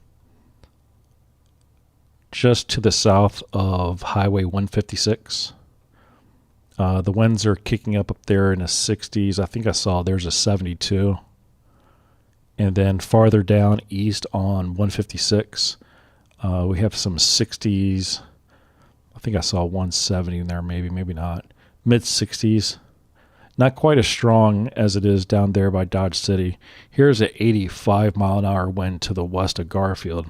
just to the south of Highway 156. The winds are kicking up there in the 60s. I think I saw there's a 72. And then farther down east on 156, we have some 60s. I think I saw 170 in there, maybe not. Mid 60s. Not quite as strong as it is down there by Dodge City. Here's an 85 mile an hour wind to the west of Garfield.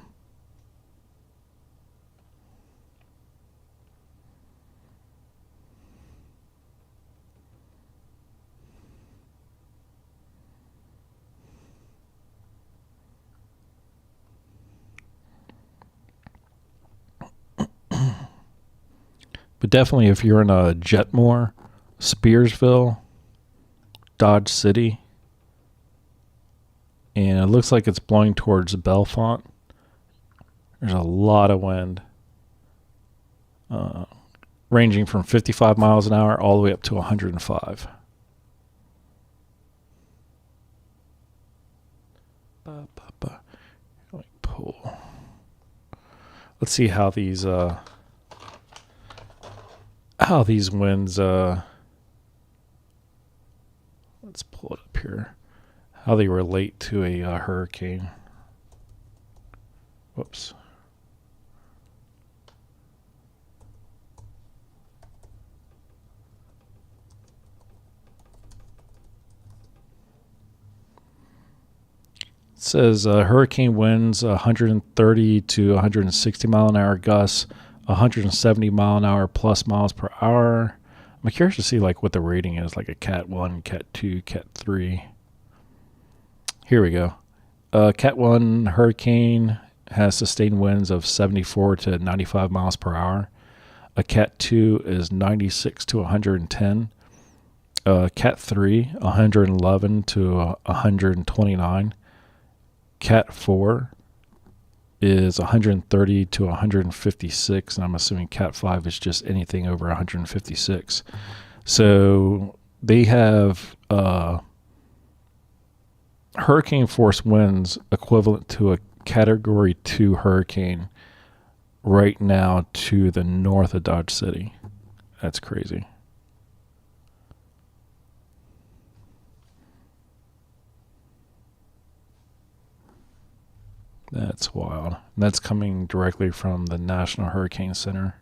But definitely if you're in a Jetmore Spearsville, Dodge City, and it looks like it's blowing towards Bellefonte. There's a lot of wind, ranging from 55 miles an hour all the way up to 105. Pull. Let's see how these winds. Let's pull it up here. How they relate to a hurricane. Whoops. It says hurricane winds 130 to 160 mile an hour gusts, 170 mile an hour plus miles per hour. I'm curious to see like what the rating is, like a Cat 1, Cat 2, Cat 3. Here we go. Cat 1 hurricane has sustained winds of 74 to 95 miles per hour. A Cat 2 is 96 to 110. Cat 3, 111 to 129. Cat 4 is 130 to 156, and I'm assuming Cat 5 is just anything over 156. So they have hurricane force winds equivalent to a Category 2 hurricane right now to the north of Dodge City. That's crazy. That's wild. And that's coming directly from the National Hurricane Center.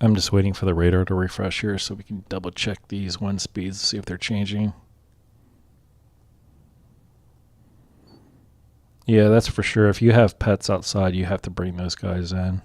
I'm just waiting for the radar to refresh here so we can double check these wind speeds, see if they're changing. Yeah, that's for sure. If you have pets outside, you have to bring those guys in.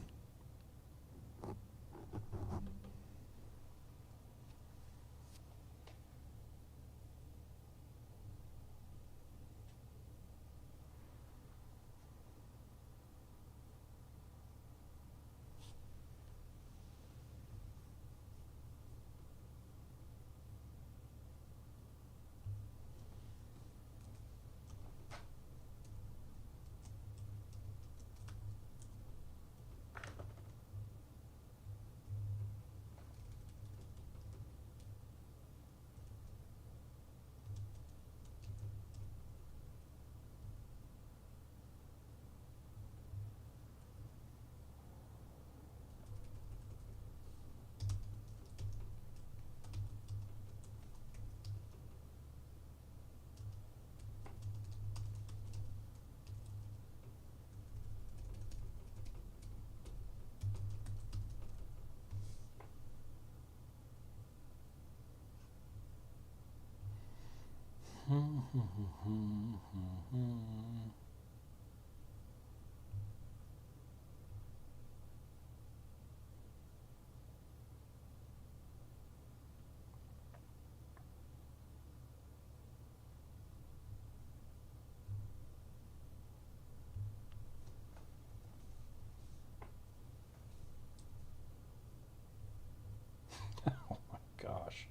Oh my gosh.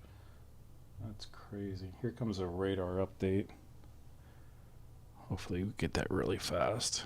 That's crazy. Here comes a radar update. Hopefully we get that really fast.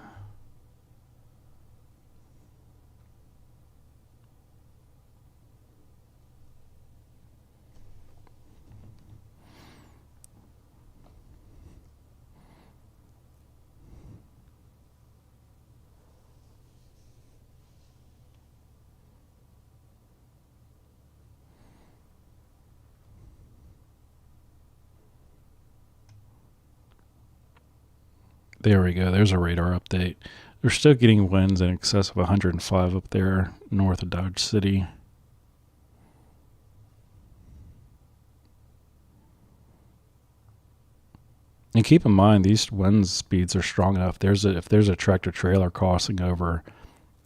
There we go. There's a radar update. They're still getting winds in excess of 105 up there north of Dodge City. And keep in mind, these wind speeds are strong enough. If there's a tractor trailer crossing over,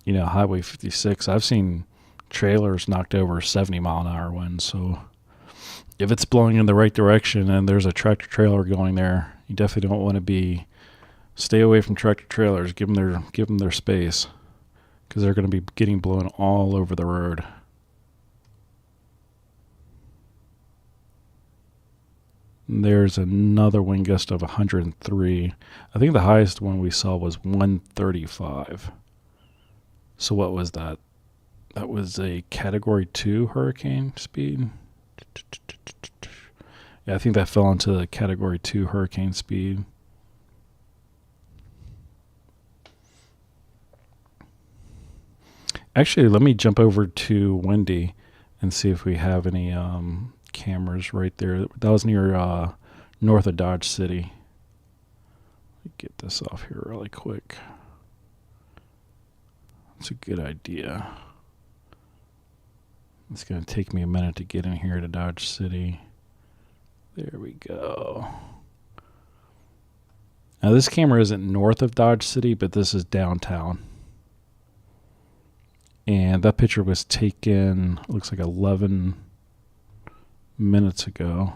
Highway 56, I've seen trailers knocked over 70-mile-an-hour winds. So if it's blowing in the right direction and there's a tractor trailer going there, you definitely don't want to stay away from tractor trailers. Give them their space, because they're going to be getting blown all over the road. And there's another wind gust of 103. I think the highest one we saw was 135. So what was that? That was a Category 2 hurricane speed. Yeah, I think that fell into the Category 2 hurricane speed. Actually, let me jump over to Windy and see if we have any cameras right there. That was near north of Dodge City. Let me get this off here really quick. That's a good idea. It's going to take me a minute to get in here to Dodge City. There we go. Now this camera isn't north of Dodge City, but this is downtown. And that picture was taken, looks like 11 minutes ago.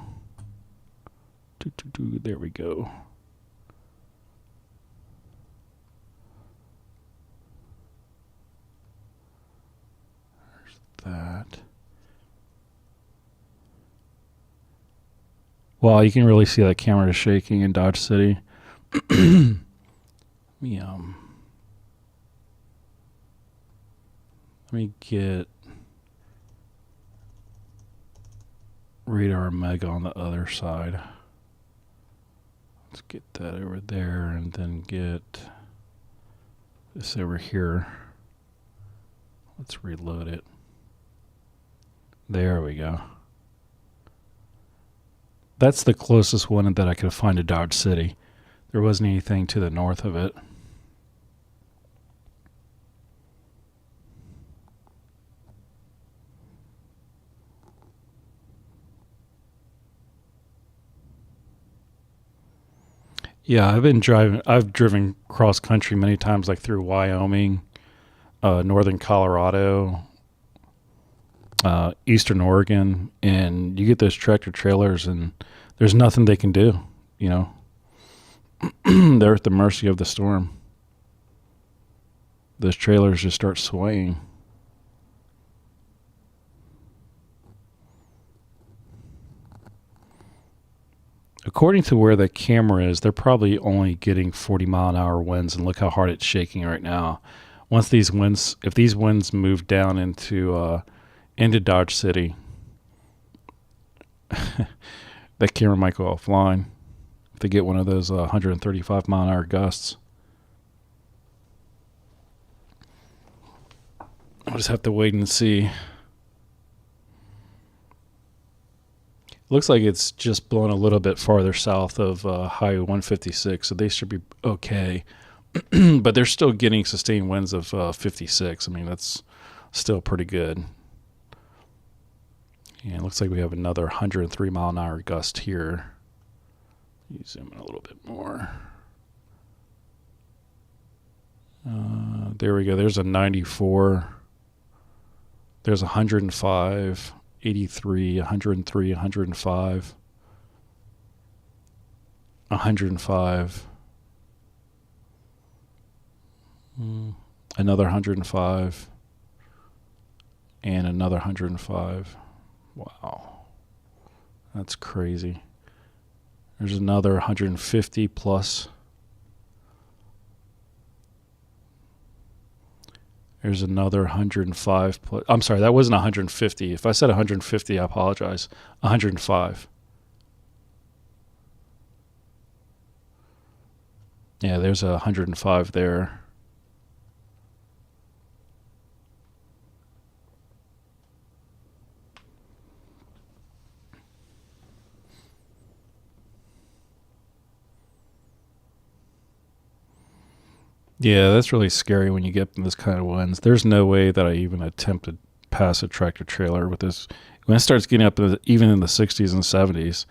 There we go. There's that. Well, you can really see that camera is shaking in Dodge City. Let me get radar mega on the other side. Let's get that over there and then get this over here. Let's reload it. There we go. That's the closest one that I could find to Dodge City. There wasn't anything to the north of it. Yeah, I've driven cross country many times, like through Wyoming, northern Colorado, eastern Oregon, and you get those tractor trailers and there's nothing they can do, you know. They're at the mercy of the storm. Those trailers just start swaying. According to where the camera is, they're probably only getting 40-mile-an-hour winds, and look how hard it's shaking right now. If these winds move down into Dodge City, that camera might go offline if they get one of those 135-mile-an-hour gusts. I'll just have to wait and see. Looks like it's just blown a little bit farther south of Highway 156, so they should be okay. But they're still getting sustained winds of 56. I mean, that's still pretty good. And it looks like we have another 103-mile-an-hour gust here. You zoom in a little bit more. There we go. There's a 94. There's 105. 83, 103, 105, 105, another 105, and another 105. Wow, that's crazy. There's another 150 plus. There's another 105 plus. I'm sorry, that wasn't 150. If I said 150, I apologize. 105. Yeah, there's a 105 there. Yeah, that's really scary when you get this kind of winds. There's no way that I even attempt to pass a tractor trailer with this. When it starts getting up even in the 60s and 70s,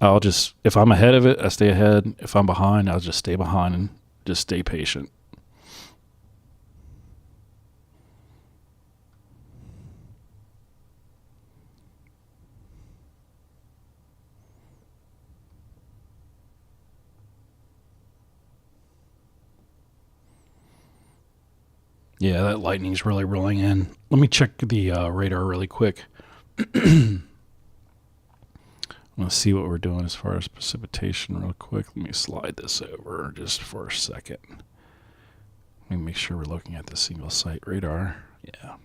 I'll just, if I'm ahead of it, I stay ahead. If I'm behind, I'll just stay behind and just stay patient. Yeah, that lightning's really rolling in. Let me check the radar really quick. I'm going to see what we're doing as far as precipitation real quick. Let me slide this over just for a second. Let me make sure we're looking at the single site radar. Yeah.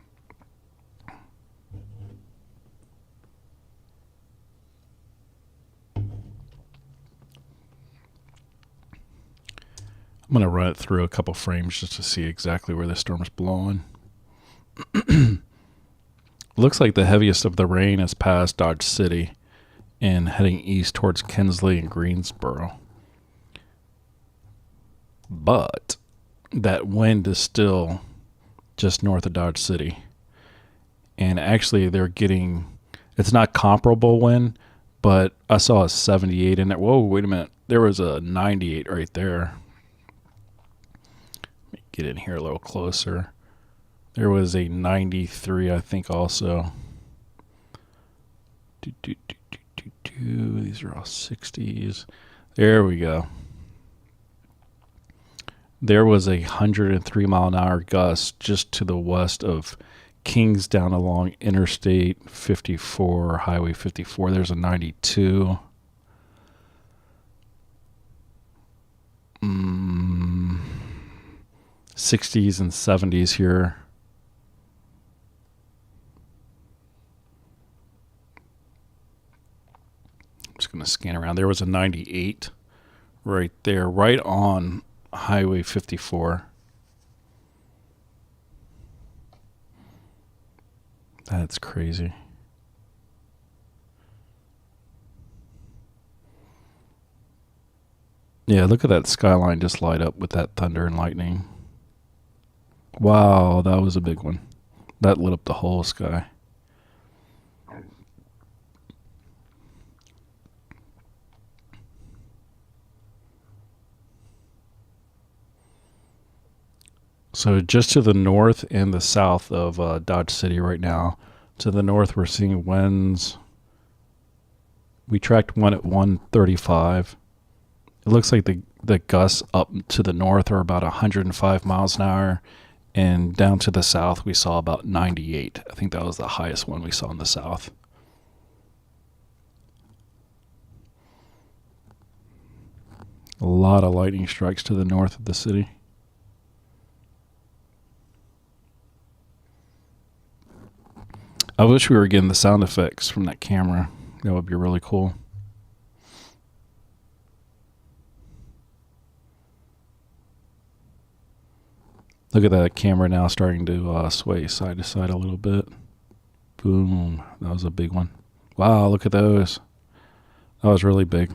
I'm going to run it through a couple frames just to see exactly where the storm's blowing. Looks like the heaviest of the rain has passed Dodge City and heading east towards Kinsley and Greensboro. But that wind is still just north of Dodge City. And actually they're getting, it's not comparable wind, but I saw a 78 in there. Whoa, wait a minute. There was a 98 right there. Get in here a little closer. There was a 93, I think, also. These are all 60s. There we go. There was a 103 mile an hour gust just to the west of Kings down along Interstate 54, Highway 54. There's a 92. 60s and 70s here. I'm just going to scan around. There was a 98 right there, right on Highway 54. That's crazy. Yeah, look at that skyline just light up with that thunder and lightning. Wow, that was a big one. That lit up the whole sky. So just to the north and the south of Dodge City right now. To the north, we're seeing winds. We tracked one at 135. It looks like the gusts up to the north are about 105 miles an hour. And down to the south, we saw about 98. I think that was the highest one we saw in the south. A lot of lightning strikes to the north of the city. I wish we were getting the sound effects from that camera. That would be really cool. Look at that camera now starting to sway side to side a little bit. Boom. That was a big one. Wow, look at those. That was really big.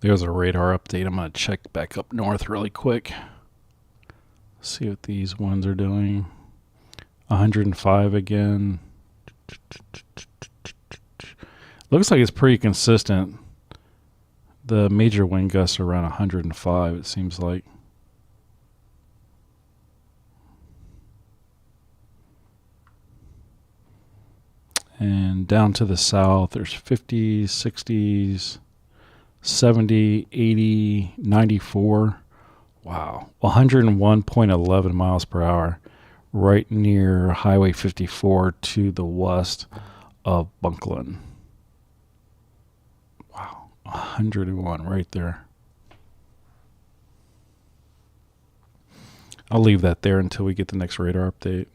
There's a radar update. I'm going to check back up north really quick. See what these ones are doing. 105 again. Looks like it's pretty consistent. The major wind gusts are around 105, it seems like. And down to the south, there's 50s, 60s, 70, 80, 94. Wow. 101.11 miles per hour right near Highway 54 to the west of Bunkland. Wow. 101 right there. I'll leave that there until we get the next radar update.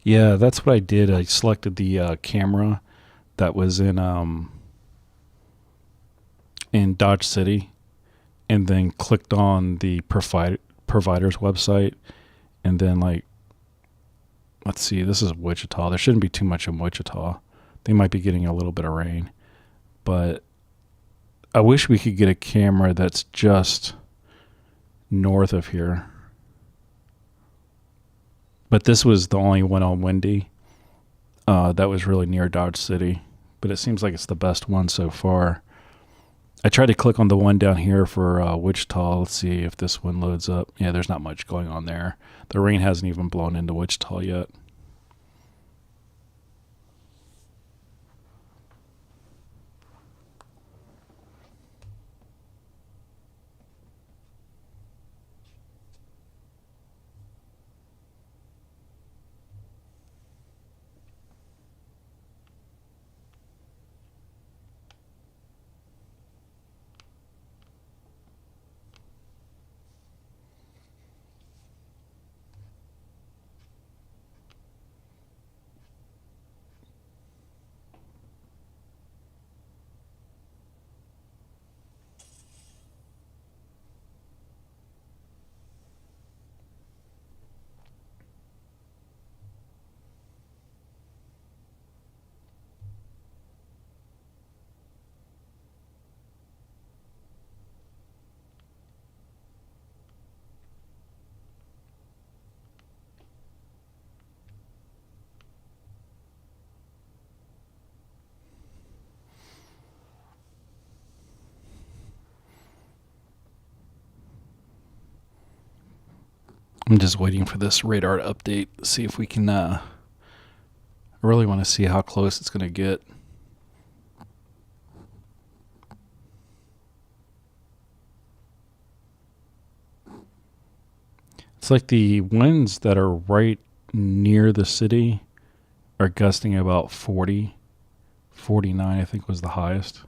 Yeah, that's what I did. I selected the camera that was in Dodge City, and then clicked on the provider's website, And then, like, let's see, this is Wichita. There shouldn't be too much in Wichita. They might be getting a little bit of rain. But I wish we could get a camera that's just north of here. But this was the only one on windy. That was really near Dodge City. But it seems like it's the best one so far. I tried to click on the one down here for Wichita. Let's see if this one loads up. Yeah, there's not much going on there. The rain hasn't even blown into Wichita yet. I'm just waiting for this radar to update. See if we can. I really want to see how close it's going to get. It's like the winds that are right near the city are gusting about 40, 49, I think was the highest.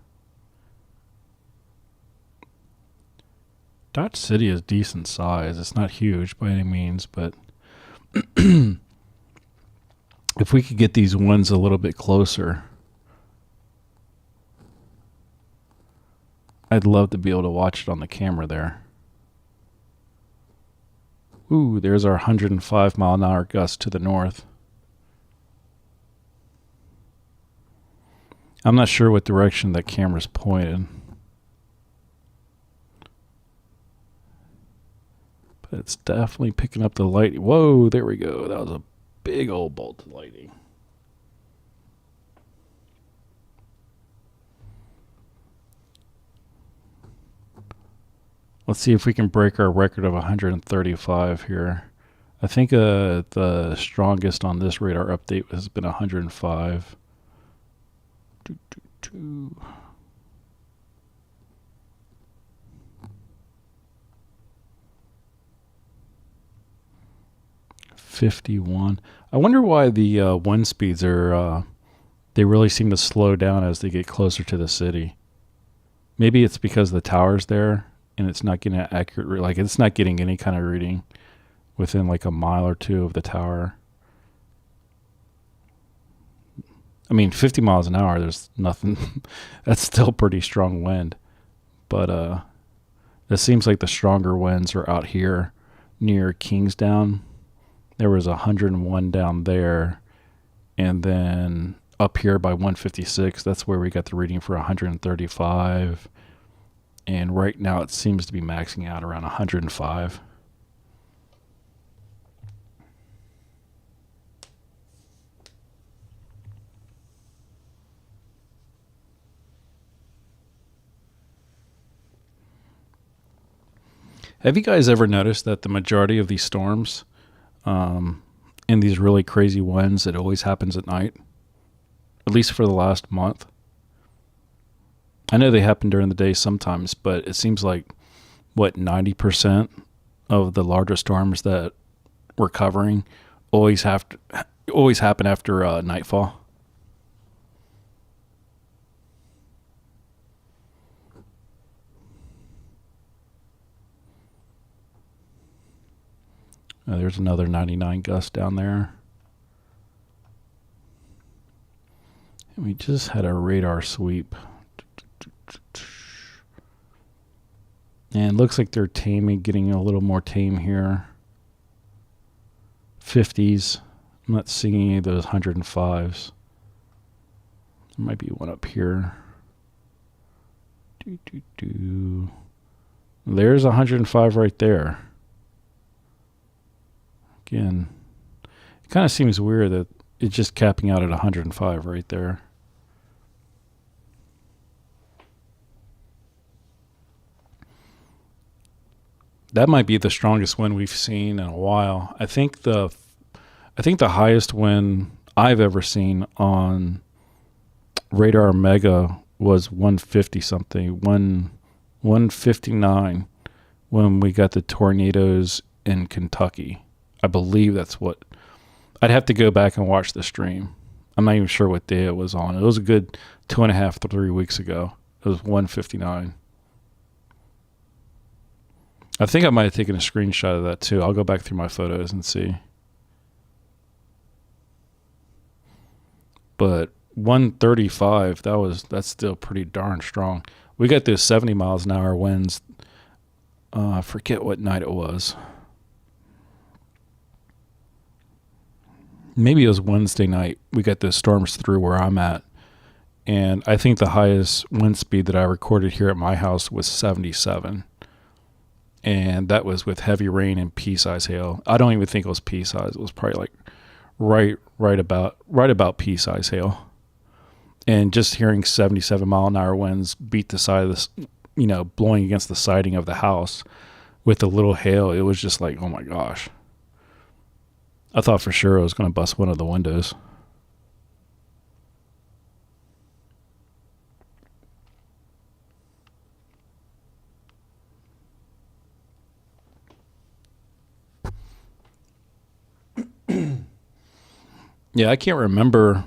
Dodge City is decent size. It's not huge by any means, but if we could get these winds a little bit closer, I'd love to be able to watch it on the camera there. Ooh, there's our 105 mile an hour gust to the north. I'm not sure what direction that camera's pointed. But it's definitely picking up the light. Whoa, there we go. That was a big old bolt of lightning. Let's see if we can break our record of 135 here. I think the strongest on this radar update has been 105. 51. I wonder why the wind speeds are, they really seem to slow down as they get closer to the city. Maybe it's because the tower's there and it's not getting an accurate, like it's not getting any kind of reading within like a mile or two of the tower. I mean, 50 miles an hour, there's nothing. That's still pretty strong wind. But it seems like the stronger winds are out here near Kingsdown. There was 101 down there. And then up here by 156, that's where we got the reading for 135. And right now it seems to be maxing out around 105. Have you guys ever noticed that the majority of these storms and these really crazy winds, it always happens at night? At least for the last month. I know they happen during the day sometimes, but it seems like, 90% of the larger storms that we're covering always happen after nightfall. There's another 99 gust down there. And we just had a radar sweep. And it looks like they're taming, getting a little more tame here. 50s. I'm not seeing any of those 105s. There might be one up here. There's 105 right there. Again, it kind of seems weird that it's just capping out at 105 right there. That might be the strongest wind we've seen in a while. I think the highest wind I've ever seen on Radar Mega was 150 something, 159 when we got the tornadoes in Kentucky. I believe that's what. I'd have to go back and watch the stream. I'm not even sure what day it was on. It was a good 2.5 to 3 weeks ago. It was 159. I think I might have taken a screenshot of that too. I'll go back through my photos and see. But 135, that's still pretty darn strong. We got those 70 miles an hour winds. I forget what night it was. Maybe it was Wednesday night. We got those storms through where I'm at. And I think the highest wind speed that I recorded here at my house was 77. And that was with heavy rain and pea-size hail. I don't even think it was pea-size. It was probably like right about pea-size hail. And just hearing 77 mile an hour winds beat the side of this, blowing against the siding of the house with the little hail, it was just like, oh my gosh. I thought for sure I was going to bust one of the windows. Yeah, I can't remember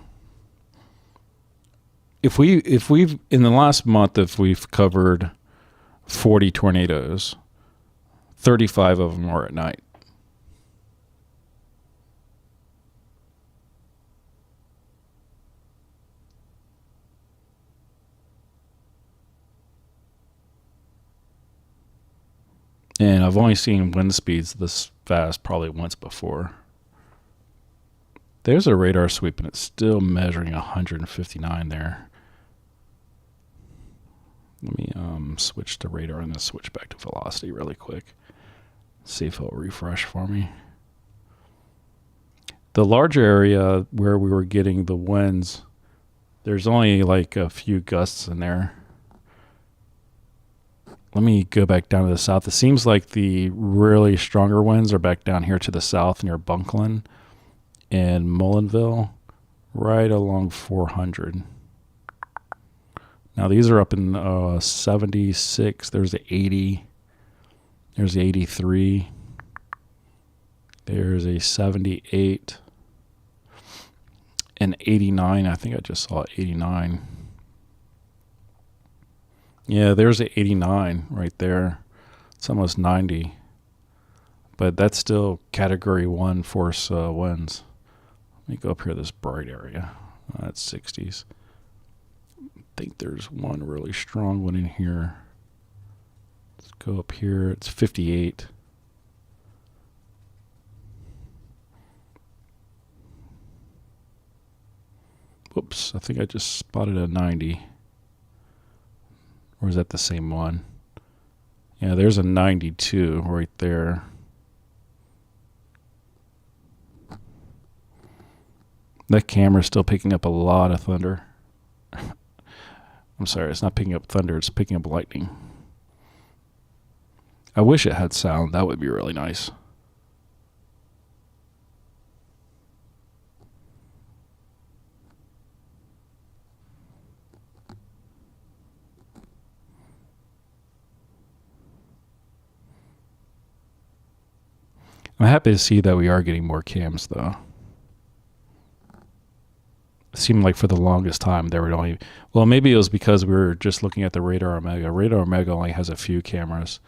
if we've in the last month, if we've covered 40 tornadoes, 35 of them were at night. And I've only seen wind speeds this fast probably once before. There's a radar sweep and it's still measuring 159 there. Let me switch to radar and then switch back to velocity really quick. See if it'll refresh for me. The larger area where we were getting the winds, there's only like a few gusts in there. Let me go back down to the south. It seems like the really stronger winds are back down here to the south near Bunkland and Mullinville, right along 400. Now these are up in 76. There's the 80. There's the 83. There's a 78. And 89. I think I just saw 89. Yeah, there's a 89 right there. It's almost 90. But that's still Category 1 force winds. Let me go up here to this bright area. That's 60s. I think there's one really strong one in here. Let's go up here. It's 58. Whoops, I think I just spotted a 90. Or is that the same one? Yeah, there's a 92 right there. That camera's still picking up a lot of thunder. I'm sorry, it's not picking up thunder, it's picking up lightning. I wish it had sound. That would be really nice. I'm happy to see that we are getting more cams, though. It seemed like for the longest time there were only... Well, maybe it was because we were just looking at the Radar Omega. Radar Omega only has a few cameras.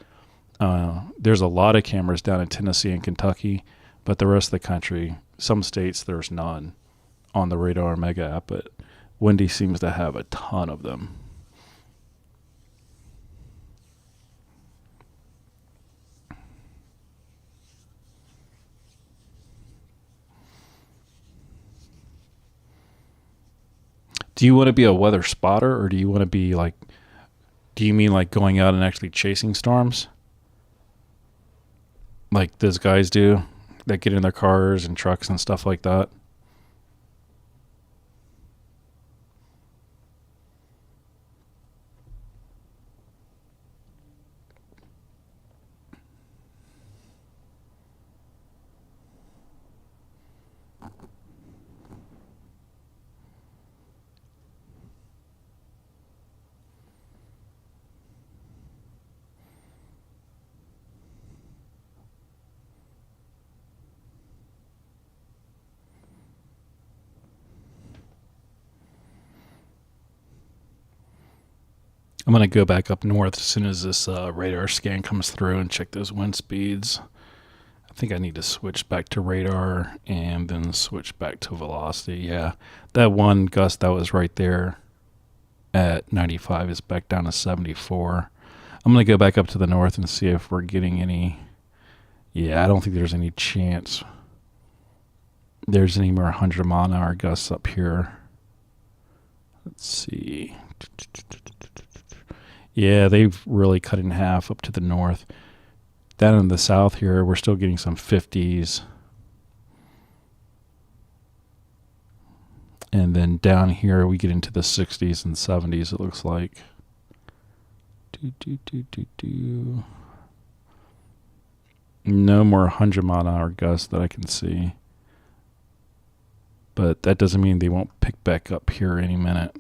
There's a lot of cameras down in Tennessee and Kentucky, but the rest of the country, some states, there's none on the Radar Omega app, but Windy seems to have a ton of them. Do you want to be a weather spotter, or do you want to be like, do you mean like going out and actually chasing storms? Like those guys do that get in their cars and trucks and stuff like that? I'm going to go back up north as soon as this radar scan comes through and check those wind speeds. I think I need to switch back to radar and then switch back to velocity. Yeah, that one gust that was right there at 95 is back down to 74. I'm going to go back up to the north and see if we're getting any. Yeah, I don't think there's any chance there's any more 100 mile an hour gusts up here. Let's see. Yeah, they've really cut in half up to the north. Down in the south here, we're still getting some 50s. And then down here, we get into the 60s and 70s, it looks like. No more 100 mile an hour gusts that I can see. But that doesn't mean they won't pick back up here any minute.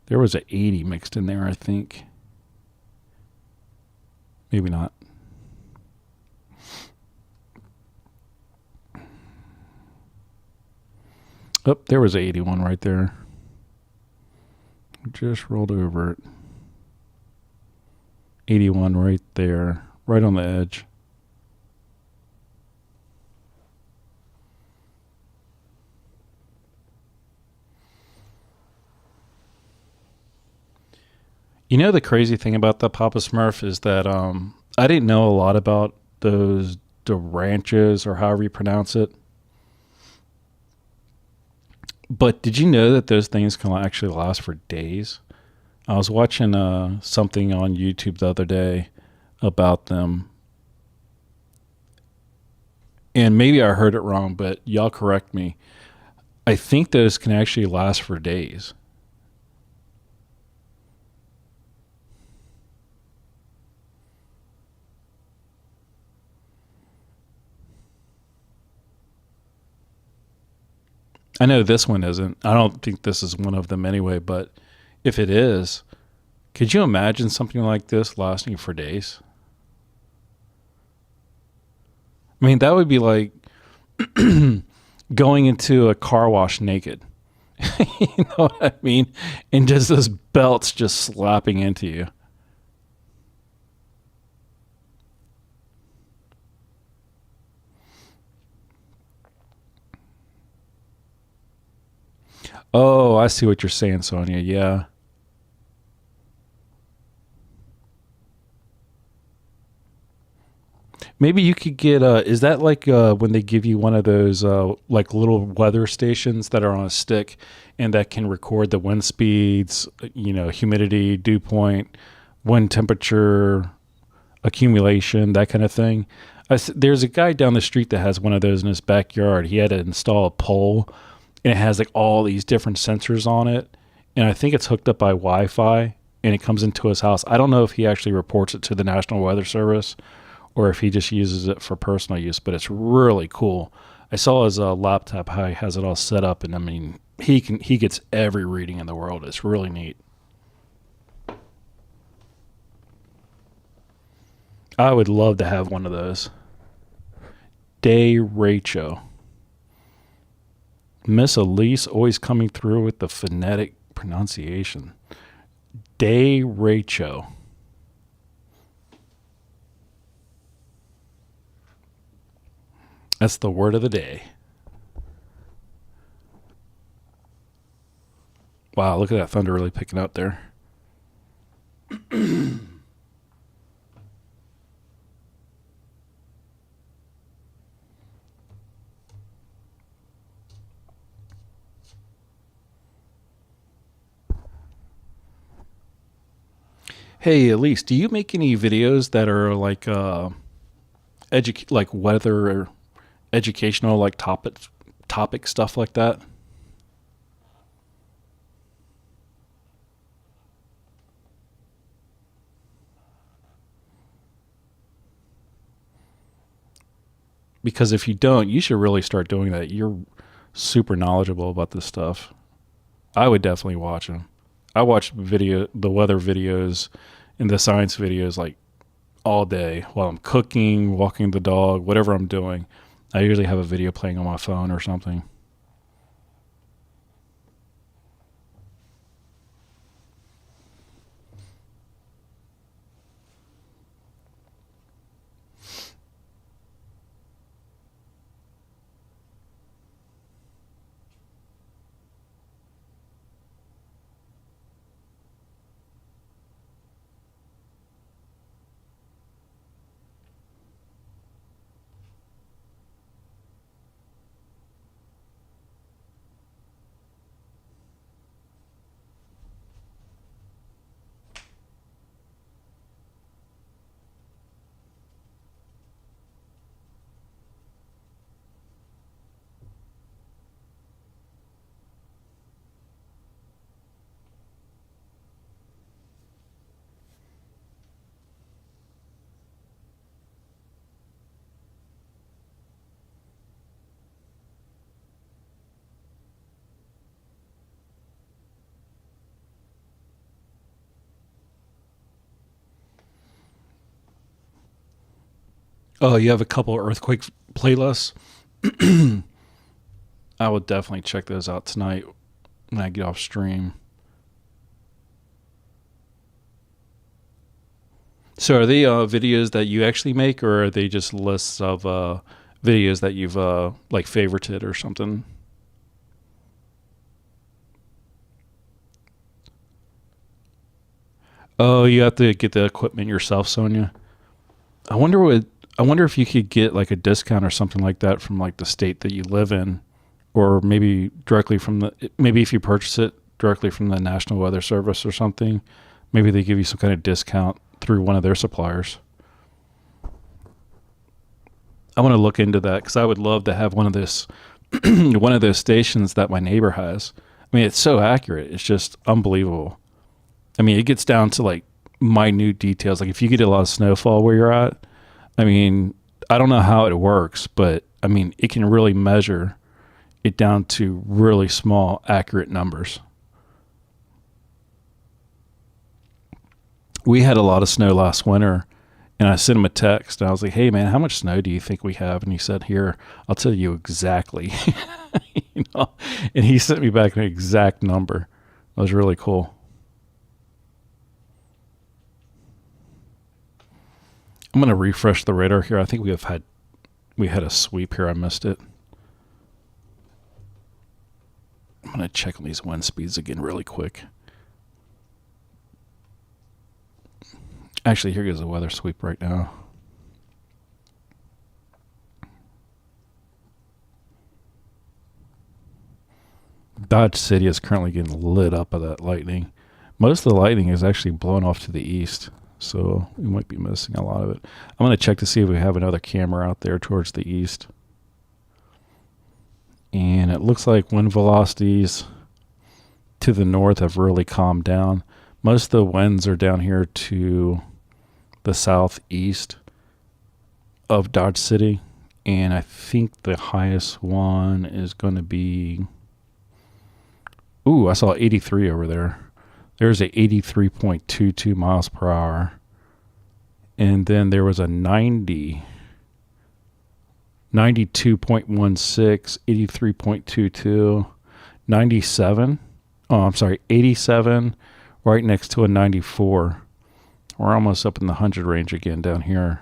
There was an 80 mixed in there, I think. Maybe not. Oh, there was an 81 right there. Just rolled over it. 81 right there, right on the edge. You know, the crazy thing about the Papa Smurf is that I didn't know a lot about those ranches or however you pronounce it. But did you know that those things can actually last for days? I was watching something on YouTube the other day about them. And maybe I heard it wrong, but y'all correct me. I think those can actually last for days. I know this one isn't. I don't think this is one of them anyway, but if it is, could you imagine something like this lasting for days? I mean, that would be like going into a car wash naked. You know what I mean? And just those belts just slapping into you. Oh, I see what you're saying, Sonia. Yeah. Maybe you could get is that like when they give you one of those like little weather stations that are on a stick and that can record the wind speeds, you know, humidity, dew point, wind temperature, accumulation, that kind of thing. There's a guy down the street that has one of those in his backyard. He had to install a pole and it has like all these different sensors on it. And I think it's hooked up by Wi-Fi and it comes into his house. I don't know if he actually reports it to the National Weather Service or if he just uses it for personal use, but it's really cool. I saw his laptop, how he has it all set up, and I mean, he gets every reading in the world. It's really neat. I would love to have one of those. Derecho. Miss Elise always coming through with the phonetic pronunciation. Derecho. That's the word of the day. Wow, look at that thunder really picking up there. Hey, Elise, do you make any videos that are like like weather or educational, like topic stuff like that? Because if you don't, you should really start doing that. You're super knowledgeable about this stuff. I would definitely watch them. I watch the weather videos and the science videos like all day while I'm cooking, walking the dog, whatever I'm doing. I usually have a video playing on my phone or something. Oh, you have a couple earthquake playlists? I will definitely check those out tonight when I get off stream. So, are they videos that you actually make, or are they just lists of videos that you've like favorited or something? Oh, you have to get the equipment yourself, Sonia. I wonder what. I wonder if you could get like a discount or something like that from like the state that you live in, or maybe directly from the. Maybe if you purchase it directly from the National Weather Service or something, maybe they give you some kind of discount through one of their suppliers. I want to look into that because I would love to have one of this, one of those stations that my neighbor has. I mean, it's so accurate; it's just unbelievable. I mean, it gets down to like minute details. Like if you get a lot of snowfall where you're at, I mean, I don't know how it works, but I mean, it can really measure it down to really small, accurate numbers. We had a lot of snow last winter, and I sent him a text, and I was like, "Hey, man, how much snow do you think we have?" And he said, "Here, I'll tell you exactly." you know, and he sent me back an exact number. It was really cool. I'm gonna refresh the radar here. I think we had a sweep here. I missed it. I'm gonna check on these wind speeds again really quick. Actually, here goes the weather sweep right now. Dodge City is currently getting lit up by that lightning. Most of the lightning is actually blown off to the east, so we might be missing a lot of it. I'm going to check to see if we have another camera out there towards the east. And it looks like wind velocities to the north have really calmed down. Most of the winds are down here to the southeast of Dodge City. And I think the highest one is going to be. Ooh, I saw 83 over there. There's a 83.22 miles per hour. And then there was a 92.16, 83.22, 97. Oh, I'm sorry, 87, right next to a 94. We're almost up in the 100 range again down here.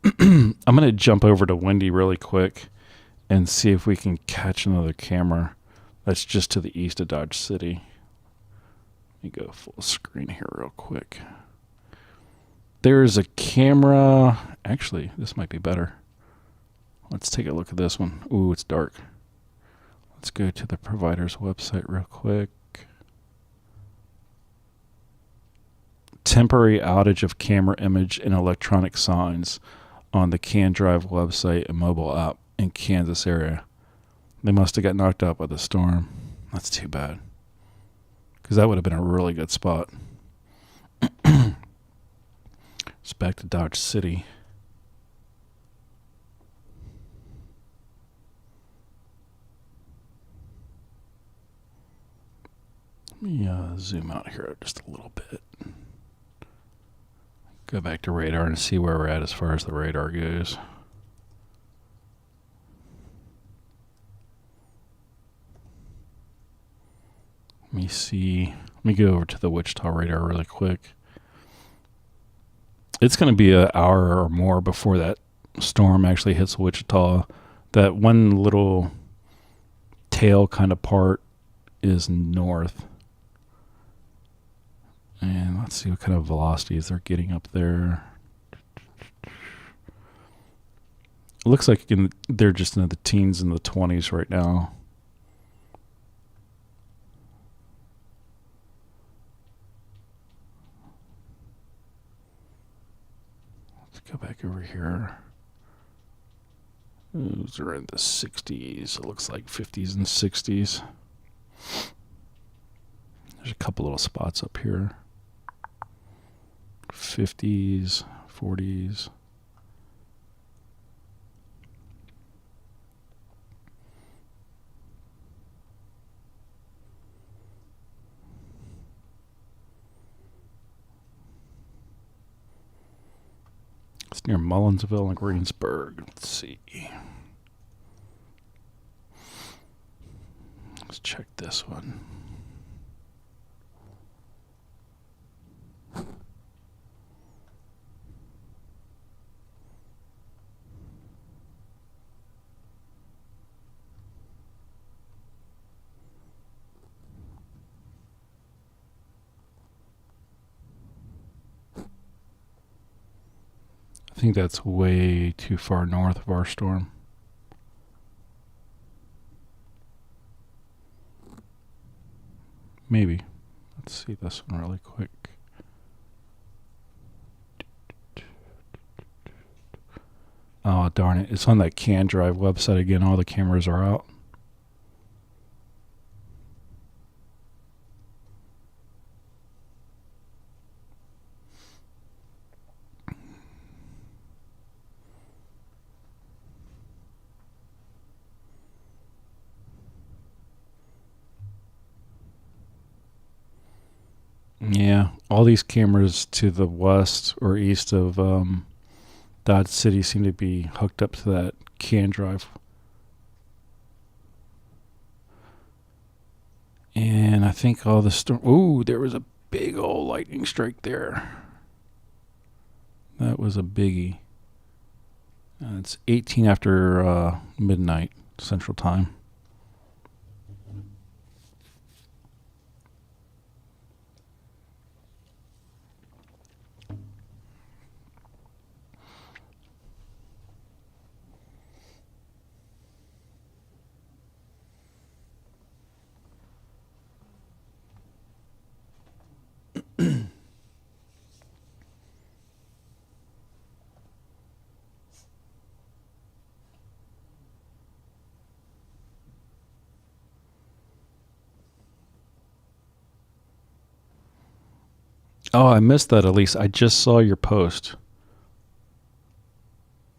I'm going to jump over to Windy really quick and see if we can catch another camera that's just to the east of Dodge City. Let me go full screen here real quick. There's a camera. Actually, this might be better. Let's take a look at this one. Ooh, it's dark. Let's go to the provider's website real quick. temporary outage of camera image and electronic signs on the CanDrive website and mobile app in Kansas area. They must have got knocked out by the storm. That's too bad, because that would have been a really good spot. It's back to Dodge City. Let me zoom out here just a little bit. Go back to radar and see where we're at as far as the radar goes. Let me see. Let me go over to the Wichita radar really quick. It's going to be an hour or more before that storm actually hits Wichita. That one little tail kind of part is north. And let's see what kind of velocities they're getting up there. It looks like they're just in the teens and the 20s right now. Let's go back over here. Those are in the 60s. It looks like 50s and 60s. There's a couple little spots up here. 50s, 40s. It's near Mullinsville and Greensburg. Let's see. Let's check this one. I think that's way too far north of our storm. Maybe. Let's see this one really quick. Oh, darn it. It's on that CanDrive website again. All the cameras are out. Yeah, all these cameras to the west or east of Dodge City seem to be hooked up to that CanDrive. And I think all the storm... Ooh, there was a big old lightning strike there. That was a biggie. It's 18 after midnight Central Time. Oh, I missed that, Elise. I just saw your post.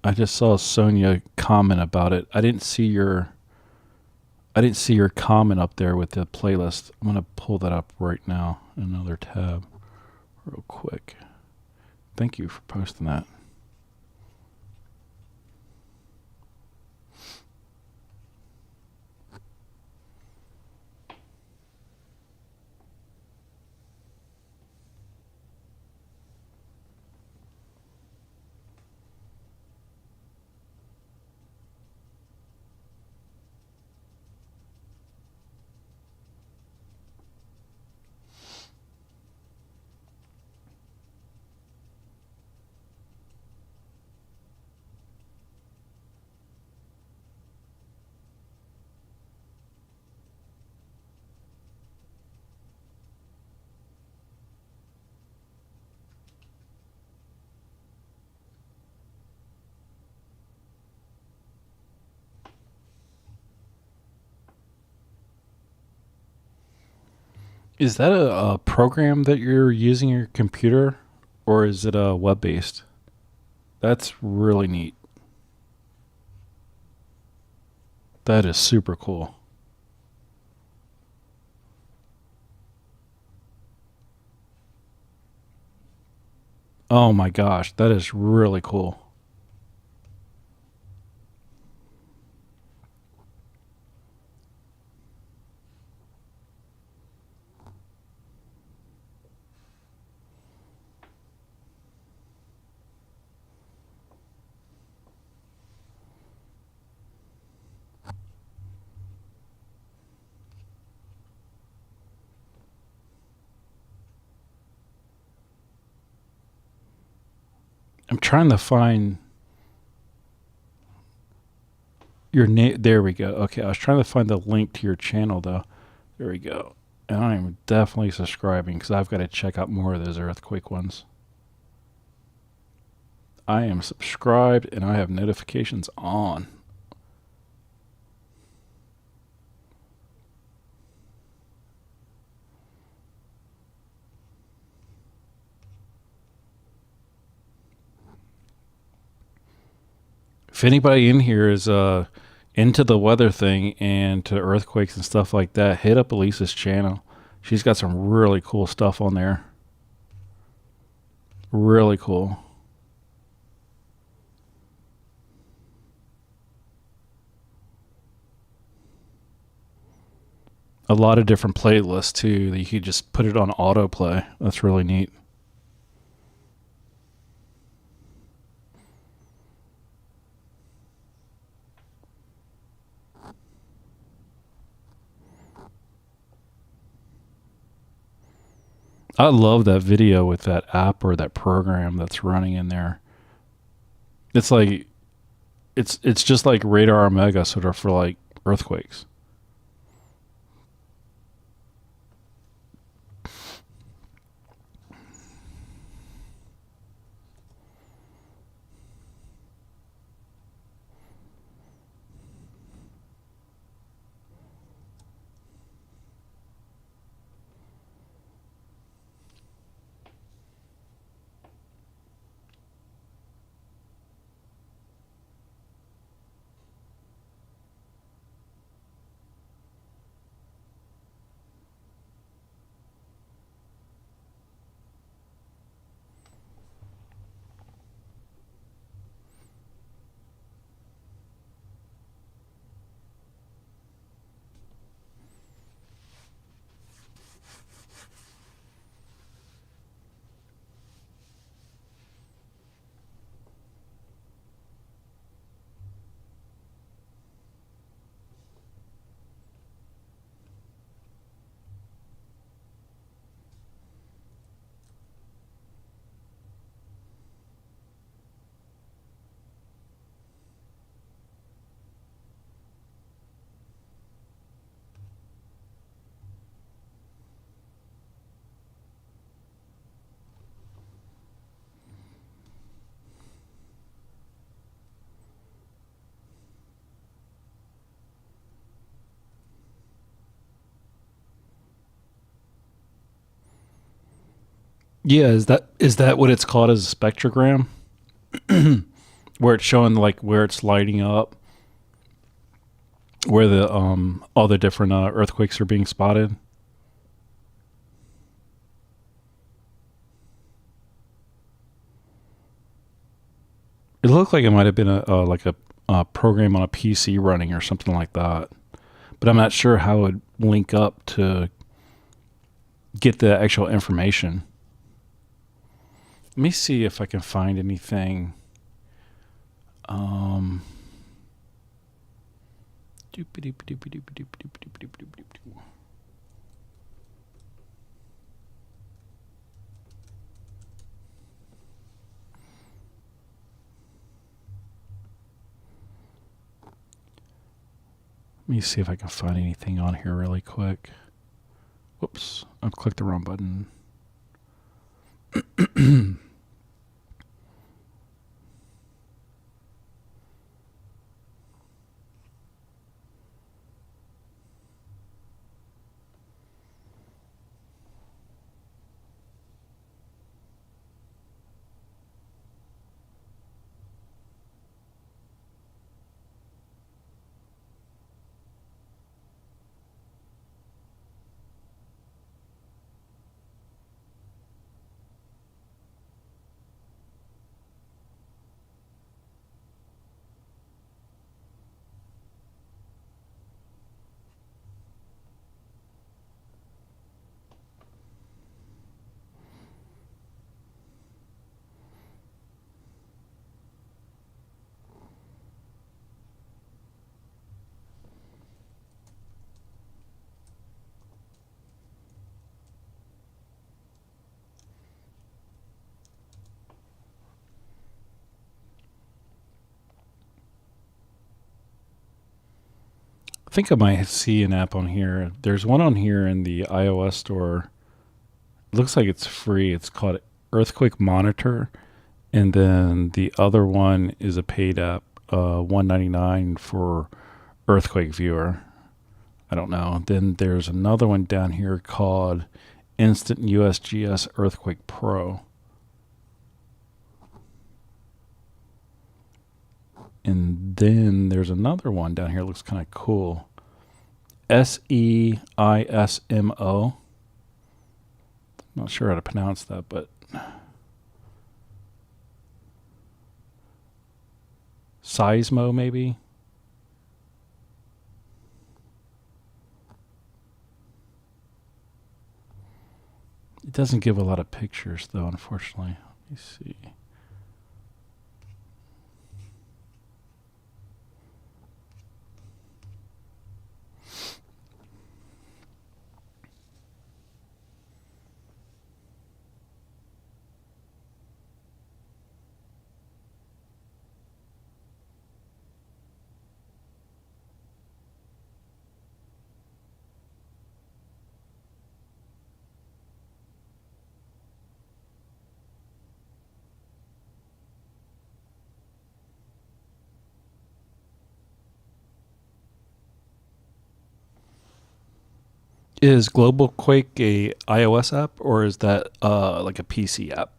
I just saw Sonia comment about it. I didn't see your comment up there with the playlist. I'm gonna pull that up right now in another tab real quick. Thank you for posting that. Is that a program that you're using your computer, or is it web based? That's really neat. That is super cool. Oh my gosh, that is really cool. I'm trying to find your name. There we go. Okay, I was trying to find the link to your channel though. There we go. And I'm definitely subscribing because I've got to check out more of those earthquake ones. I am subscribed and I have notifications on. If anybody in here is into the weather thing and to earthquakes and stuff like that, hit up Elisa's channel. She's got some really cool stuff on there. Really cool. A lot of different playlists too that you could just put it on autoplay. That's really neat. I love that video with that app or that program that's running in there. It's like it's just like Radar Omega sort of for like earthquakes. Yeah, is that what it's called as a spectrogram? Where it's showing like where it's lighting up, where the all the different earthquakes are being spotted. It looked like it might have been a program on a PC running or something like that, but I'm not sure how it would link up to get the actual information. Let me see if I can find anything. Um, Let me see if I can find anything on here really quick. Whoops, I clicked the wrong button. I think I might see an app on here. There's one on here in the iOS store. It looks like it's free. It's called Earthquake Monitor, and then the other one is a paid app, $1.99 for Earthquake Viewer. I don't know. Then there's another one down here called Instant USGS Earthquake Pro. And then there's another one down here. Looks kind of cool. SEISMO. Not sure how to pronounce that, but Seismo maybe. It doesn't give a lot of pictures though, unfortunately. Let me see. Is Global Quake a iOS app or is that like a PC app?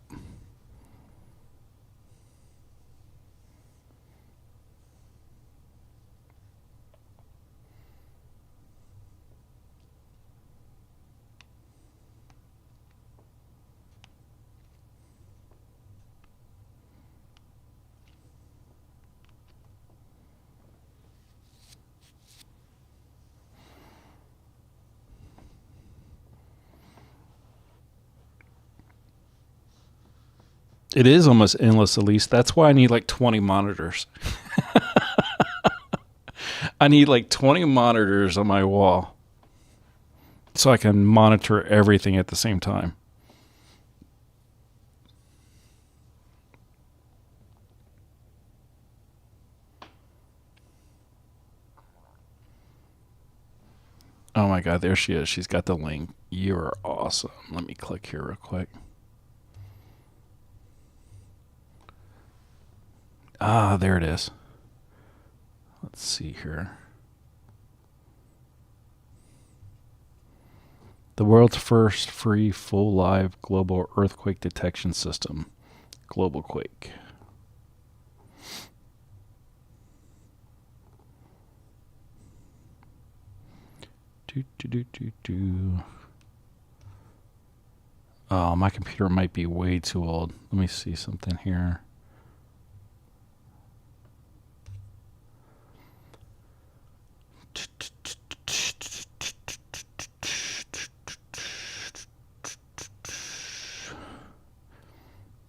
It is almost endless, at least. That's why I need like 20 monitors. I need like 20 monitors on my wall so I can monitor everything at the same time. Oh my God, there she is. She's got the link. You are awesome. Let me click here real quick. Ah, there it is. Let's see here. The world's first free full live global earthquake detection system, Global Quake. Oh, my computer might be way too old. Let me see something here.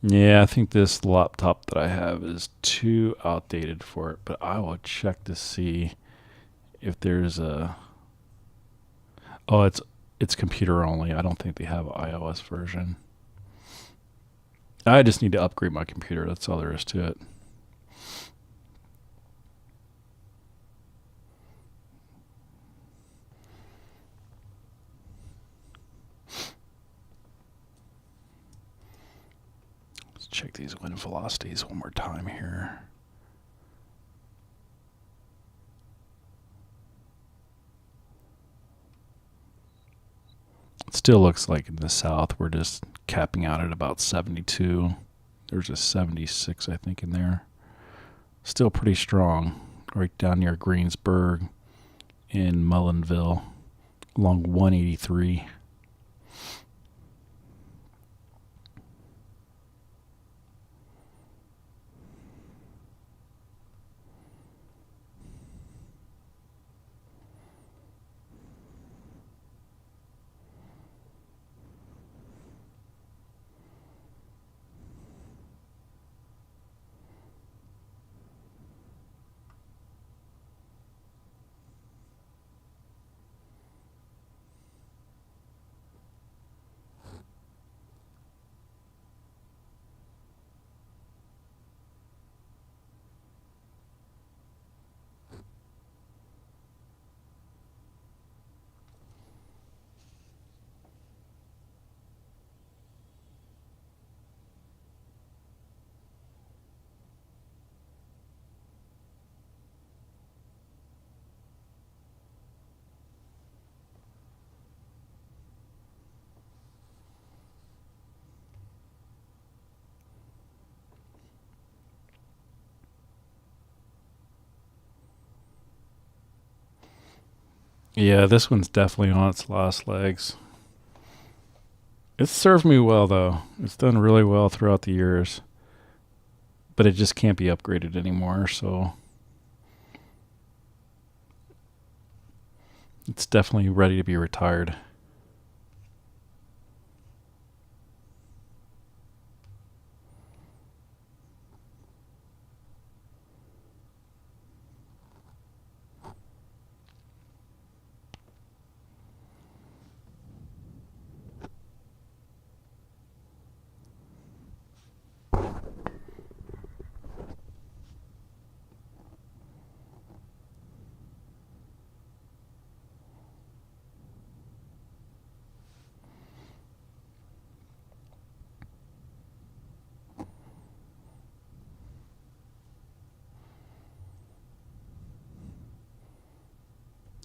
Yeah, I think this laptop that I have is too outdated for it, but I will check to see if there's a. Oh, it's computer only. I don't think they have an iOS version. I just need to upgrade my computer. That's all there is to it. Let's check these wind velocities one more time here. It still looks like in the south we're just capping out at about 72. There's a 76, I think, in there. Still pretty strong. Right down near Greensburg in Mullinville along 183. Yeah, this one's definitely on its last legs. It's served me well, though. It's done really well throughout the years, but it just can't be upgraded anymore, so it's definitely ready to be retired.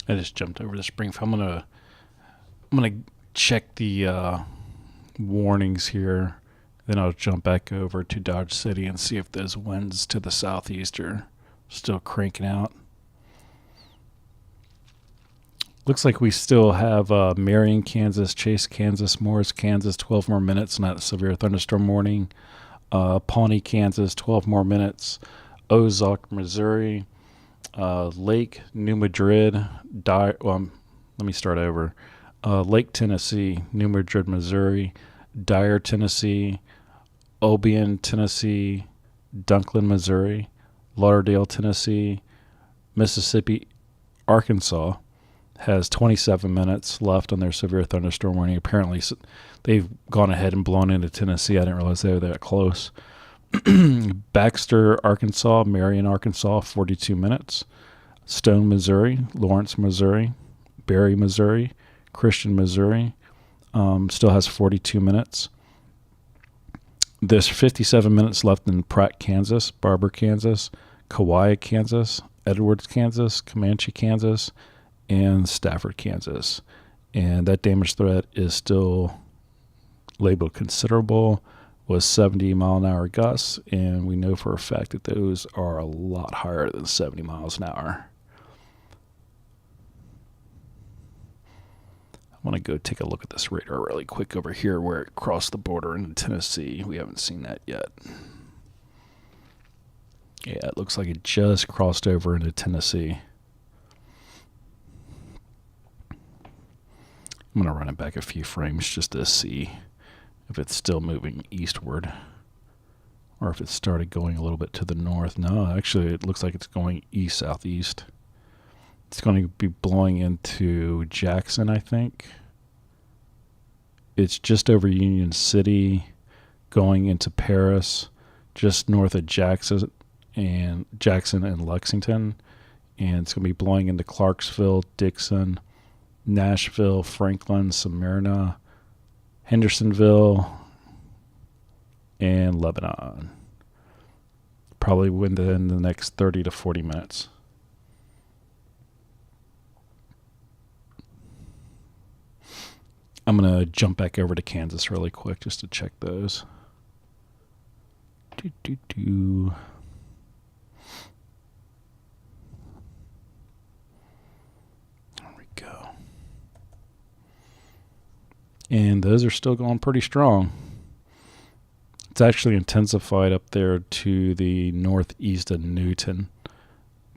I just jumped over the spring. I'm gonna check the warnings here. Then I'll jump back over to Dodge City and see if those winds to the southeast are still cranking out. Looks like we still have Marion, Kansas, Chase, Kansas, Morris, Kansas, 12 more minutes in that severe thunderstorm warning. Pawnee, Kansas, 12 more minutes. Ozark, Missouri. Lake, New Madrid. Let me start over. Lake, Tennessee, New Madrid, Missouri. Dyer, Tennessee. Obion, Tennessee. Dunklin, Missouri. Lauderdale, Tennessee. Mississippi, Arkansas has 27 minutes left on their severe thunderstorm warning. Apparently, they've gone ahead and blown into Tennessee. I didn't realize they were that close. Baxter, Arkansas, Marion, Arkansas, 42 minutes. Stone, Missouri, Lawrence, Missouri, Barry, Missouri, Christian, Missouri, still has 42 minutes. There's 57 minutes left in Pratt, Kansas, Barber, Kansas, Kauai, Kansas, Edwards, Kansas, Comanche, Kansas, and Stafford, Kansas. And that damage threat is still labeled considerable, was 70-mile-an-hour gusts, and we know for a fact that those are a lot higher than 70 miles an hour. I want to go take a look at this radar really quick over here where it crossed the border into Tennessee. We haven't seen that yet. Yeah, it looks like it just crossed over into Tennessee. I'm going to run it back a few frames just to see if it's still moving eastward or if it started going a little bit to the north. No, actually, it looks like it's going east-southeast. It's going to be blowing into Jackson, I think. It's just over Union City, going into Paris, just north of Jackson and Lexington. And it's going to be blowing into Clarksville, Dixon, Nashville, Franklin, Smyrna, Hendersonville, and Lebanon. Probably within the next 30 to 40 minutes. I'm going to jump back over to Kansas really quick just to check those. There we go. And those are still going pretty strong. It's actually intensified up there to the northeast of Newton.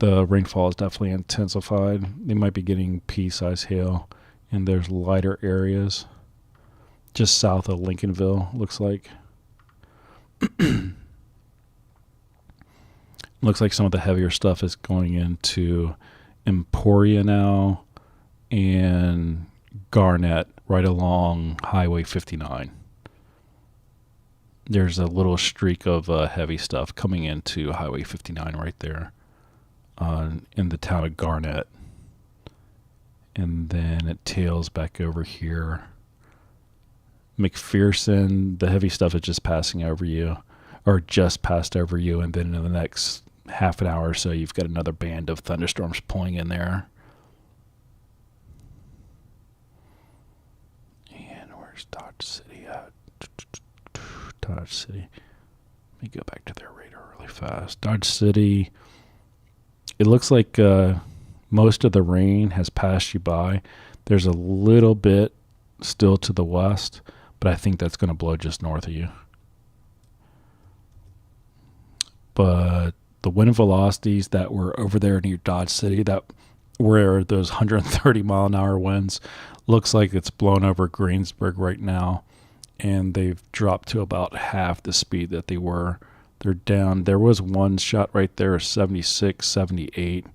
The rainfall is definitely intensified. They might be getting pea-sized hail, and there's lighter areas just south of Lincolnville, looks like. Looks like some of the heavier stuff is going into Emporia now and Garnett right along Highway 59. There's a little streak of heavy stuff coming into Highway 59 right there in the town of Garnett. And then it tails back over here. McPherson, the heavy stuff is just passing over you, or just passed over you, and then in the next half an hour or so, you've got another band of thunderstorms pulling in there. And where's Dodge City at? Dodge City. Let me go back to their radar really fast. Dodge City. It looks like Most of the rain has passed you by. There's a little bit still to the west, but I think that's going to blow just north of you. But the wind velocities that were over there near Dodge City, that where those 130 mile an hour winds, looks like it's blown over Greensburg right now, and they've dropped to about half the speed that they were. They're down. There was one shot right there, 76, 78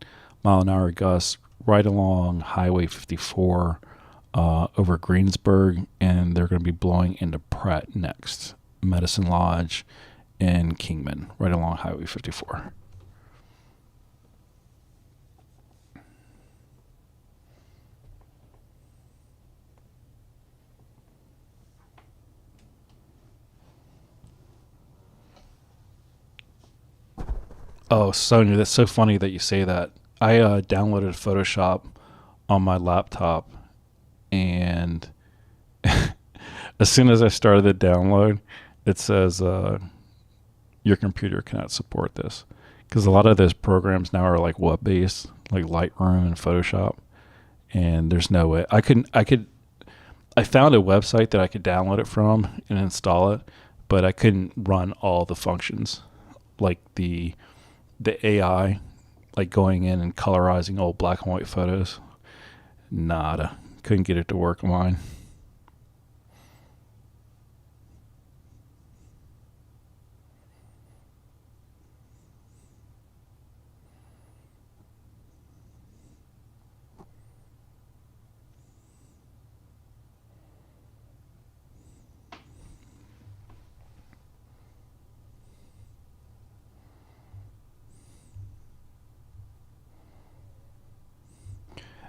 mile an hour gusts right along Highway 54 over Greensburg, and they're going to be blowing into Pratt next, Medicine Lodge and Kingman, right along Highway 54. Oh, Sonia, that's so funny that you say that. I downloaded Photoshop on my laptop, and as soon as I started the download, it says your computer cannot support this, because a lot of those programs now are like web-based, like Lightroom and Photoshop, and there's no way I found a website that I could download it from and install it, but I couldn't run all the functions, like the AI, like going in and colorizing old black and white photos. Nada. Couldn't get it to work on mine.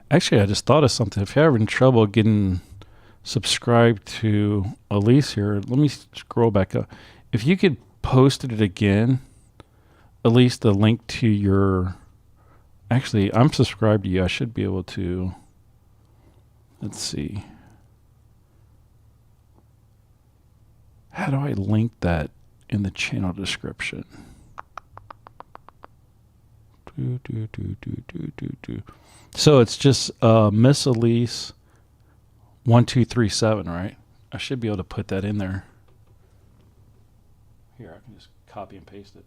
Actually, I just thought of something. If you're having trouble getting subscribed to Elise here, let me scroll back up. If you could post it again, at least the link to your... Actually, I'm subscribed to you. I should be able to... Let's see. How do I link that in the channel description? So it's just Miss Elise 1237, right? I should be able to put that in there. Here, I can just copy and paste it.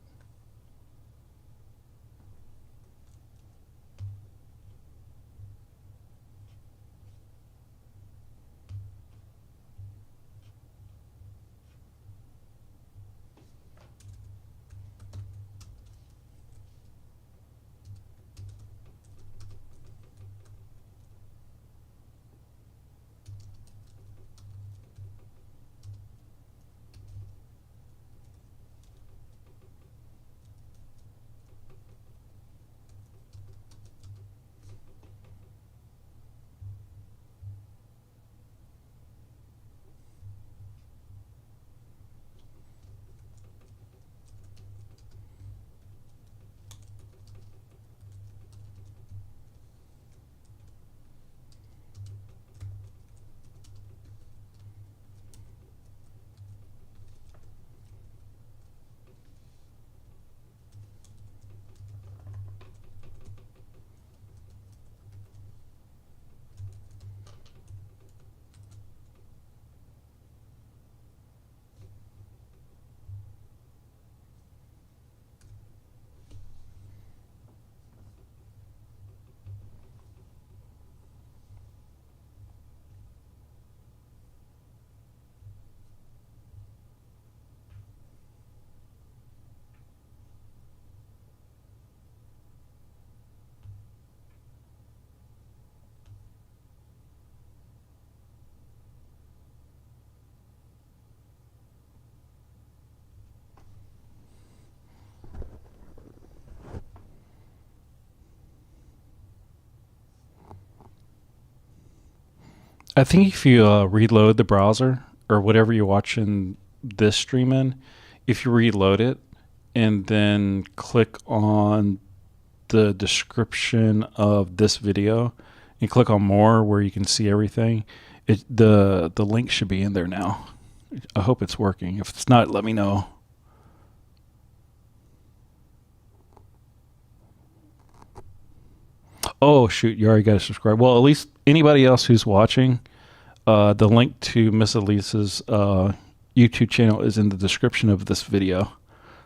I think if you reload the browser or whatever you're watching this stream in, if you reload it and then click on the description of this video and click on more where you can see everything, the link should be in there now. I hope it's working. If it's not, let me know. Oh shoot, you already got to subscribe. Well, at least anybody else who's watching, the link to Miss Elisa's YouTube channel is in the description of this video.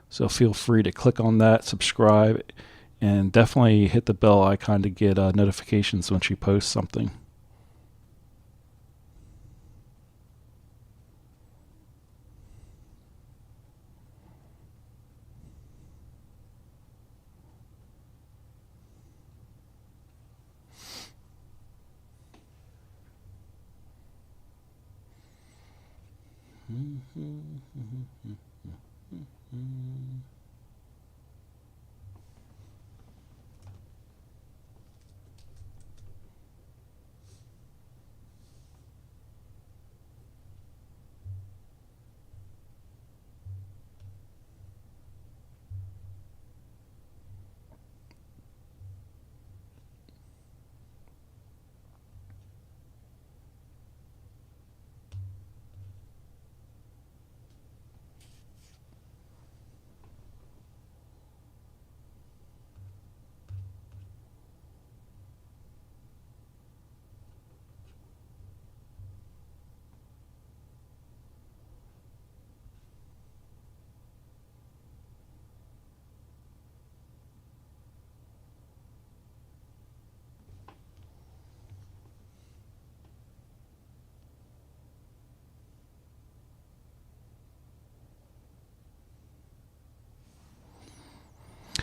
So feel free to click on that, subscribe, and definitely hit the bell icon to get notifications when she posts something.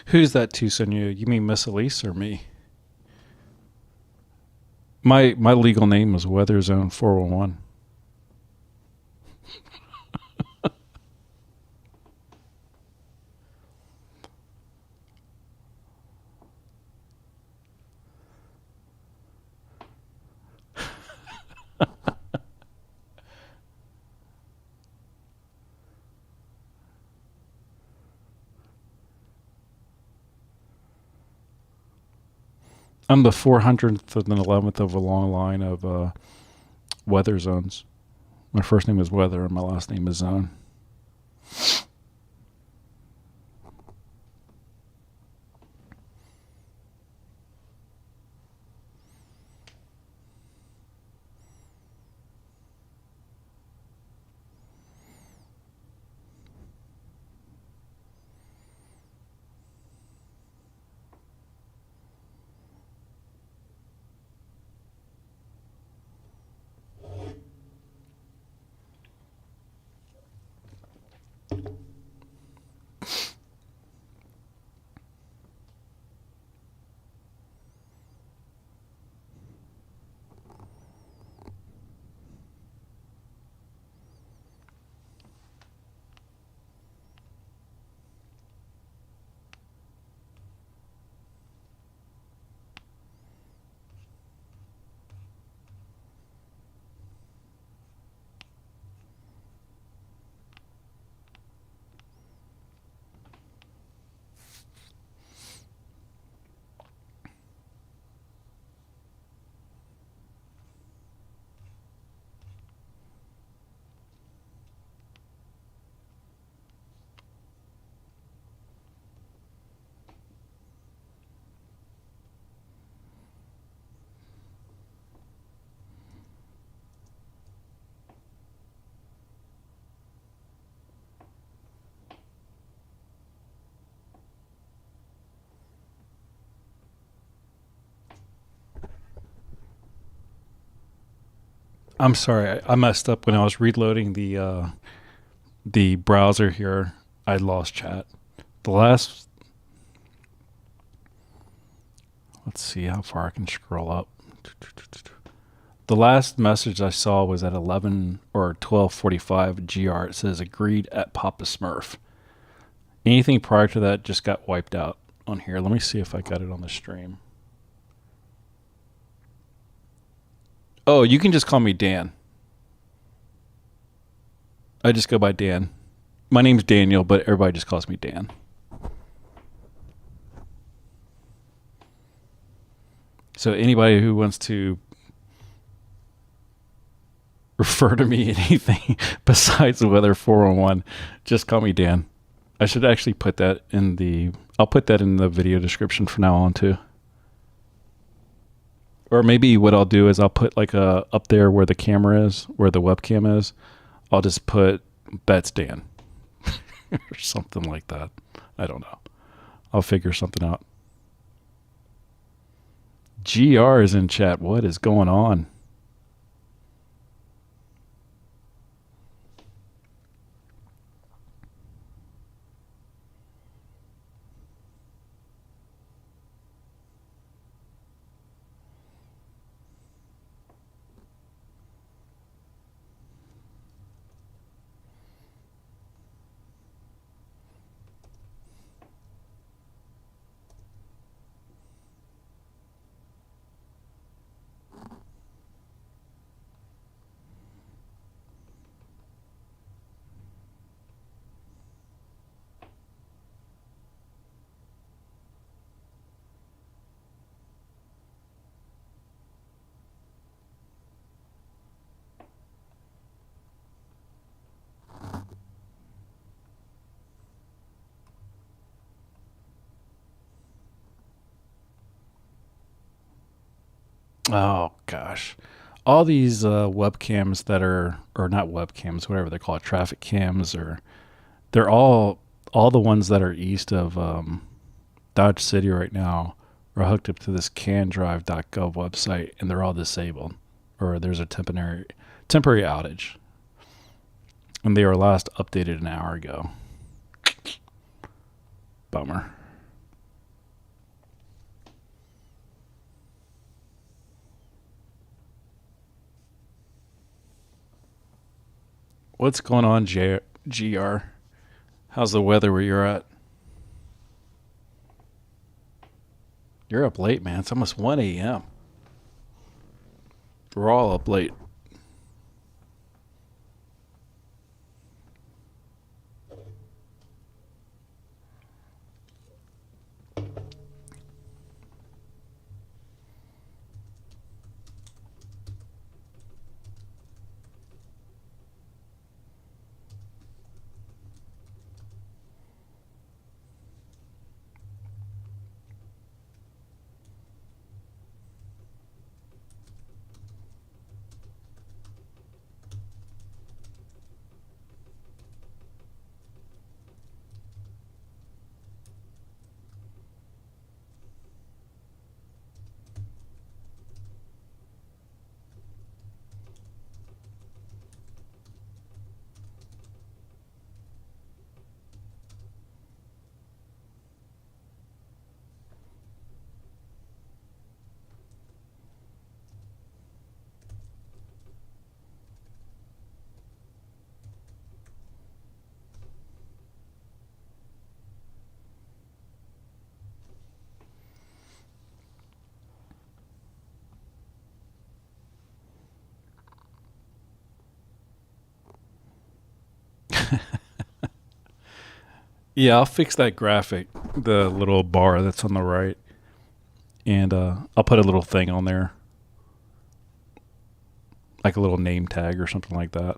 Who's that to, Sonia? You mean Miss Elise or me? My legal name is Weather Zone 411. I'm the 400th and 11th of a long line of weather zones. My first name is Weather and my last name is Zone. I'm sorry, I messed up when I was reloading the browser here. I lost chat. The last, let's see how far I can scroll up. The last message I saw was at 11 or 12:45 GR. It says agreed at Papa Smurf. Anything prior to that just got wiped out on here. Let me see if I got it on the stream. Oh, you can just call me Dan. I just go by Dan. My name's Daniel, but everybody just calls me Dan. So anybody who wants to refer to me anything besides the Weather 411, just call me Dan. I should actually put that in the, I'll put that in the video description from now on too. Or maybe what I'll do is I'll put like a up there where the camera is, where the webcam is. I'll just put Bets Dan or something like that. I don't know. I'll figure something out. GR is in chat. What is going on? Oh gosh, all these webcams that are, or not webcams, whatever they call it, traffic cams, or they're all the ones that are east of Dodge City right now are hooked up to this candrive.gov website, and they're all disabled, or there's a temporary outage, and they were last updated an hour ago. Bummer. What's going on, GR? How's the weather where you're at? You're up late, man. It's almost 1 a.m. We're all up late. Yeah, I'll fix that graphic, the little bar that's on the right, and I'll put a little thing on there, like a little name tag or something like that.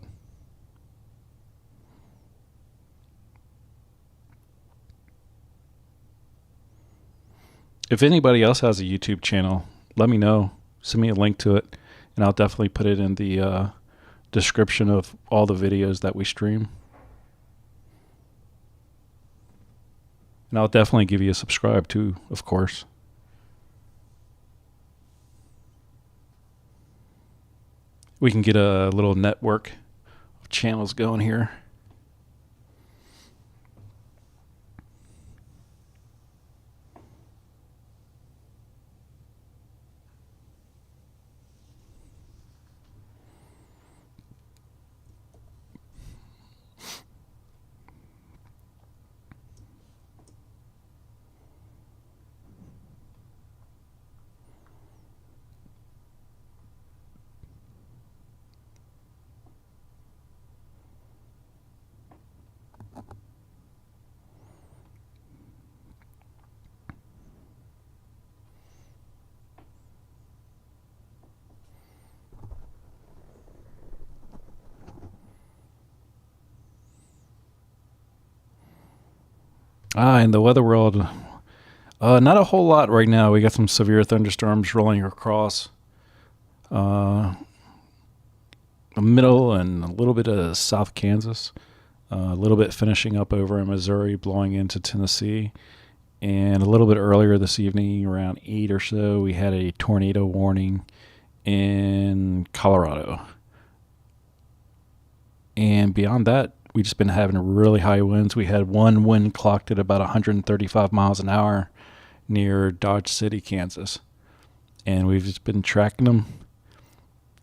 If anybody else has a YouTube channel, let me know. Send me a link to it, and I'll definitely put it in the description of all the videos that we stream. And I'll definitely give you a subscribe too, of course. We can get a little network of channels going here. In the weather world, not a whole lot right now. We got some severe thunderstorms rolling across. The middle and a little bit of South Kansas, a little bit finishing up over in Missouri, blowing into Tennessee. And a little bit earlier this evening, around 8 or so, we had a tornado warning in Colorado. And beyond that, we've just been having really high winds. We had one wind clocked at about 135 miles an hour near Dodge City, Kansas. And we've just been tracking them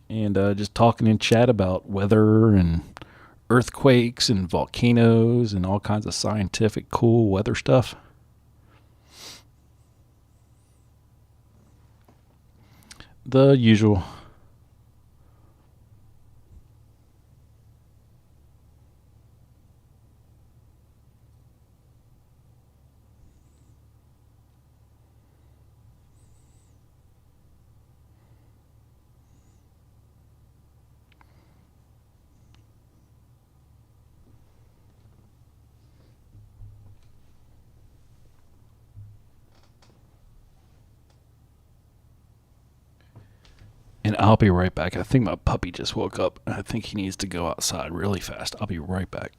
and just talking in chat about weather and earthquakes and volcanoes and all kinds of scientific cool weather stuff. The usual. And I'll be right back. I think my puppy just woke up. I think he needs to go outside really fast. I'll be right back.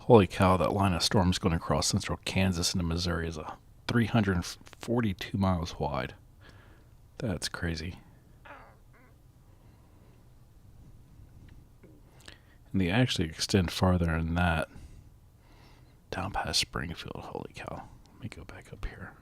Holy cow, that line of storms going across central Kansas into Missouri is a 342 miles wide. That's crazy. And they actually extend farther than that down past Springfield. Holy cow. Let me go back up here.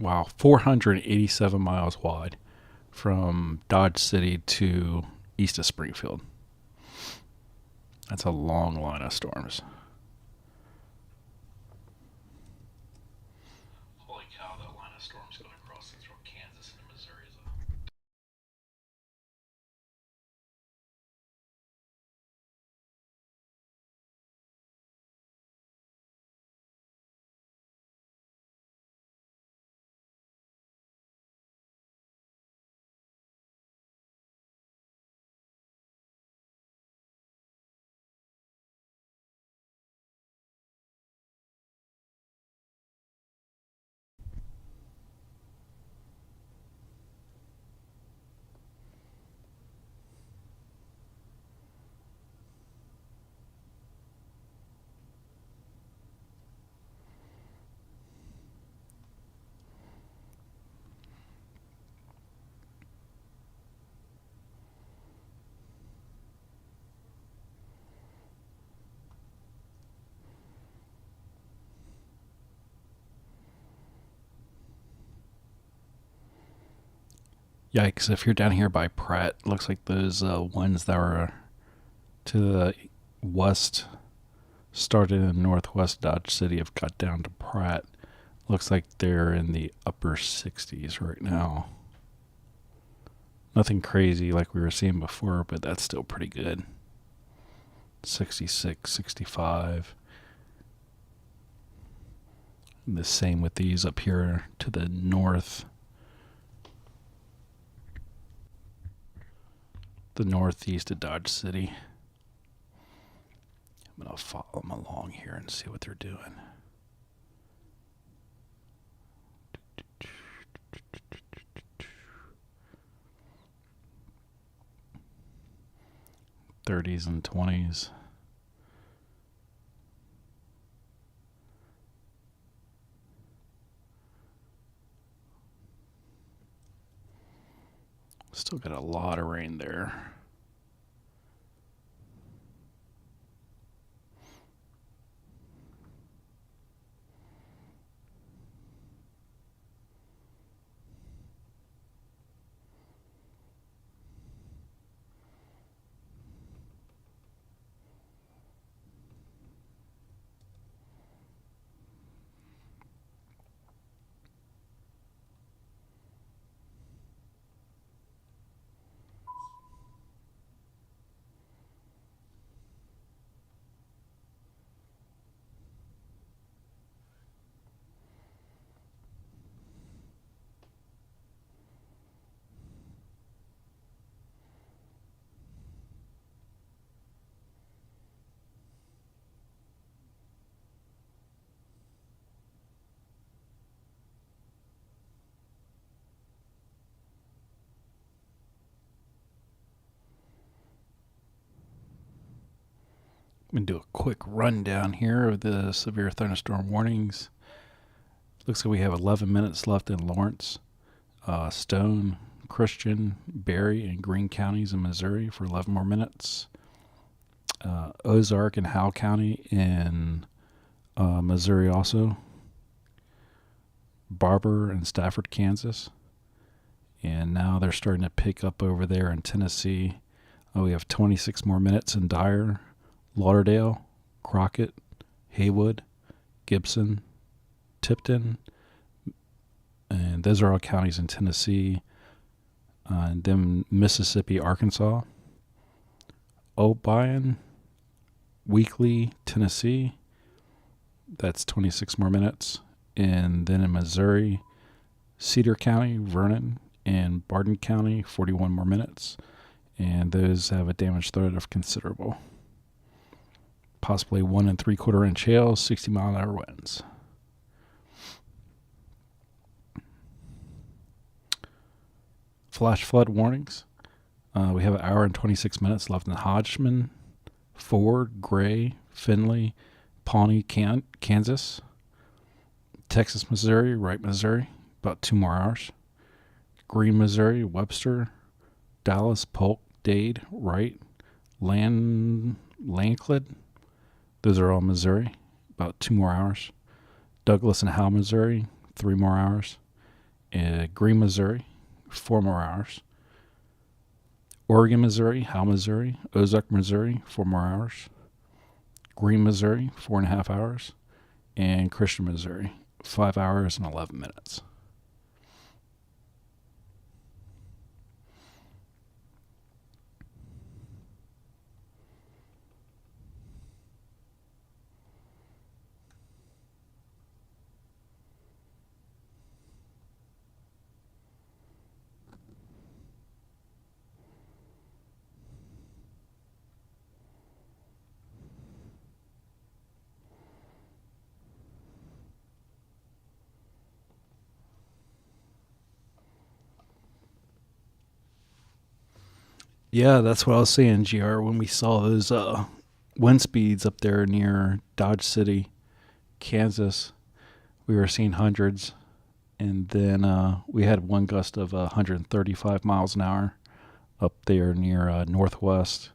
Wow, 487 miles wide from Dodge City to east of Springfield. That's a long line of storms. Holy cow, that line of storms going across central Kansas and Missouri is a Yikes, if you're down here by Pratt, looks like those ones that were to the west started in northwest Dodge City have got down to Pratt. Looks like they're in the upper 60s right now. Nothing crazy like we were seeing before, but that's still pretty good. 66, 65. And the same with these up here to the north. The northeast of Dodge City. I'm going to follow them along here and see what they're doing. '30s and 20s. Still got a lot of rain there. I'm going to do a quick rundown here of the severe thunderstorm warnings. Looks like we have 11 minutes left in Lawrence, Stone, Christian, Berry, and Greene counties in Missouri for 11 more minutes. Ozark and Howe County in Missouri also. Barber and Stafford, Kansas. And now they're starting to pick up over there in Tennessee. We have 26 more minutes in Dyer, Lauderdale, Crockett, Haywood, Gibson, Tipton, and those are all counties in Tennessee. And then Mississippi, Arkansas, Obion, Weakley, Tennessee. That's 26 more minutes. And then in Missouri, Cedar County, Vernon, and Barden County, 41 more minutes. And those have a damage threat of considerable. Possibly 1 3/4 inch hail, 60 mile an hour winds. Flash flood warnings. We have an hour and 26 minutes left in Hodgman, Ford, Gray, Findlay, Pawnee, Kansas, Texas, Missouri, Wright, Missouri, about 2 more hours. Greene, Missouri, Webster, Dallas, Polk, Dade, Wright, Lanclid. Those are all Missouri, about 2 more hours. Douglas and Howe, Missouri, 3 more hours. Greene, Missouri, 4 more hours. Oregon, Missouri, Howe, Missouri, Ozark, Missouri, 4 more hours. Greene, Missouri, 4.5 hours. And Christian, Missouri, 5 hours and 11 minutes. Yeah, that's what I was saying, GR, when we saw those wind speeds up there near Dodge City, Kansas. We were seeing hundreds, and then we had one gust of 135 miles an hour up there near northwest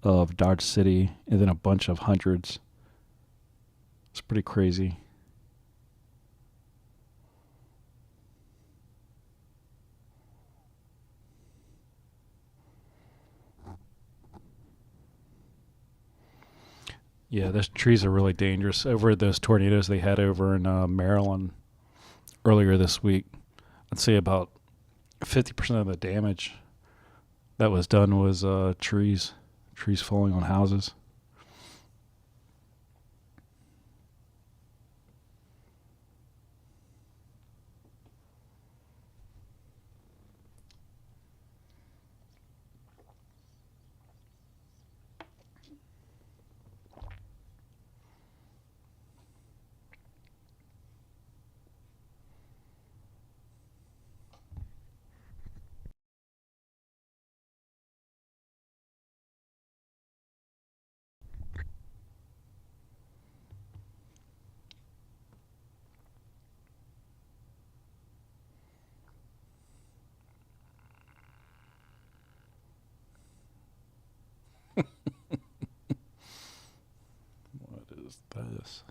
of Dodge City, and then a bunch of hundreds. It's pretty crazy. Yeah, those trees are really dangerous. Over those tornadoes they had over in Maryland earlier this week, I'd say about 50% of the damage that was done was trees falling on houses. What is this?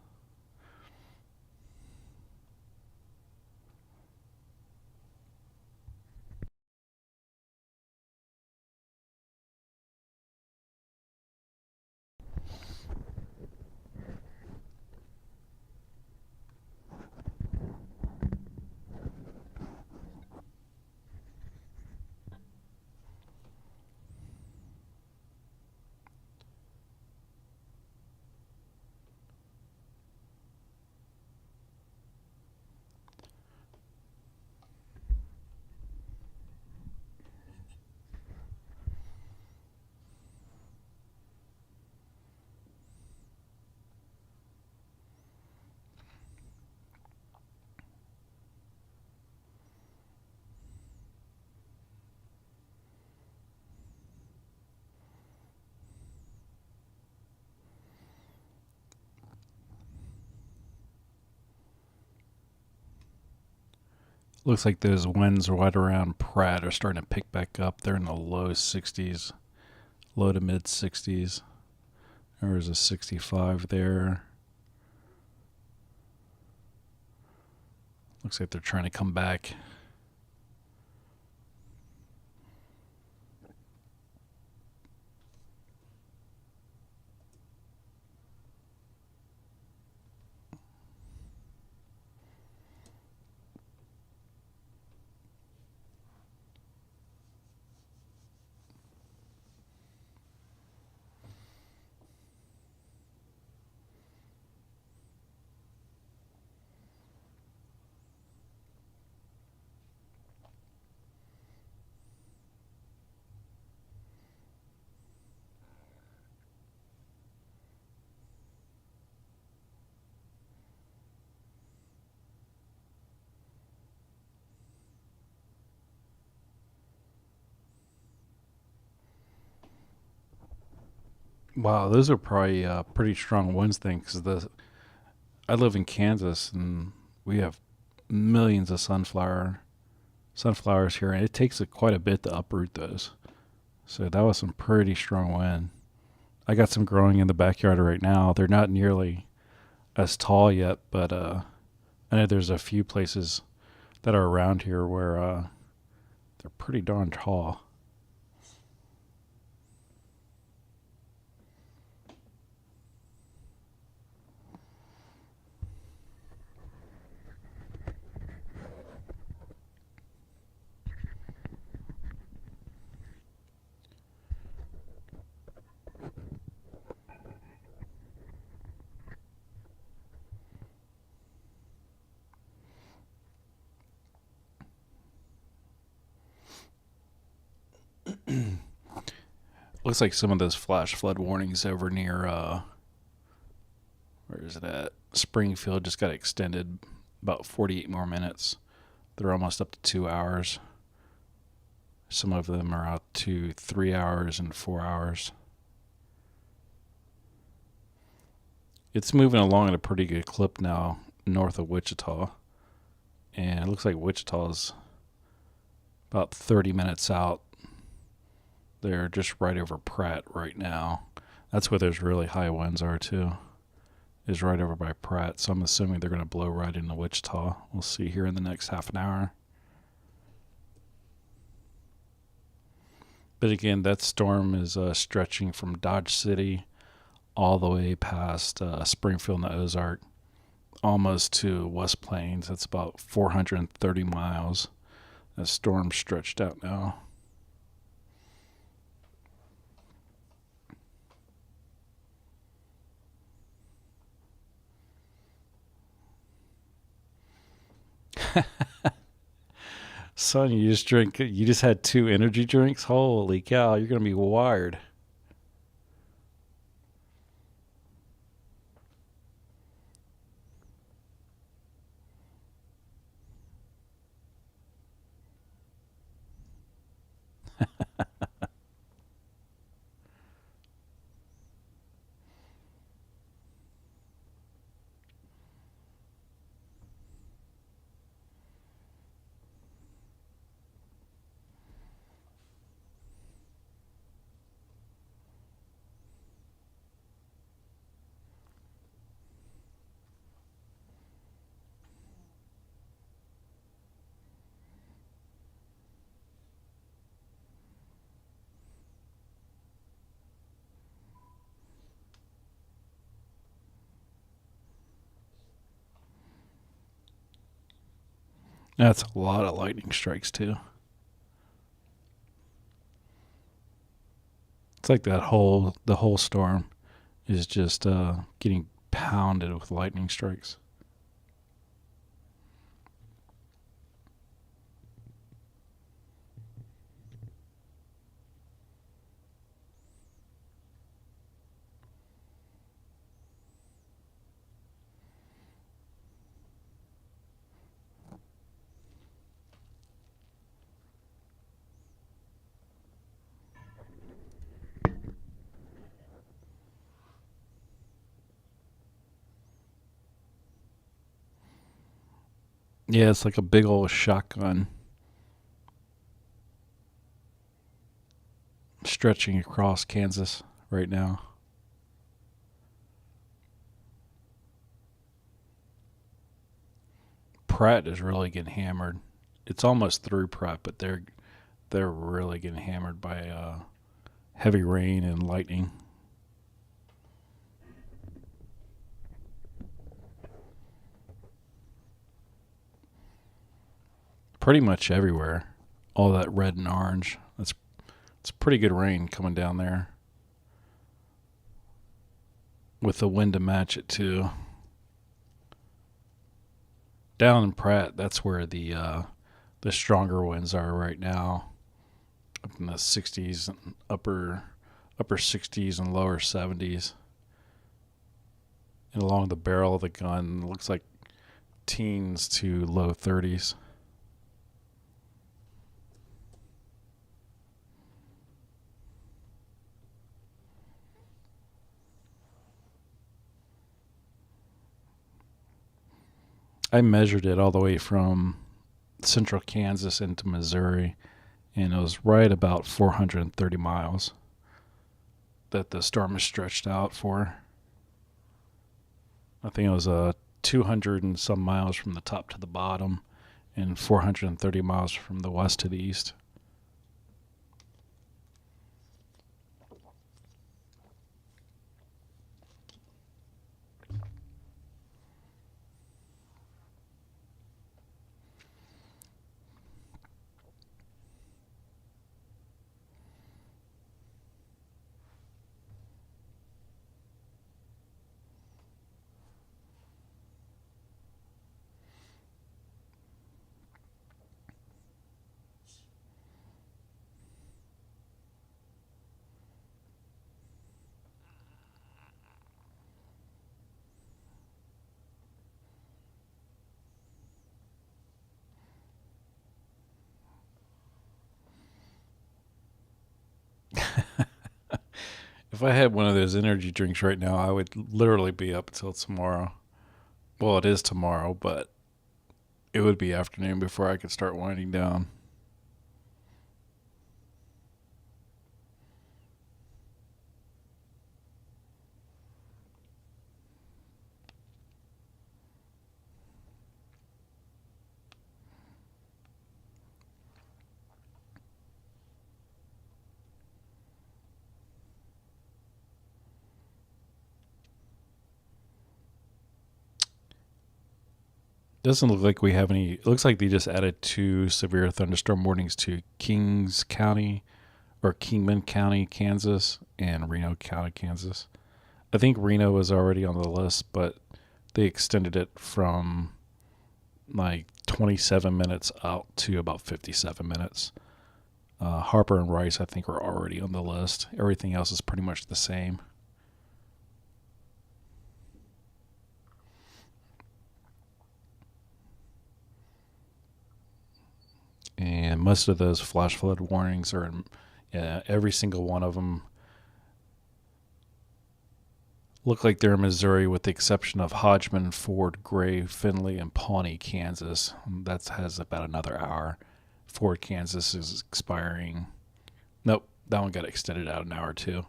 Looks like those winds right around Pratt are starting to pick back up. They're in the low 60s, low to mid 60s. There's a 65 there. Looks like they're trying to come back. Wow, those are probably pretty strong winds then, because I live in Kansas and we have millions of sunflowers here, and it takes quite a bit to uproot those. So that was some pretty strong wind. I got some growing in the backyard right now. They're not nearly as tall yet, but I know there's a few places that are around here where they're pretty darn tall. Looks like some of those flash flood warnings over near where is it at? Springfield just got extended about 48 more minutes. They're almost up to 2 hours. Some of them are out to 3 hours and 4 hours. It's moving along at a pretty good clip now north of Wichita. And it looks like Wichita's about 30 minutes out. They're just right over Pratt right now. That's where those really high winds are too, is right over by Pratt. So I'm assuming they're going to blow right into Wichita. We'll see here in the next half an hour. But again, that storm is stretching from Dodge City all the way past Springfield and the Ozark, almost to West Plains. That's about 430 miles. That storm's stretched out now. Son, you just had two energy drinks? Holy cow, you're going to be wired. That's a lot of lightning strikes, too. It's like the whole storm is just getting pounded with lightning strikes. Yeah, it's like a big old shotgun stretching across Kansas right now. Pratt is really getting hammered. It's almost through Pratt, but they're really getting hammered by heavy rain and lightning. Pretty much everywhere. All that red and orange. It's pretty good rain coming down there with the wind to match it too. Down in Pratt, that's where the stronger winds are right now, up in the 60s, upper 60s and lower 70s, and along the barrel of the gun, it looks like teens to low 30s. I measured it all the way from central Kansas into Missouri, and it was right about 430 miles that the storm is stretched out for. I think it was 200 and some miles from the top to the bottom and 430 miles from the west to the east. If I had one of those energy drinks right now, I would literally be up until tomorrow. Well, it is tomorrow, but it would be afternoon before I could start winding down. Doesn't look like we have any. It looks like they just added 2 severe thunderstorm warnings to Kings County or Kingman County, Kansas, and Reno County, Kansas. I think Reno was already on the list, but they extended it from like 27 minutes out to about 57 minutes. Harper and Rice, I think, are already on the list. Everything else is pretty much the same. And most of those flash flood warnings are in every single one of them look like they're in Missouri, with the exception of Hodgman, Ford, Gray, Findlay, and Pawnee, Kansas. That has about another hour. Ford, Kansas is expiring. Nope, that one got extended out an hour too.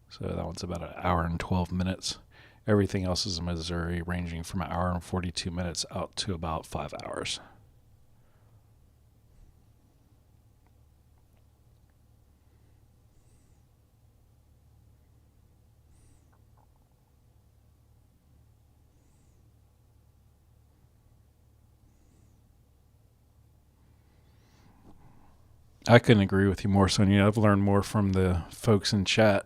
So that one's about an hour and 12 minutes. Everything else is in Missouri, ranging from an hour and 42 minutes out to about 5 hours. I couldn't agree with you more, Sonia. I've learned more from the folks in chat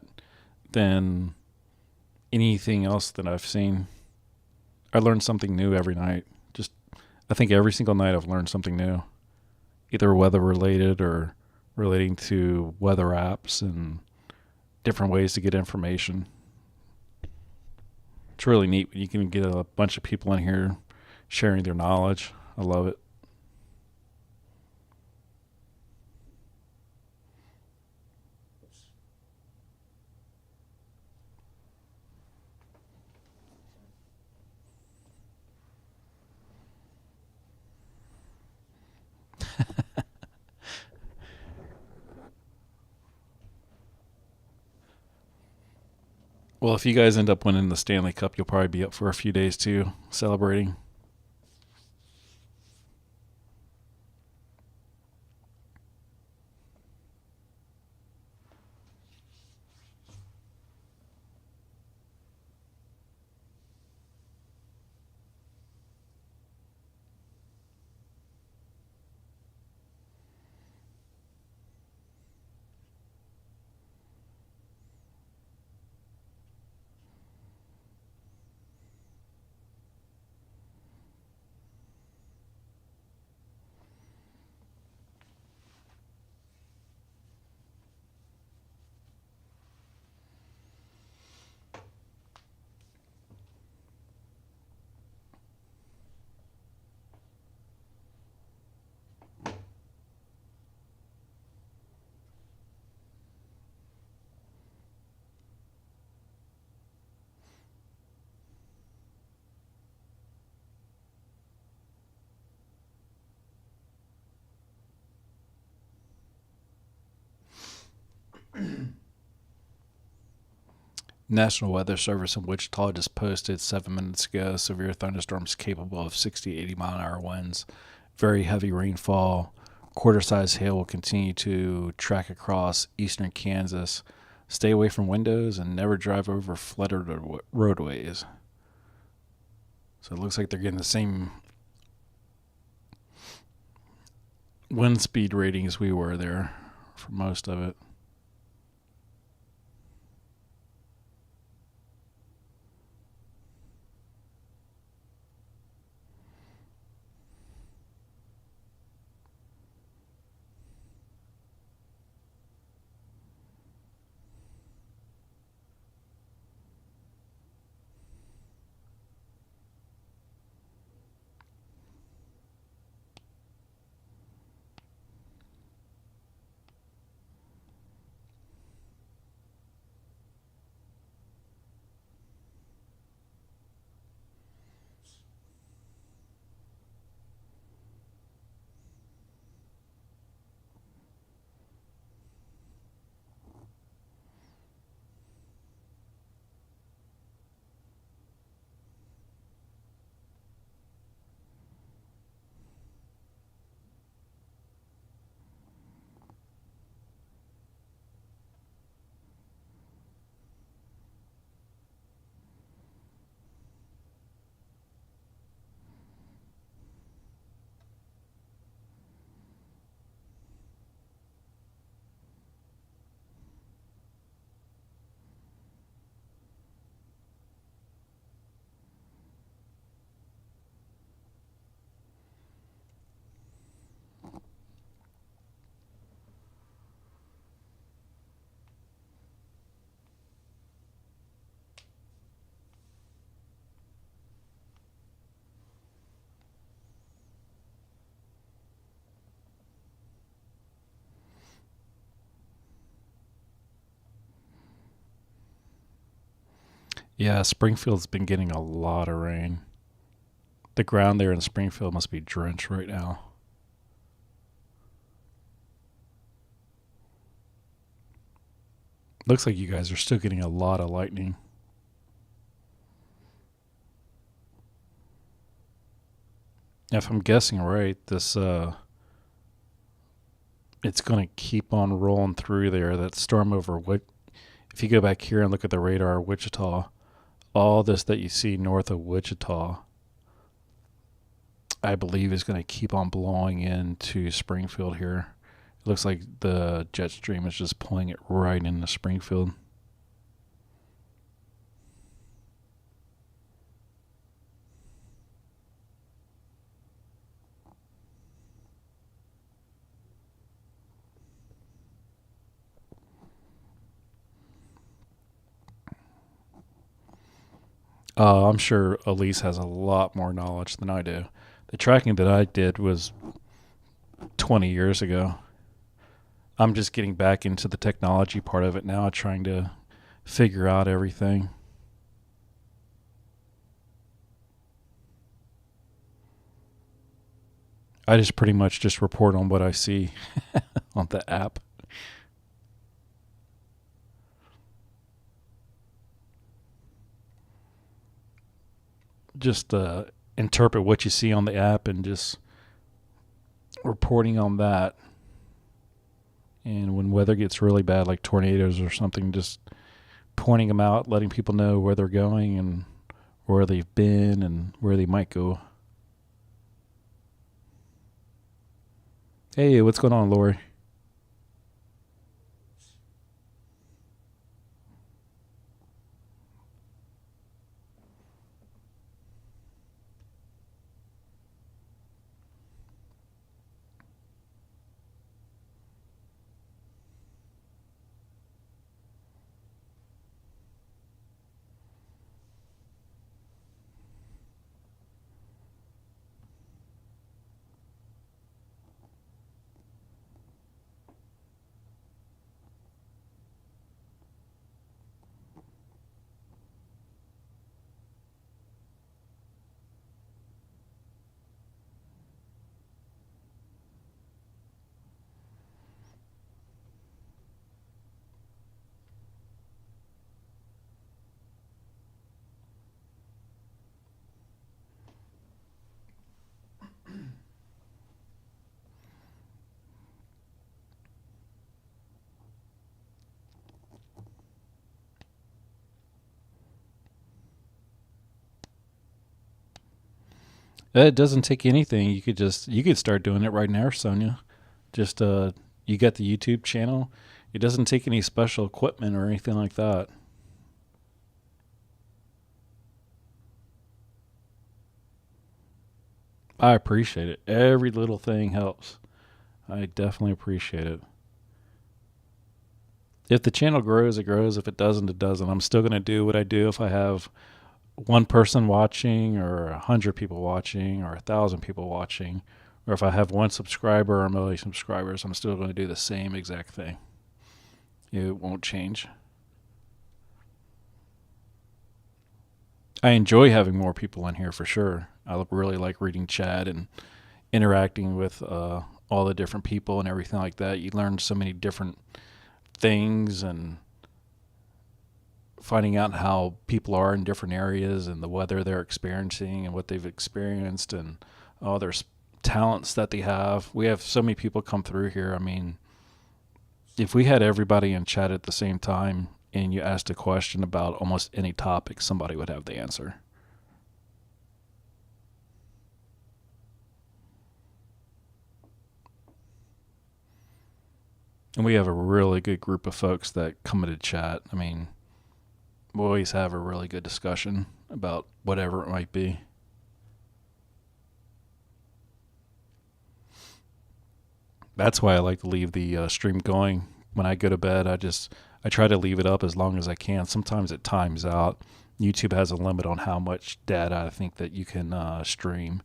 than anything else that I've seen. I learn something new every night. Just, I think every single night I've learned something new, either weather related or relating to weather apps and different ways to get information. It's really neat when you can get a bunch of people in here sharing their knowledge. I love it. Well, if you guys end up winning the Stanley Cup, you'll probably be up for a few days too, celebrating. National Weather Service in Wichita just posted 7 minutes ago severe thunderstorms capable of 60 to 80 mile an hour winds, very heavy rainfall. Quarter size hail will continue to track across eastern Kansas. Stay away from windows and never drive over flooded roadways. So it looks like they're getting the same wind speed ratings we were there for most of it. Yeah, Springfield's been getting a lot of rain. The ground there in Springfield must be drenched right now. Looks like you guys are still getting a lot of lightning. If I'm guessing right, this it's going to keep on rolling through there. That storm over if you go back here and look at the radar of Wichita, all this that you see north of Wichita, I believe is going to keep on blowing into Springfield here. It looks like the jet stream is just pulling it right into Springfield. I'm sure Elise has a lot more knowledge than I do. The tracking that I did was 20 years ago. I'm just getting back into the technology part of it now, trying to figure out everything. I just pretty much just report on what I see on the app. Just interpret what you see on the app and just reporting on that. And when weather gets really bad, like tornadoes or something, just pointing them out, letting people know where they're going and where they've been and where they might go. Hey, what's going on, Lori? It doesn't take anything. You could start doing it right now, Sonia. Just you got the YouTube channel. It doesn't take any special equipment or anything like that. I appreciate it. Every little thing helps. I definitely appreciate it. If the channel grows, it grows. If it doesn't, it doesn't. I'm still going to do what I do if I have one person watching or 100 people watching or 1,000 people watching, or if I have one subscriber or a million subscribers, I'm still going to do the same exact thing. It won't change. I enjoy having more people in here for sure. I really like reading chat and interacting with all the different people and everything like that. You learn so many different things and finding out how people are in different areas and the weather they're experiencing and what they've experienced and all their talents that they have. We have so many people come through here. I mean, if we had everybody in chat at the same time and you asked a question about almost any topic, somebody would have the answer. And we have a really good group of folks that come into chat. I mean, we always have a really good discussion about whatever it might be. That's why I like to leave the stream going. When I go to bed, I try to leave it up as long as I can. Sometimes it times out. YouTube has a limit on how much data I think that you can stream.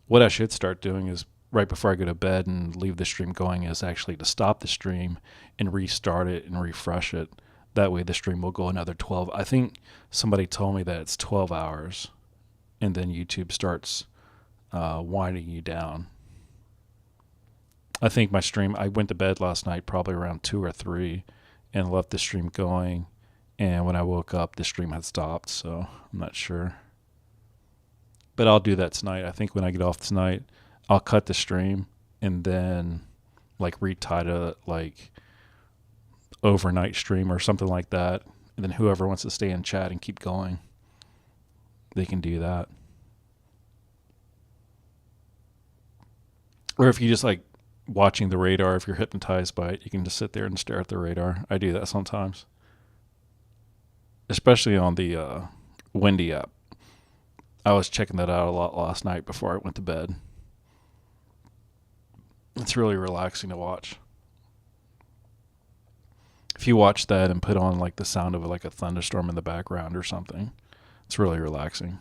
What I should start doing is right before I go to bed and leave the stream going is actually to stop the stream and restart it and refresh it. That way the stream will go another 12. I think somebody told me that it's 12 hours and then YouTube starts winding you down. I think my stream, I went to bed last night probably around 2 or 3 and left the stream going. And when I woke up, the stream had stopped, so I'm not sure. But I'll do that tonight. I think when I get off tonight, I'll cut the stream and then like retie to like overnight stream or something like that. And then whoever wants to stay in chat and keep going, they can do that. Or if you just like watching the radar, if you're hypnotized by it, you can just sit there and stare at the radar. I do that sometimes, especially on the Windy app. I was checking that out a lot last night before I went to bed. It's really relaxing to watch. If you watch that and put on like the sound of like a thunderstorm in the background or something, it's really relaxing.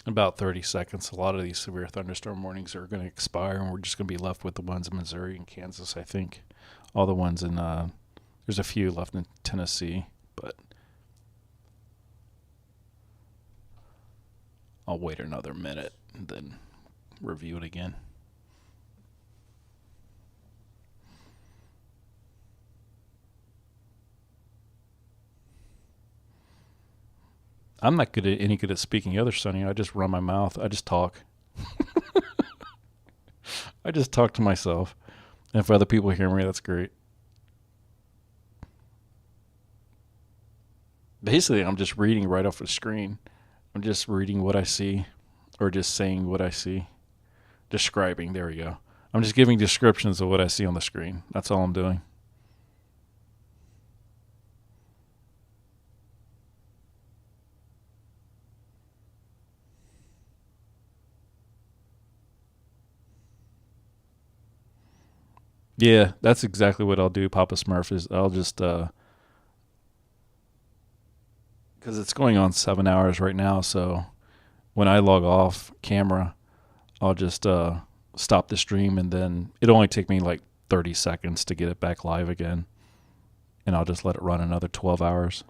In about 30 seconds, a lot of these severe thunderstorm warnings are going to expire, and we're just going to be left with the ones in Missouri and Kansas, I think. All the ones in, there's a few left in Tennessee, but I'll wait another minute and then review it again. I'm not any good at speaking other, Sonny. I just run my mouth. I just talk. I just talk to myself. And if other people hear me, that's great. Basically, I'm just reading right off the screen. I'm just reading what I see or just saying what I see. Describing, there we go. I'm just giving descriptions of what I see on the screen. That's all I'm doing. Yeah, that's exactly what I'll do, Papa Smurf, is I'll just, because it's going on 7 hours right now, so when I log off camera, I'll just stop the stream, and then it'll only take me like 30 seconds to get it back live again, and I'll just let it run another 12 hours.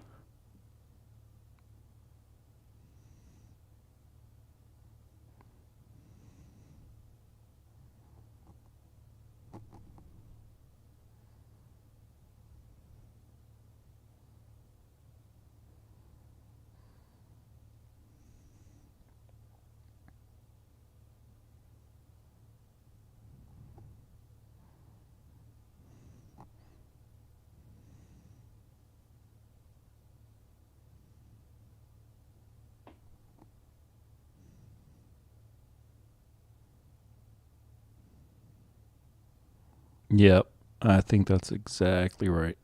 Yep, I think that's exactly right.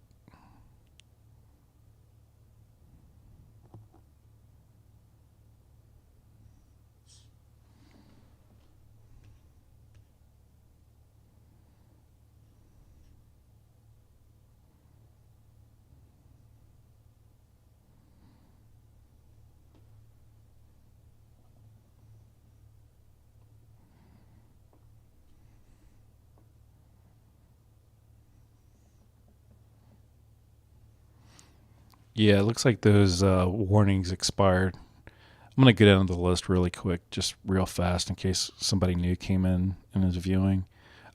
Yeah, it looks like those warnings expired. I'm going to get down the list really quick, just real fast, in case somebody new came in and is viewing.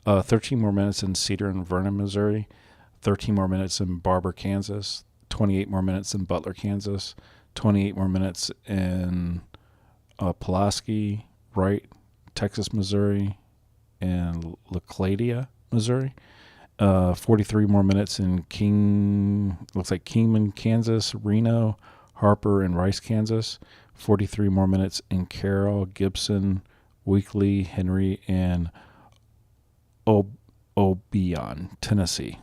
13 more minutes in Cedar and Vernon, Missouri. 13 more minutes in Barber, Kansas. 28 more minutes in Butler, Kansas. 28 more minutes in Pulaski, Wright, Texas, Missouri, and Lacladia, Missouri. 43 more minutes in looks like Kingman, Kansas, Reno, Harper, and Rice, Kansas. 43 more minutes in Carroll, Gibson, Weekly, Henry, and Obion, Tennessee.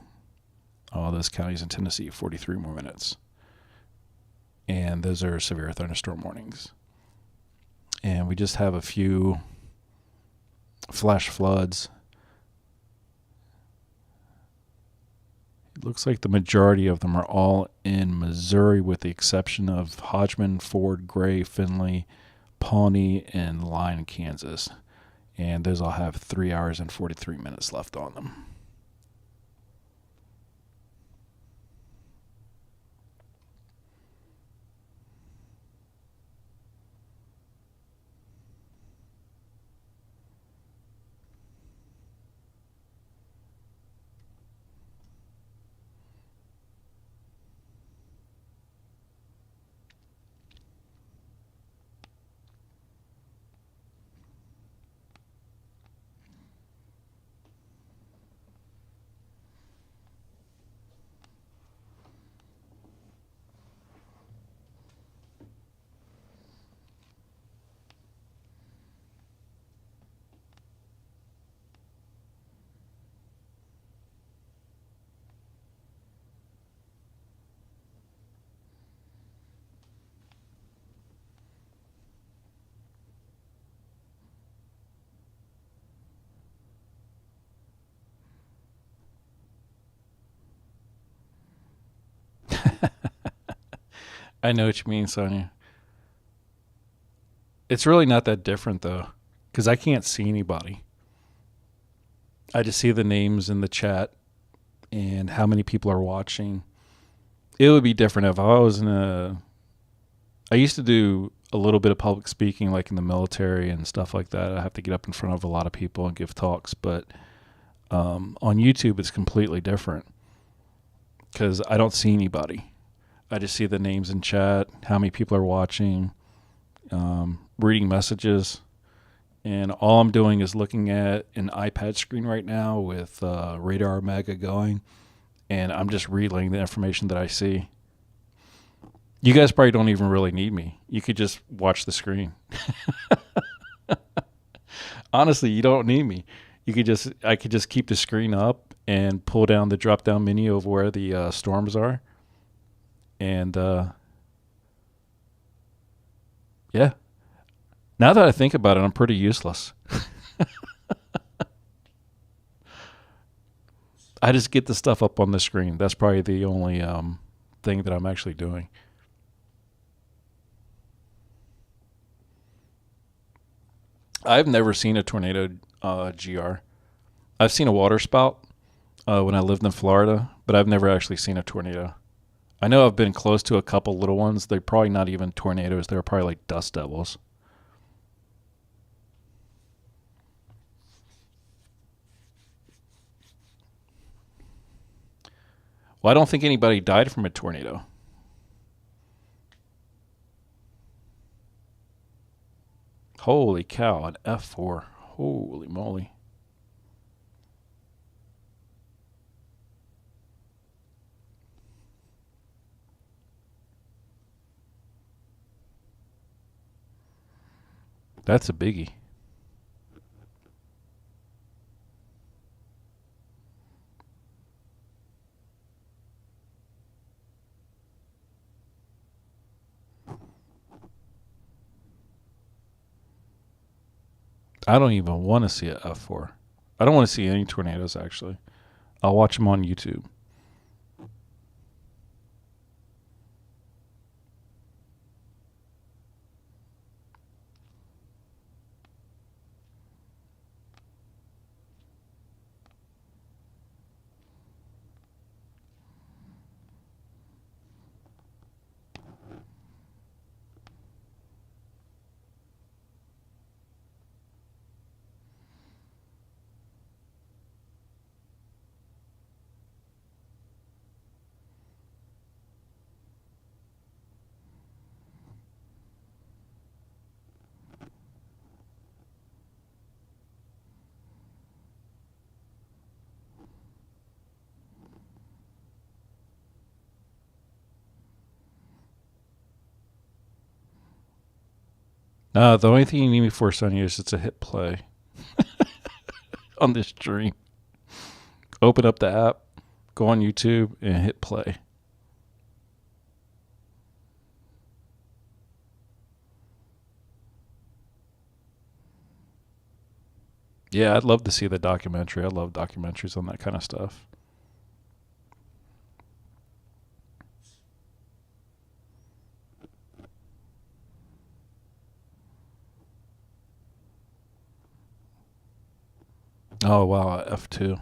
All those counties in Tennessee, 43 more minutes. And those are severe thunderstorm warnings. And we just have a few flash floods. It looks like the majority of them are all in Missouri, with the exception of Hodgman, Ford, Gray, Findlay, Pawnee, and Lyon, Kansas. And those all have 3 hours and 43 minutes left on them. I know what you mean, Sonia. It's really not that different, though, because I can't see anybody. I just see the names in the chat and how many people are watching. It would be different if I was in a. I used to do a little bit of public speaking, like in the military and stuff like that. I have to get up in front of a lot of people and give talks, but on YouTube, it's completely different because I don't see anybody. I just see the names in chat, how many people are watching, reading messages, and all I'm doing is looking at an iPad screen right now with Radar Mega going, and I'm just relaying the information that I see. You guys probably don't even really need me. You could just watch the screen. Honestly, you don't need me. I could just keep the screen up and pull down the drop down menu of where the storms are, and yeah. Now that I think about it, I'm pretty useless. I just get the stuff up on the screen. That's probably the only thing that I'm actually doing. I've never seen a tornado GR. I've seen a water spout when I lived in Florida, but I've never actually seen a tornado. I know I've been close to a couple little ones. They're probably not even tornadoes. They're probably like dust devils. Well, I don't think anybody died from a tornado. Holy cow, an F4. Holy moly. That's a biggie. I don't even want to see a F4. I don't want to see any tornadoes, actually. I'll watch them on YouTube. The only thing you need me for, Sonny, is just to hit play on this stream. Open up the app, go on YouTube, and hit play. Yeah, I'd love to see the documentary. I love documentaries on that kind of stuff. Oh, wow, F2.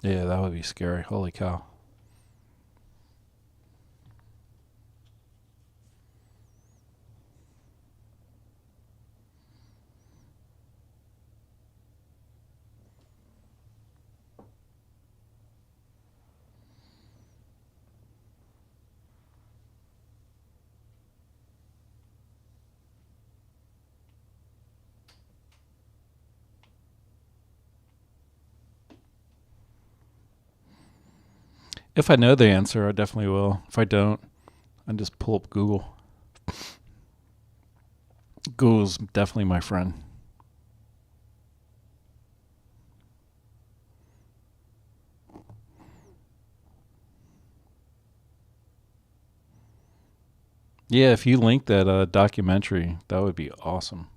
Yeah, that would be scary. Holy cow. If I know the answer, I definitely will. If I don't, I just pull up Google. Google's definitely my friend. Yeah, if you link that documentary, that would be awesome.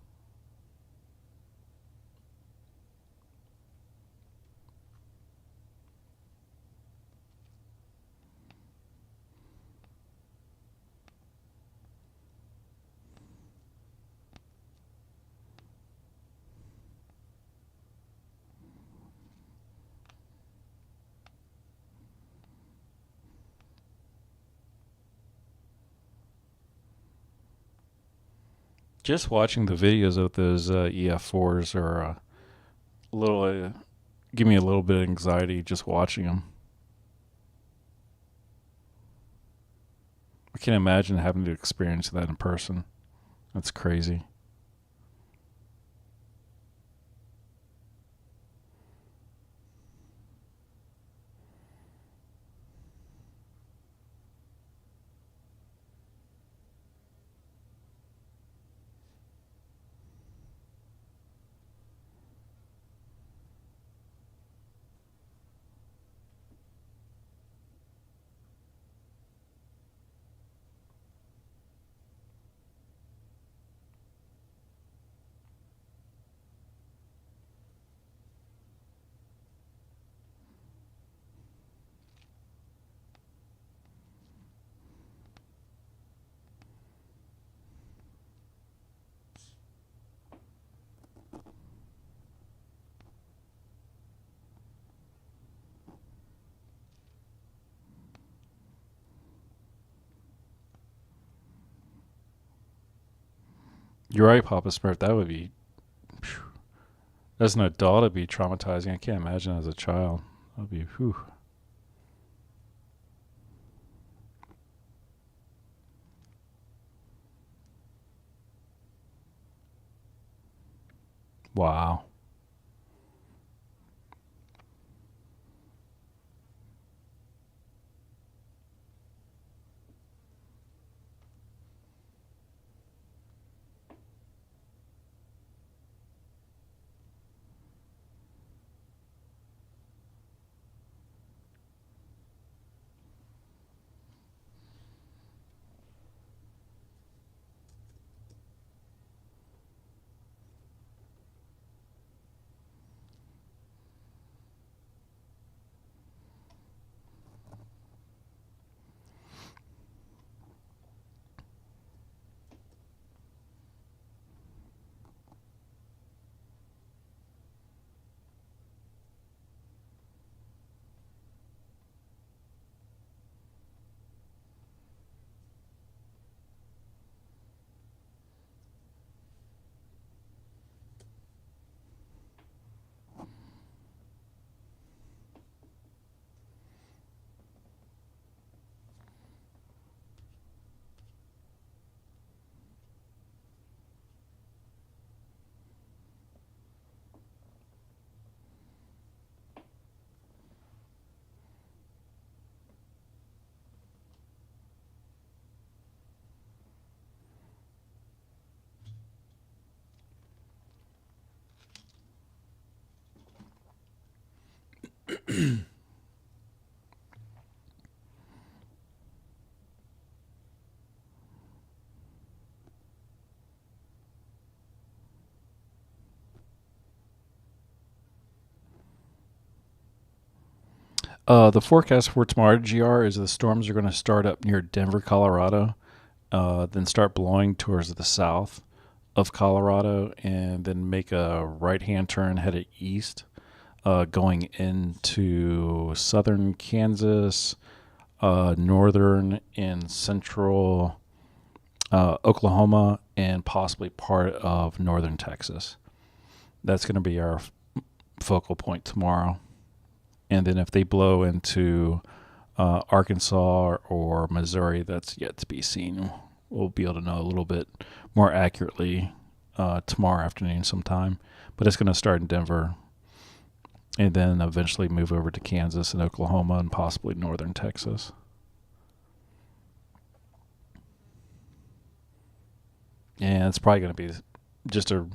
Just watching the videos of those EF4s are a little, give me a little bit of anxiety just watching them. I can't imagine having to experience that in person. That's crazy. You're right, Papa Smurf. That would be, phew. As an adult, it'd be traumatizing. I can't imagine as a child. That'd be, whew. Wow. The forecast for tomorrow, GR, is the storms are going to start up near Denver, Colorado, then start blowing towards the south of Colorado, and then make a right-hand turn headed east, going into southern Kansas, northern and central Oklahoma, and possibly part of northern Texas. That's going to be our focal point tomorrow. And then if they blow into Arkansas or Missouri, that's yet to be seen. We'll be able to know a little bit more accurately tomorrow afternoon sometime. But it's going to start in Denver and then eventually move over to Kansas and Oklahoma and possibly northern Texas. And it's probably going to be just a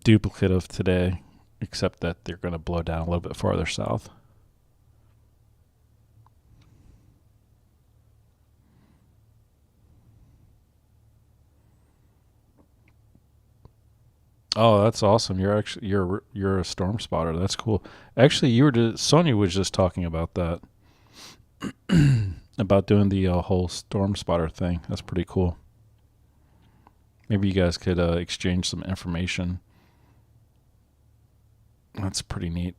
duplicate of today, except that they're going to blow down a little bit farther south. Oh, that's awesome! You're a storm spotter. That's cool. Actually, Sonia was just talking about that, about doing the whole storm spotter thing. That's pretty cool. Maybe you guys could exchange some information. That's pretty neat.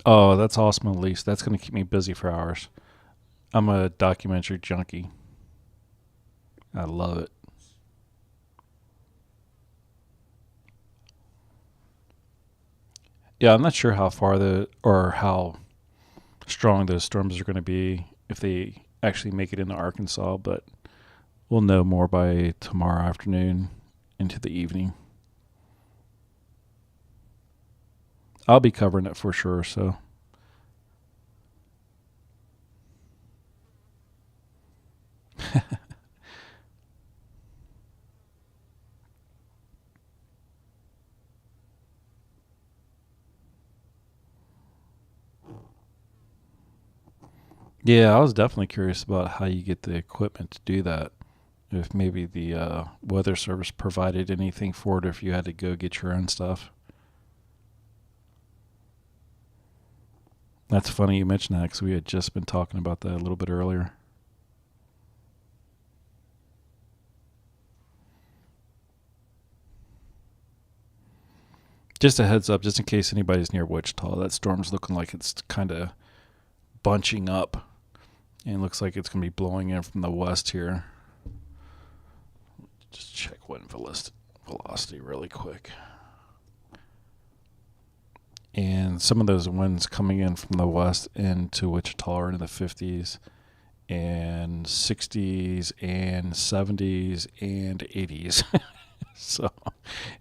Oh, that's awesome, Elise. That's going to keep me busy for hours. I'm a documentary junkie. I love it. Yeah, I'm not sure how far or how strong those storms are going to be if they actually make it into Arkansas, but we'll know more by tomorrow afternoon into the evening. I'll be covering it for sure, so. Yeah, I was definitely curious about how you get the equipment to do that. If maybe the weather service provided anything for it, or if you had to go get your own stuff. That's funny you mentioned that because we had just been talking about that a little bit earlier. Just a heads up, just in case anybody's near Wichita, that storm's looking like it's kind of bunching up and looks like it's going to be blowing in from the west here. Just check wind velocity really quick. And some of those winds coming in from the west into Wichita are in the 50s and 60s and 70s and 80s. So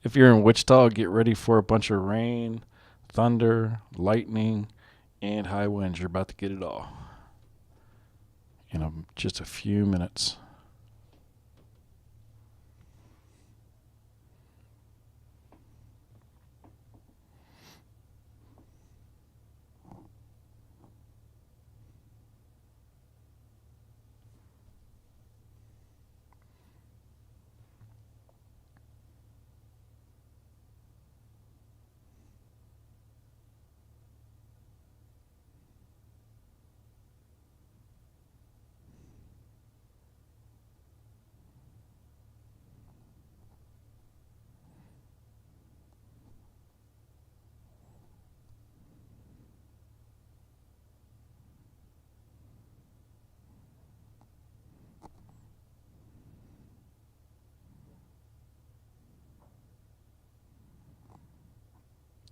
if you're in Wichita, get ready for a bunch of rain, thunder, lightning, and high winds. You're about to get it all in just a few minutes.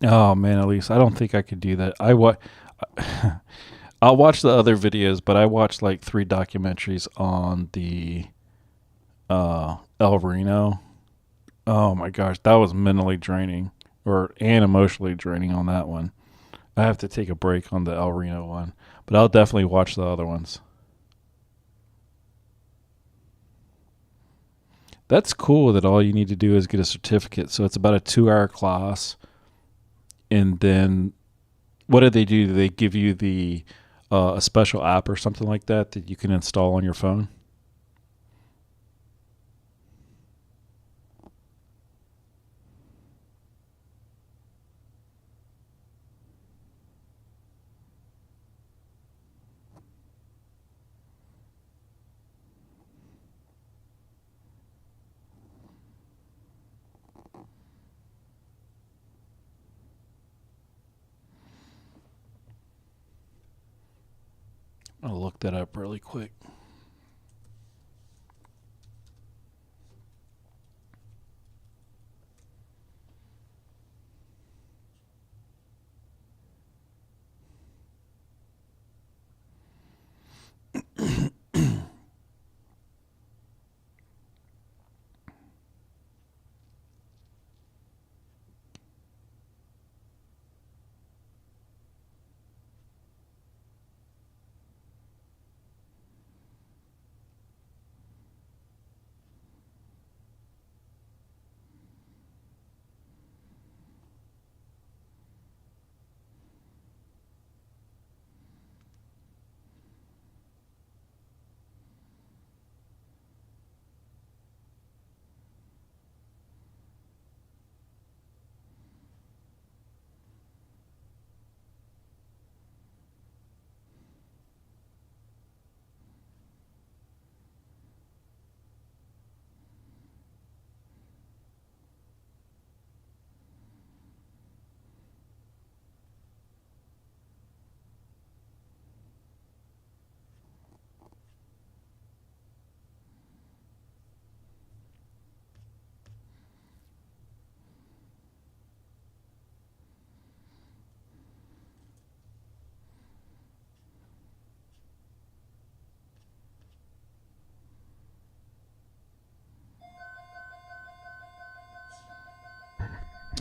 Oh man, at least I don't think I could do that. I'll watch the other videos, but I watched like 3 documentaries on the El Reno. Oh my gosh, that was mentally draining and emotionally draining on that one. I have to take a break on the El Reno one, but I'll definitely watch the other ones. That's cool that all you need to do is get a certificate. So it's about a 2 hour class. And then what do they do? Do they give you a special app or something like that that you can install on your phone? I'll look that up really quick.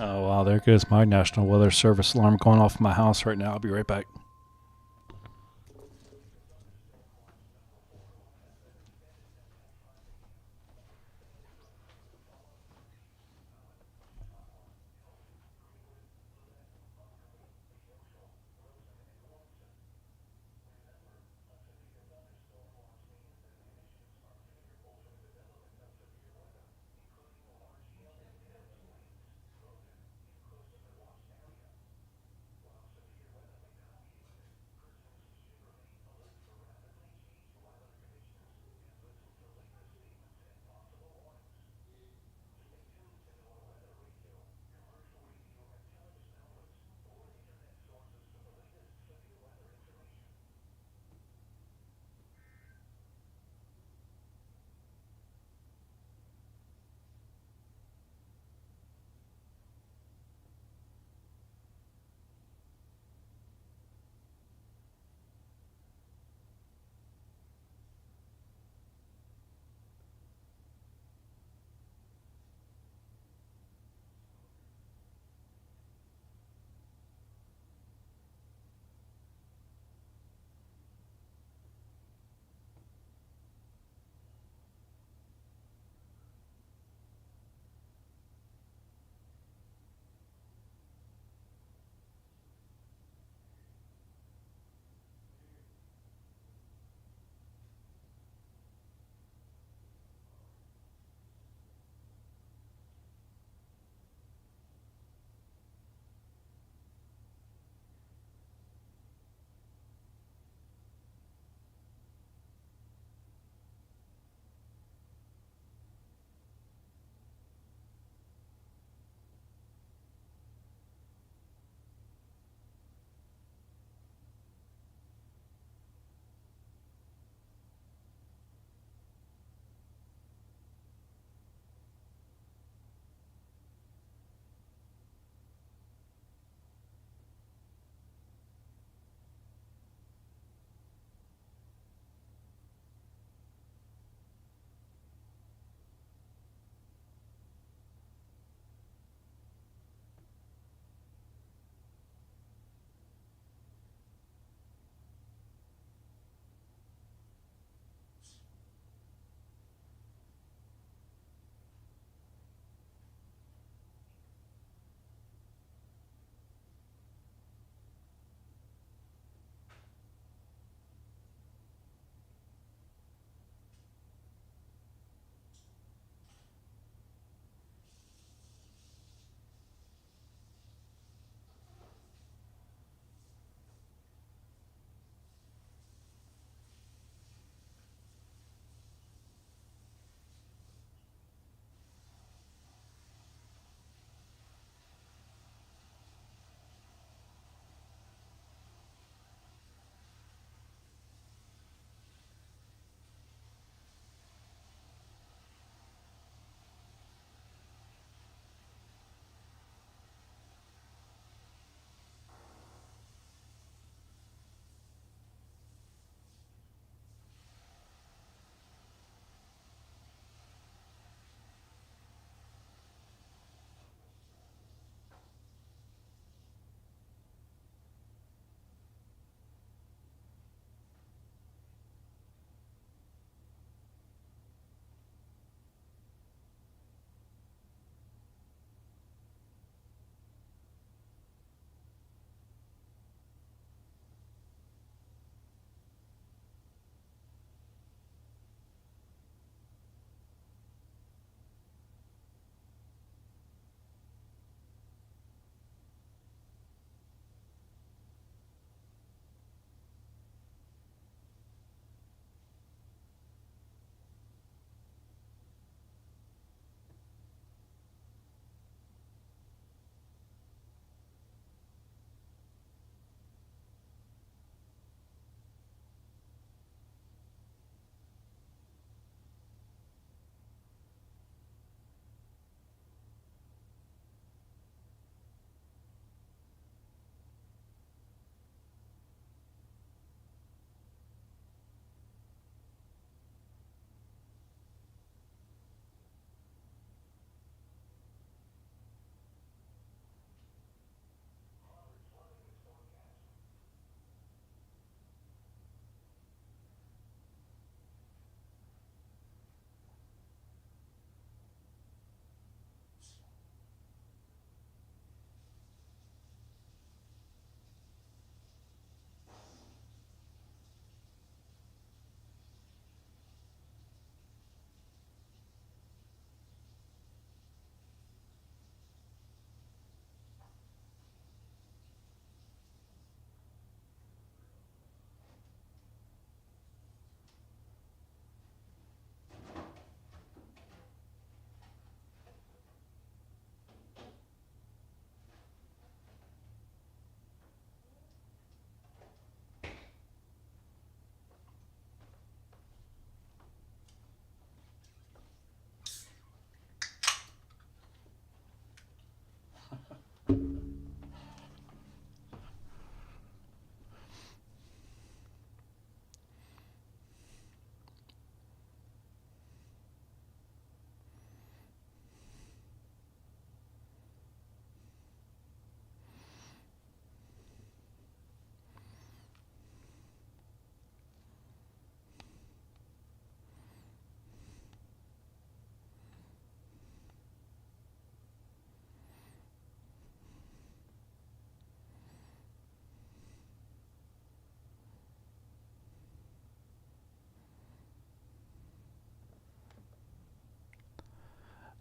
Oh wow, there goes my National Weather Service alarm going off in my house right now. I'll be right back.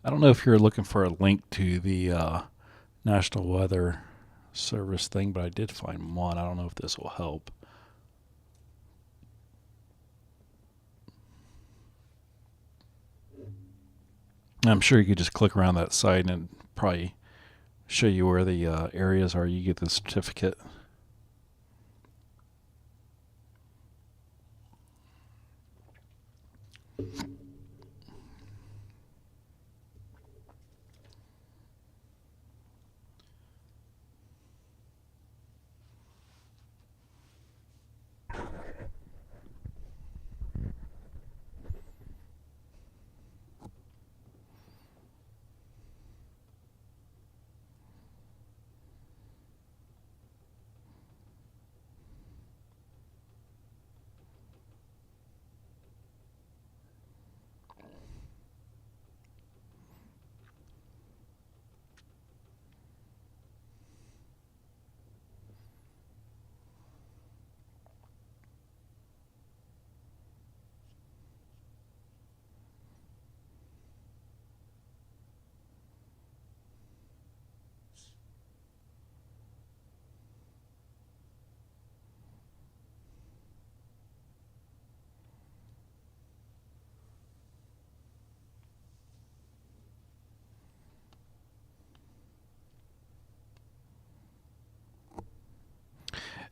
I don't know if you're looking for a link to the National Weather Service thing, but I did find one. I don't know if this will help. I'm sure you could just click around that site and probably show you where the areas are you get the certificate.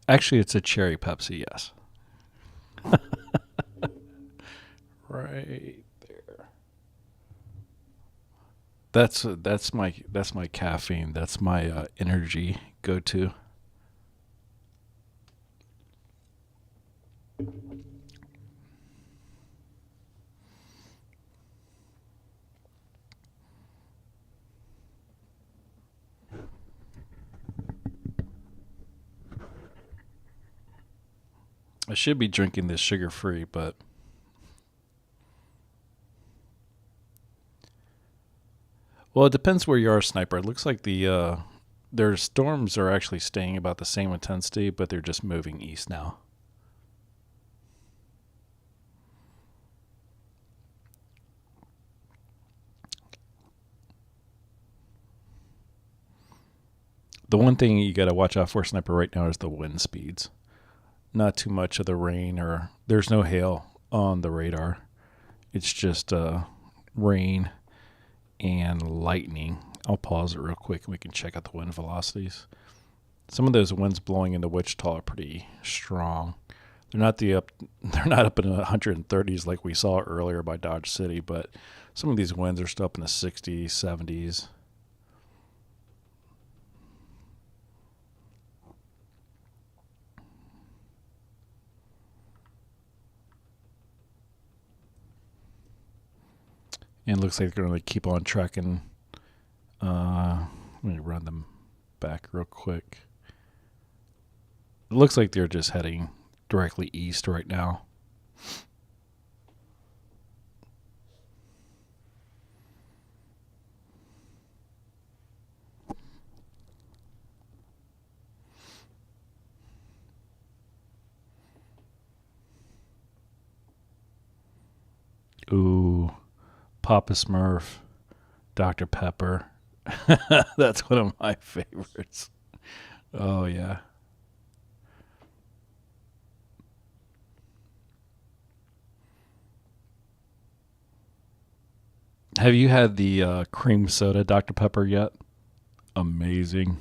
Actually, it's a cherry Pepsi, yes. Right there. That's my caffeine. That's my energy go to. I should be drinking this sugar free, but well, it depends where you are, Sniper. It looks like their storms are actually staying about the same intensity, but they're just moving east now. The one thing you got to watch out for, Sniper, right now is the wind speeds. Not too much of the rain, or there's no hail on the radar. It's just rain and lightning. I'll pause it real quick and we can check out the wind velocities. Some of those winds blowing into Wichita are pretty strong. They're not the up. They're not up in the 130s like we saw earlier by Dodge City, but some of these winds are still up in the 60s, 70s. And it looks like they're going to keep on tracking. Let me run them back real quick. It looks like they're just heading directly east right now. Ooh, Papa Smurf, Dr. Pepper. That's one of my favorites. Oh, yeah. Have you had the cream soda Dr. Pepper yet? Amazing.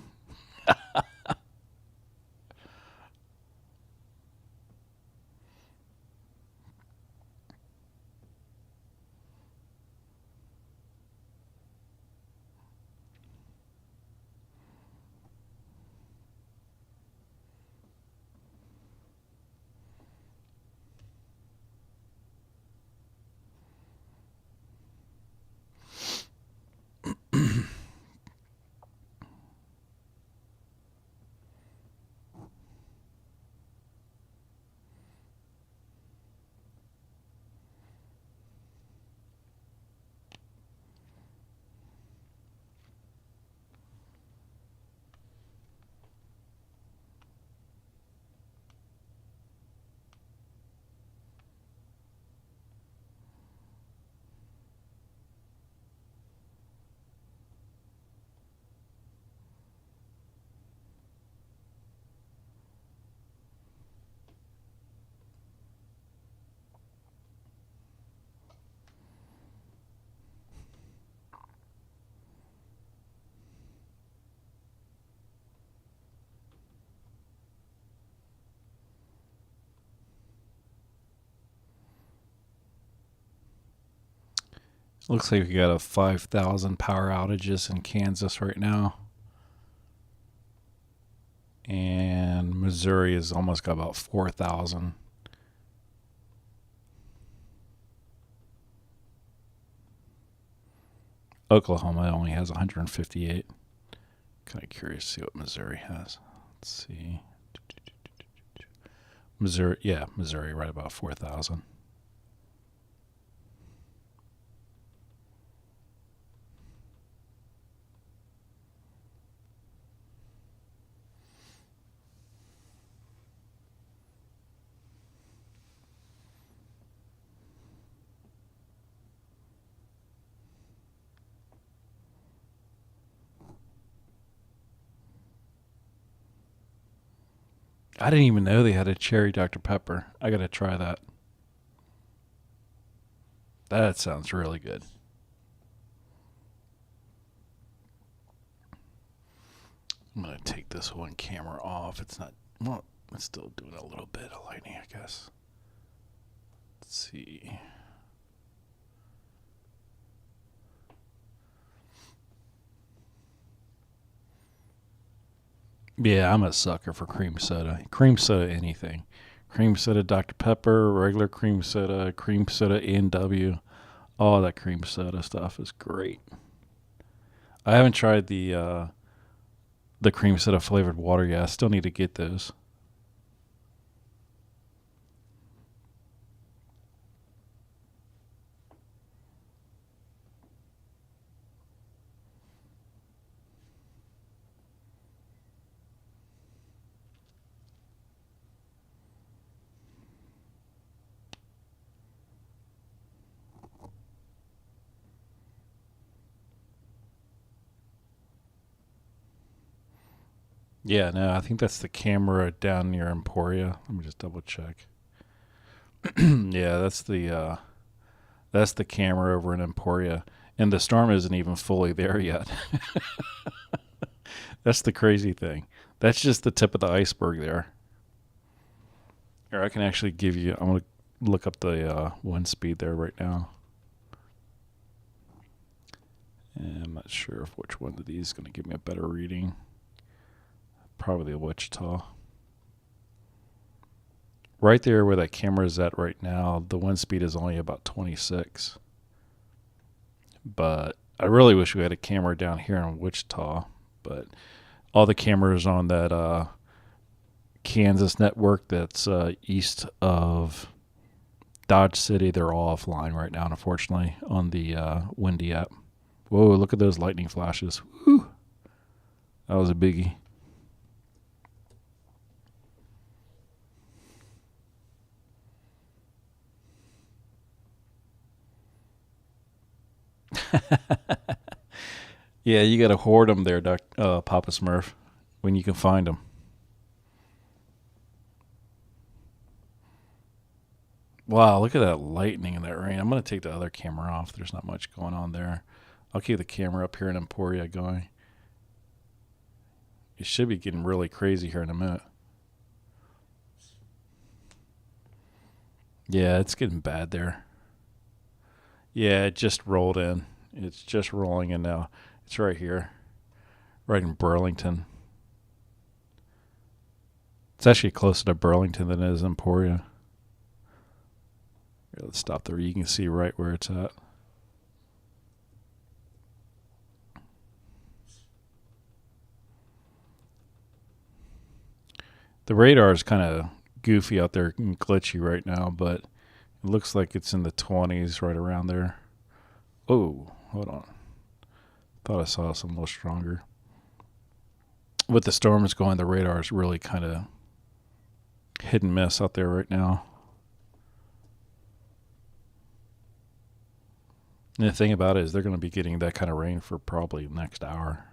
Looks like we got a 5,000 power outages in Kansas right now. And Missouri has almost got about 4,000. Oklahoma only has 158. Kind of curious to see what Missouri has. Let's see. Missouri, right about 4,000. I didn't even know they had a cherry Dr. Pepper. I gotta try that. That sounds really good. I'm gonna take this one camera off. It's not, well, it's still doing a little bit of lighting, I guess. Let's see. Yeah, I'm a sucker for cream soda. Cream soda, anything. Cream soda, Dr. Pepper, regular cream soda, A&W. All that cream soda stuff is great. I haven't tried the cream soda flavored water yet. I still need to get those. Yeah, no, I think that's the camera down near Emporia. Let me just double check. Yeah, that's the camera over in Emporia, and the storm isn't even fully there yet. That's the crazy thing. That's just the tip of the iceberg there. Or I can actually give you. I'm gonna look up the wind speed there right now. And I'm not sure if which one of these is going to give me a better reading. Probably the Wichita. Right there where that camera is at right now, the wind speed is only about 26. But I really wish we had a camera down here in Wichita. But all the cameras on that Kansas network that's east of Dodge City, they're all offline right now, unfortunately, on the Windy app. Whoa, look at those lightning flashes. Whew. That was a biggie. Yeah, you got to hoard them there, Papa Smurf, when you can find them. Wow, look at that lightning and that rain. I'm going to take the other camera off. There's not much going on there. I'll keep the camera up here in Emporia going. It should be getting really crazy here in a minute. Yeah, it's getting bad there. Yeah, it just rolled in. It's just rolling in now. It's right here, right in Burlington. It's actually closer to Burlington than it is Emporia. Here, let's stop there. You can see right where it's at. The radar is kind of goofy out there and glitchy right now, but it looks like it's in the 20s right around there. Oh, hold on. Thought I saw something a little stronger. With the storms going, the radar is really kind of hit and miss out there right now. And the thing about it is they're going to be getting that kind of rain for probably the next hour.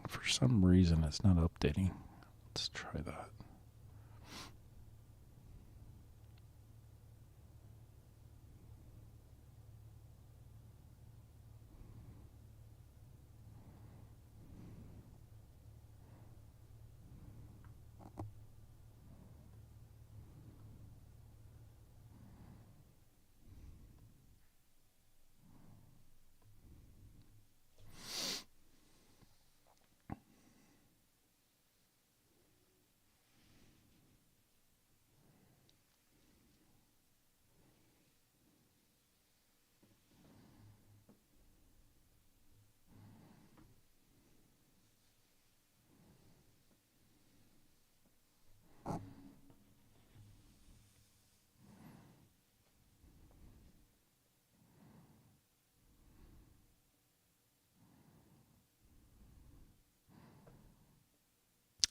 For some reason, it's not updating. Let's try that.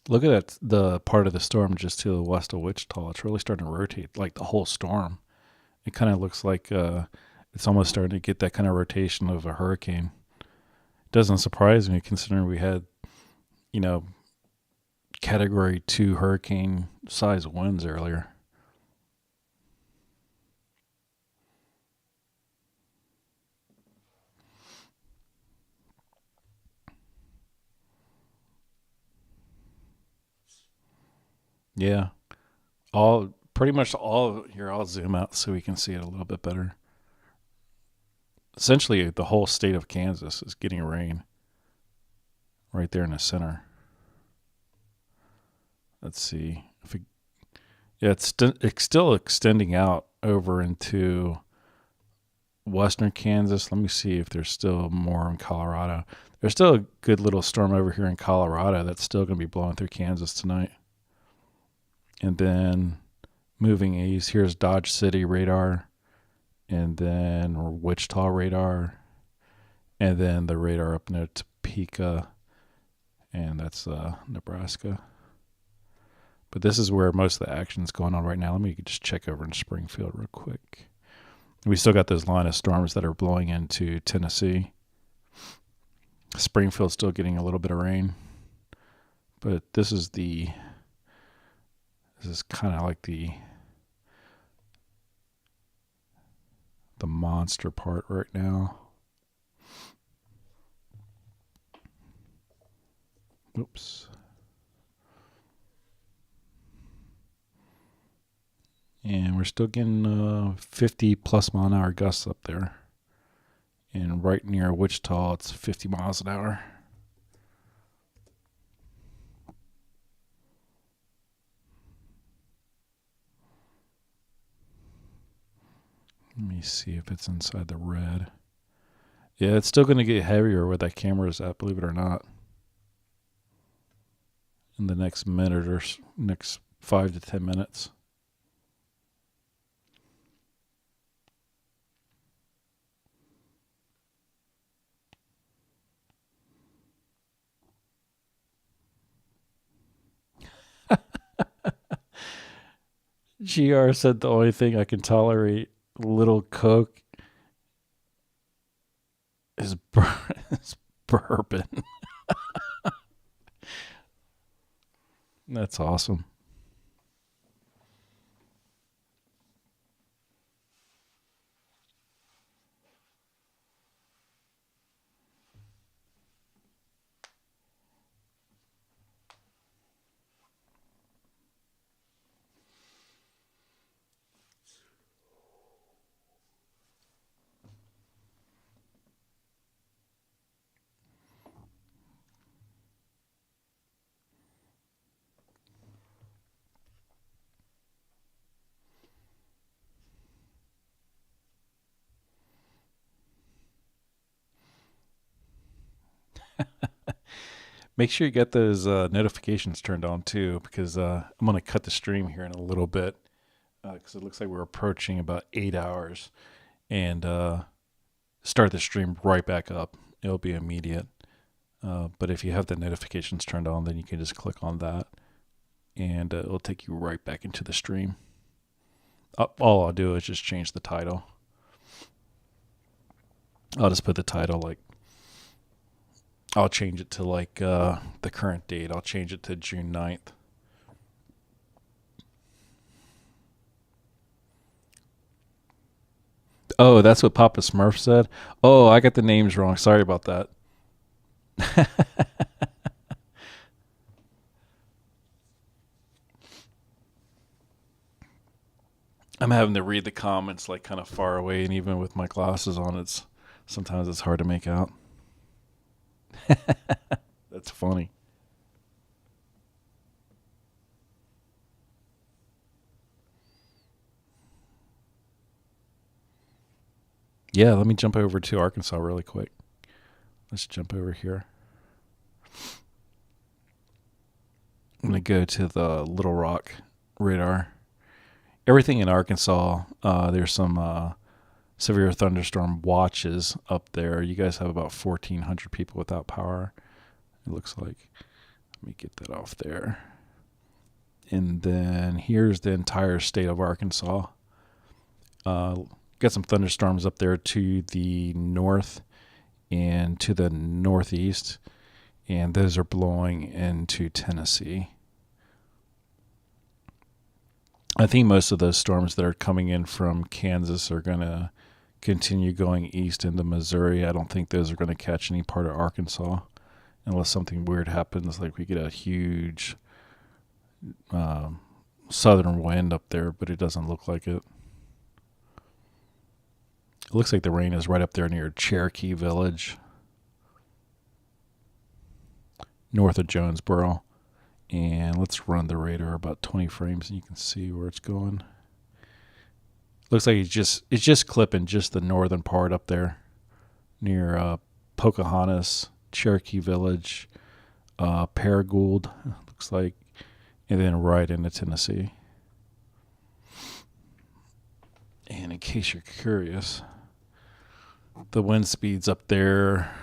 Look at that, the part of the storm just to the west of Wichita. It's really starting to rotate, like the whole storm. It kind of looks like it's almost starting to get that kind of rotation of a hurricane. It doesn't surprise me considering we had, you know, Category 2 hurricane size winds earlier. Yeah, all pretty much all here. I'll zoom out so we can see it a little bit better. Essentially, the whole state of Kansas is getting rain right there in the center. Let's see if it, yeah, it's still extending out over into western Kansas. Let me see if there's still more in Colorado. There's still a good little storm over here in Colorado that's still going to be blowing through Kansas tonight. And then moving east, here's Dodge City radar, and then Wichita radar, and then the radar up near Topeka, and that's Nebraska. But this is where most of the action's going on right now. Let me just check over in Springfield real quick. We still got those line of storms that are blowing into Tennessee. Springfield's still getting a little bit of rain, but this is kind of like the monster part right now. Oops. And we're still getting 50 plus mile an hour gusts up there. And right near Wichita, it's 50 miles an hour. Let me see if it's inside the red. Yeah, it's still going to get heavier where that camera is at, believe it or not. In the next minute or next 5 to 10 minutes. GR said the only thing I can tolerate little Coke is, is bourbon. That's awesome. Make sure you get those notifications turned on too, because I'm going to cut the stream here in a little bit because it looks like we're approaching about 8 hours, and start the stream right back up. It'll be immediate. But if you have the notifications turned on, then you can just click on that, and it'll take you right back into the stream. All I'll do is just change the title. I'll just put the title like, I'll change it to like the current date. I'll change it to June 9th. Oh, that's what Papa Smurf said? Oh, I got the names wrong. Sorry about that. I'm having to read the comments like kind of far away, and even with my glasses on, sometimes it's hard to make out. That's funny. Yeah, let me jump over to Arkansas really quick. Let's jump over here. I'm going to go to the Little Rock radar. Everything in Arkansas, there's some severe thunderstorm watches up there. You guys have about 1,400 people without power, it looks like. Let me get that off there. And then here's the entire state of Arkansas. Got some thunderstorms up there to the north and to the northeast, and those are blowing into Tennessee. I think most of those storms that are coming in from Kansas are going to continue going east into Missouri. I don't think those are going to catch any part of Arkansas unless something weird happens, like we get a huge southern wind up there, but it doesn't look like it. It looks like the rain is right up there near Cherokee Village, north of Jonesboro. And let's run the radar about 20 frames and you can see where it's going. Looks like it's just clipping just the northern part up there near Pocahontas, Cherokee Village, Paragould, looks like, and then right into Tennessee. And in case you're curious, the wind speeds up there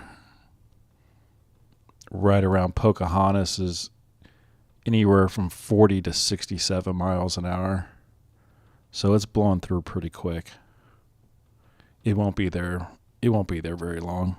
right around Pocahontas is anywhere from 40 to 67 miles an hour. So it's blowing through pretty quick. It won't be there very long.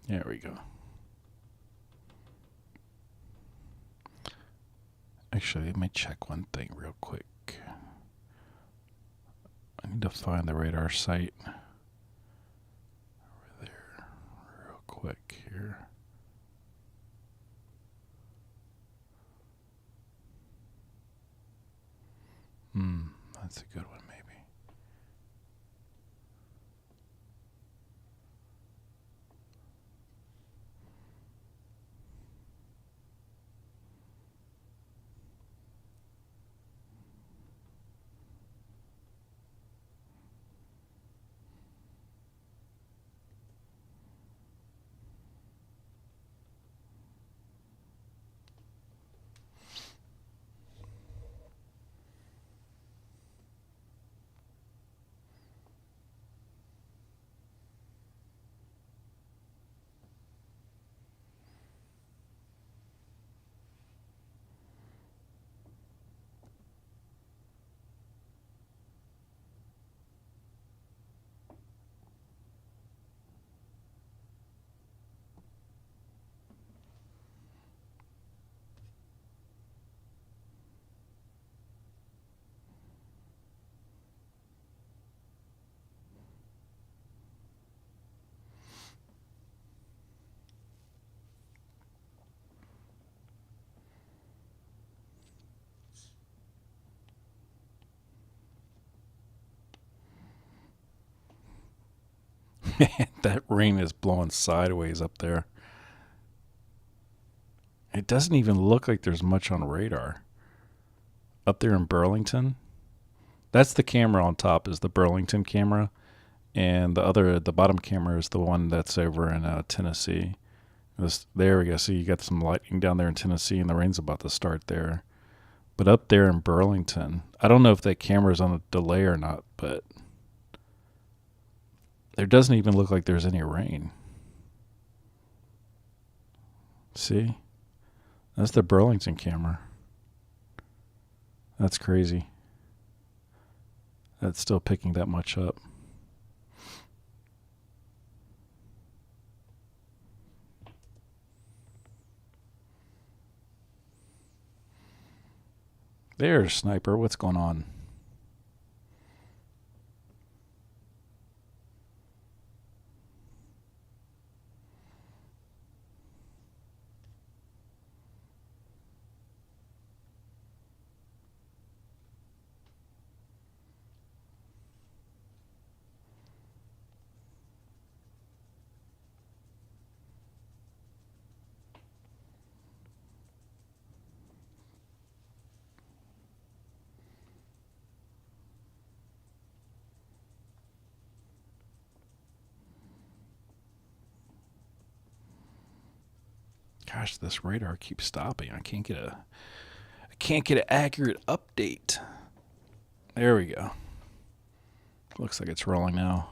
There we go. Actually, let me check one thing real quick. I need to find the radar site over there real quick here. That's a good one, maybe. That rain is blowing sideways up there. It doesn't even look like there's much on radar. Up there in Burlington, that's the camera on top is the Burlington camera, and the bottom camera is the one that's over in Tennessee. There we go. So you got some lightning down there in Tennessee, and the rain's about to start there. But up there in Burlington, I don't know if that camera's on a delay or not, but there doesn't even look like there's any rain. See? That's the Burlington camera. That's crazy. That's still picking that much up. There's Sniper. What's going on? Gosh, this radar keeps stopping. I can't get an accurate update. There we go. Looks like it's rolling now.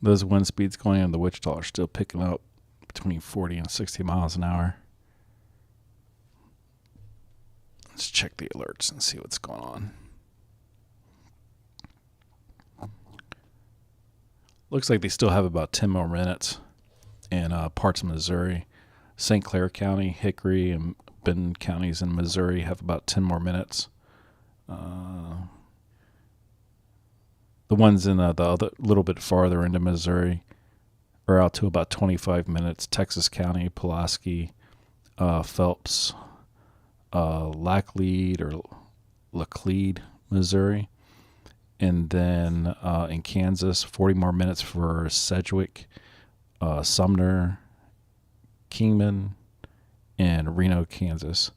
Those wind speeds going into Wichita are still picking up between 40 and 60 miles an hour. Let's check the alerts and see what's going on. Looks like they still have about 10 more minutes in parts of Missouri. St. Clair County, Hickory, and Benton counties in Missouri have about 10 more minutes. The ones in the other little bid farther into Missouri are out to about 25 minutes. Texas County, Pulaski, Phelps, Laclede or Laclede, Missouri. And then in Kansas, 40 more minutes for Sedgwick, Sumner, Kingman, and Reno, Kansas.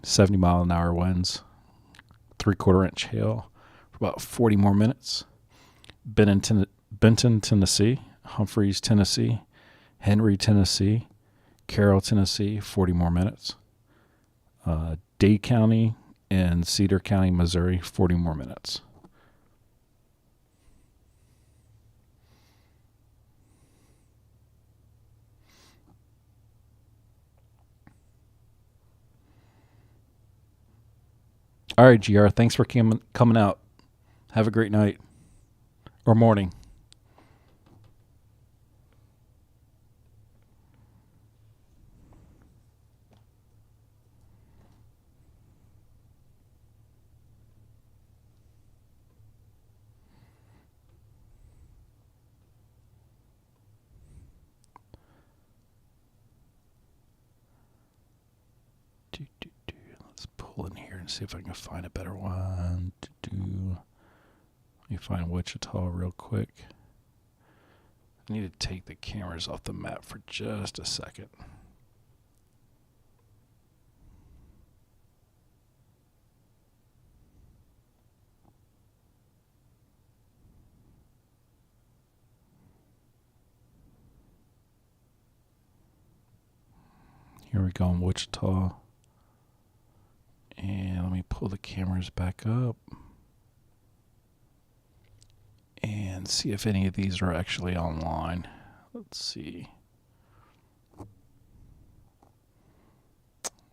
70-mile-an-hour winds, 3/4-inch hail for about 40 more minutes. Benton, Tennessee, Humphreys, Tennessee, Henry, Tennessee, Carroll, Tennessee, 40 more minutes. Dade County and Cedar County, Missouri, 40 more minutes. All right, GR, thanks for coming out. Have a great night or morning. Let's pull in here and see if I can find a better one. Let me find Wichita real quick. I need to take the cameras off the map for just a second. Here we go in Wichita. And let me pull the cameras back up and see if any of these are actually online. Let's see.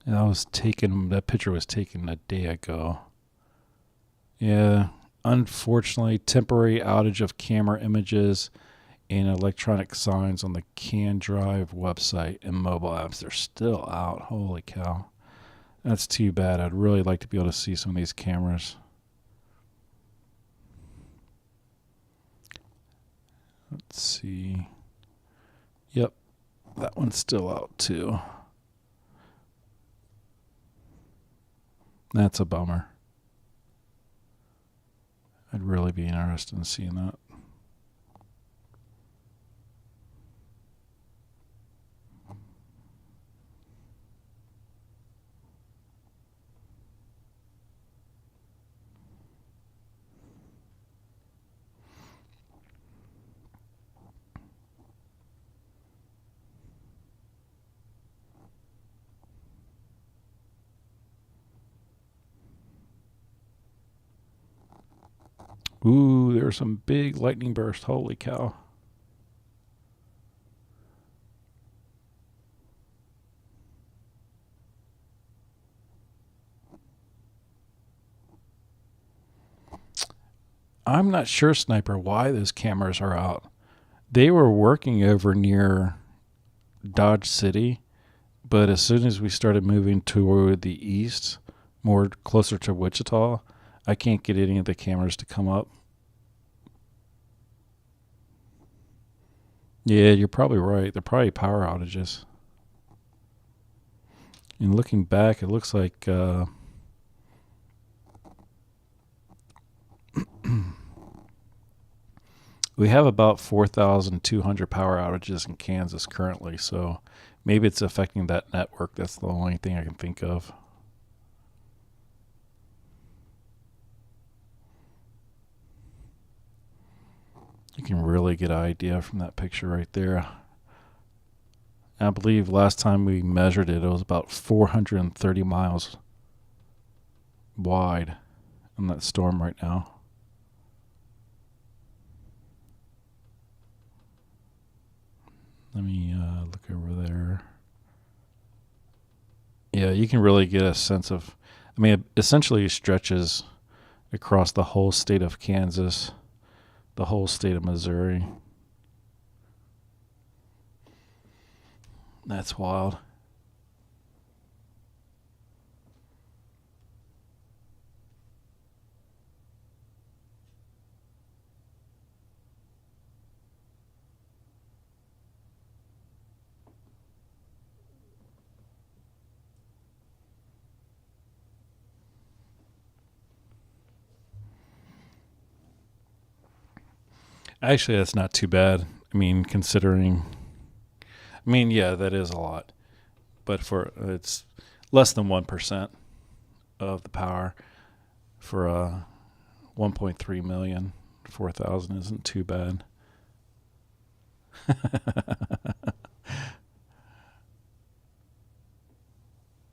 And that picture was taken a day ago. Yeah, unfortunately, temporary outage of camera images and electronic signs on the CanDrive website and mobile apps. They're still out. Holy cow. That's too bad. I'd really like to be able to see some of these cameras. Let's see. Yep, that one's still out too. That's a bummer. I'd really be interested in seeing that. Ooh, there's some big lightning burst. Holy cow. I'm not sure, Sniper, why those cameras are out. They were working over near Dodge City, but as soon as we started moving toward the east, more closer to Wichita, I can't get any of the cameras to come up. Yeah, you're probably right. They're probably power outages. And looking back, it looks like we have about 4,200 power outages in Kansas currently, so maybe it's affecting that network. That's the only thing I can think of. You can really get an idea from that picture right there I believe last time we measured it, it was about 430 miles wide in that storm right now. Let me look over there. Yeah, you can really get a sense of, I mean, it essentially stretches across the whole state of Kansas, the whole state of Missouri. That's wild. Actually, that's not too bad. I mean, considering, I mean, yeah, that is a lot, but for it's less than 1% of the power for 1.3 million. 4,000 isn't too bad.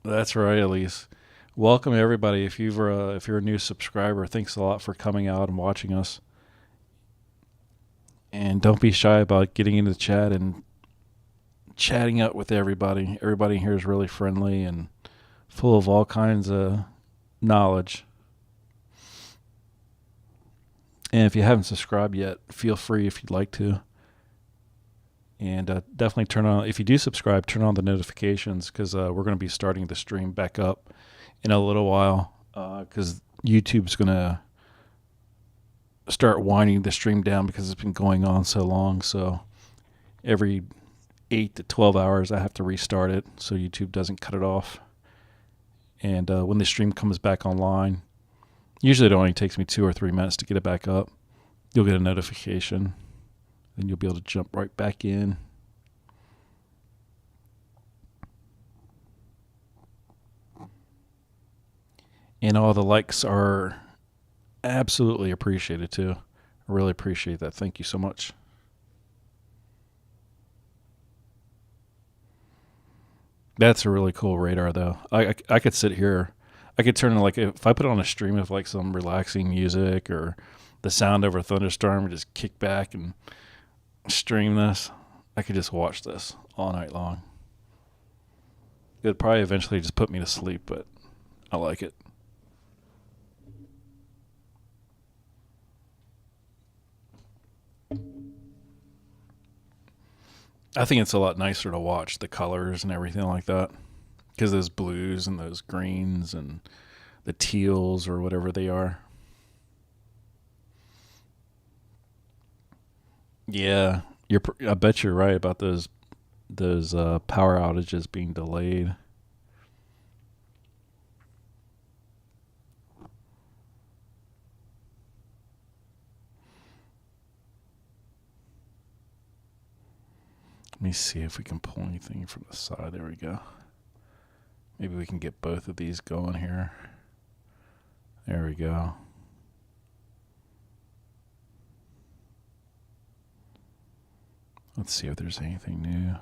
That's right, Elise. Welcome everybody. If you're a new subscriber, thanks a lot for coming out and watching us. And don't be shy about getting into the chat and chatting up with everybody. Everybody here is really friendly and full of all kinds of knowledge. And if you haven't subscribed yet, feel free if you'd like to. And definitely turn on, if you do subscribe, turn on the notifications because we're going to be starting the stream back up in a little while because YouTube's going to start winding the stream down because it's been going on so long. So every 8 to 12 hours, I have to restart it so YouTube doesn't cut it off. And when the stream comes back online, usually it only takes me 2 or 3 minutes to get it back up. You'll get a notification. Then you'll be able to jump right back in. And all the likes are absolutely appreciated too. I really appreciate that. Thank you so much. That's a really cool radar though. I could sit here. I could turn like if I put on a stream of like some relaxing music or the sound of a thunderstorm, just kick back and stream this. I could just watch this all night long. It'd probably eventually just put me to sleep, but I like it. I think it's a lot nicer to watch the colors and everything like that because those blues and those greens and the teals or whatever they are. Yeah, I bet you're right about those power outages being delayed. Let me see if we can pull anything from the side. There we go. Maybe we can get both of these going here. There we go. Let's see if there's anything new.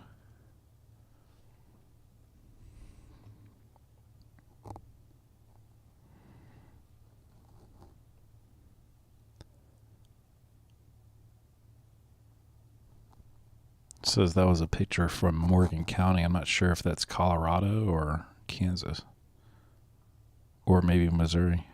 It says that was a picture from Morgan County. I'm not sure if that's Colorado or Kansas. Or maybe Missouri.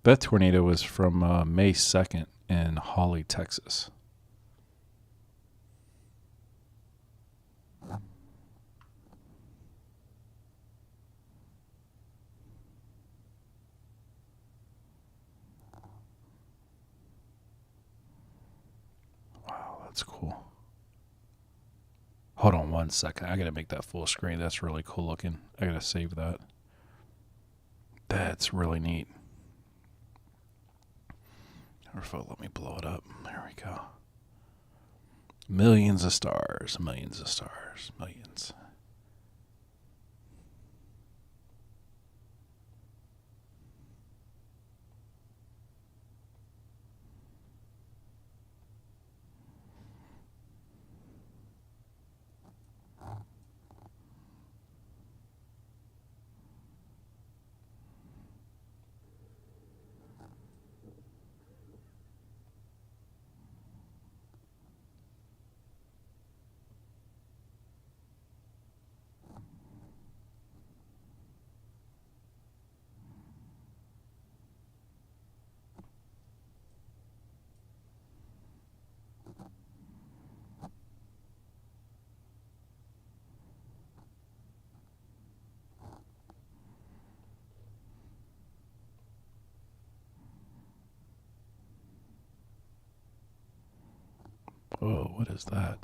That tornado was from May 2nd in Hawley, Texas. Wow, that's cool. Hold on 1 second. I got to make that full screen. That's really cool looking. I got to save that. That's really neat. Or if it'll let me blow it up. There we go. Millions of stars, millions. Whoa, what is that?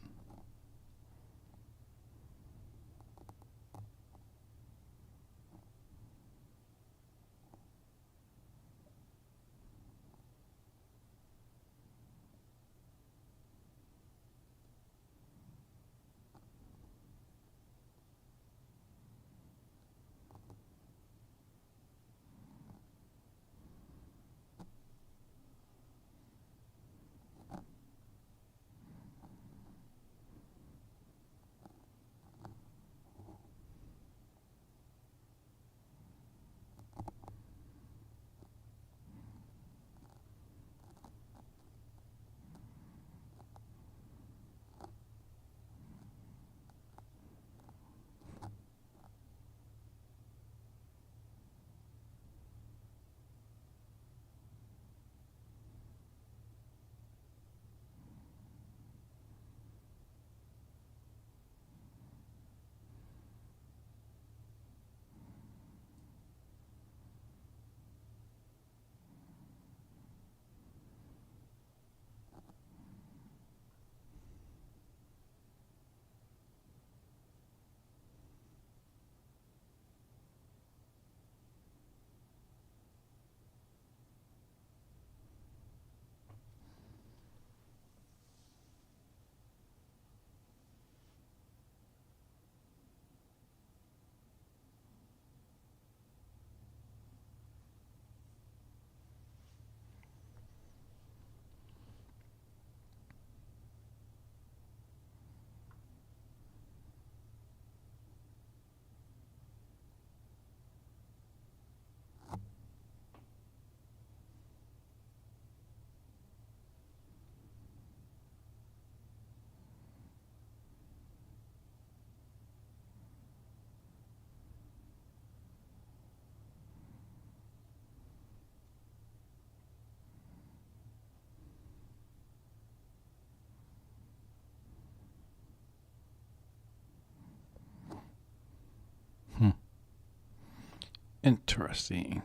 Interesting.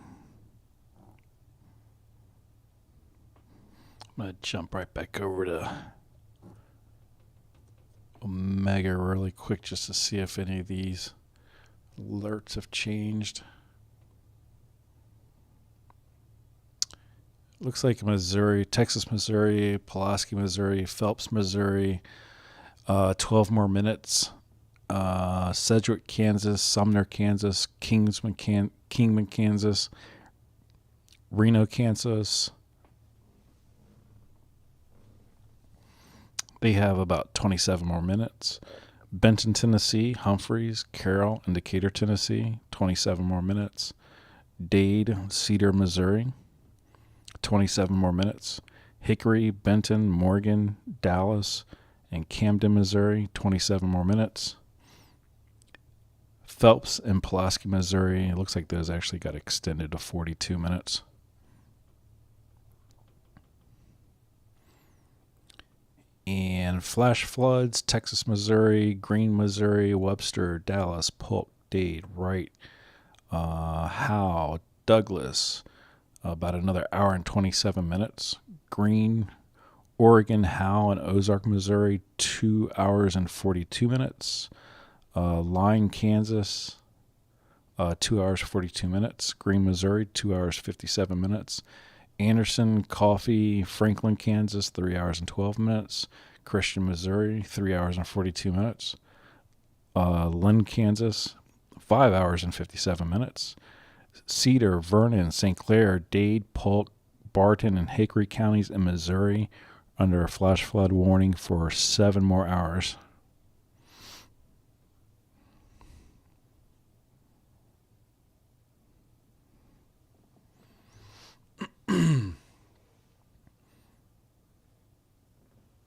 I'm going to jump right back over to Omega really quick just to see if any of these alerts have changed. Looks like Missouri, Texas, Missouri, Pulaski, Missouri, Phelps, Missouri, 12 more minutes. Sedgwick, Kansas, Sumner, Kansas, Kingman, Kansas, Reno, Kansas. They have about 27 more minutes. Benton, Tennessee, Humphreys, Carroll, and Decatur, Tennessee, 27 more minutes. Dade, Cedar, Missouri, 27 more minutes. Hickory, Benton, Morgan, Dallas, and Camden, Missouri, 27 more minutes. Phelps and Pulaski, Missouri, it looks like those actually got extended to 42 minutes. And flash floods, Texas, Missouri, Greene, Missouri, Webster, Dallas, Polk, Dade, Wright, Howe, Douglas, about another hour and 27 minutes. Greene, Oregon, Howe, and Ozark, Missouri, 2 hours and 42 minutes. Line, Kansas, 2 hours 42 minutes. Greene, Missouri, 2 hours 57 minutes. Anderson, Coffee, Franklin, Kansas, 3 hours and 12 minutes. Christian, Missouri, 3 hours and 42 minutes. Lynn, Kansas, 5 hours and 57 minutes. Cedar, Vernon, St. Clair, Dade, Polk, Barton, and Hickory counties in Missouri under a flash flood warning for 7 more hours.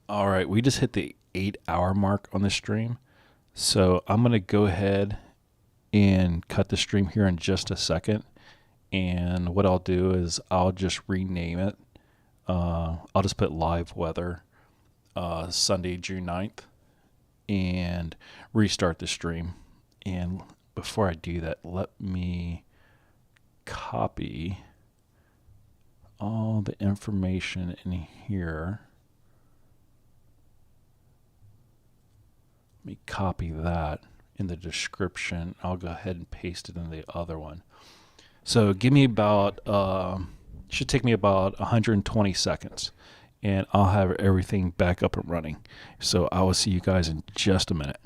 All right, we just hit the 8-hour mark on the stream. So I'm going to go ahead and cut the stream here in just a second. And what I'll do is I'll just rename it. I'll just put live weather Sunday, June 9th, and restart the stream. And before I do that, let me copy all the information in here. Let me copy that in the description. I'll go ahead and paste it in the other one. So give me about, should take me about 120 seconds, and I'll have everything back up and running. So I will see you guys in just a minute.